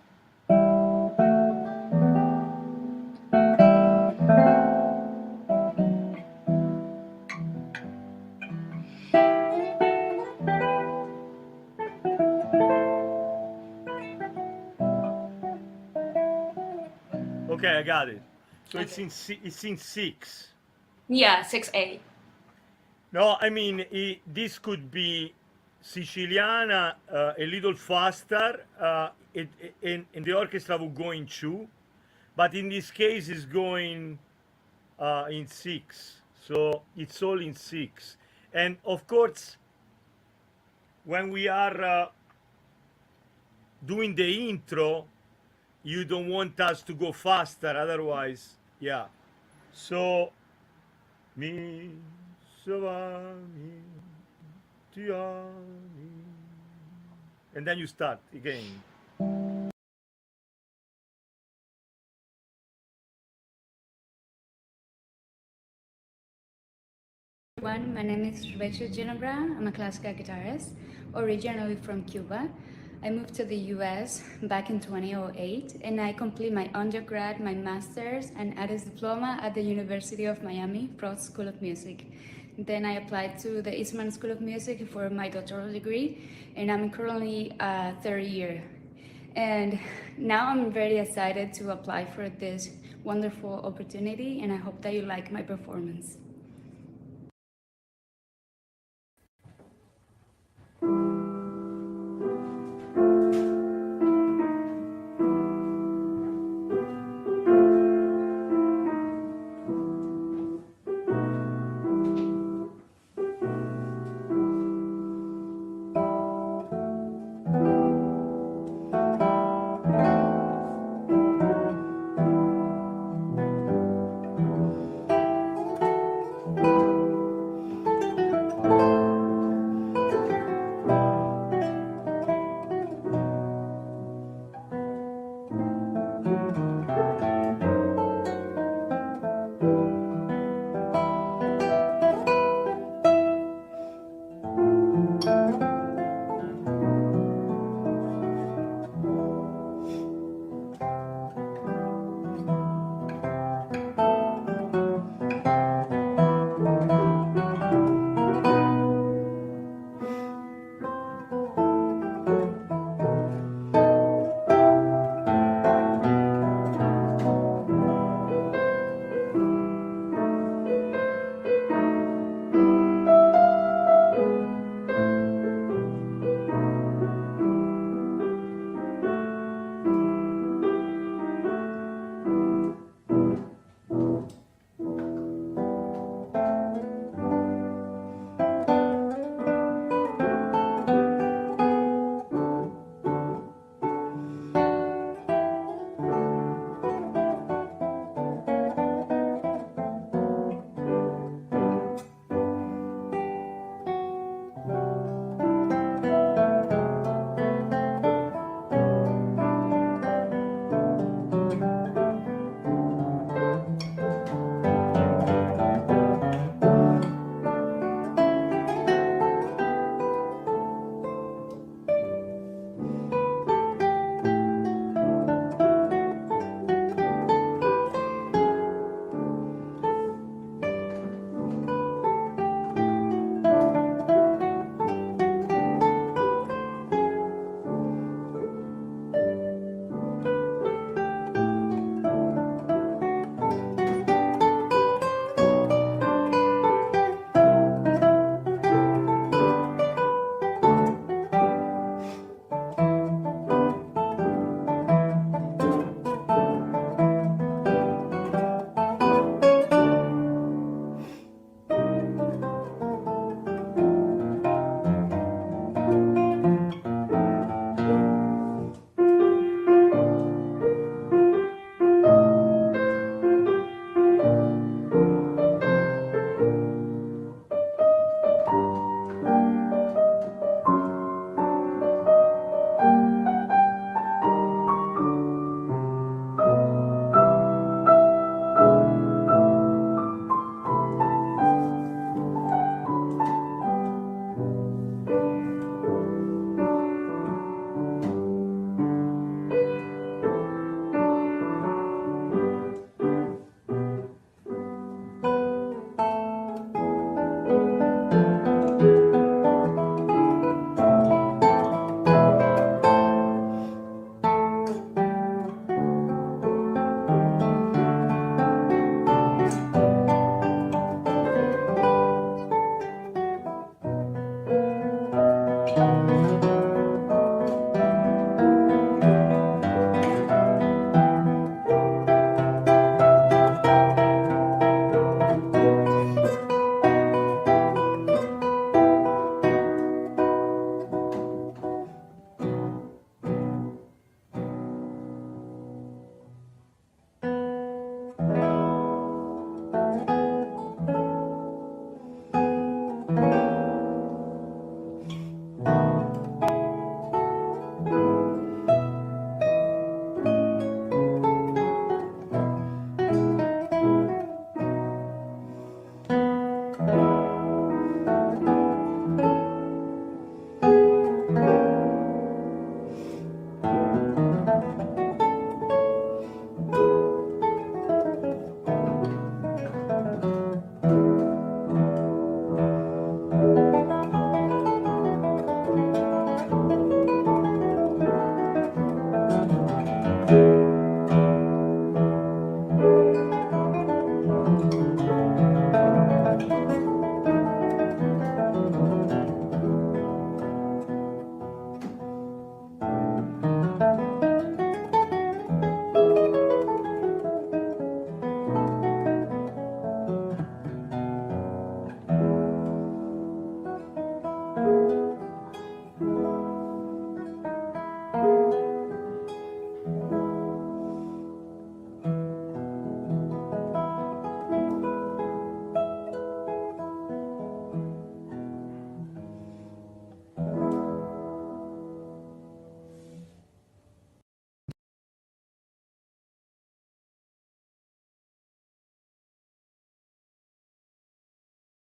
Okay, I got it. So it's in 6. Yeah, 6A. No, I mean this could be Siciliana a little faster, and the orchestra will go in 2, but in this case it's going in 6. So it's all in 6, and of course when we are doing the intro, you don't want us to go faster, otherwise, yeah. So, mi, so va, mi, ti ami. And then you start again. Everyone, my name is Rachel Ginebra. I'm a classical guitarist, originally from Cuba. I moved to the US back in 2008, and I completed my undergrad, my master's, and artist diploma at the University of Miami Broad School of Music. Then I applied to the Eastman School of Music for my doctoral degree, and I'm currently third year. And now I'm very excited to apply for this wonderful opportunity, and I hope that you like my performance.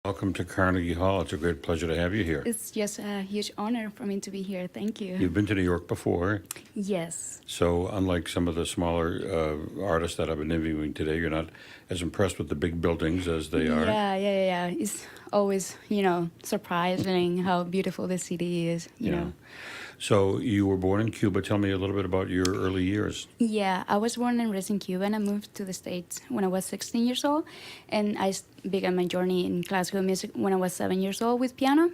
Welcome to Carnegie Hall. It's a great pleasure to have you here. It's just a huge honor for me to be here. Thank you. You've been to New York before. Yes. So unlike some of the smaller artists that I've been interviewing today, you're not as impressed with the big buildings as they are. Yeah. It's always, surprising how beautiful the city is, you know. So you were born in Cuba. Tell me a little bit about your early years. Yeah, I was born and raised in Cuba, and I moved to the States when I was 16 years old. And I began my journey in classical music when I was 7 years old with piano.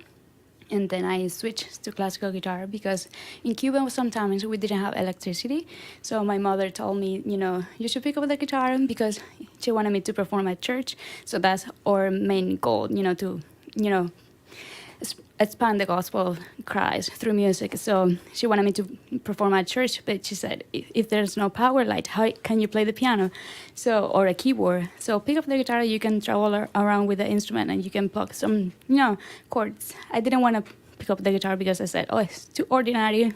And then I switched to classical guitar because in Cuba sometimes we didn't have electricity. So my mother told me, you should pick up the guitar because she wanted me to perform at church. So that's our main goal, to, expand the gospel of Christ through music. So she wanted me to perform at church, but she said, if there's no power light, how can you play the piano? Or a keyboard. So pick up the guitar, you can travel around with the instrument and you can pluck some, chords. I didn't want to pick up the guitar because I said, it's too ordinary.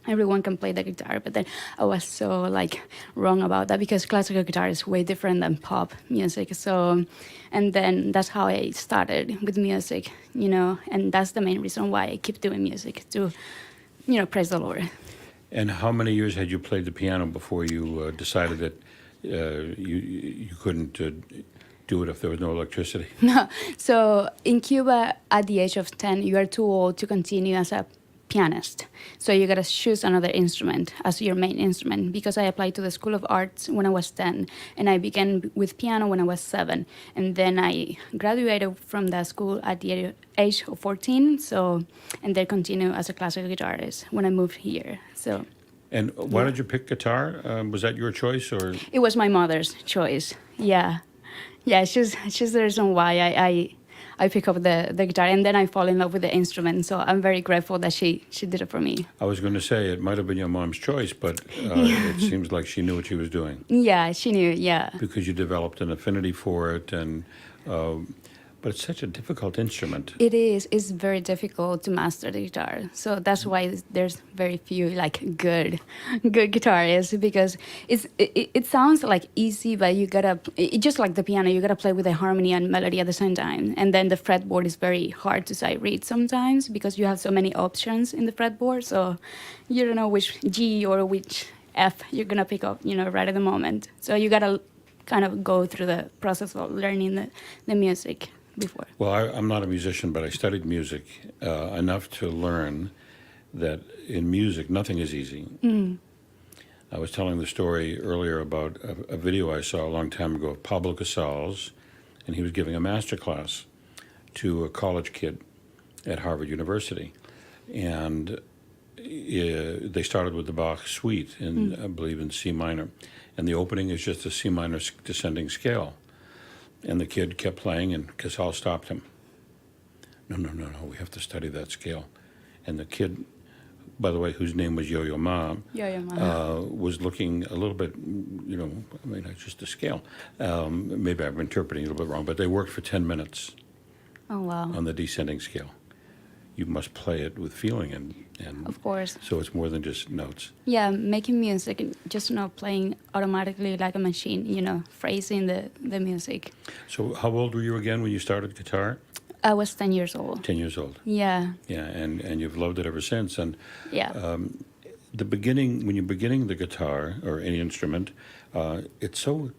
Everyone can play the guitar, but then I was so wrong about that because classical guitar is way different than pop music. So, and then that's how I started with music, and that's the main reason why I keep doing music to, praise the Lord. And how many years had you played the piano before you decided that you couldn't do it if there was no electricity? No. So in Cuba, at the age of 10, you are too old to continue as a pianist. So you got to choose another instrument as your main instrument because I applied to the School of Arts when I was 10 and I began with piano when I was 7. And then I graduated from that school at the age of 14. So, and then continue as a classical guitarist when I moved here. So. And why did you pick guitar? Was that your choice or? It was my mother's choice. Yeah. She's the reason why I pick up the guitar, and then I fall in love with the instrument. So I'm very grateful that she did it for me. I was going to say it might have been your mom's choice, but it seems like she knew what she was doing. Yeah, she knew, yeah. Because you developed an affinity for it, and but it's such a difficult instrument. It is. It's very difficult to master the guitar. So that's why there's very few good guitarists because it sounds easy, but you gotta just like the piano, you gotta play with the harmony and melody at the same time. And then the fretboard is very hard to sight read sometimes because you have so many options in the fretboard. So you don't know which G or which F you're gonna pick up, right at the moment. So you gotta kind of go through the process of learning the music before. Well, I'm not a musician, but I studied music enough to learn that in music, nothing is easy. Mm. I was telling the story earlier about a video I saw a long time ago of Pablo Casals, and he was giving a master class to a college kid at Harvard University. And they started with the Bach suite, I believe in C minor. And the opening is just a C minor descending scale. And the kid kept playing, and Casals stopped him. No, we have to study that scale. And the kid, by the way, whose name was Yo-Yo Ma, was looking a little bit, just a scale. Maybe I'm interpreting it a little bit wrong, but they worked for 10 minutes on the descending scale. You must play it with feeling and of course. So it's more than just notes. Yeah, making music and just not playing automatically like a machine, phrasing the music. So how old were you again when you started guitar? I was 10 years old. 10 years old. Yeah. Yeah, and you've loved it ever since. And yeah. The beginning, when you're beginning the guitar or any instrument, it's so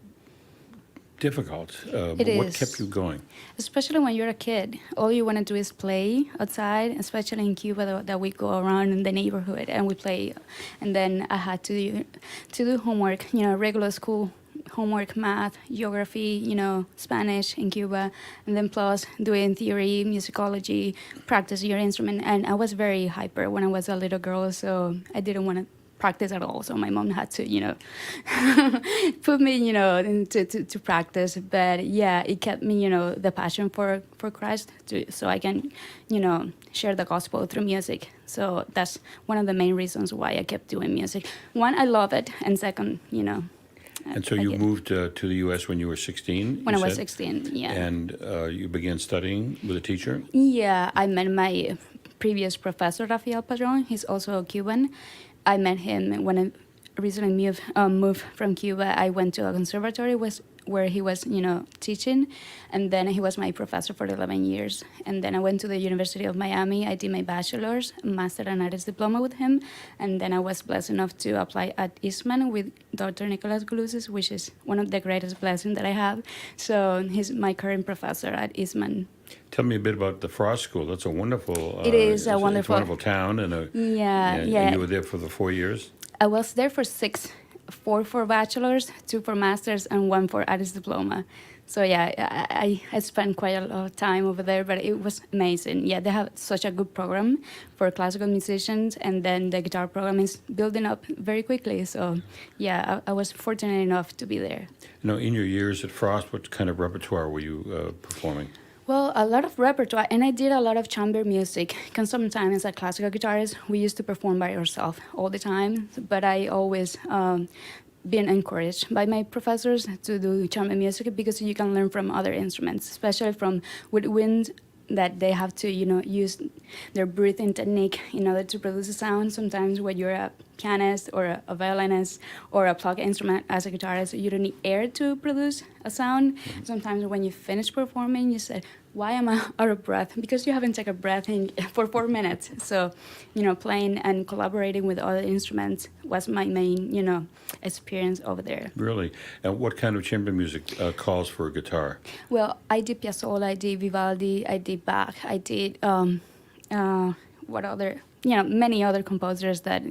difficult. What kept you going? Especially when you're a kid. All you want to do is play outside, especially in Cuba that we go around in the neighborhood and we play. And then I had to do homework, regular school homework, math, geography, Spanish in Cuba, and then plus doing theory, musicology, practice your instrument. And I was very hyper when I was a little girl, so I didn't want to practice at all. So my mom had to, put me, to practice. But yeah, it kept me, the passion for Christ, so I can, share the gospel through music. So that's one of the main reasons why I kept doing music. One, I love it, and second, And so you moved to the U.S. when you were 16? When I was 16, yeah. And you began studying with a teacher? Yeah, I met my previous professor, Rafael Padron. He's also Cuban. I met him when recently moved from Cuba, I went to a conservatory where he was, teaching, and then he was my professor for 11 years. And then I went to the University of Miami. I did my bachelor's, master, and artist diploma with him. And then I was blessed enough to apply at Eastman with Dr. Nicholas Goulouzis, which is one of the greatest blessings that I have. So he's my current professor at Eastman. Tell me a bit about the Frost School. That's a wonderful. It is a it's wonderful, a wonderful town, and yeah. you were there for the 4 years. I was there for 6, 4 for bachelor's, 2 for master's, and 1 for artist diploma. So yeah, I spent quite a lot of time over there, but it was amazing. Yeah, they have such a good program for classical musicians, and then the guitar program is building up very quickly. So yeah, I was fortunate enough to be there. In your years at Frost, what kind of repertoire were you performing? Well, a lot of repertoire, and I did a lot of chamber music. Because sometimes as a classical guitarist, we used to perform by ourselves all the time, but I always been encouraged by my professors to do chamber music because you can learn from other instruments, especially from woodwind, that they have to, use their breathing technique in order to produce a sound. Sometimes when you're a pianist or a violinist or a plucked instrument as a guitarist, you don't need air to produce a sound. Sometimes when you finish performing, you say, why am I out of breath? Because you haven't taken a breath for 4 minutes. So, playing and collaborating with other instruments was my main, experience over there. Really? And what kind of chamber music calls for a guitar? Well, I did Piazzolla, I did Vivaldi, I did Bach, I did many other composers that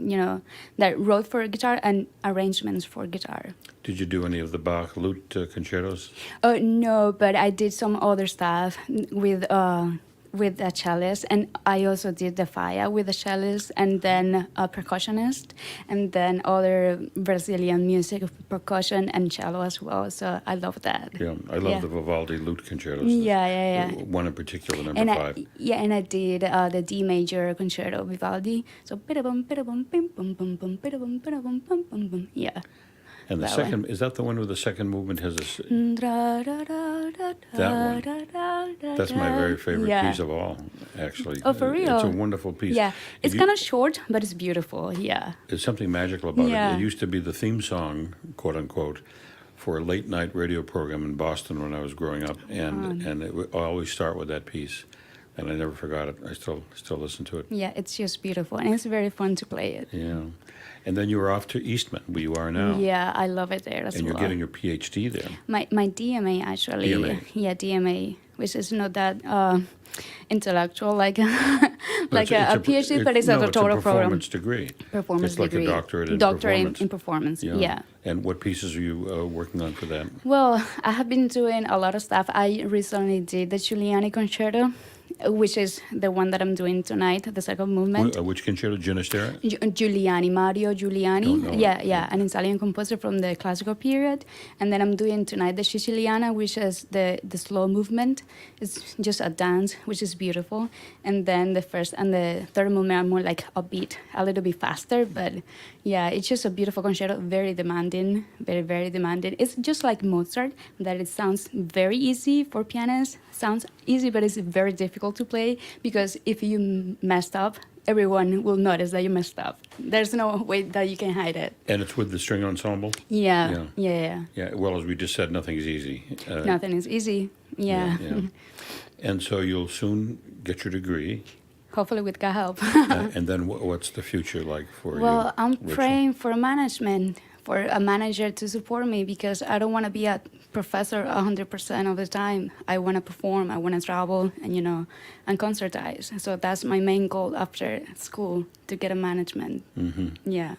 that wrote for guitar and arrangements for guitar. Did you do any of the Bach lute concertos? No, but I did some other stuff with a cellist, and I also did the faya with a cellist, and then a percussionist, and then other Brazilian music, percussion and cello as well. So I love that. Yeah, I love the Vivaldi lute concertos. Yeah. One in particular, number 5. And I did the D major concerto Vivaldi. So yeah. And the second, is that the one where the second movement has a... That one. That's my very favorite piece of all, actually. Oh, for real? It's a wonderful piece. Yeah, it's kind of short, but it's beautiful, yeah. There's something magical about it. It used to be the theme song, quote unquote, for a late night radio program in Boston when I was growing up, and it would always start with that piece. And I never forgot it. I still listen to it. Yeah, it's just beautiful, and it's very fun to play it. Yeah. And then you were off to Eastman, where you are now. Yeah, I love it there as well. And you're getting your PhD there. My DMA, actually. DMA. Yeah, DMA, which is not that intellectual like a PhD, but it's a doctoral program. Performance degree. Performance it's degree. It's like a doctorate in performance. In performance. Yeah. And what pieces are you working on for that? Well, I have been doing a lot of stuff. I recently did the Giuliani Concerto, which is the one that I'm doing tonight, the second movement. Which concerto? Ginestera? Giuliani, Mario Giuliani. No. Yeah, an Italian composer from the classical period. And then I'm doing tonight the Siciliana, which is the slow movement. It's just a dance, which is beautiful. And then the first and the third movement are more like upbeat, a little bit faster. But yeah, it's just a beautiful concerto, very demanding, very, very demanding. It's just like Mozart, that it sounds very easy for pianists. Sounds easy, but it's very difficult to play because if you messed up, everyone will notice that you messed up. There's no way that you can hide it. And it's with the string ensemble? Yeah. Well, as we just said, nothing's easy. Nothing is easy. Yeah. And so you'll soon get your degree. Hopefully with God help. And then what's the future like for you? Well, I'm Rachel? praying for management, for a manager to support me because I don't want to be a professor 100% of the time. I want to perform, I want to travel, and and concertize. So that's my main goal after school, to get a management. Mm-hmm. Yeah.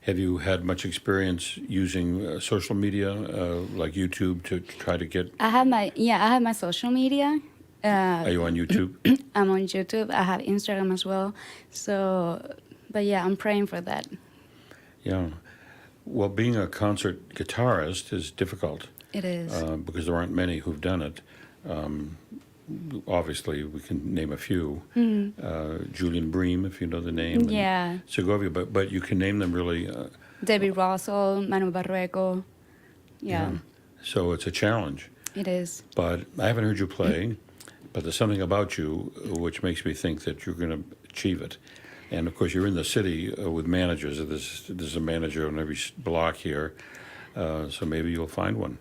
Have you had much experience using social media like YouTube to try to get? I have my social media. Are you on YouTube? I'm on YouTube. I have Instagram as well. So, but yeah, I'm praying for that. Yeah. Well, being a concert guitarist is difficult. It is. Because there aren't many who've done it. Obviously, we can name a few. Julian Bream, if you know the name. Yeah. Segovia, but you can name them really. David Russell, Manu Barreco. Yeah. So it's a challenge. It is. But I haven't heard you play, but there's something about you which makes me think that you're going to achieve it. And of course, you're in the city with managers. There's a manager on every block here, so maybe you'll find one.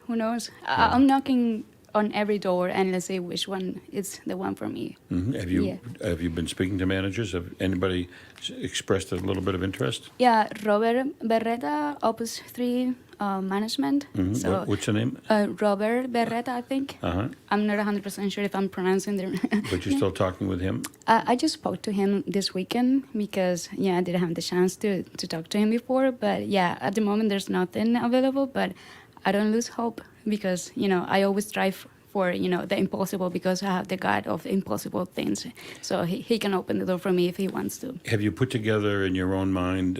Who knows? I'm knocking on every door and let's see which one is the one for me. Mm-hmm. Have you been speaking to managers? Have anybody expressed a little bit of interest? Yeah, Robert Berreta, Opus 3 management. Mm-hmm. So What's the name? Robert Berreta, I think. Uh-huh. I'm not 100% sure if I'm pronouncing the. But you're still talking with him? I just spoke to him this weekend because, I didn't have the chance to talk to him before. But at the moment there's nothing available, but I don't lose hope because, I always strive for, the impossible because I have the God of impossible things. So he can open the door for me if he wants to. Have you put together in your own mind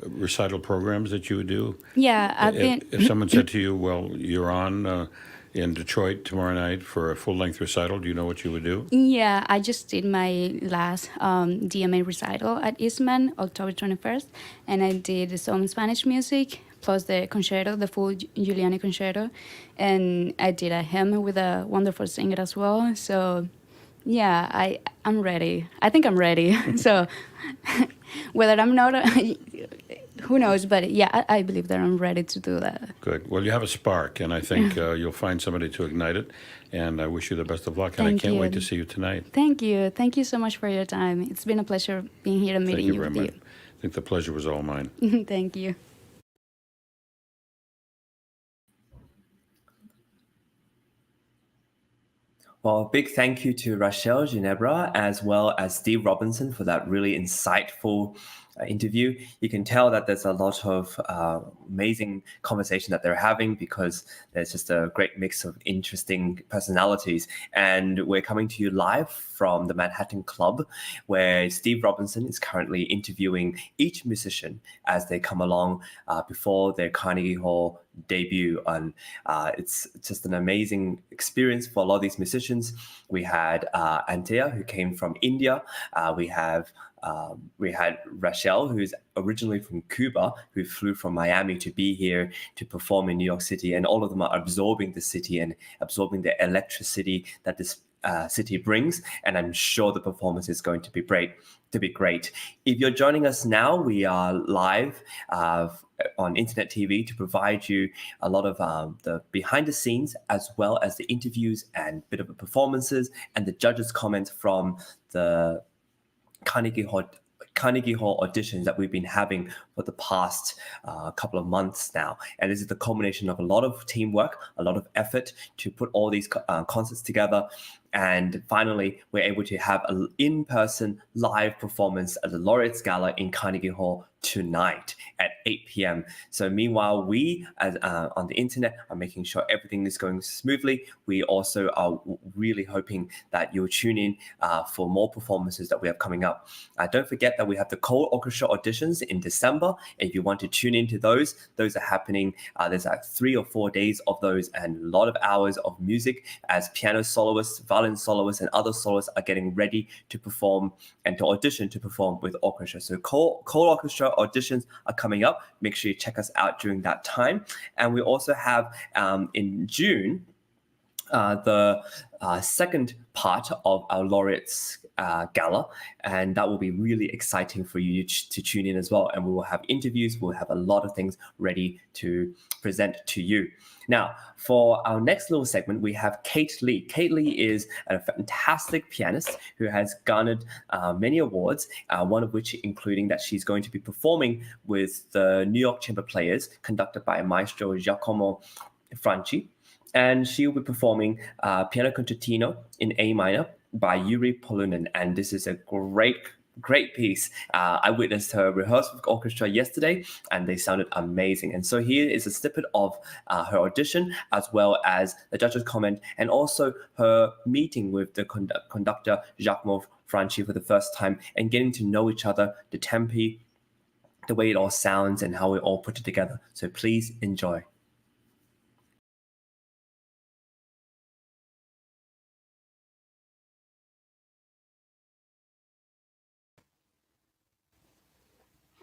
recital programs that you would do? Yeah, I've been... If someone said to you, well, you're on in Detroit tomorrow night for a full-length recital, do you know what you would do? Yeah, I just did my last DMA recital at Eastman, October 21st, and I did some Spanish music, plus the concerto, the full Giuliani concerto, and I did a hymn with a wonderful singer as well. So, I'm ready. I think I'm ready. So, whether I'm not, who knows? But I believe that I'm ready to do that. Good. Well, you have a spark, and I think you'll find somebody to ignite it. And I wish you the best of luck. And I can't wait to see you tonight. Thank you. Thank you so much for your time. It's been a pleasure being here and meeting you. Thank you very much. I think the pleasure was all mine. Thank you. Well, a big thank you to Rachel Ginebra as well as Steve Robinson for that really insightful interview. You can tell that there's a lot of amazing conversation that they're having because there's just a great mix of interesting personalities. And we're coming to you live from the Manhattan Club, where Steve Robinson is currently interviewing each musician as they come along before their Carnegie Hall debut. And it's just an amazing experience for a lot of these musicians. We had Anthea, who came from India. We had Rachel, who's originally from Cuba, who flew from Miami to be here to perform in New York City. And all of them are absorbing the city and absorbing the electricity that this city brings. And I'm sure the performance is going to be great. If you're joining us now, we are live on internet TV to provide you a lot of the behind the scenes, as well as the interviews and bit of the performances and the judges' comments from the Carnegie Hall auditions that we've been having for the past couple of months now. And this is the culmination of a lot of teamwork, a lot of effort to put all these concerts together. And finally, we're able to have an in-person live performance at the Laureate Gala in Carnegie Hall tonight at 8 p.m. So meanwhile, we as on the internet are making sure everything is going smoothly. We also are really hoping that you'll tune in for more performances that we have coming up. Don't forget that we have the Choral Orchestra auditions in December. And if you want to tune into those are happening. There's like 3 or 4 days of those and a lot of hours of music as piano soloists, violin soloists, and other soloists are getting ready to perform and to audition to perform with orchestra. So choral orchestra auditions are coming up. Make sure you check us out during that time. And we also have in June the second part of our Laureates Gala, and that will be really exciting for you to tune in as well. And we will have interviews, we'll have a lot of things ready to present to you. Now, for our next little segment, we have Kate Lee. Kate Lee is a fantastic pianist who has garnered many awards, one of which including that she's going to be performing with the New York Chamber Players, conducted by Maestro Giacomo Franchi. And she'll be performing Piano Concertino in A minor by Yuri Polunin. And this is a great piece. I witnessed her rehearsal with orchestra yesterday, and they sounded amazing. And so here is a snippet of her audition, as well as the judge's comment, and also her meeting with the conductor Giacomo Franchi for the first time, and getting to know each other, the tempi, the way it all sounds, and how we all put it together. So please enjoy.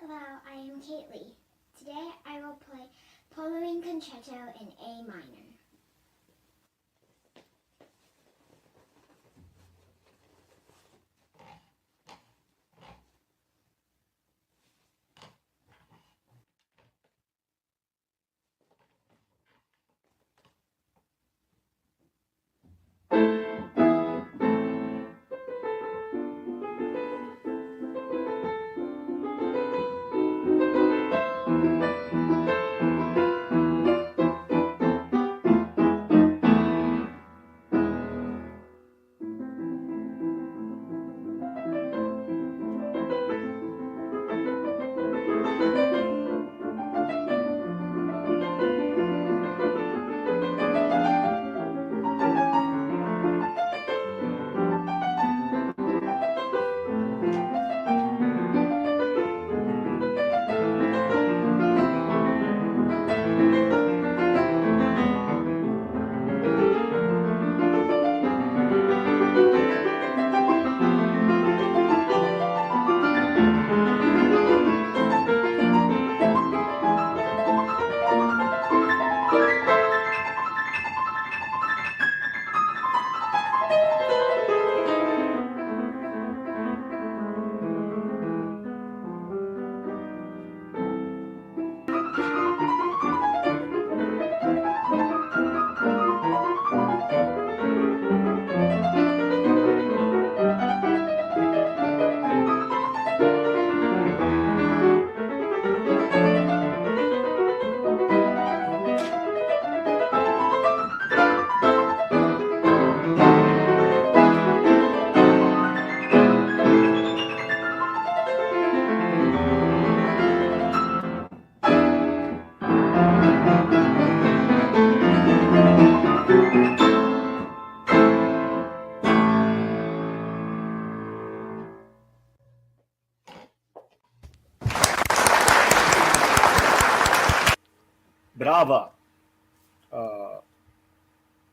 Hello, I am Kate Lee. Today I will play Polunin Concerto in A minor.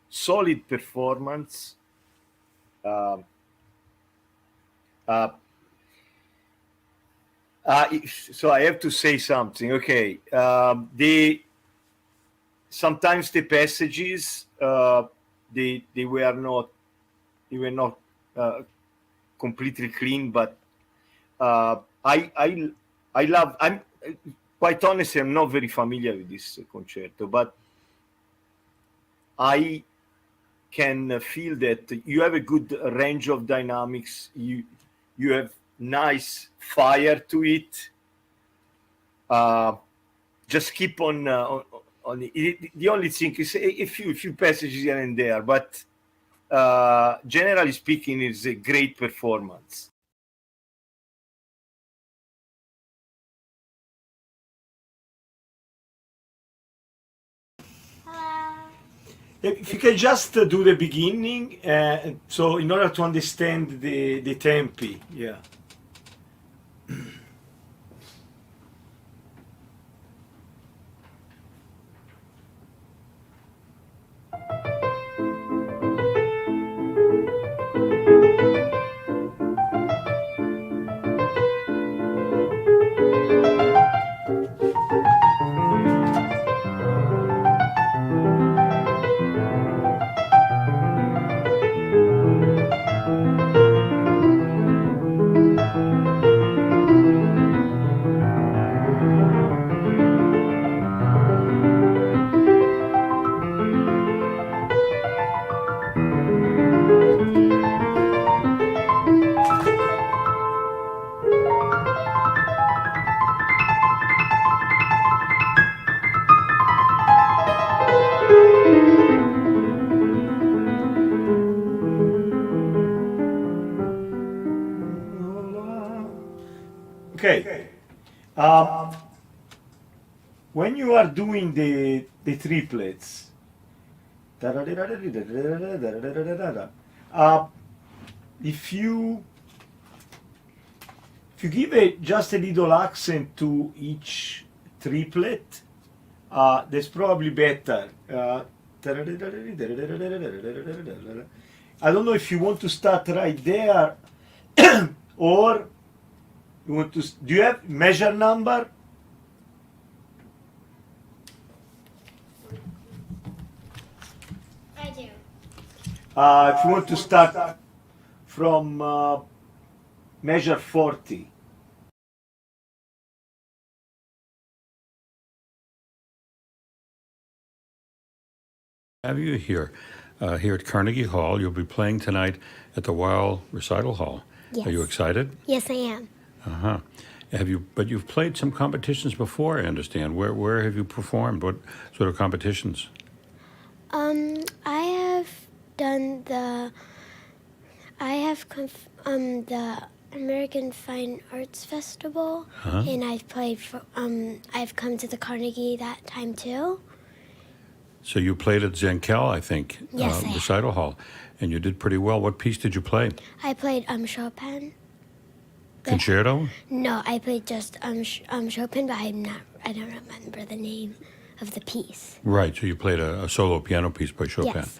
solid performance. So I have to say something. Okay, sometimes the passages they were not completely clean, but I love. I'm quite honestly, I'm not very familiar with this concerto, but I can feel that you have a good range of dynamics. You have nice fire to it. Just keep on it. The only thing is a few passages here and there, but generally speaking, it's a great performance. If you can just do the beginning, so in order to understand the tempi, yeah. Okay. When you are doing the triplets, if you give just a little accent to each triplet, that's probably better. I don't know if you want to start right there or you want to. Do you have measure number? I do. If you want to start from measure 40. Have you here at Carnegie Hall? You'll be playing tonight at the Weill Recital Hall. Yes. Are you excited? Yes, I am. Uh-huh. But you've played some competitions before, I understand. Where have you performed? What sort of competitions? I have done the American Fine Arts Festival, Huh? and I've played for I've come to the Carnegie that time too. So you played at Zenkel, I think, Yes, I have. Recital Hall, and you did pretty well. What piece did you play? I played Chopin. Concerto? No, I played just Chopin, but I don't remember the name of the piece. Right, so you played a solo piano piece by Chopin. Yes.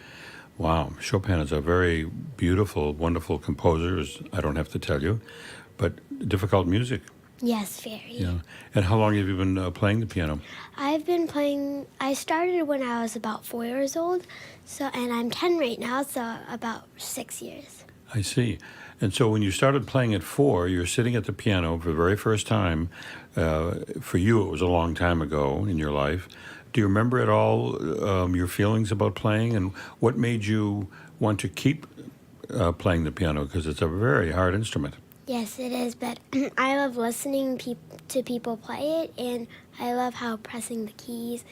Wow, Chopin is a very beautiful, wonderful composer, as I don't have to tell you, but difficult music. Yes, very. Yeah. And how long have you been playing the piano? I've been playing. I started when I was about 4 years old, and I'm 10 right now, so about 6 years. I see. And so when you started playing at 4, you're sitting at the piano for the very first time. For you, it was a long time ago in your life. Do you remember at all your feelings about playing, and what made you want to keep playing the piano? Because it's a very hard instrument. Yes, it is, but I love listening to people play it, and I love how pressing the keys,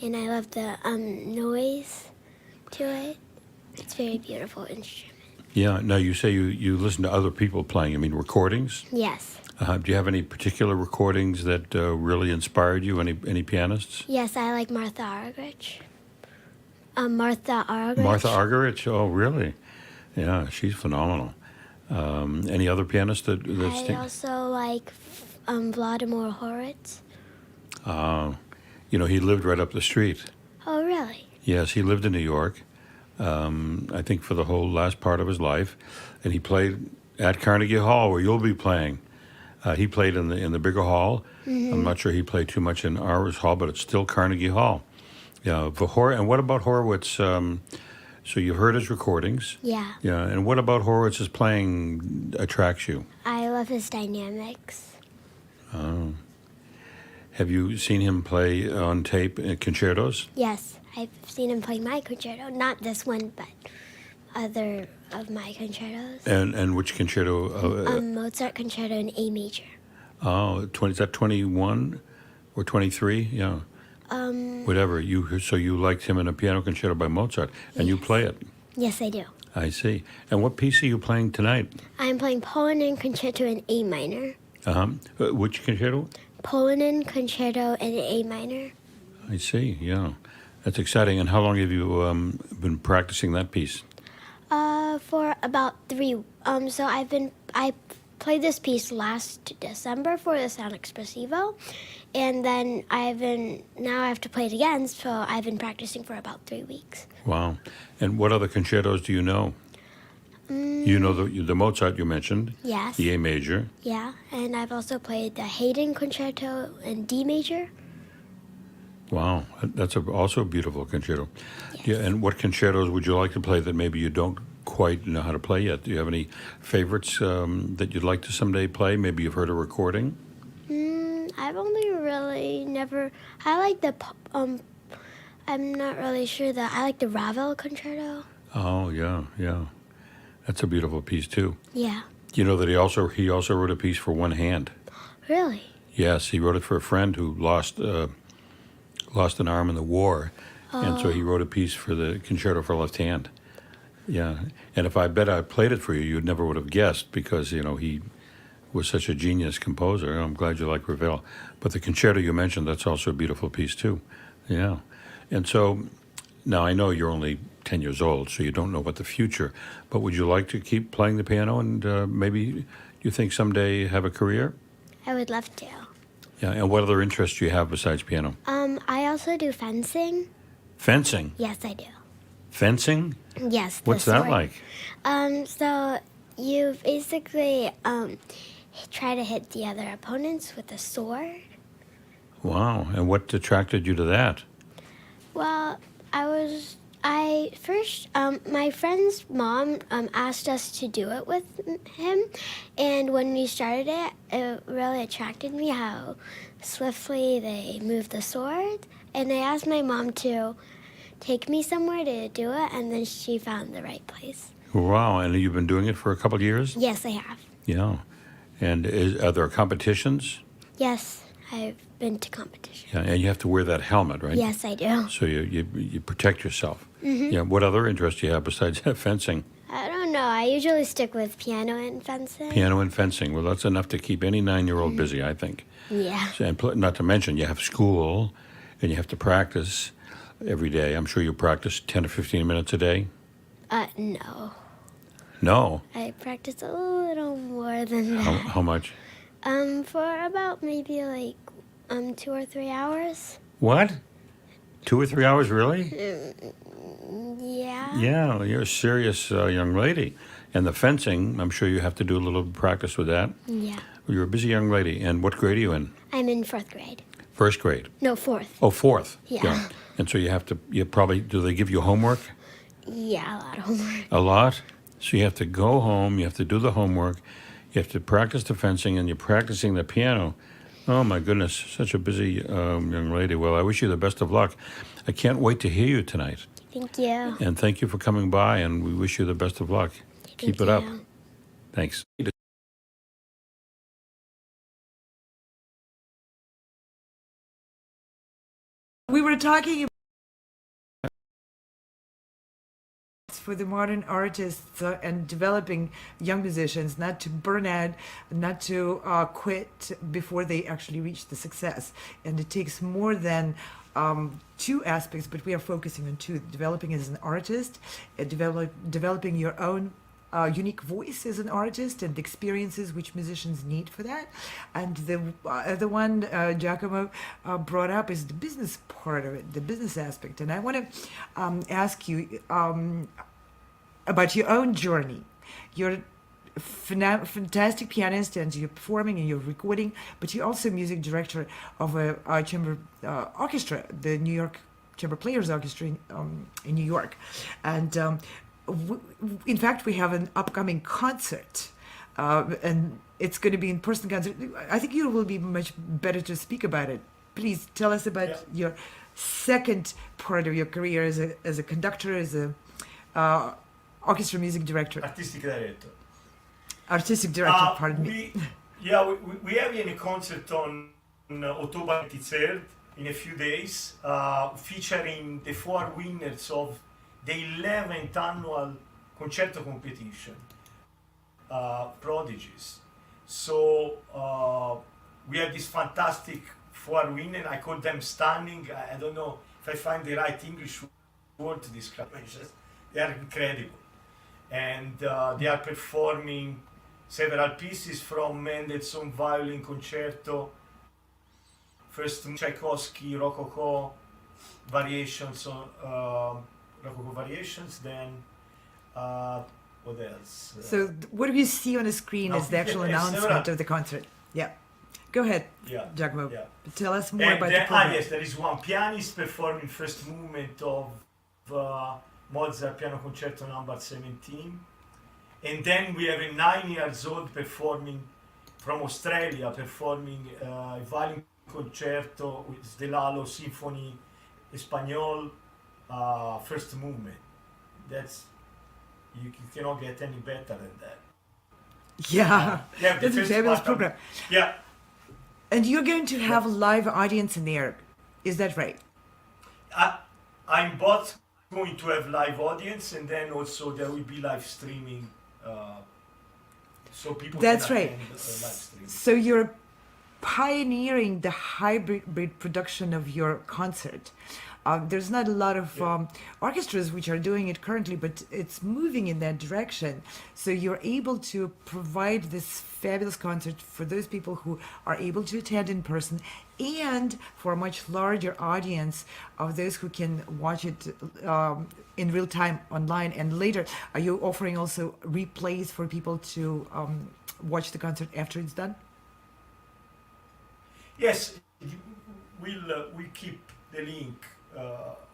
and I love the noise to it. It's a very beautiful instrument. Yeah. Now, you say you listen to other people playing. I mean, recordings? Yes. Do you have any particular recordings that really inspired you? Any pianists? Yes, I like Martha Argerich. Martha Argerich. Martha Argerich? Oh, really? Yeah, she's phenomenal. Any other pianists that I also like Vladimir Horowitz. he lived right up the street. Oh, really? Yes, he lived in New York, I think for the whole last part of his life, and he played at Carnegie Hall, where you'll be playing. He played in the bigger hall. I'm not sure he played too much in ours hall, but it's still Carnegie Hall. Yeah, and what about Horowitz? So you've heard his recordings. Yeah. Yeah, and what about Horowitz's playing attracts you? I love his dynamics. Oh. Have you seen him play on tape concertos? Yes, I've seen him play my concerto. Not this one, but other of my concertos. And which concerto? Mozart concerto in A major. Oh, is that 21 or 23? Yeah. Whatever. So you liked him in a piano concerto by Mozart, and you play it. Yes, I do. I see. And what piece are you playing tonight? I'm playing Polunin concerto in A minor. Which concerto? Polunin concerto in A minor. I see. Yeah, that's exciting. And how long have you been practicing that piece? For about 3. I played this piece last December for the Sound Espressivo, and then now I have to play it again. So I've been practicing for about 3 weeks. Wow. And what other concertos do you know? You know the Mozart you mentioned. Yes. The A major. Yeah, and I've also played the Haydn concerto in D major. Wow, that's also a beautiful concerto. Yes. Yeah, and what concertos would you like to play that maybe you don't quite know how to play yet? Do you have any favorites that you'd like to someday play? Maybe you've heard a recording? I've only really never. I like the. I'm not really sure that I like the Ravel concerto. Oh yeah, yeah, that's a beautiful piece too. Yeah. You know that he also wrote a piece for one hand. Really? Yes, he wrote it for a friend who lost an arm in the war, and so he wrote a piece for the concerto for left hand. Yeah, and if I played it for you, you never would have guessed because he was such a genius composer. I'm glad you like Ravel. But the concerto you mentioned, that's also a beautiful piece too. Yeah, and so now I know you're only 10 years old, so you don't know about the future. But would you like to keep playing the piano and maybe you think someday have a career? I would love to. Yeah, and what other interests do you have besides piano? I also do fencing. Fencing? Yes, I do. Fencing? Yes. What's that like? So you basically try to hit the other opponents with a sword. Wow, and what attracted you to that? Well, my friend's mom asked us to do it with him, and when we started it, it really attracted me how swiftly they move the sword, and I asked my mom to take me somewhere to do it, and then she found the right place. Wow, and you've been doing it for a couple of years? Yes, I have. Yeah, and are there competitions? Yes, I've been to competition. Yeah, and you have to wear that helmet, right? Yes, I do. So you protect yourself. Mm-hmm. Yeah. What other interests do you have besides fencing? I don't know. I usually stick with piano and fencing. Piano and fencing. Well, that's enough to keep any 9-year-old busy, I think. Yeah. So, and not to mention, you have school, and you have to practice every day. I'm sure you practice 10 to 15 minutes a day. No. No. I practice a little more than that. How much? For about maybe 2 or 3 hours. What? 2 or 3 hours, really? Yeah. Yeah, you're a serious young lady. And the fencing, I'm sure you have to do a little practice with that. Yeah. Well, you're a busy young lady. And what grade are you in? I'm in 4th grade. First grade? No, 4th. Oh, 4th. Yeah. And so do they give you homework? Yeah, a lot of homework. A lot? So you have to go home, you have to do the homework, you have to practice the fencing, and you're practicing the piano. Oh, my goodness, such a busy young lady. Well, I wish you the best of luck. I can't wait to hear you tonight. Thank you. And thank you for coming by, and we wish you the best of luck. Keep it up. Thanks. We were talking for the modern artists and developing young musicians not to burn out, not to quit before they actually reach the success. And it takes more than 2 aspects, but we are focusing on 2: developing as an artist, developing your own unique voice as an artist and the experiences which musicians need for that. And the one Giacomo brought up is the business part of it, the business aspect. And I want to ask you about your own journey. You're a fantastic pianist and you're performing and you're recording, but you're also music director of a chamber orchestra, the New York Chamber Players Orchestra in New York. And in fact, we have an upcoming concert, and it's going to be in-person concert. I think you will be much better to speak about it. Please tell us about your second part of your career as a conductor, as a orchestra music director. Artistic director. Artistic director, pardon me. We have a concert on October 23rd, in a few days, featuring the 4 winners of the 11th annual Concerto competition, Prodigies. So we have this fantastic 4 winners. I call them stunning. I don't know if I find the right English word to describe them. They are incredible. And they are performing several pieces from Mendelssohn Violin Concerto, first Tchaikovsky Rococo variations, then what else? So what we see on the screen is the actual announcement of the concert. Yeah. Go ahead, Giacomo. Tell us more about the program. Yes, there is one pianist performing first movement of Mozart Piano Concerto number 17. And then we have a 9-year-old performing from Australia, performing a violin concerto with the Lalo Symphony Espagnol first movement. That's, you cannot get any better than that. Yeah, that's a fabulous program. Yeah. And you're going to have a live audience in there, is that right? I'm both going to have live audience, and then also there will be live streaming, so people That's can right. attend, live streaming. So you're pioneering the hybrid production of your concert. There's not a lot of orchestras which are doing it currently, but it's moving in that direction. So you're able to provide this fabulous concert for those people who are able to attend in person, and for a much larger audience of those who can watch it in real time online. And later, are you offering also replays for people to watch the concert after it's done? Yes, we'll keep the link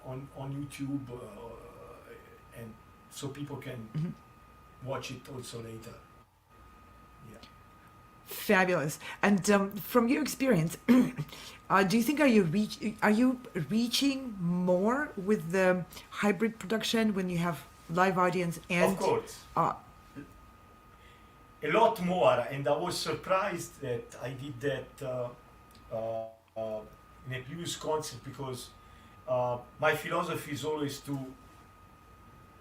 on YouTube, and so people can watch it also later. Yeah. Fabulous. And from your experience, do you think are you reaching more with the hybrid production when you have live audience? And of course, a lot more. And I was surprised that I did that in a previous concert, because my philosophy is always to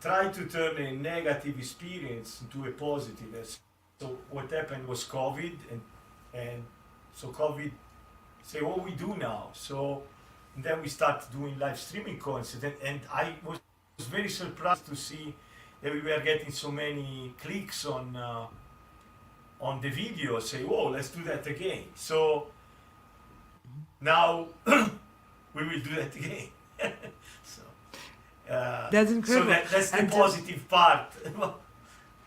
try to turn a negative experience into a positive. So what happened was COVID, and so COVID say, what we do now? So and then we started doing live streaming concerts, and I was very surprised to see that we were getting so many clicks on the video. Say, whoa, let's do that again. So now we will do that again. So, that's incredible. So that's the positive part about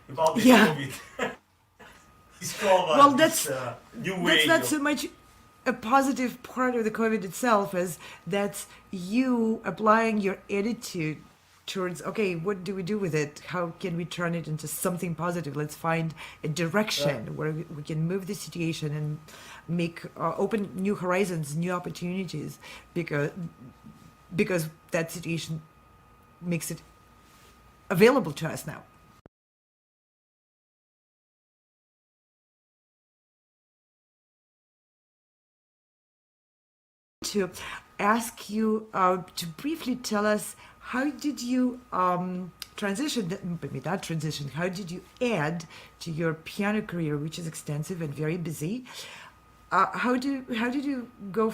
the COVID. Well, that's new way. That's not so much a positive part of the COVID itself as that's you applying your attitude towards, okay, what do we do with it? How can we turn it into something positive? Let's find a direction where we can move the situation and make open new horizons, new opportunities, because that situation makes it available to us now. To ask you to briefly tell us, how did you transition, maybe not transition, how did you add to your piano career, which is extensive and very busy? How did you go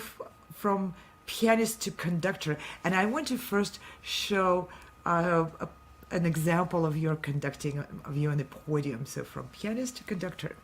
from pianist to conductor? And I want to first show a an example of your conducting of you on the podium. So from pianist to conductor.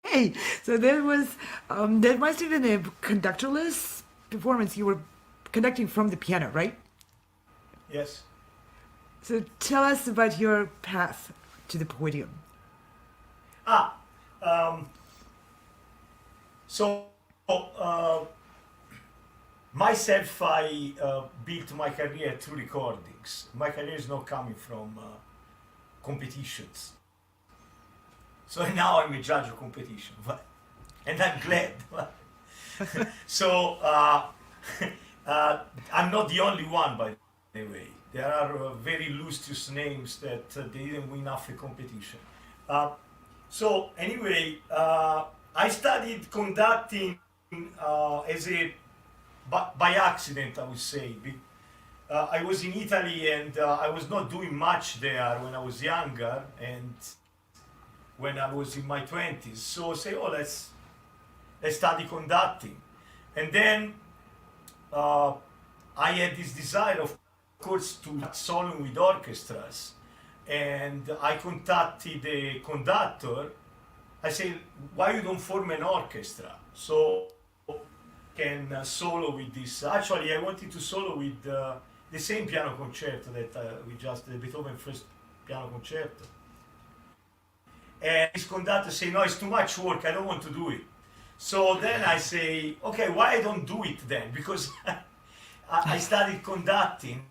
Hey, so that must have been a conductorless performance. You were conducting from the piano, right? Yes. So tell us about your path to the podium. Myself, I built my career through recordings. My career is not coming from competitions. So now I'm a judge of competition, and I'm glad. So I'm not the only one, by the way. There are very illustrious names that they didn't win half a competition. So anyway, I studied conducting by accident, I would say. I was in Italy and I was not doing much there when I was younger and when I was in my 20s. So I say, let's study conducting. And then I had this desire, of course, to solo with orchestras. And I contacted the conductor. I said, why you don't form an orchestra? So can solo with this. Actually, I wanted to solo with the same piano concerto that we just, the Beethoven first piano concerto. And his conductor said, no, it's too much work, I don't want to do it. So then I say, okay, why I don't do it then? Because I studied conducting,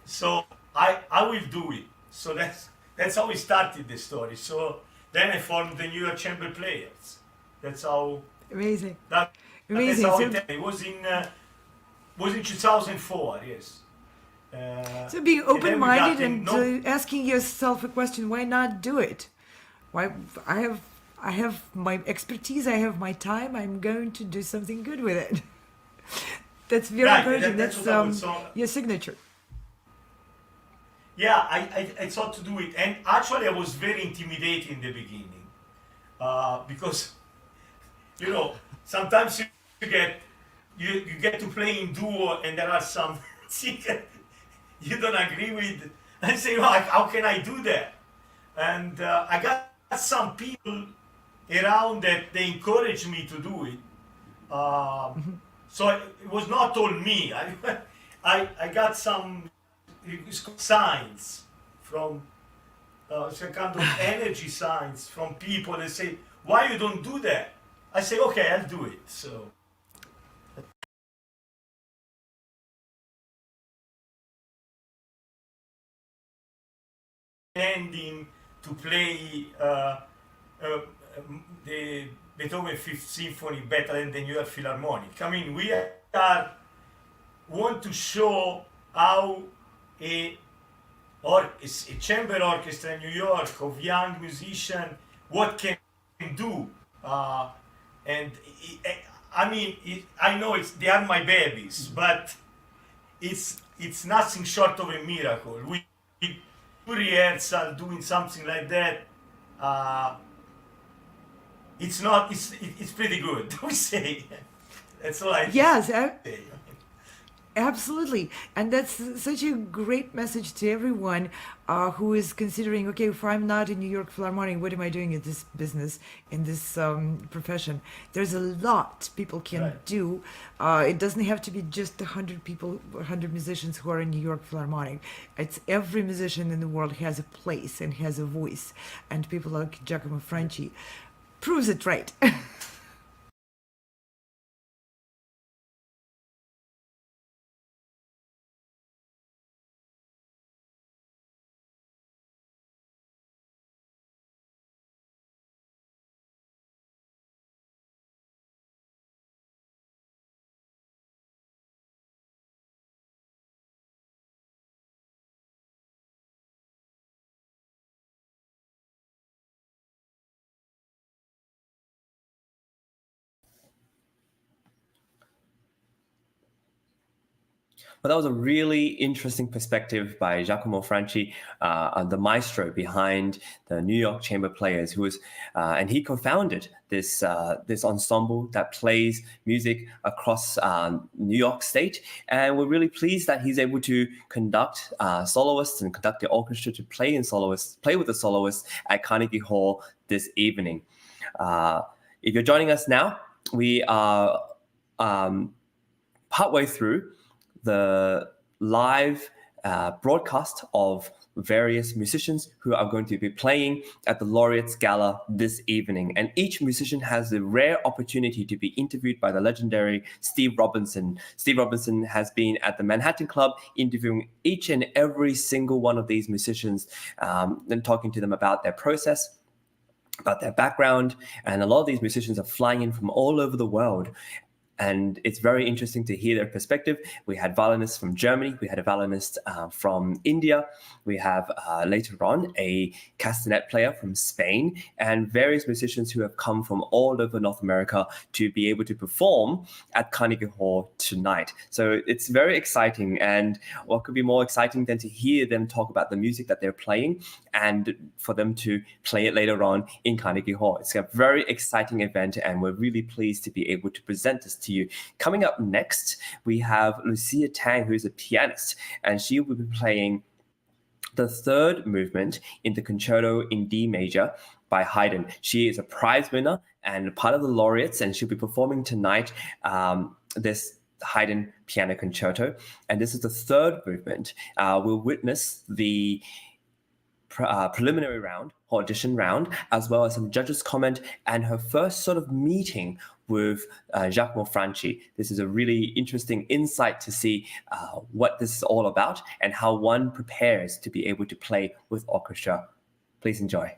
so I will do it. So that's how we started the story. So then I formed the New York Chamber Players. That's how. Amazing. Amazing. That's how it was in 2004. Yes. So being and then we got open-minded in and no- asking yourself a question: why not do it? Why I have my expertise, I have my time. I'm going to do something good with it. That's very Right, encouraging. that's That's what I was so- your signature. Yeah, I thought to do it, and actually I was very intimidated in the beginning because sometimes you get to play in duo, and there are some things you don't agree with, and say, well, how can I do that? And I got some people around that they encouraged me to do it. So it was not all me. I got some signs from some kind of energy signs from people that say, why you don't do that? I say, okay, I'll do it. So ending to play the Beethoven Fifth Symphony better than the New York Philharmonic. I mean, we want to show how a chamber orchestra in New York of young musicians what can do. And I know they are my babies, but it's nothing short of a miracle. We do rehearsal, doing something like that. It's pretty good. We say that's all I say. Absolutely. And that's such a great message to everyone who is considering, okay, if I'm not in New York Philharmonic, what am I doing in this business, in this profession? There's a lot people can do. It doesn't have to be just 100 people, 100 musicians who are in New York Philharmonic. It's every musician in the world has a place and has a voice. And people like Giacomo Franchi proves it right. Well, that was a really interesting perspective by Giacomo Franchi, the maestro behind the New York Chamber Players, who was, and he co-founded this ensemble that plays music across New York State. And we're really pleased that he's able to conduct soloists and conduct the orchestra to play with the soloists at Carnegie Hall this evening. If you're joining us now, we are partway through the live broadcast of various musicians who are going to be playing at the Laureate Gala this evening. And each musician has the rare opportunity to be interviewed by the legendary Steve Robinson. Steve Robinson has been at the Manhattan Club interviewing each and every single one of these musicians and talking to them about their process, about their background. And a lot of these musicians are flying in from all over the world. And it's very interesting to hear their perspective. We had violinists from Germany. We had a violinist from India. We have later on a castanet player from Spain, and various musicians who have come from all over North America to be able to perform at Carnegie Hall tonight. So it's very exciting. And what could be more exciting than to hear them talk about the music that they're playing and for them to play it later on in Carnegie Hall. It's a very exciting event, and we're really pleased to be able to present this to you. Coming up next, we have Lucia Tang, who is a pianist, and she will be playing the third movement in the Concerto in D major by Haydn. She is a prize winner and part of the laureates, and she'll be performing tonight this Haydn piano concerto. And this is the third movement. We'll witness the preliminary round, audition round, as well as some judges' comment and her first sort of meeting with Giacomo Franchi. This is a really interesting insight to see what this is all about and how one prepares to be able to play with orchestra. Please enjoy.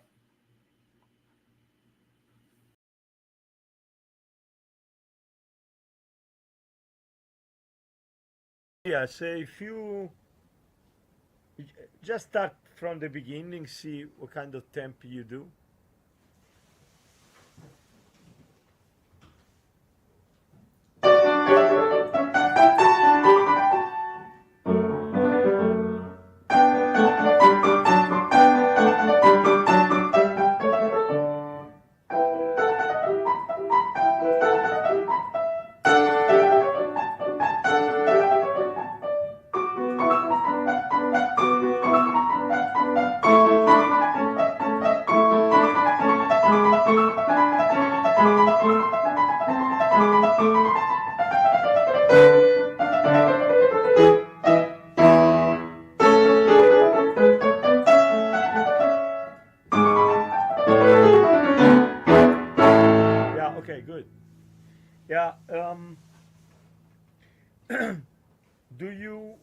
Yes, if you Just start from the beginning, see what kind of tempo you do. Yeah, okay, good. Yeah, do you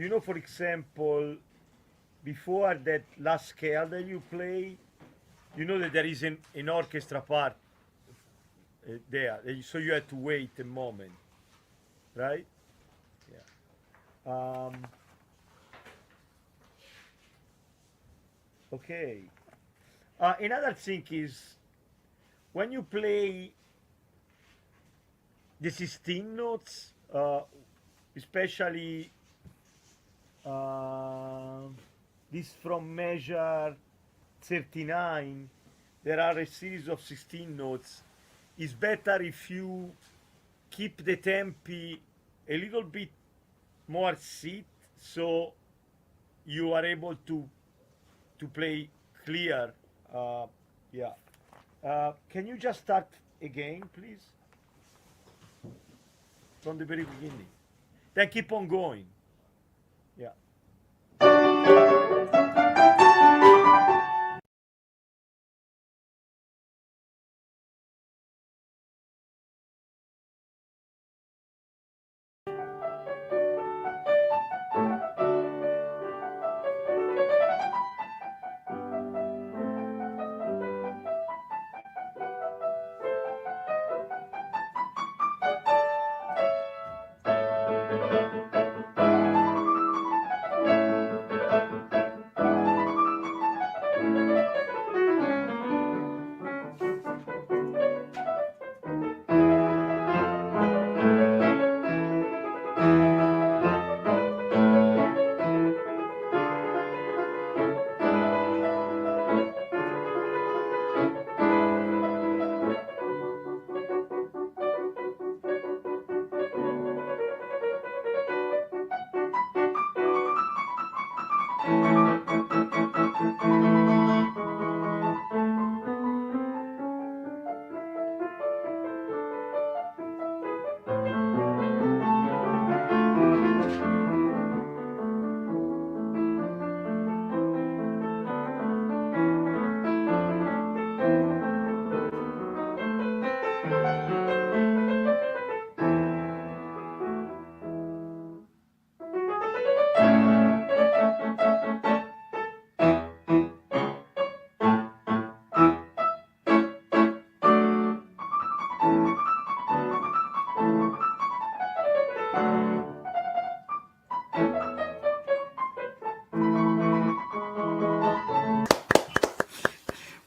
know, for example, before that last scale that you play, you know that there is an orchestra part there, so you had to wait a moment, right? Yeah. Okay. Another thing is when you play the 16 notes, especially this from measure 39, there are a series of 16 notes. It's better if you keep the tempi a little bit more sit, so you are able to play clear. Yeah. Can you just start again, please? From the very beginning. Then keep on going. Yeah.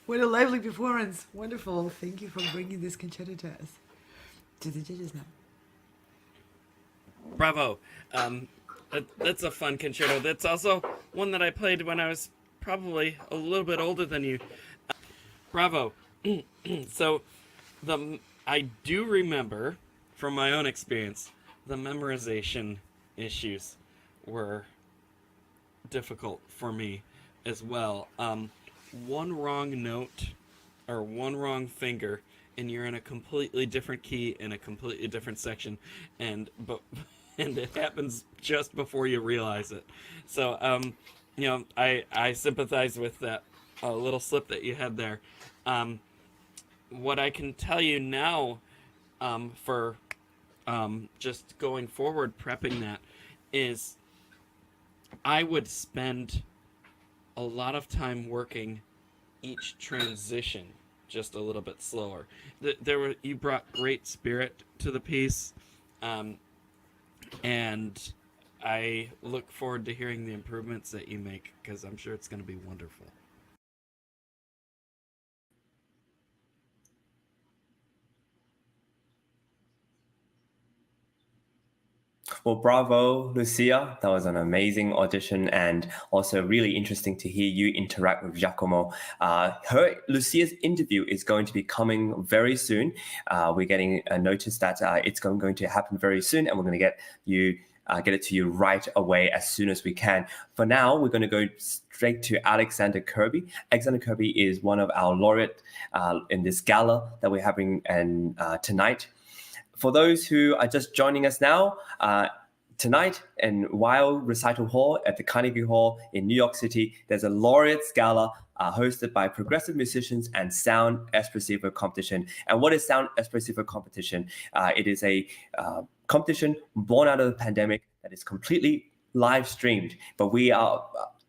What a lively performance. Wonderful. Thank you for bringing this concerto to us. To the judges now. Bravo. That's a fun concerto. That's also one that I played when I was probably a little bit older than you. Bravo. So, I do remember from my own experience, the memorization issues were difficult for me as well. One wrong note or one wrong finger, and you're in a completely different key in a completely different section, and it happens just before you realize it. So, I sympathize with that little slip that you had there. What I can tell you now, for just going forward, prepping that, is I would spend a lot of time working each transition just a little bit slower. You brought great spirit to the piece, and I look forward to hearing the improvements that you make, because I'm sure it's going to be wonderful. Well, bravo, Lucia. That was an amazing audition and also really interesting to hear you interact with Giacomo. Lucia's interview is going to be coming very soon. We're getting a notice that it's going to happen very soon, and we're going to get it to you right away as soon as we can. For now, we're going to go straight to Alexander Kirby. Alexander Kirby is one of our laureate in this gala that we're having tonight. For those who are just joining us now, tonight in Weill Recital Hall at the Carnegie Hall in New York City, there's a Laureates Gala hosted by Progressive Musicians and Sound Espressivo competition. And what is Sound Espressivo competition? It is a competition born out of the pandemic that is completely live streamed, but we are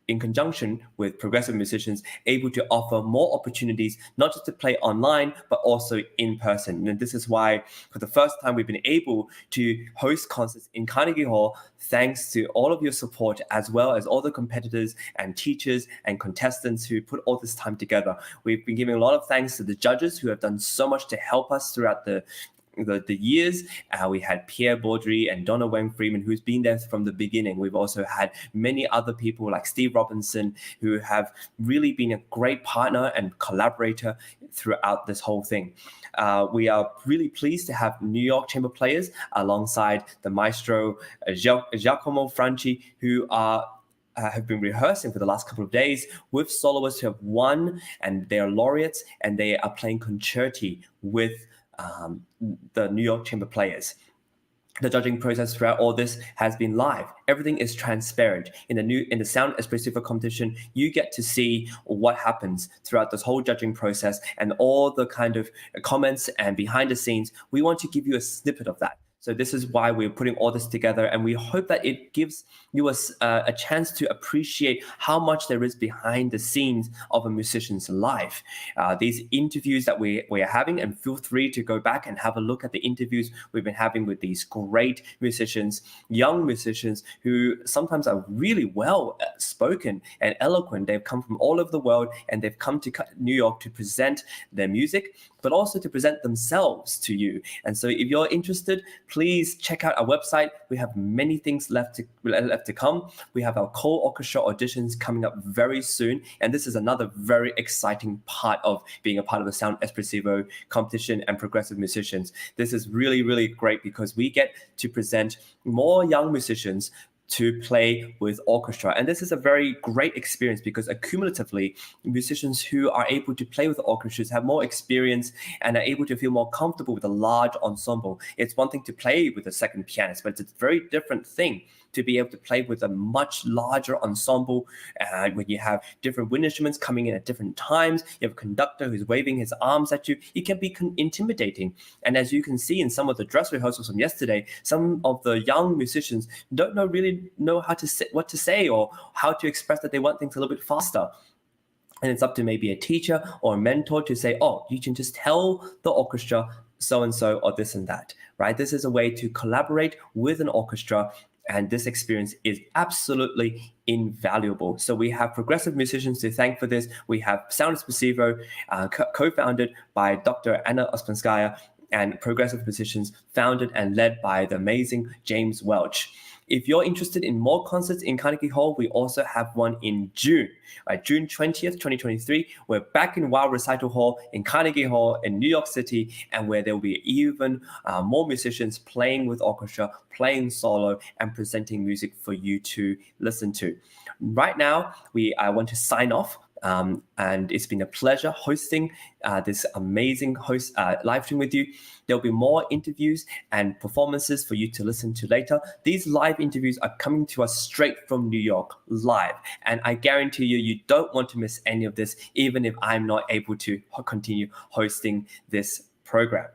in conjunction with Progressive Musicians, able to offer more opportunities, not just to play online, but also in person. And this is why, for the first time, we've been able to host concerts in Carnegie Hall, thanks to all of your support, as well as all the competitors and teachers and contestants who put all this time together. We've been giving a lot of thanks to the judges who have done so much to help us throughout the years. We had Pierre Baudry and Donna Wang Freeman, who's been there from the beginning. We've also had many other people like Steve Robinson, who have really been a great partner and collaborator throughout this whole thing. We are really pleased to have New York Chamber Players alongside the maestro Giacomo Franchi, who have been rehearsing for the last couple of days with soloists who have won, and they are laureates, and they are playing concerti with the New York Chamber Players. The judging process throughout all this has been live. Everything is transparent. In the Sound Espressivo competition, you get to see what happens throughout this whole judging process and all the kind of comments and behind the scenes. We want to give you a snippet of that. So this is why we're putting all this together, and we hope that it gives you a chance to appreciate how much there is behind the scenes of a musician's life. These interviews that we are having, and feel free to go back and have a look at the interviews we've been having with these great musicians, young musicians who sometimes are really well spoken and eloquent. They've come from all over the world, and they've come to New York to present their music, but also to present themselves to you. And so if you're interested, please check out our website. We have many things left to come. We have our co-orchestra auditions coming up very soon. And this is another very exciting part of being a part of the Sound Espressivo competition and Progressive Musicians. This is really, really great because we get to present more young musicians to play with orchestra. And this is a very great experience because accumulatively, musicians who are able to play with orchestras have more experience and are able to feel more comfortable with a large ensemble. It's one thing to play with a second pianist, but it's a very different thing to be able to play with a much larger ensemble. When you have different wind instruments coming in at different times, you have a conductor who's waving his arms at you, it can be intimidating. And as you can see in some of the dress rehearsals from yesterday, some of the young musicians don't really know what to say or how to express that they want things a little bit faster. And it's up to maybe a teacher or a mentor to say, oh, you can just tell the orchestra so-and-so or this and that, right? This is a way to collaborate with an orchestra, and this experience is absolutely invaluable. So we have Progressive Musicians to thank for this. We have Sound Espressivo, co-founded by Dr. Anna Ospenskaya, and Progressive Musicians founded and led by the amazing James Welch. If you're interested in more concerts in Carnegie Hall, we also have one in June, June 20th, 2023. We're back in Weill Recital Hall in Carnegie Hall in New York City, and where there will be even more musicians playing with orchestra, playing solo, and presenting music for you to listen to. Right now, I want to sign off. And it's been a pleasure hosting this amazing live stream with you. There'll be more interviews and performances for you to listen to later. These live interviews are coming to us straight from New York, live. And I guarantee you don't want to miss any of this, even if I'm not able to continue hosting this program.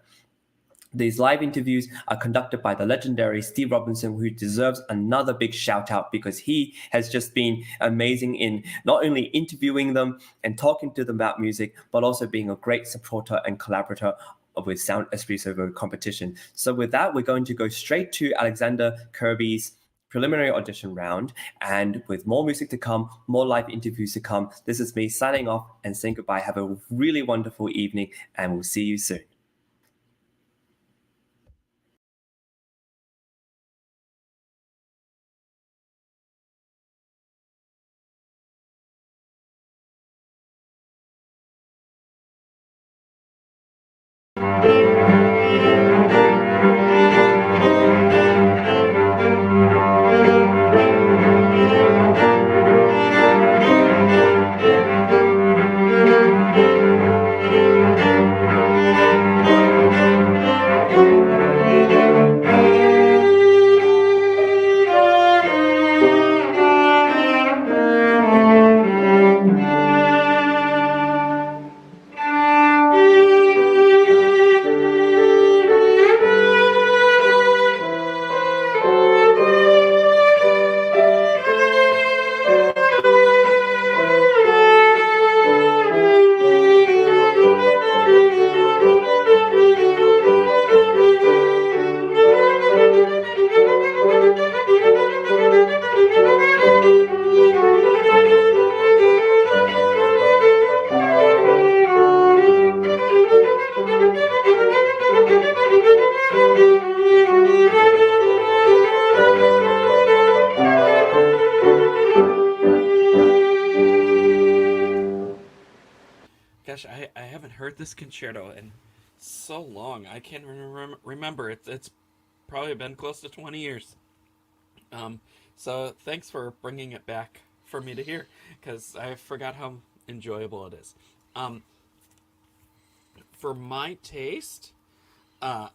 These live interviews are conducted by the legendary Steve Robinson, who deserves another big shout out because he has just been amazing in not only interviewing them and talking to them about music, but also being a great supporter and collaborator with Sound Espressivo competition. So with that, we're going to go straight to Alexander Kirby's preliminary audition round. And with more music to come, more live interviews to come, this is me signing off and saying goodbye. Have a really wonderful evening, and we'll see you soon. Gosh, I haven't heard this concerto in so long. I can't remember. It's probably been close to 20 years. So thanks for bringing it back for me to hear, because I forgot how enjoyable it is. For my taste, I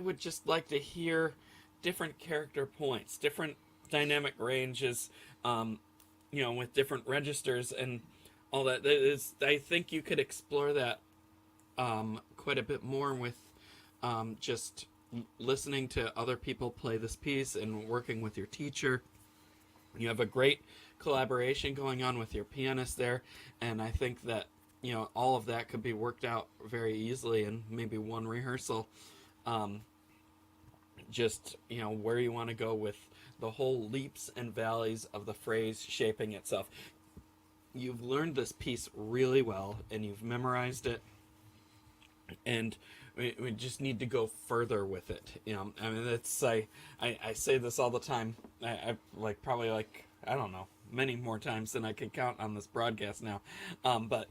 would just like to hear different character points, different dynamic ranges, with different registers and all that. I think you could explore that quite a bit more with just listening to other people play this piece and working with your teacher. You have a great collaboration going on with your pianist there, and I think that all of that could be worked out very easily in maybe one rehearsal. Just where you want to go with the whole leaps and valleys of the phrase shaping itself. You've learned this piece really well, and you've memorized it, and we just need to go further with it. I mean, I say this all the time. I probably I don't know, many more times than I can count on this broadcast now. But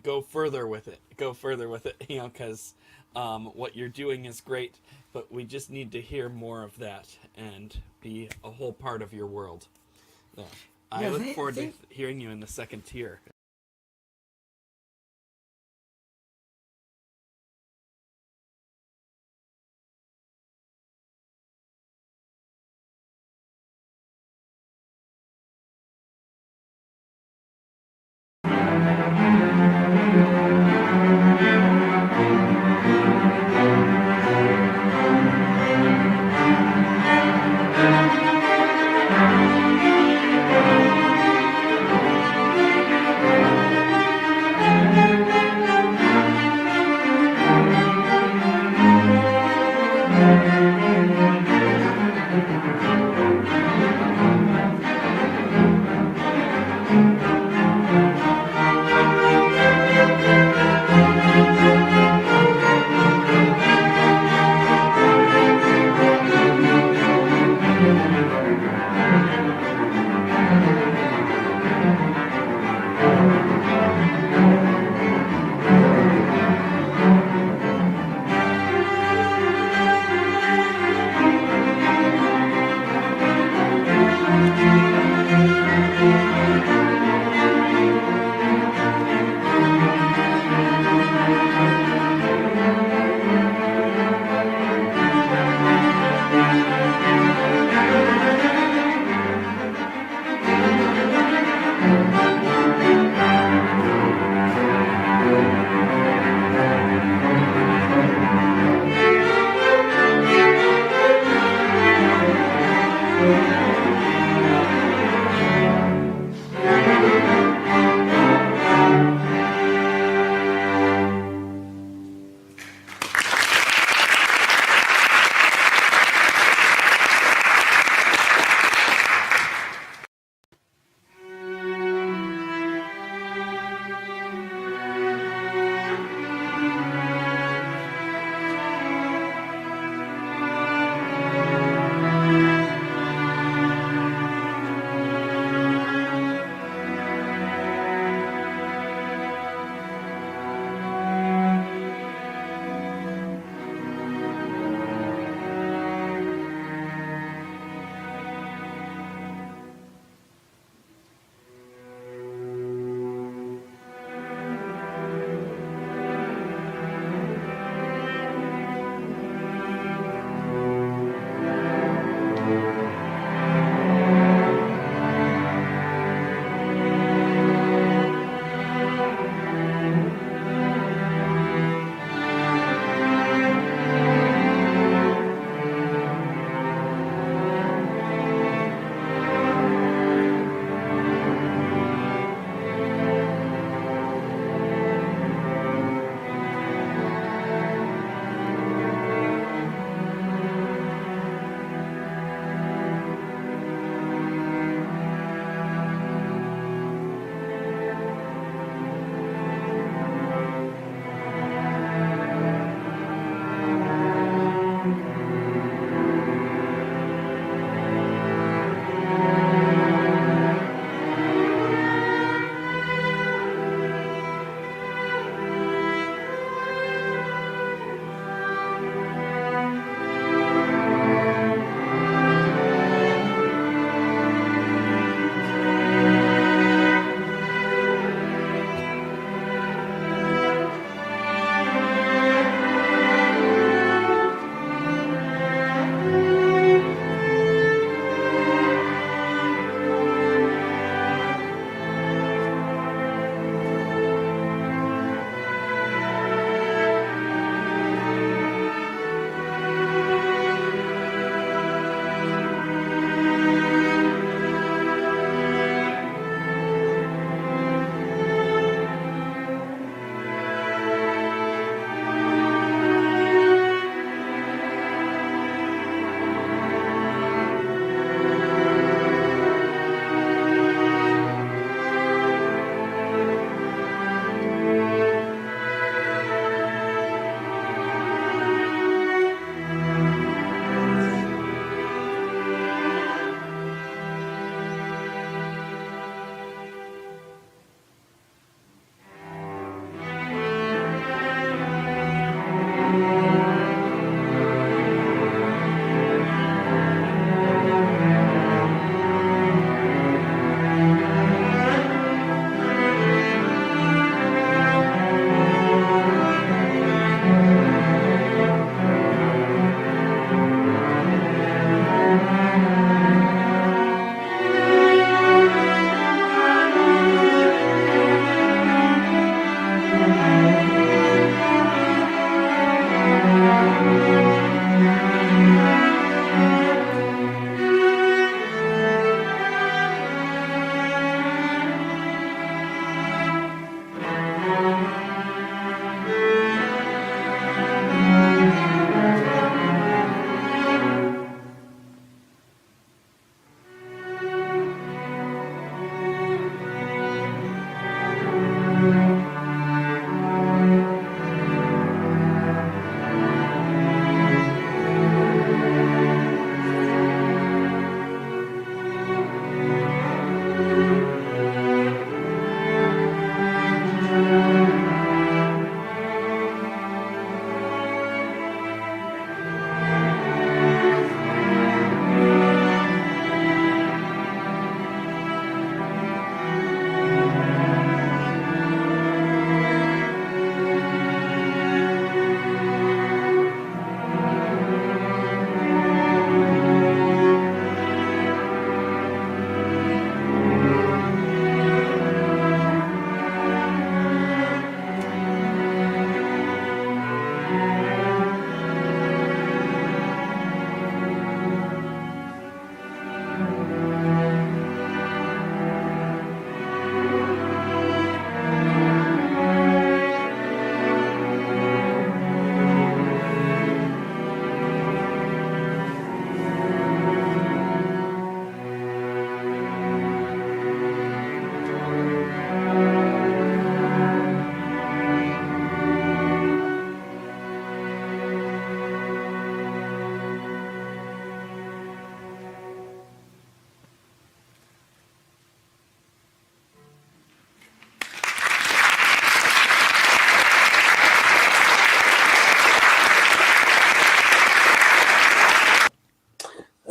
go further with it. Go further with it, because what you're doing is great, but we just need to hear more of that and be a whole part of your world. Yeah. I look forward to hearing you in the second tier.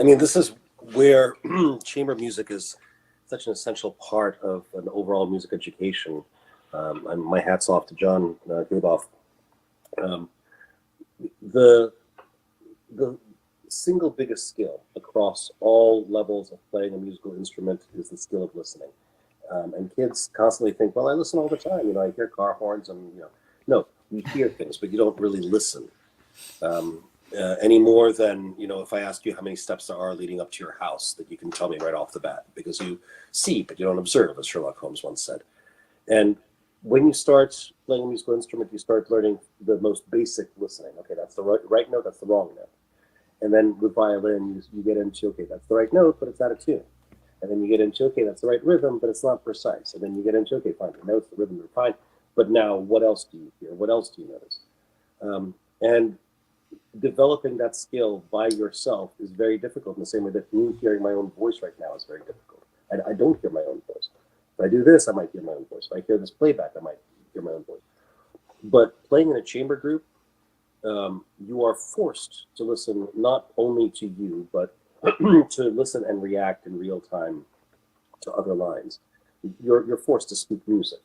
mean, this is where chamber music is such an essential part of an overall music education. And my hat's off to John Kaboff. The single biggest skill across all levels of playing a musical instrument is the skill of listening. And kids constantly think, well, I listen all the time. You know, I hear car horns and, you know, no, you hear things, but you don't really listen. Any more than, you know, if I ask you how many steps there are leading up to your house, that you can tell me right off the bat, because you see, but you don't observe, as Sherlock Holmes once said. And when you start playing a musical instrument, you start learning the most basic listening. Okay, that's the right note, that's the wrong note. And then with violin, you get into, okay, that's the right note, but it's out of tune. And then you get into, okay, that's the right rhythm, but it's not precise. And then you get into, okay, fine, the notes, the rhythm are fine, but now what else do you hear? What else do you notice? And developing that skill by yourself is very difficult, in the same way that me hearing my own voice right now is very difficult. I don't hear my own voice. If I do this, I might hear my own voice. If I hear this playback, I might hear my own voice. But playing in a chamber group, you are forced to listen not only to you, but to listen and react in real time to other lines. You're forced to speak music.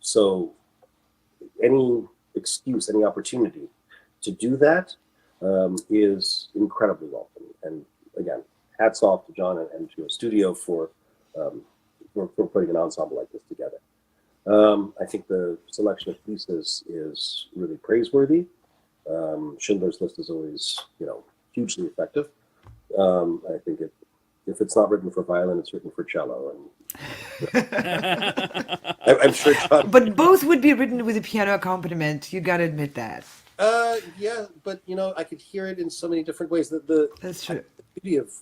So any excuse, any opportunity to do that is incredibly welcome. And again, hats off to John and to a studio for putting an ensemble like this together. I think the selection of pieces is really praiseworthy. Schindler's List is always, you know, hugely effective. I think if it's not written for violin, it's written for cello. And I'm sure John... But both would be written with a piano accompaniment. You got to admit that. Yeah, but you know, I could hear it in so many different ways. That's true. The beauty of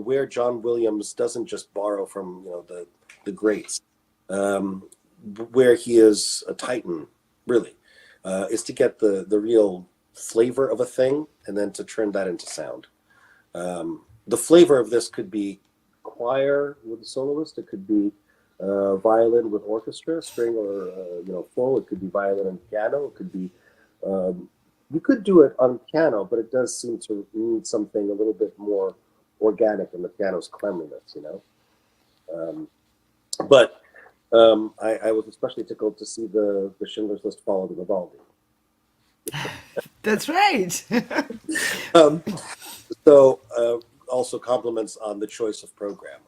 where John Williams doesn't just borrow from, you know, the greats, where he is a titan, really, is to get the real flavor of a thing and then to turn that into sound. The flavor of this could be choir with a soloist. It could be violin with orchestra, string or you know, full. It could be violin and piano. It could be you could do it on piano, but it does seem to need something a little bit more organic than the piano's cleanliness, you know. But I was especially tickled to see the Schindler's List follow the Vivaldi. That's right. So also compliments on the choice of program.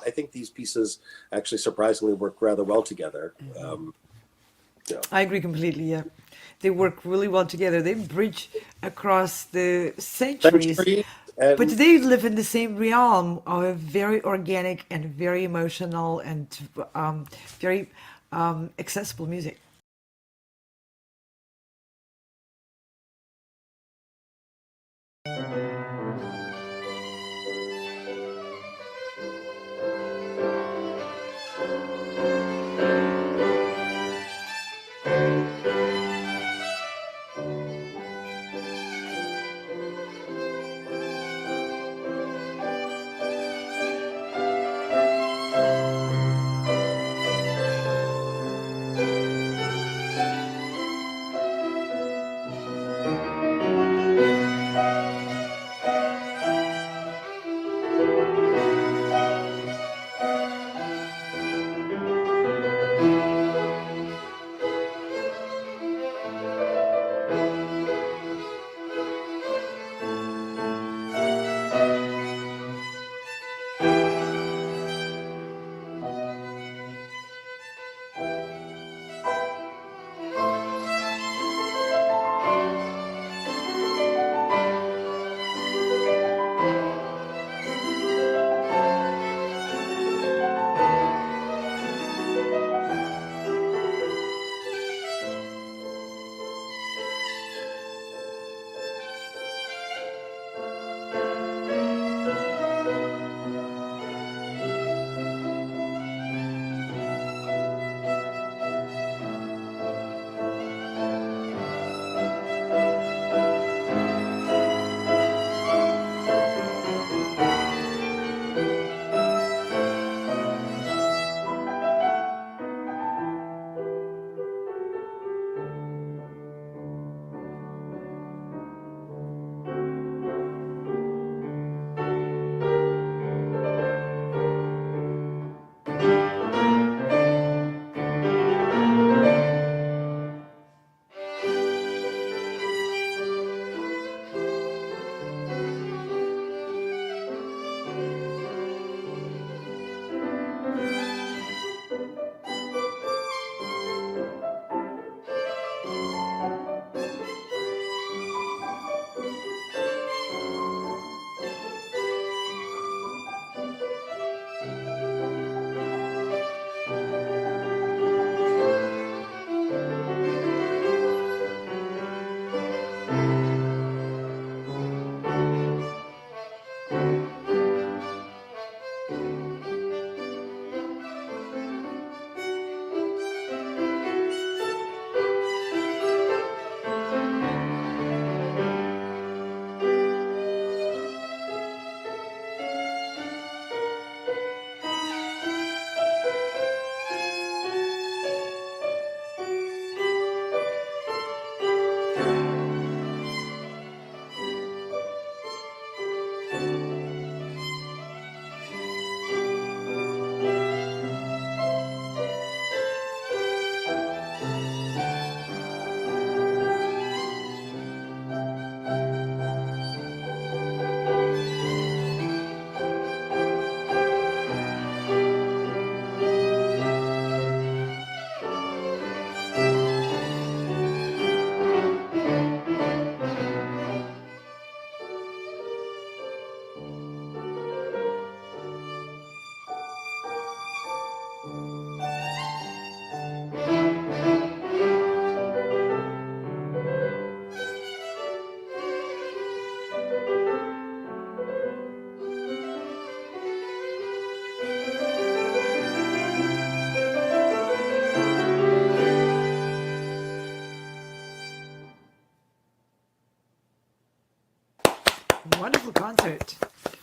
I think these pieces actually surprisingly work rather well together. You know. I agree completely, yeah. They work really well together. They bridge across the centuries, but they live in the same realm of very organic and very emotional and very accessible music.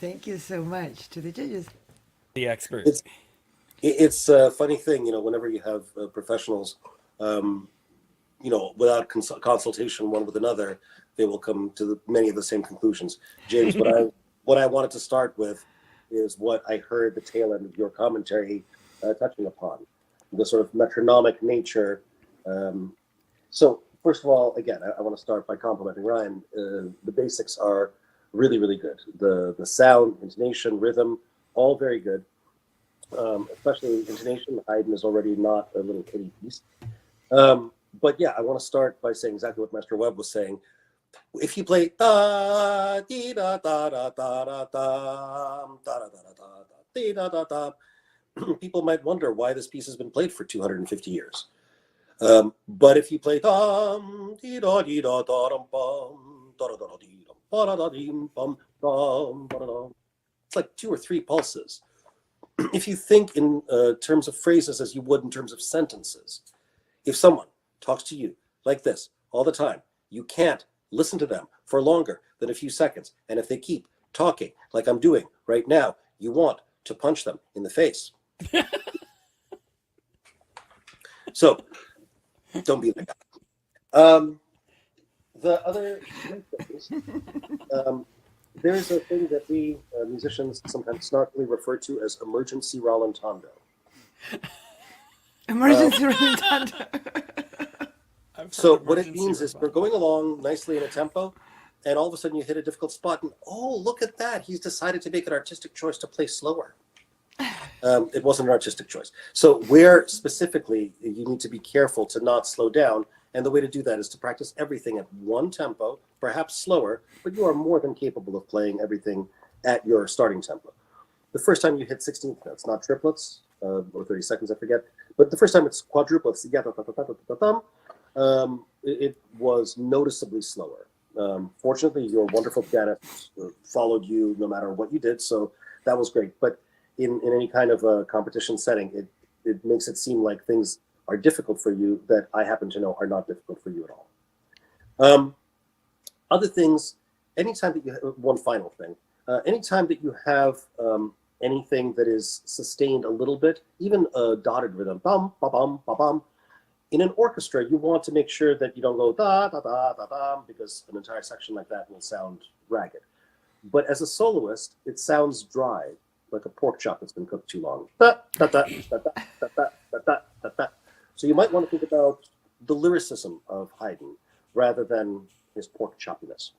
Thank you so much to the judges. The experts. It's a funny thing, whenever you have professionals, without consultation one with another, they will come to many of the same conclusions. James, what I wanted to start with is what I heard the tail end of your commentary touching upon, the sort of metronomic nature. So first of all, again, I want to start by complimenting Ryan. The basics are really, really good. The sound, intonation, rhythm, all very good. Especially intonation. Haydn is already not a little kitty piece. But yeah, I want to start by saying exactly what Master Webb was saying. If you play da dee da da da da da da da da da dee da da da, people might wonder why this piece has been played for 250 years. But if you play dum dee da dee da da dum bum da da da dee dum ba da da dee bum dum ba da dum, it's like 2 or 3 pulses. If you think in terms of phrases as you would in terms of sentences, if someone talks to you like this all the time, you can't listen to them for longer than a few seconds. And if they keep talking like I'm doing right now, you want to punch them in the face. So don't be that guy. The other things, there's a thing that we musicians sometimes snarkily refer to as emergency rallentando. Emergency rallentando. So what it means is we're going along nicely in a tempo, and all of a sudden you hit a difficult spot, and oh, look at that. He's decided to make an artistic choice to play slower. It wasn't an artistic choice. So where specifically you need to be careful to not slow down, and the way to do that is to practice everything at one tempo, perhaps slower, but you are more than capable of playing everything at your starting tempo. The first time you hit 16th notes, not triplets, or 30 seconds, I forget, but the first time it's quadruplets, it was noticeably slower. Fortunately, your wonderful pianist followed you no matter what you did, so that was great. But in any kind of a competition setting, it makes it seem like things are difficult for you that I happen to know are not difficult for you at all. Other things, anytime that you have, one final thing, anytime that you have anything that is sustained a little bit, even a dotted rhythm, bum, ba bum, ba bum, in an orchestra, you want to make sure that you don't go da da da da da, because an entire section like that will sound ragged. But as a soloist, it sounds dry, like a pork chop that's been cooked too long. Da, da, da, da, da, da, da, da, da, da. So you might want to think about the lyricism of Haydn rather than his pork choppiness.